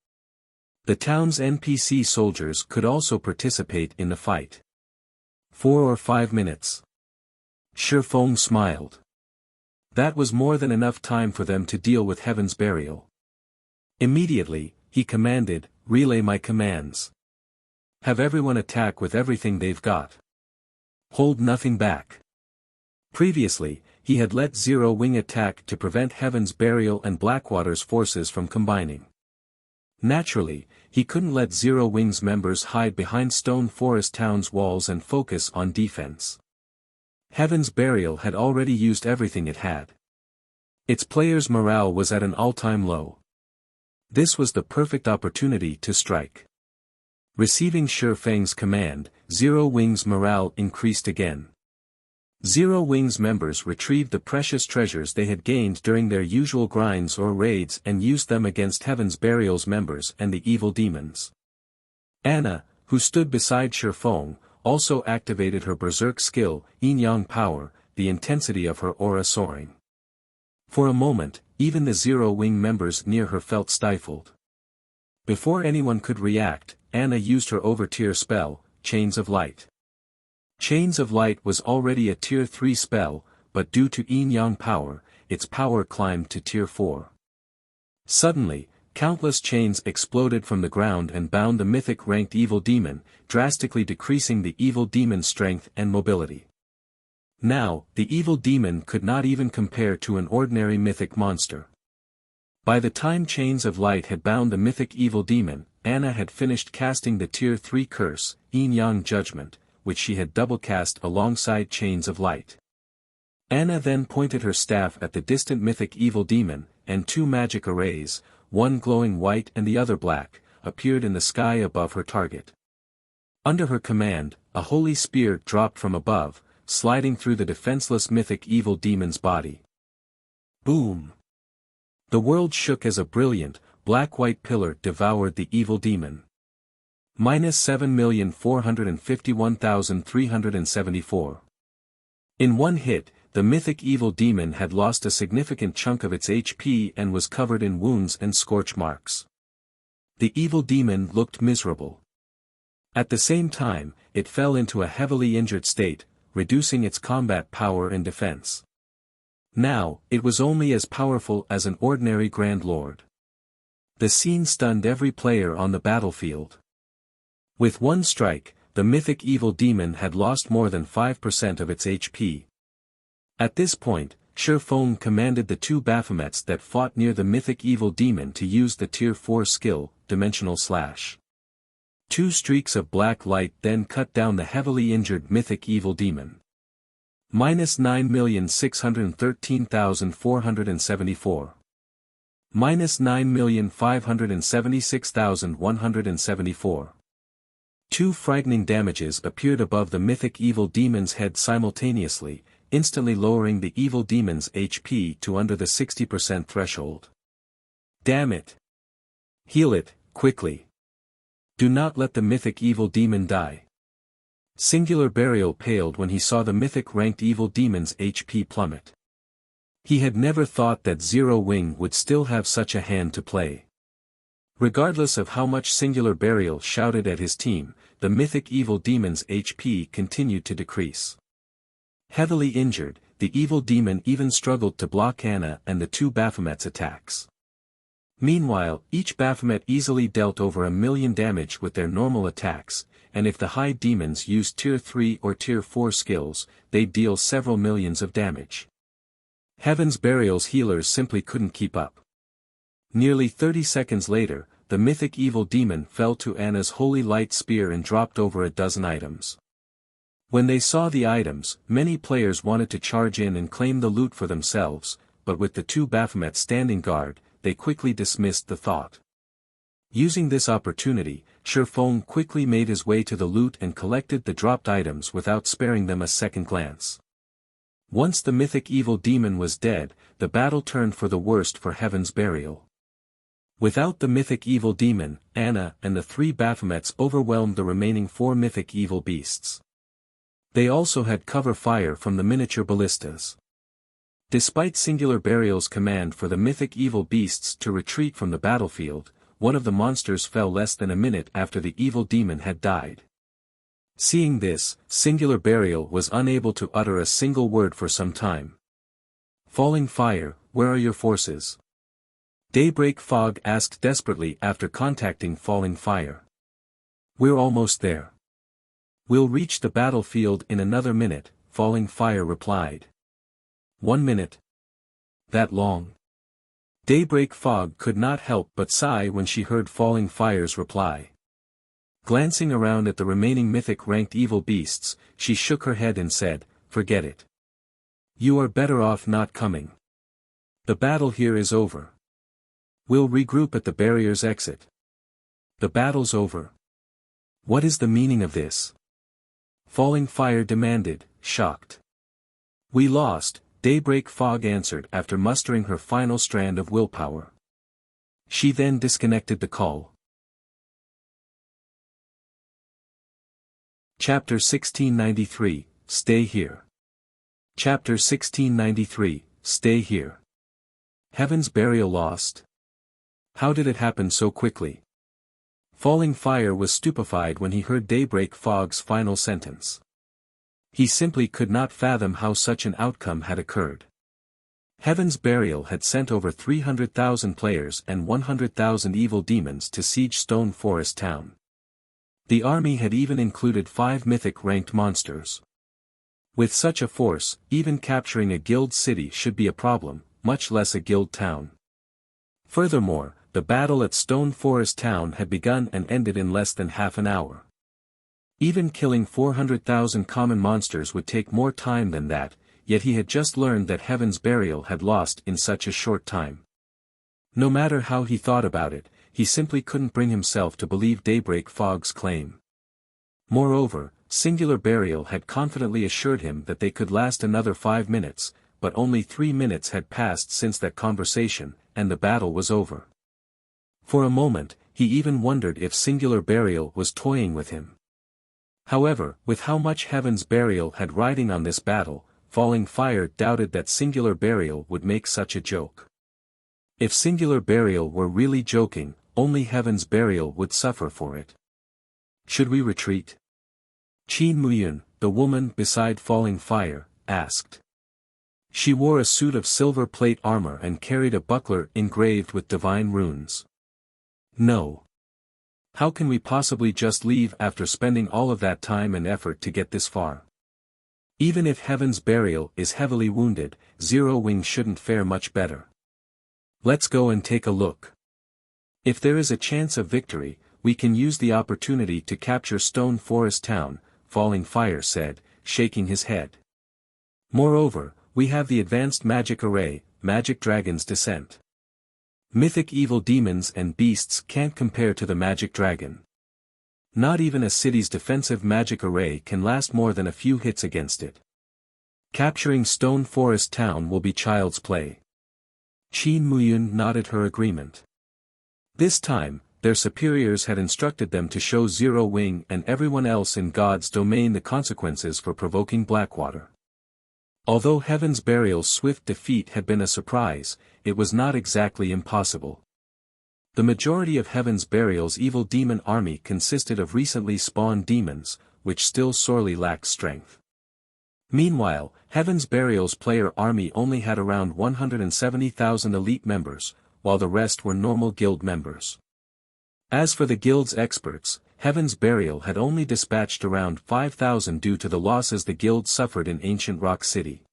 The town's NPC soldiers could also participate in the fight. 4 or 5 minutes. Shifeng smiled. That was more than enough time for them to deal with Heaven's Burial. Immediately, he commanded, relay my commands. Have everyone attack with everything they've got. Hold nothing back. Previously, he had let Zero Wing attack to prevent Heaven's Burial and Blackwater's forces from combining. Naturally, he couldn't let Zero Wing's members hide behind Stone Forest Town's walls and focus on defense. Heaven's Burial had already used everything it had. Its players' morale was at an all-time low. This was the perfect opportunity to strike. Receiving Shifeng's command, Zero Wing's morale increased again. Zero Wing's members retrieved the precious treasures they had gained during their usual grinds or raids and used them against Heaven's Burial's members and the evil demons. Anna, who stood beside Shifeng, also activated her berserk skill, yin-yang power, the intensity of her aura soaring. For a moment, even the Zero Wing members near her felt stifled. Before anyone could react, Anna used her over-tier spell, Chains of Light. Chains of Light was already a Tier 3 spell, but due to yin-yang power, its power climbed to Tier 4. Suddenly, countless chains exploded from the ground and bound the mythic-ranked evil demon, drastically decreasing the evil demon's strength and mobility. Now, the evil demon could not even compare to an ordinary mythic monster. By the time Chains of Light had bound the mythic evil demon, Anna had finished casting the Tier 3 curse, Yin-Yang Judgment, which she had double-cast alongside Chains of Light. Anna then pointed her staff at the distant mythic evil demon, and 2 magic arrays, one glowing white and the other black, appeared in the sky above her target. Under her command, a holy spear dropped from above, sliding through the defenseless mythic evil demon's body. Boom! The world shook as a brilliant, black-white pillar devoured the evil demon. -7,451,374. In one hit, the mythic evil demon had lost a significant chunk of its HP and was covered in wounds and scorch marks. The evil demon looked miserable. At the same time, it fell into a heavily injured state, reducing its combat power and defense. Now, it was only as powerful as an ordinary Grand Lord. The scene stunned every player on the battlefield. With one strike, the mythic evil demon had lost more than 5% of its HP. At this point, Showdown commanded the two Baphomets that fought near the mythic evil demon to use the Tier 4 skill, Dimensional Slash. Two streaks of black light then cut down the heavily injured mythic evil demon. -9,613,474. -9,576,174. Two frightening damages appeared above the mythic evil demon's head simultaneously, instantly lowering the evil demon's HP to under the 60% threshold. Damn it! Heal it, quickly. Do not let the mythic evil demon die. Singular Burial paled when he saw the mythic-ranked evil demon's HP plummet. He had never thought that Zero Wing would still have such a hand to play. Regardless of how much Singular Burial shouted at his team, the mythic evil demon's HP continued to decrease. Heavily injured, the evil demon even struggled to block Anna and the two Baphomet's attacks. Meanwhile, each Baphomet easily dealt over 1,000,000 damage with their normal attacks, and if the high demons used Tier 3 or Tier 4 skills, they'd deal several millions of damage. Heaven's Burial's healers simply couldn't keep up. Nearly 30 seconds later, the mythic evil demon fell to Anna's holy light spear and dropped over a dozen items. When they saw the items, many players wanted to charge in and claim the loot for themselves, but with the two Baphomets standing guard, they quickly dismissed the thought. Using this opportunity, Showdown quickly made his way to the loot and collected the dropped items without sparing them a second glance. Once the mythic evil demon was dead, the battle turned for the worst for Heaven's Burial. Without the mythic evil demon, Anna and the three Baphomets overwhelmed the remaining four mythic evil beasts. They also had cover fire from the miniature ballistas. Despite Singular Burial's command for the mythic evil beasts to retreat from the battlefield, one of the monsters fell less than a minute after the evil demon had died. Seeing this, Singular Burial was unable to utter a single word for some time. Falling Fire, where are your forces? Daybreak Fog asked desperately after contacting Falling Fire. We're almost there. We'll reach the battlefield in another minute, Falling Fire replied. 1 minute? That long? Daybreak Fog could not help but sigh when she heard Falling Fire's reply. Glancing around at the remaining mythic-ranked evil beasts, she shook her head and said, "Forget it. You are better off not coming. The battle here is over. We'll regroup at the barrier's exit." The battle's over. What is the meaning of this? Falling Fire demanded, shocked. We lost, Daybreak Fog answered after mustering her final strand of willpower. She then disconnected the call. Chapter 1693, Stay Here. Chapter 1693, Stay Here. Heaven's Burial lost? How did it happen so quickly? Falling Fire was stupefied when he heard Daybreak Fog's final sentence. He simply could not fathom how such an outcome had occurred. Heaven's Burial had sent over 300,000 players and 100,000 evil demons to siege Stone Forest Town. The army had even included 5 mythic-ranked monsters. With such a force, even capturing a guild city should be a problem, much less a guild town. Furthermore, the battle at Stone Forest Town had begun and ended in less than half an hour. Even killing 400,000 common monsters would take more time than that, yet he had just learned that Heaven's Burial had lost in such a short time. No matter how he thought about it, he simply couldn't bring himself to believe Daybreak Fog's claim. Moreover, Singular Burial had confidently assured him that they could last another 5 minutes, but only 3 minutes had passed since that conversation, and the battle was over. For a moment, he even wondered if Singular Burial was toying with him. However, with how much Heaven's Burial had riding on this battle, Falling Fire doubted that Singular Burial would make such a joke. If Singular Burial were really joking, only Heaven's Burial would suffer for it. Should we retreat? Qin Muyun, the woman beside Falling Fire, asked. She wore a suit of silver plate armor and carried a buckler engraved with divine runes. No. How can we possibly just leave after spending all of that time and effort to get this far? Even if Heaven's Burial is heavily wounded, Zero Wing shouldn't fare much better. Let's go and take a look. If there is a chance of victory, we can use the opportunity to capture Stone Forest Town, Falling Fire said, shaking his head. Moreover, we have the advanced magic array, Magic Dragon's Descent. Mythic evil demons and beasts can't compare to the Magic Dragon. Not even a city's defensive magic array can last more than a few hits against it. Capturing Stone Forest Town will be child's play. Qin Muyun nodded her agreement. This time, their superiors had instructed them to show Zero Wing and everyone else in God's domain the consequences for provoking Blackwater. Although Heaven's Burial's swift defeat had been a surprise, it was not exactly impossible. The majority of Heaven's Burial's evil demon army consisted of recently spawned demons, which still sorely lacked strength. Meanwhile, Heaven's Burial's player army only had around 170,000 elite members, while the rest were normal guild members. As for the guild's experts, Heaven's Burial had only dispatched around 5,000 due to the losses the guild suffered in Ancient Rock City.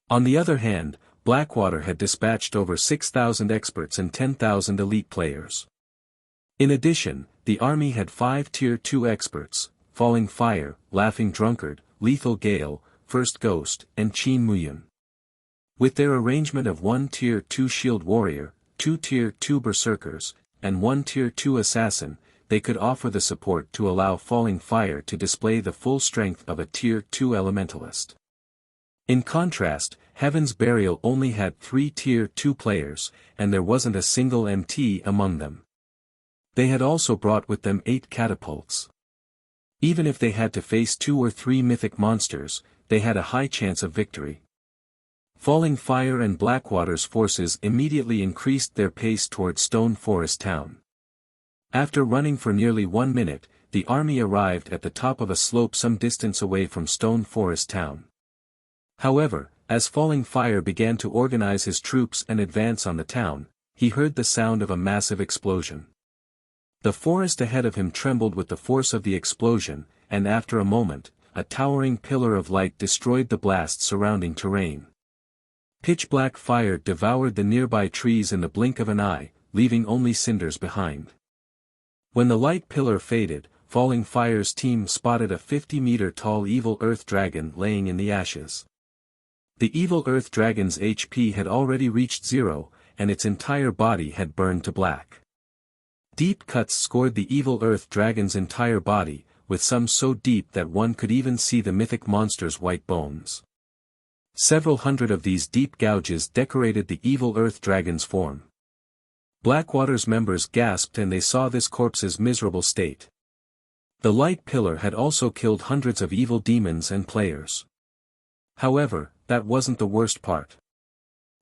On the other hand, Blackwater had dispatched over 6,000 experts and 10,000 elite players. In addition, the army had 5 Tier 2 experts, Falling Fire, Laughing Drunkard, Lethal Gale, First Ghost, and Qin Muyun. With their arrangement of 1 Tier 2 Shield Warrior, 2 Tier 2 Berserkers, and 1 Tier 2 Assassin, they could offer the support to allow Falling Fire to display the full strength of a Tier 2 Elementalist. In contrast, Heaven's Burial only had 3 Tier 2 players, and there wasn't a single MT among them. They had also brought with them 8 catapults. Even if they had to face 2 or 3 mythic monsters, they had a high chance of victory. Falling Fire and Blackwater's forces immediately increased their pace towards Stone Forest Town. After running for nearly 1 minute, the army arrived at the top of a slope some distance away from Stone Forest Town. However, as Falling Fire began to organize his troops and advance on the town, he heard the sound of a massive explosion. The forest ahead of him trembled with the force of the explosion, and after a moment, a towering pillar of light destroyed the blast surrounding terrain. Pitch-black fire devoured the nearby trees in the blink of an eye, leaving only cinders behind. When the light pillar faded, Falling Fire's team spotted a 50-meter-tall evil earth dragon laying in the ashes. The evil earth dragon's HP had already reached 0, and its entire body had burned to black. Deep cuts scored the evil earth dragon's entire body, with some so deep that one could even see the mythic monster's white bones. Several hundred of these deep gouges decorated the evil earth dragon's form. Blackwater's members gasped and they saw this corpse's miserable state. The light pillar had also killed hundreds of evil demons and players. However, that wasn't the worst part.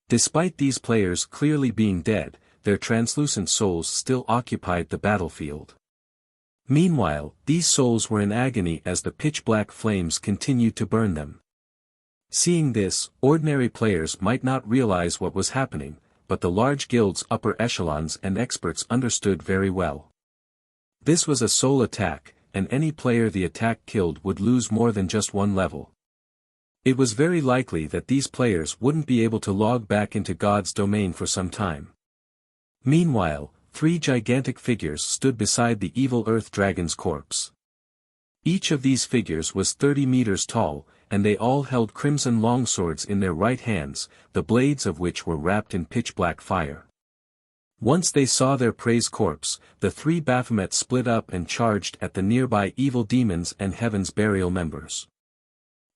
Despite these players clearly being dead, their translucent souls still occupied the battlefield. Meanwhile, these souls were in agony as the pitch-black flames continued to burn them. Seeing this, ordinary players might not realize what was happening, but the large guild's upper echelons and experts understood very well. This was a soul attack, and any player the attack killed would lose more than just 1 level. It was very likely that these players wouldn't be able to log back into God's domain for some time. Meanwhile, 3 gigantic figures stood beside the evil earth dragon's corpse. Each of these figures was 30 meters tall, and they all held crimson longswords in their right hands, the blades of which were wrapped in pitch-black fire. Once they saw their prey's corpse, the three Baphomets split up and charged at the nearby evil demons and Heaven's Burial members.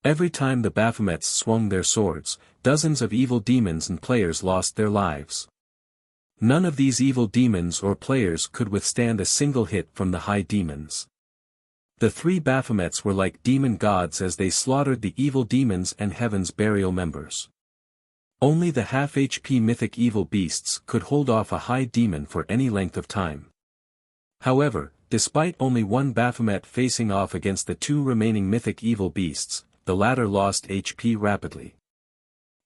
Every time the Baphomets swung their swords, dozens of evil demons and players lost their lives. None of these evil demons or players could withstand a single hit from the high demons. The three Baphomets were like demon gods as they slaughtered the evil demons and Heaven's Burial members. Only the half-HP mythic evil beasts could hold off a high demon for any length of time. However, despite only one Baphomet facing off against the two remaining mythic evil beasts, the latter lost HP rapidly.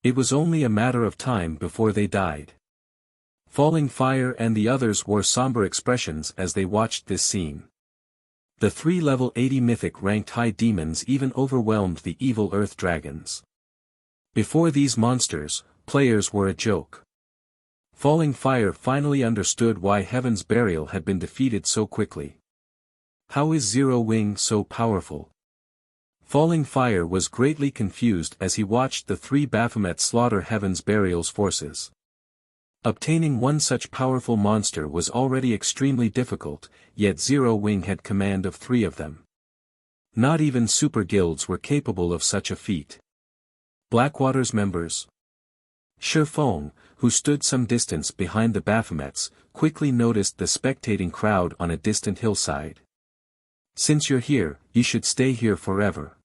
It was only a matter of time before they died. Falling Fire and the others wore somber expressions as they watched this scene. The three level 80 mythic ranked high demons even overwhelmed the evil earth dragons. Before these monsters, players were a joke. Falling Fire finally understood why Heaven's Burial had been defeated so quickly. How is Zero Wing so powerful? Falling Fire was greatly confused as he watched the three Baphomet slaughter Heaven's Burial's forces. Obtaining one such powerful monster was already extremely difficult, yet Zero Wing had command of three of them. Not even super guilds were capable of such a feat. Blackwater's members. Shifeng, who stood some distance behind the Baphomets, quickly noticed the spectating crowd on a distant hillside. "Since you're here, you should stay here forever."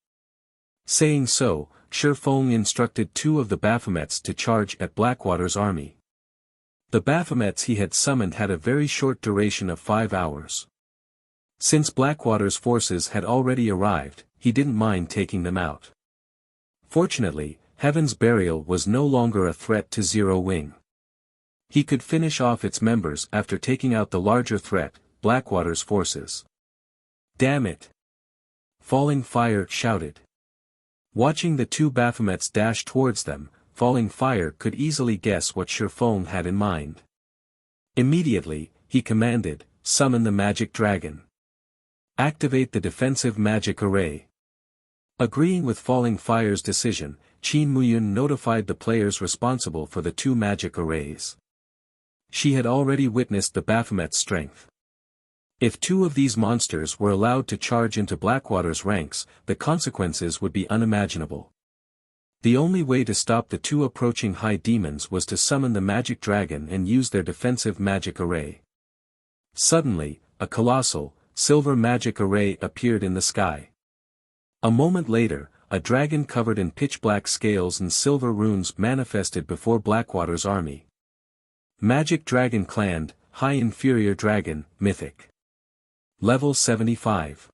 Saying so, Shifeng instructed two of the Baphomets to charge at Blackwater's army. The Baphomets he had summoned had a very short duration of 5 hours. Since Blackwater's forces had already arrived, he didn't mind taking them out. Fortunately, Heaven's Burial was no longer a threat to Zero Wing. He could finish off its members after taking out the larger threat, Blackwater's forces. "Damn it!" Falling Fire shouted. Watching the two Baphomets dash towards them, Falling Fire could easily guess what Shifeng had in mind. Immediately, he commanded, "Summon the magic dragon. Activate the defensive magic array." Agreeing with Falling Fire's decision, Qin Muyun notified the players responsible for the two magic arrays. She had already witnessed the Baphomet's strength. If two of these monsters were allowed to charge into Blackwater's ranks, the consequences would be unimaginable. The only way to stop the two approaching high demons was to summon the magic dragon and use their defensive magic array. Suddenly, a colossal, silver magic array appeared in the sky. A moment later, a dragon covered in pitch-black scales and silver runes manifested before Blackwater's army. Magic Dragon Clan, High Inferior Dragon, Mythic. Level 75.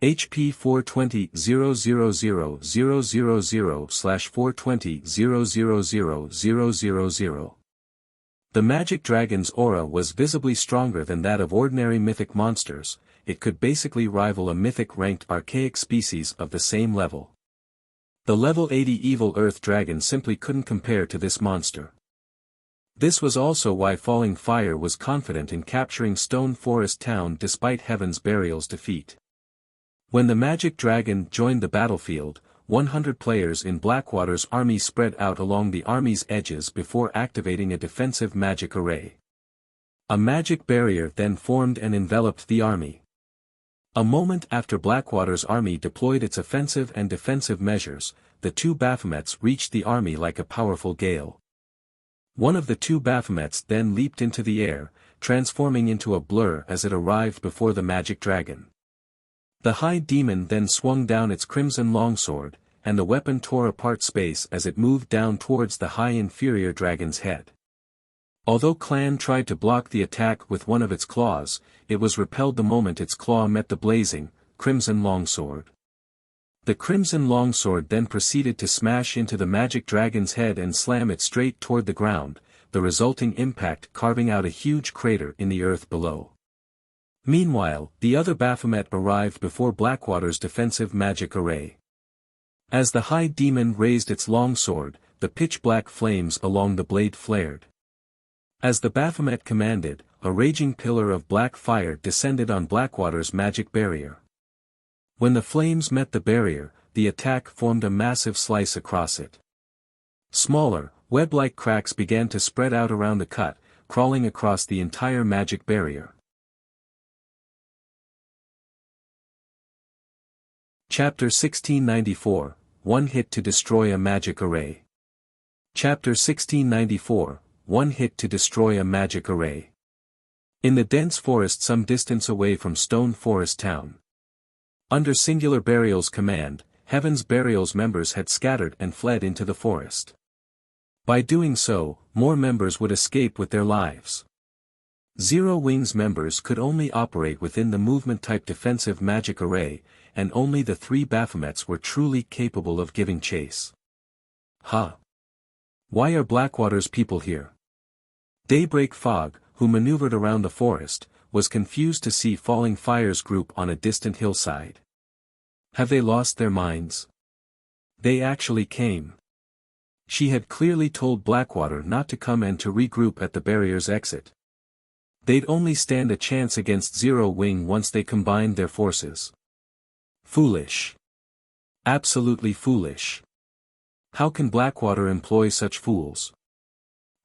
HP 420,000,000/420,000,000. The magic dragon's aura was visibly stronger than that of ordinary mythic monsters. It could basically rival a mythic-ranked archaic species of the same level. The level 80 evil earth dragon simply couldn't compare to this monster. This was also why Falling Fire was confident in capturing Stone Forest Town despite Heaven's Burial's defeat. When the magic dragon joined the battlefield, 100 players in Blackwater's army spread out along the army's edges before activating a defensive magic array. A magic barrier then formed and enveloped the army. A moment after Blackwater's army deployed its offensive and defensive measures, the two Baphomets reached the army like a powerful gale. One of the two Baphomets then leaped into the air, transforming into a blur as it arrived before the magic dragon. The high demon then swung down its crimson longsword, and the weapon tore apart space as it moved down towards the high inferior dragon's head. Although Clan tried to block the attack with one of its claws, it was repelled the moment its claw met the blazing, crimson longsword. The crimson longsword then proceeded to smash into the magic dragon's head and slam it straight toward the ground, the resulting impact carving out a huge crater in the earth below. Meanwhile, the other Baphomet arrived before Blackwater's defensive magic array. As the high demon raised its longsword, the pitch-black flames along the blade flared. As the Baphomet commanded, a raging pillar of black fire descended on Blackwater's magic barrier. When the flames met the barrier, the attack formed a massive slice across it. Smaller, web-like cracks began to spread out around the cut, crawling across the entire magic barrier. Chapter 1694, One Hit to Destroy a Magic Array. Chapter 1694, One Hit to Destroy a Magic Array. In the dense forest some distance away from Stone Forest Town. Under Singular Burial's command, Heaven's Burial's members had scattered and fled into the forest. By doing so, more members would escape with their lives. Zero Wings members could only operate within the movement-type defensive magic array, and only the 3 Baphomets were truly capable of giving chase. Why are Blackwater's people here? Daybreak Fog, who maneuvered around the forest, was confused to see Falling Fire's group on a distant hillside. Have they lost their minds? They actually came. She had clearly told Blackwater not to come and to regroup at the barrier's exit. They'd only stand a chance against Zero Wing once they combined their forces. Foolish. Absolutely foolish. How can Blackwater employ such fools?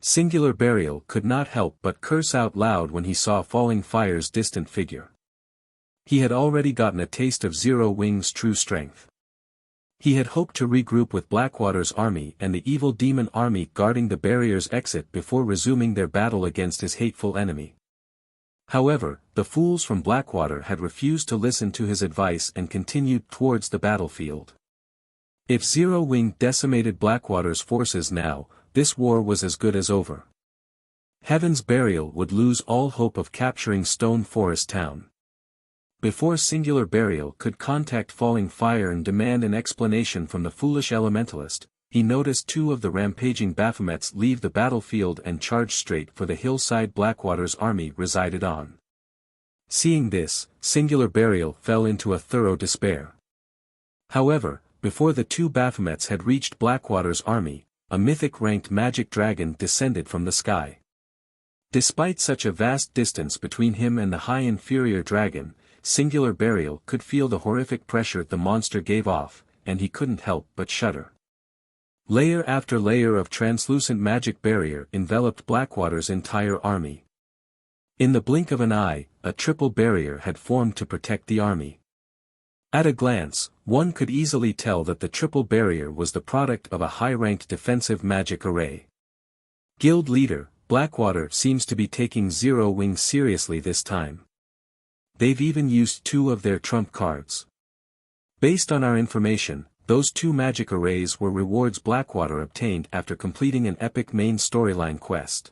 Singular Burial could not help but curse out loud when he saw Falling Fire's distant figure. He had already gotten a taste of Zero Wing's true strength. He had hoped to regroup with Blackwater's army and the evil demon army guarding the barrier's exit before resuming their battle against his hateful enemy. However, the fools from Blackwater had refused to listen to his advice and continued towards the battlefield. If Zero Wing decimated Blackwater's forces now, this war was as good as over. Heaven's Burial would lose all hope of capturing Stone Forest Town. Before Singular Burial could contact Falling Fire and demand an explanation from the foolish elementalist, he noticed 2 of the rampaging Baphomets leave the battlefield and charge straight for the hillside Blackwater's army resided on. Seeing this, Singular Burial fell into a thorough despair. However, before the 2 Baphomets had reached Blackwater's army, a mythic-ranked magic dragon descended from the sky. Despite such a vast distance between him and the high inferior dragon, Singular Burial could feel the horrific pressure the monster gave off, and he couldn't help but shudder. Layer after layer of translucent magic barrier enveloped Blackwater's entire army. In the blink of an eye, a triple barrier had formed to protect the army. At a glance, one could easily tell that the triple barrier was the product of a high-ranked defensive magic array. Guild leader, Blackwater seems to be taking Zero Wing seriously this time. They've even used 2 of their trump cards. Based on our information, those 2 magic arrays were rewards Blackwater obtained after completing an epic main storyline quest.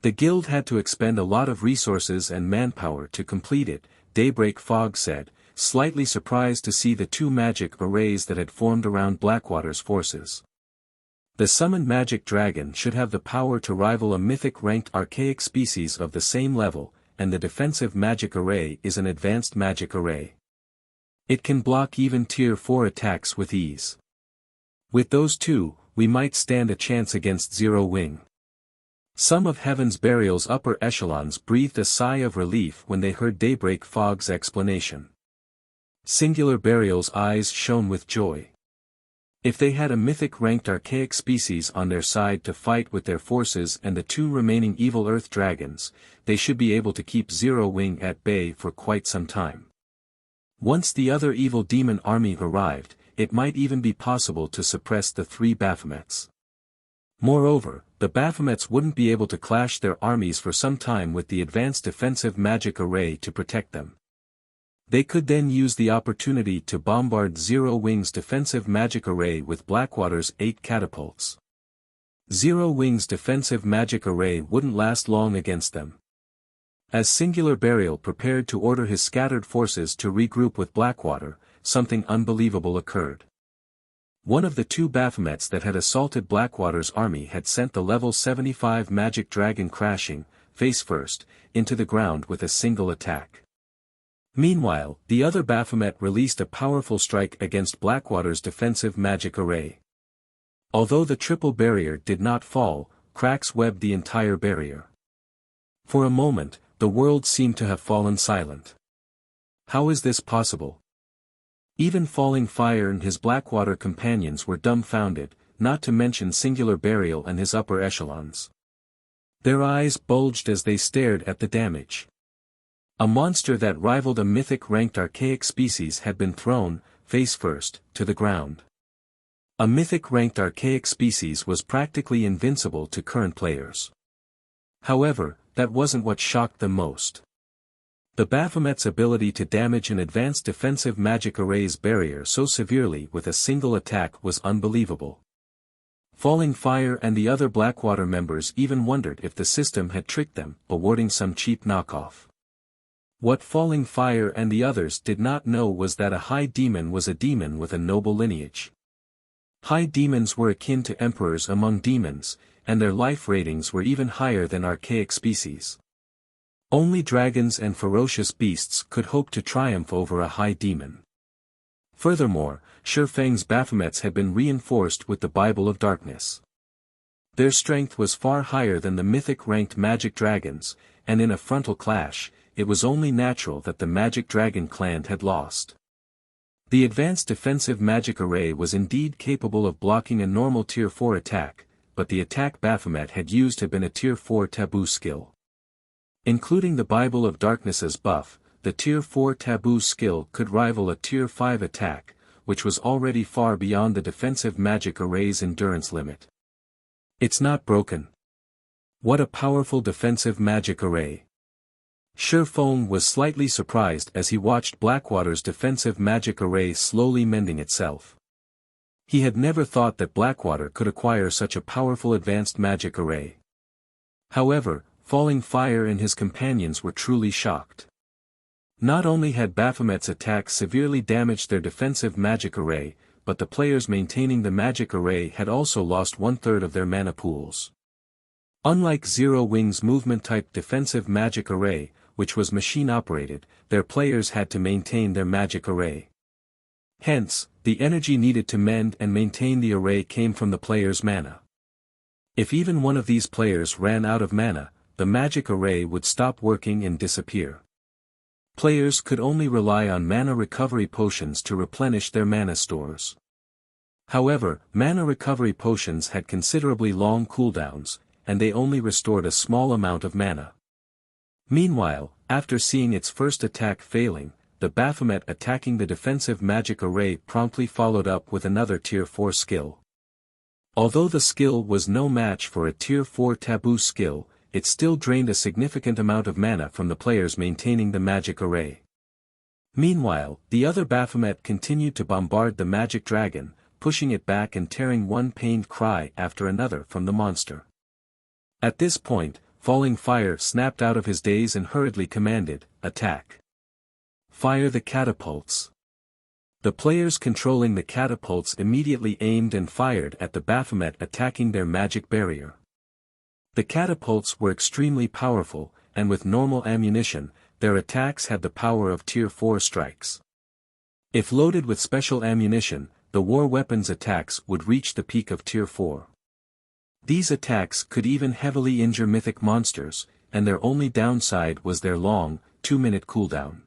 The guild had to expend a lot of resources and manpower to complete it, Daybreak Fog said, slightly surprised to see the 2 magic arrays that had formed around Blackwater's forces. The summoned magic dragon should have the power to rival a mythic-ranked archaic species of the same level, and the defensive magic array is an advanced magic array. It can block even Tier 4 attacks with ease. With those 2, we might stand a chance against Zero Wing. Some of Heaven's Burial's upper echelons breathed a sigh of relief when they heard Daybreak Fog's explanation. Singular Burial's eyes shone with joy. If they had a mythic-ranked archaic species on their side to fight with their forces and the 2 remaining evil earth dragons, they should be able to keep Zero Wing at bay for quite some time. Once the other evil demon army arrived, it might even be possible to suppress the 3 Baphomets. Moreover, the Baphomets wouldn't be able to clash their armies for some time with the advanced defensive magic array to protect them. They could then use the opportunity to bombard Zero Wing's defensive magic array with Blackwater's 8 catapults. Zero Wing's defensive magic array wouldn't last long against them. As Singular Burial prepared to order his scattered forces to regroup with Blackwater, something unbelievable occurred. One of the 2 Baphomets that had assaulted Blackwater's army had sent the level 75 magic dragon crashing, face first, into the ground with a single attack. Meanwhile, the other Baphomet released a powerful strike against Blackwater's defensive magic array. Although the triple barrier did not fall, cracks webbed the entire barrier. For a moment, the world seemed to have fallen silent. How is this possible? Even Falling Fire and his Blackwater companions were dumbfounded, not to mention Singular Burial and his upper echelons. Their eyes bulged as they stared at the damage. A monster that rivaled a mythic-ranked archaic species had been thrown, face first, to the ground. A mythic-ranked archaic species was practically invincible to current players. However, that wasn't what shocked them most. The Baphomet's ability to damage an advanced defensive magic array's barrier so severely with a single attack was unbelievable. Falling Fire and the other Blackwater members even wondered if the system had tricked them, awarding some cheap knockoff. What Falling Fire and the others did not know was that a high demon was a demon with a noble lineage. High demons were akin to emperors among demons, and their life ratings were even higher than archaic species. Only dragons and ferocious beasts could hope to triumph over a high demon. Furthermore, Shurfang's Baphomets had been reinforced with the Bible of Darkness. Their strength was far higher than the mythic-ranked magic dragons, and in a frontal clash, it was only natural that the magic dragon clan had lost. The advanced defensive magic array was indeed capable of blocking a normal Tier 4 attack, but the attack Baphomet had used had been a Tier 4 taboo skill. Including the Bible of Darkness's buff, the Tier 4 taboo skill could rival a Tier 5 attack, which was already far beyond the defensive magic array's endurance limit. It's not broken. What a powerful defensive magic array. Shurfang was slightly surprised as he watched Blackwater's defensive magic array slowly mending itself. He had never thought that Blackwater could acquire such a powerful advanced magic array. However, Falling Fire and his companions were truly shocked. Not only had Baphomet's attack severely damaged their defensive magic array, but the players maintaining the magic array had also lost 1/3 of their mana pools. Unlike Zero Wing's movement-type defensive magic array, which was machine-operated, their players had to maintain their magic array. Hence, the energy needed to mend and maintain the array came from the player's mana. If even one of these players ran out of mana, the magic array would stop working and disappear. Players could only rely on mana recovery potions to replenish their mana stores. However, mana recovery potions had considerably long cooldowns, and they only restored a small amount of mana. Meanwhile, after seeing its first attack failing, the Baphomet attacking the defensive magic array promptly followed up with another Tier 4 skill. Although the skill was no match for a Tier 4 taboo skill, it still drained a significant amount of mana from the players maintaining the magic array. Meanwhile, the other Baphomet continued to bombard the magic dragon, pushing it back and tearing one pained cry after another from the monster. At this point, Falling Fire snapped out of his daze and hurriedly commanded, "Attack! Fire the catapults!" The players controlling the catapults immediately aimed and fired at the Baphomet attacking their magic barrier. The catapults were extremely powerful, and with normal ammunition, their attacks had the power of Tier 4 strikes. If loaded with special ammunition, the war weapons attacks would reach the peak of Tier 4. These attacks could even heavily injure mythic monsters, and their only downside was their long, 2-minute cooldown.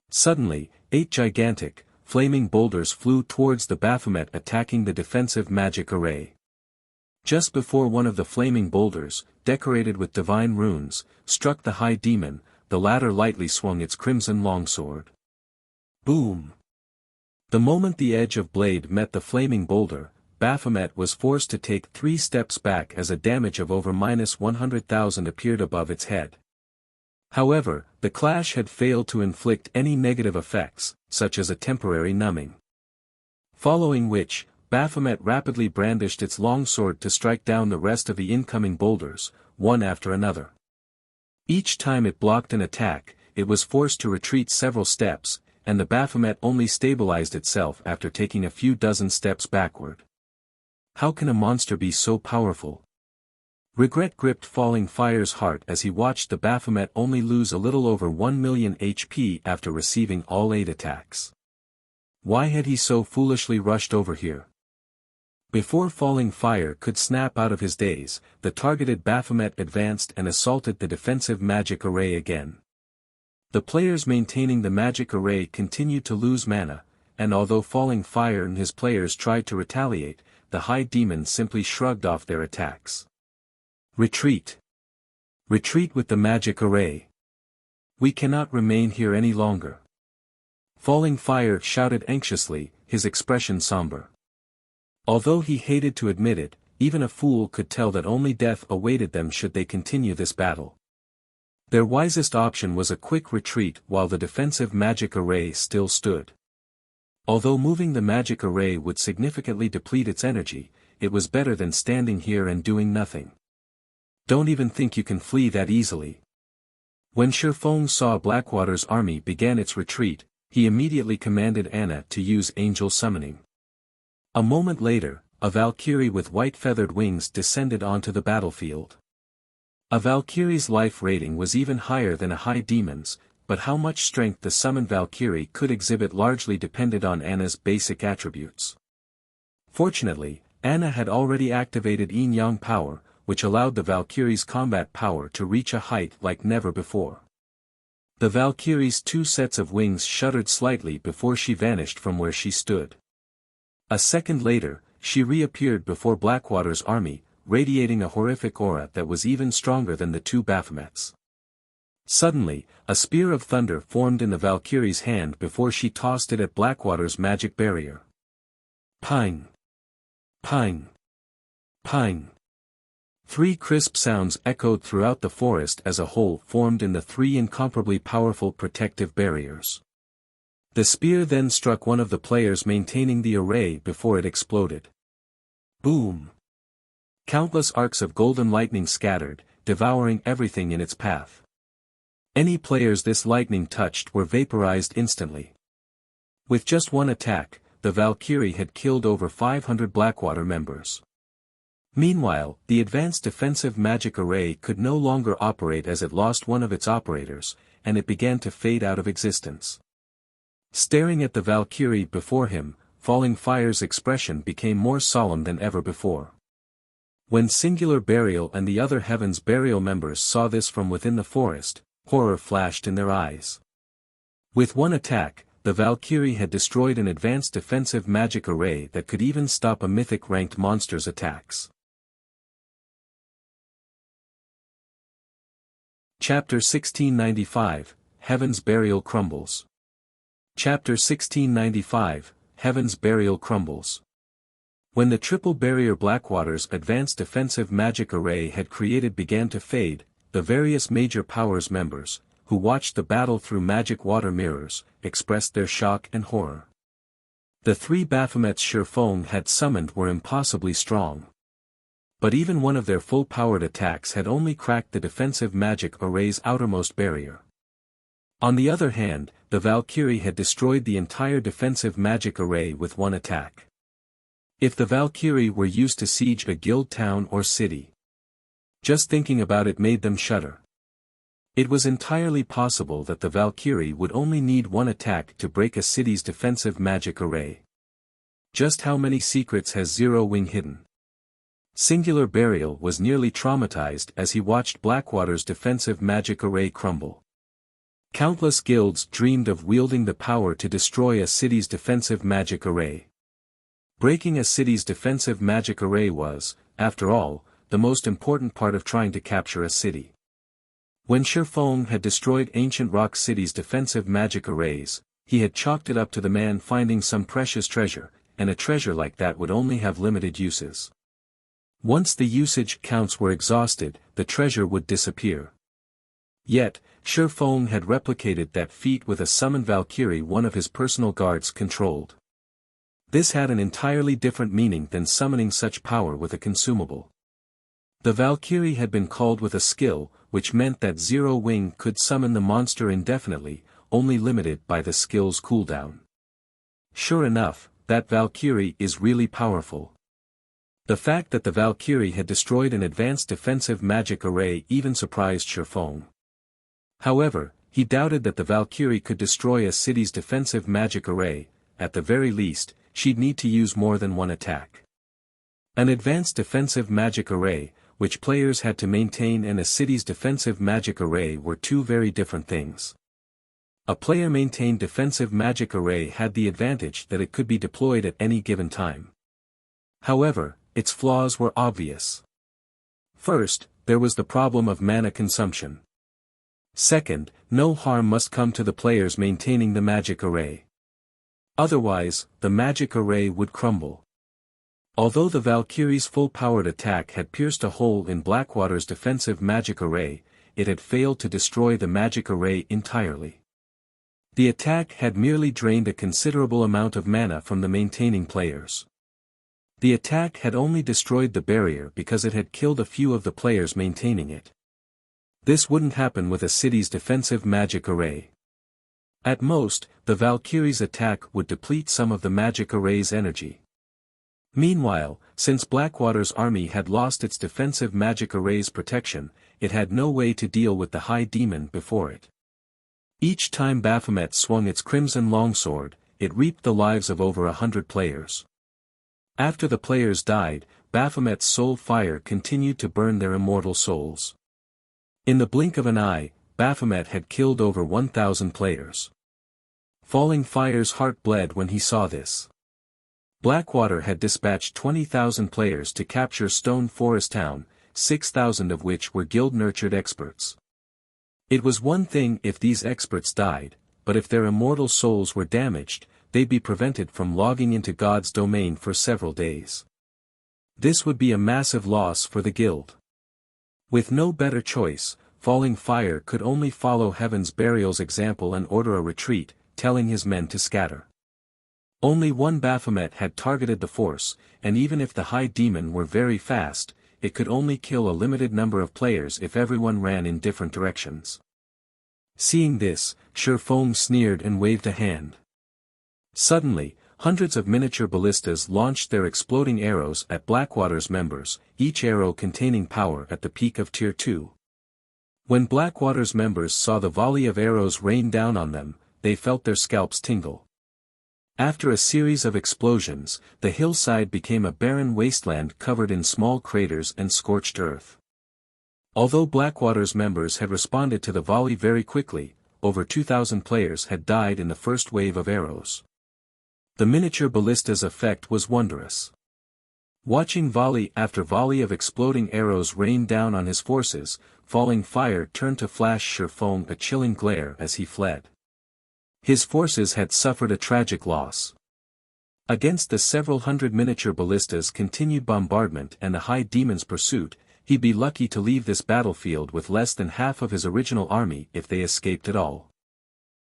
Suddenly, 8 gigantic, flaming boulders flew towards the Baphomet attacking the defensive magic array. Just before one of the flaming boulders, decorated with divine runes, struck the high demon, the latter lightly swung its crimson longsword. Boom! The moment the edge of blade met the flaming boulder, Baphomet was forced to take 3 steps back as a damage of over -100,000 appeared above its head. However, the clash had failed to inflict any negative effects, such as a temporary numbing. Following which, Baphomet rapidly brandished its longsword to strike down the rest of the incoming boulders, one after another. Each time it blocked an attack, it was forced to retreat several steps, and the Baphomet only stabilized itself after taking a few dozen steps backward. How can a monster be so powerful? Regret gripped Falling Fire's heart as he watched the Baphomet only lose a little over 1 million HP after receiving all 8 attacks. Why had he so foolishly rushed over here? Before Falling Fire could snap out of his daze, the targeted Baphomet advanced and assaulted the defensive magic array again. The players maintaining the magic array continued to lose mana, and although Falling Fire and his players tried to retaliate, the high demon simply shrugged off their attacks. Retreat! Retreat with the magic array. We cannot remain here any longer. Falling Fire shouted anxiously, his expression somber. Although he hated to admit it, even a fool could tell that only death awaited them should they continue this battle. Their wisest option was a quick retreat while the defensive magic array still stood. Although moving the magic array would significantly deplete its energy, it was better than standing here and doing nothing. Don't even think you can flee that easily. When Shifeng saw Blackwater's army began its retreat, he immediately commanded Anna to use angel summoning. A moment later, a Valkyrie with white feathered wings descended onto the battlefield. A Valkyrie's life rating was even higher than a high demon's, but how much strength the summoned Valkyrie could exhibit largely depended on Anna's basic attributes. Fortunately, Anna had already activated Yin-Yang power, which allowed the Valkyrie's combat power to reach a height like never before. The Valkyrie's two sets of wings shuddered slightly before she vanished from where she stood. A second later, she reappeared before Blackwater's army, radiating a horrific aura that was even stronger than the two Baphomets. Suddenly, a spear of thunder formed in the Valkyrie's hand before she tossed it at Blackwater's magic barrier. Ping! Ping! Ping! Three crisp sounds echoed throughout the forest as a hole formed in the three incomparably powerful protective barriers. The spear then struck one of the players maintaining the array before it exploded. Boom! Countless arcs of golden lightning scattered, devouring everything in its path. Any players this lightning touched were vaporized instantly. With just one attack, the Valkyrie had killed over 500 Blackwater members. Meanwhile, the advanced defensive magic array could no longer operate as it lost one of its operators, and it began to fade out of existence. Staring at the Valkyrie before him, Falling Fire's expression became more solemn than ever before. When Singular Burial and the other Heaven's Burial members saw this from within the forest, horror flashed in their eyes. With one attack, the Valkyrie had destroyed an advanced defensive magic array that could even stop a mythic-ranked monster's attacks. Chapter 1695, Heaven's Burial Crumbles. Chapter 1695, Heaven's Burial Crumbles. When the triple barrier Blackwater's advanced defensive magic array had created began to fade, the various major powers members, who watched the battle through magic water mirrors, expressed their shock and horror. The three Baphomets Shifeng had summoned were impossibly strong. But even one of their full-powered attacks had only cracked the defensive magic array's outermost barrier. On the other hand, the Valkyrie had destroyed the entire defensive magic array with one attack. If the Valkyrie were used to siege a guild town or city, just thinking about it made them shudder. It was entirely possible that the Valkyrie would only need one attack to break a city's defensive magic array. Just how many secrets has Zero Wing hidden? Singular Burial was nearly traumatized as he watched Blackwater's defensive magic array crumble. Countless guilds dreamed of wielding the power to destroy a city's defensive magic array. Breaking a city's defensive magic array was, after all, the most important part of trying to capture a city. When Shifeng had destroyed Ancient Rock City's defensive magic arrays, he had chalked it up to the man finding some precious treasure, and a treasure like that would only have limited uses. Once the usage counts were exhausted, the treasure would disappear. Yet, Shifeng had replicated that feat with a summoned Valkyrie one of his personal guards controlled. This had an entirely different meaning than summoning such power with a consumable. The Valkyrie had been called with a skill, which meant that Zero Wing could summon the monster indefinitely, only limited by the skill's cooldown. Sure enough, that Valkyrie is really powerful. The fact that the Valkyrie had destroyed an advanced defensive magic array even surprised Shifeng. However, he doubted that the Valkyrie could destroy a city's defensive magic array. At the very least, she'd need to use more than one attack. An advanced defensive magic array, which players had to maintain, and a city's defensive magic array were two very different things. A player-maintained defensive magic array had the advantage that it could be deployed at any given time. However, its flaws were obvious. First, there was the problem of mana consumption. Second, no harm must come to the players maintaining the magic array. Otherwise, the magic array would crumble. Although the Valkyrie's full-powered attack had pierced a hole in Blackwater's defensive magic array, it had failed to destroy the magic array entirely. The attack had merely drained a considerable amount of mana from the maintaining players. The attack had only destroyed the barrier because it had killed a few of the players maintaining it. This wouldn't happen with a city's defensive magic array. At most, the Valkyrie's attack would deplete some of the magic array's energy. Meanwhile, since Blackwater's army had lost its defensive magic array's protection, it had no way to deal with the High Demon before it. Each time Baphomet swung its crimson longsword, it reaped the lives of over 100 players. After the players died, Baphomet's soul fire continued to burn their immortal souls. In the blink of an eye, Baphomet had killed over 1,000 players. Falling Fire's heart bled when he saw this. Blackwater had dispatched 20,000 players to capture Stone Forest Town, 6,000 of which were guild-nurtured experts. It was one thing if these experts died, but if their immortal souls were damaged, they'd be prevented from logging into God's domain for several days. This would be a massive loss for the guild. With no better choice, Falling Fire could only follow Heaven's Burial's example and order a retreat, telling his men to scatter. Only one Baphomet had targeted the force, and even if the High Demon were very fast, it could only kill a limited number of players if everyone ran in different directions. Seeing this, Shurfong sneered and waved a hand. Suddenly, hundreds of miniature ballistas launched their exploding arrows at Blackwater's members, each arrow containing power at the peak of Tier 2. When Blackwater's members saw the volley of arrows rain down on them, they felt their scalps tingle. After a series of explosions, the hillside became a barren wasteland covered in small craters and scorched earth. Although Blackwater's members had responded to the volley very quickly, over 2,000 players had died in the first wave of arrows. The miniature ballista's effect was wondrous. Watching volley after volley of exploding arrows rain down on his forces, Falling Fire turned to flash Shurfong a chilling glare as he fled. His forces had suffered a tragic loss. Against the several hundred miniature ballistas' continued bombardment and the High Demon's pursuit, he'd be lucky to leave this battlefield with less than half of his original army if they escaped at all.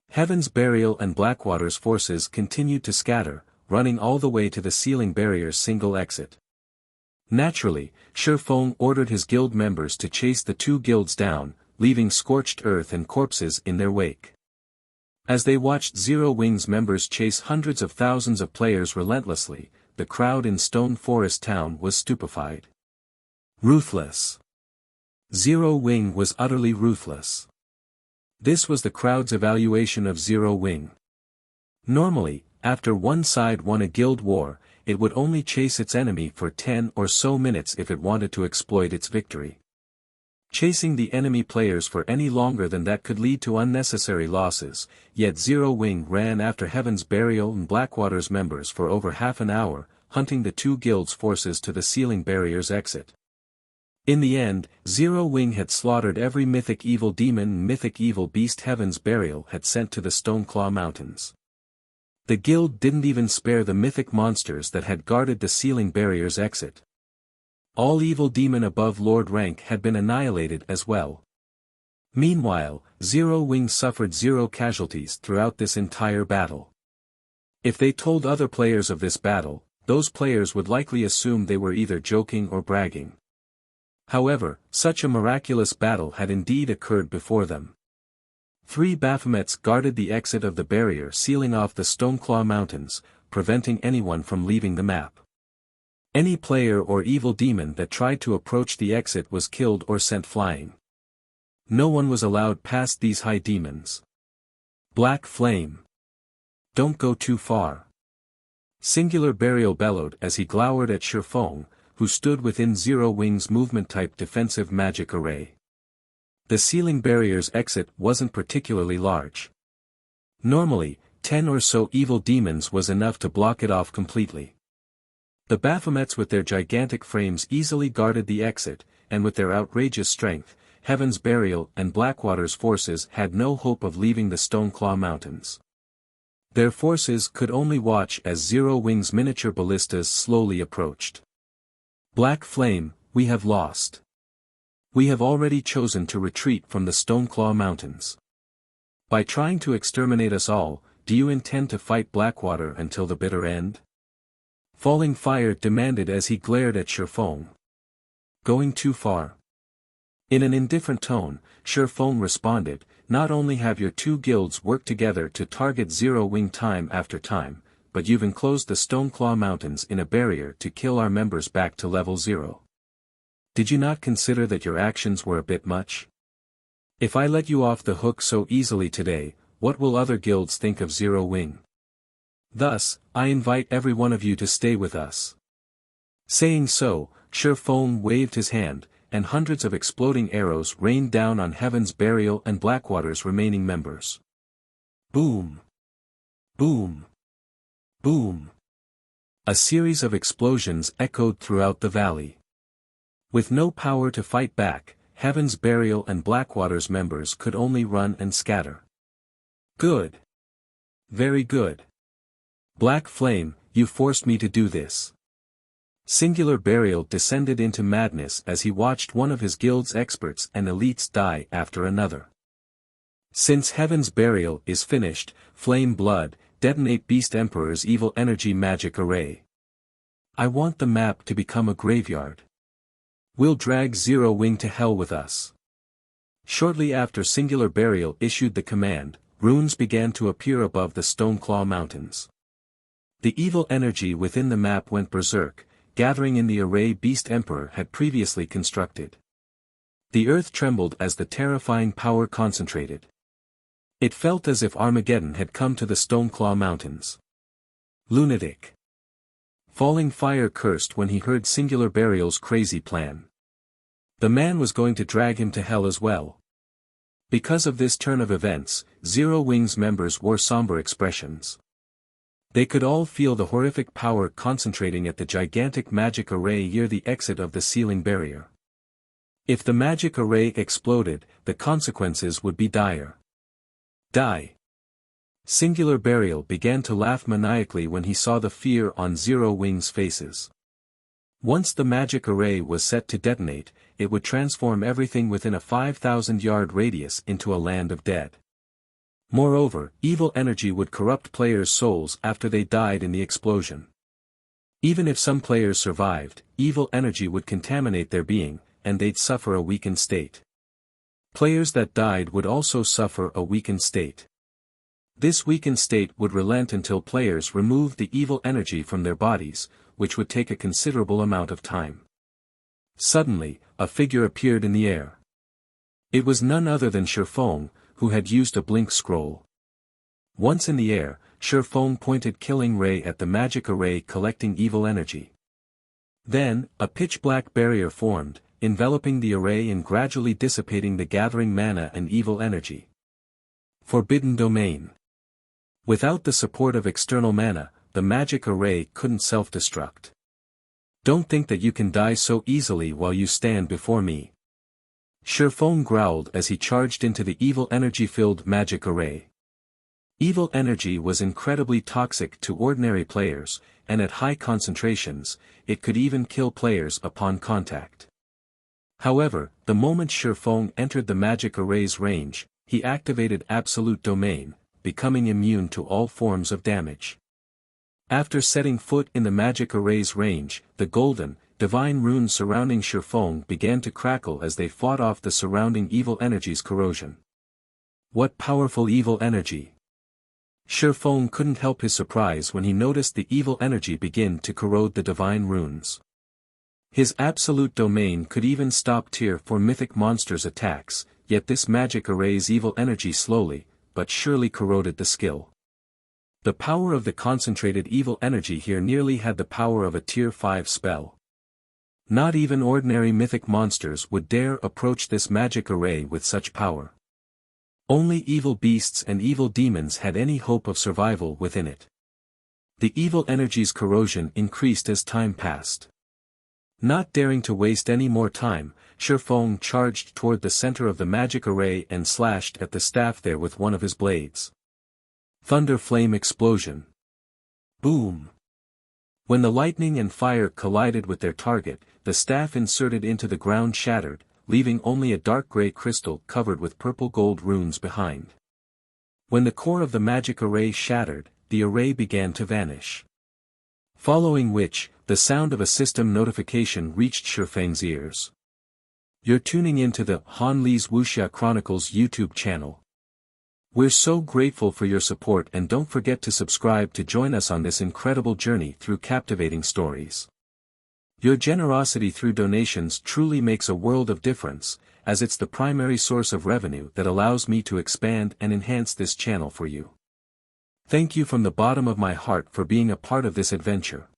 Heaven's Burial and Blackwater's forces continued to scatter, running all the way to the Sealing Barrier's single exit. Naturally, Shurfong ordered his guild members to chase the two guilds down, leaving scorched earth and corpses in their wake. As they watched Zero Wing's members chase hundreds of thousands of players relentlessly, the crowd in Stone Forest Town was stupefied. Ruthless. Zero Wing was utterly ruthless. This was the crowd's evaluation of Zero Wing. Normally, after one side won a guild war, it would only chase its enemy for 10 or so minutes if it wanted to exploit its victory. Chasing the enemy players for any longer than that could lead to unnecessary losses, yet Zero Wing ran after Heaven's Burial and Blackwater's members for over half an hour, hunting the two guilds' forces to the Sealing Barrier's exit. In the end, Zero Wing had slaughtered every mythic evil demon and mythic evil beast Heaven's Burial had sent to the Stoneclaw Mountains. The guild didn't even spare the mythic monsters that had guarded the Sealing Barrier's exit. All evil demon above Lord rank had been annihilated as well. Meanwhile, Zero Wing suffered 0 casualties throughout this entire battle. If they told other players of this battle, those players would likely assume they were either joking or bragging. However, such a miraculous battle had indeed occurred before them. 3 Baphomets guarded the exit of the barrier, sealing off the Stoneclaw Mountains, preventing anyone from leaving the map. Any player or evil demon that tried to approach the exit was killed or sent flying. No one was allowed past these high demons. Black Flame. Don't go too far. Singular Burial bellowed as he glowered at Shurfong, who stood within Zero Wing's movement-type defensive magic array. The Sealing Barrier's exit wasn't particularly large. Normally, 10 or so evil demons was enough to block it off completely. The Baphomets with their gigantic frames easily guarded the exit, and with their outrageous strength, Heaven's Burial and Blackwater's forces had no hope of leaving the Stoneclaw Mountains. Their forces could only watch as Zero Wing's miniature ballistas slowly approached. Black Flame, we have lost. We have already chosen to retreat from the Stoneclaw Mountains. By trying to exterminate us all, do you intend to fight Blackwater until the bitter end? Falling Fire demanded as he glared at Shurfong. Going too far? In an indifferent tone, Shurfong responded, not only have your two guilds worked together to target Zero Wing time after time, but you've enclosed the Stoneclaw Mountains in a barrier to kill our members back to level 0. Did you not consider that your actions were a bit much? If I let you off the hook so easily today, what will other guilds think of Zero Wing? Thus, I invite every one of you to stay with us. Saying so, Shurfong waved his hand, and hundreds of exploding arrows rained down on Heaven's Burial and Blackwater's remaining members. Boom! Boom! Boom! A series of explosions echoed throughout the valley. With no power to fight back, Heaven's Burial and Blackwater's members could only run and scatter. Good. Very good. Black Flame, you forced me to do this. Singular Burial descended into madness as he watched one of his guild's experts and elites die after another. Since Heaven's Burial is finished, Flame Blood, detonate Beast Emperor's evil energy magic array. I want the map to become a graveyard. We'll drag Zero Wing to hell with us. Shortly after Singular Burial issued the command, runes began to appear above the Stoneclaw Mountains. The evil energy within the map went berserk, gathering in the array Beast Emperor had previously constructed. The earth trembled as the terrifying power concentrated. It felt as if Armageddon had come to the Stoneclaw Mountains. Lunatic. Falling Fire cursed when he heard Singular Burial's crazy plan. The man was going to drag him to hell as well. Because of this turn of events, Zero Wing's members wore somber expressions. They could all feel the horrific power concentrating at the gigantic magic array near the exit of the sealing barrier. If the magic array exploded, the consequences would be dire. Die. Singular Burial began to laugh maniacally when he saw the fear on Zero Wing's faces. Once the magic array was set to detonate, it would transform everything within a 5,000-yard radius into a land of dead. Moreover, evil energy would corrupt players' souls after they died in the explosion. Even if some players survived, evil energy would contaminate their being, and they'd suffer a weakened state. Players that died would also suffer a weakened state. This weakened state would relent until players removed the evil energy from their bodies, which would take a considerable amount of time. Suddenly, a figure appeared in the air. It was none other than Shurfong, who had used a blink scroll. Once in the air, Shurfong pointed Killing Ray at the magic array collecting evil energy. Then, a pitch-black barrier formed, enveloping the array and gradually dissipating the gathering mana and evil energy. Forbidden Domain. Without the support of external mana, the magic array couldn't self-destruct. Don't think that you can die so easily while you stand before me. Shurfong growled as he charged into the evil energy-filled magic array. Evil energy was incredibly toxic to ordinary players, and at high concentrations, it could even kill players upon contact. However, the moment Shurfong entered the magic array's range, he activated Absolute Domain, becoming immune to all forms of damage. After setting foot in the magic array's range, the golden, divine runes surrounding Shurfong began to crackle as they fought off the surrounding evil energy's corrosion. What powerful evil energy! Shurfong couldn't help his surprise when he noticed the evil energy begin to corrode the divine runes. His absolute domain could even stop tier 4 mythic monsters' attacks, yet this magic array's evil energy slowly, but surely corroded the skill. The power of the concentrated evil energy here nearly had the power of a tier 5 spell. Not even ordinary mythic monsters would dare approach this magic array with such power. Only evil beasts and evil demons had any hope of survival within it. The evil energy's corrosion increased as time passed. Not daring to waste any more time, Shifeng charged toward the center of the magic array and slashed at the staff there with one of his blades. Thunder flame explosion. Boom! When the lightning and fire collided with their target, the staff inserted into the ground shattered, leaving only a dark gray crystal covered with purple-gold runes behind. When the core of the magic array shattered, the array began to vanish. Following which, the sound of a system notification reached Shifeng's ears. You're tuning into the Han Li's Wuxia Chronicles YouTube channel. We're so grateful for your support, and don't forget to subscribe to join us on this incredible journey through captivating stories. Your generosity through donations truly makes a world of difference, as it's the primary source of revenue that allows me to expand and enhance this channel for you. Thank you from the bottom of my heart for being a part of this adventure.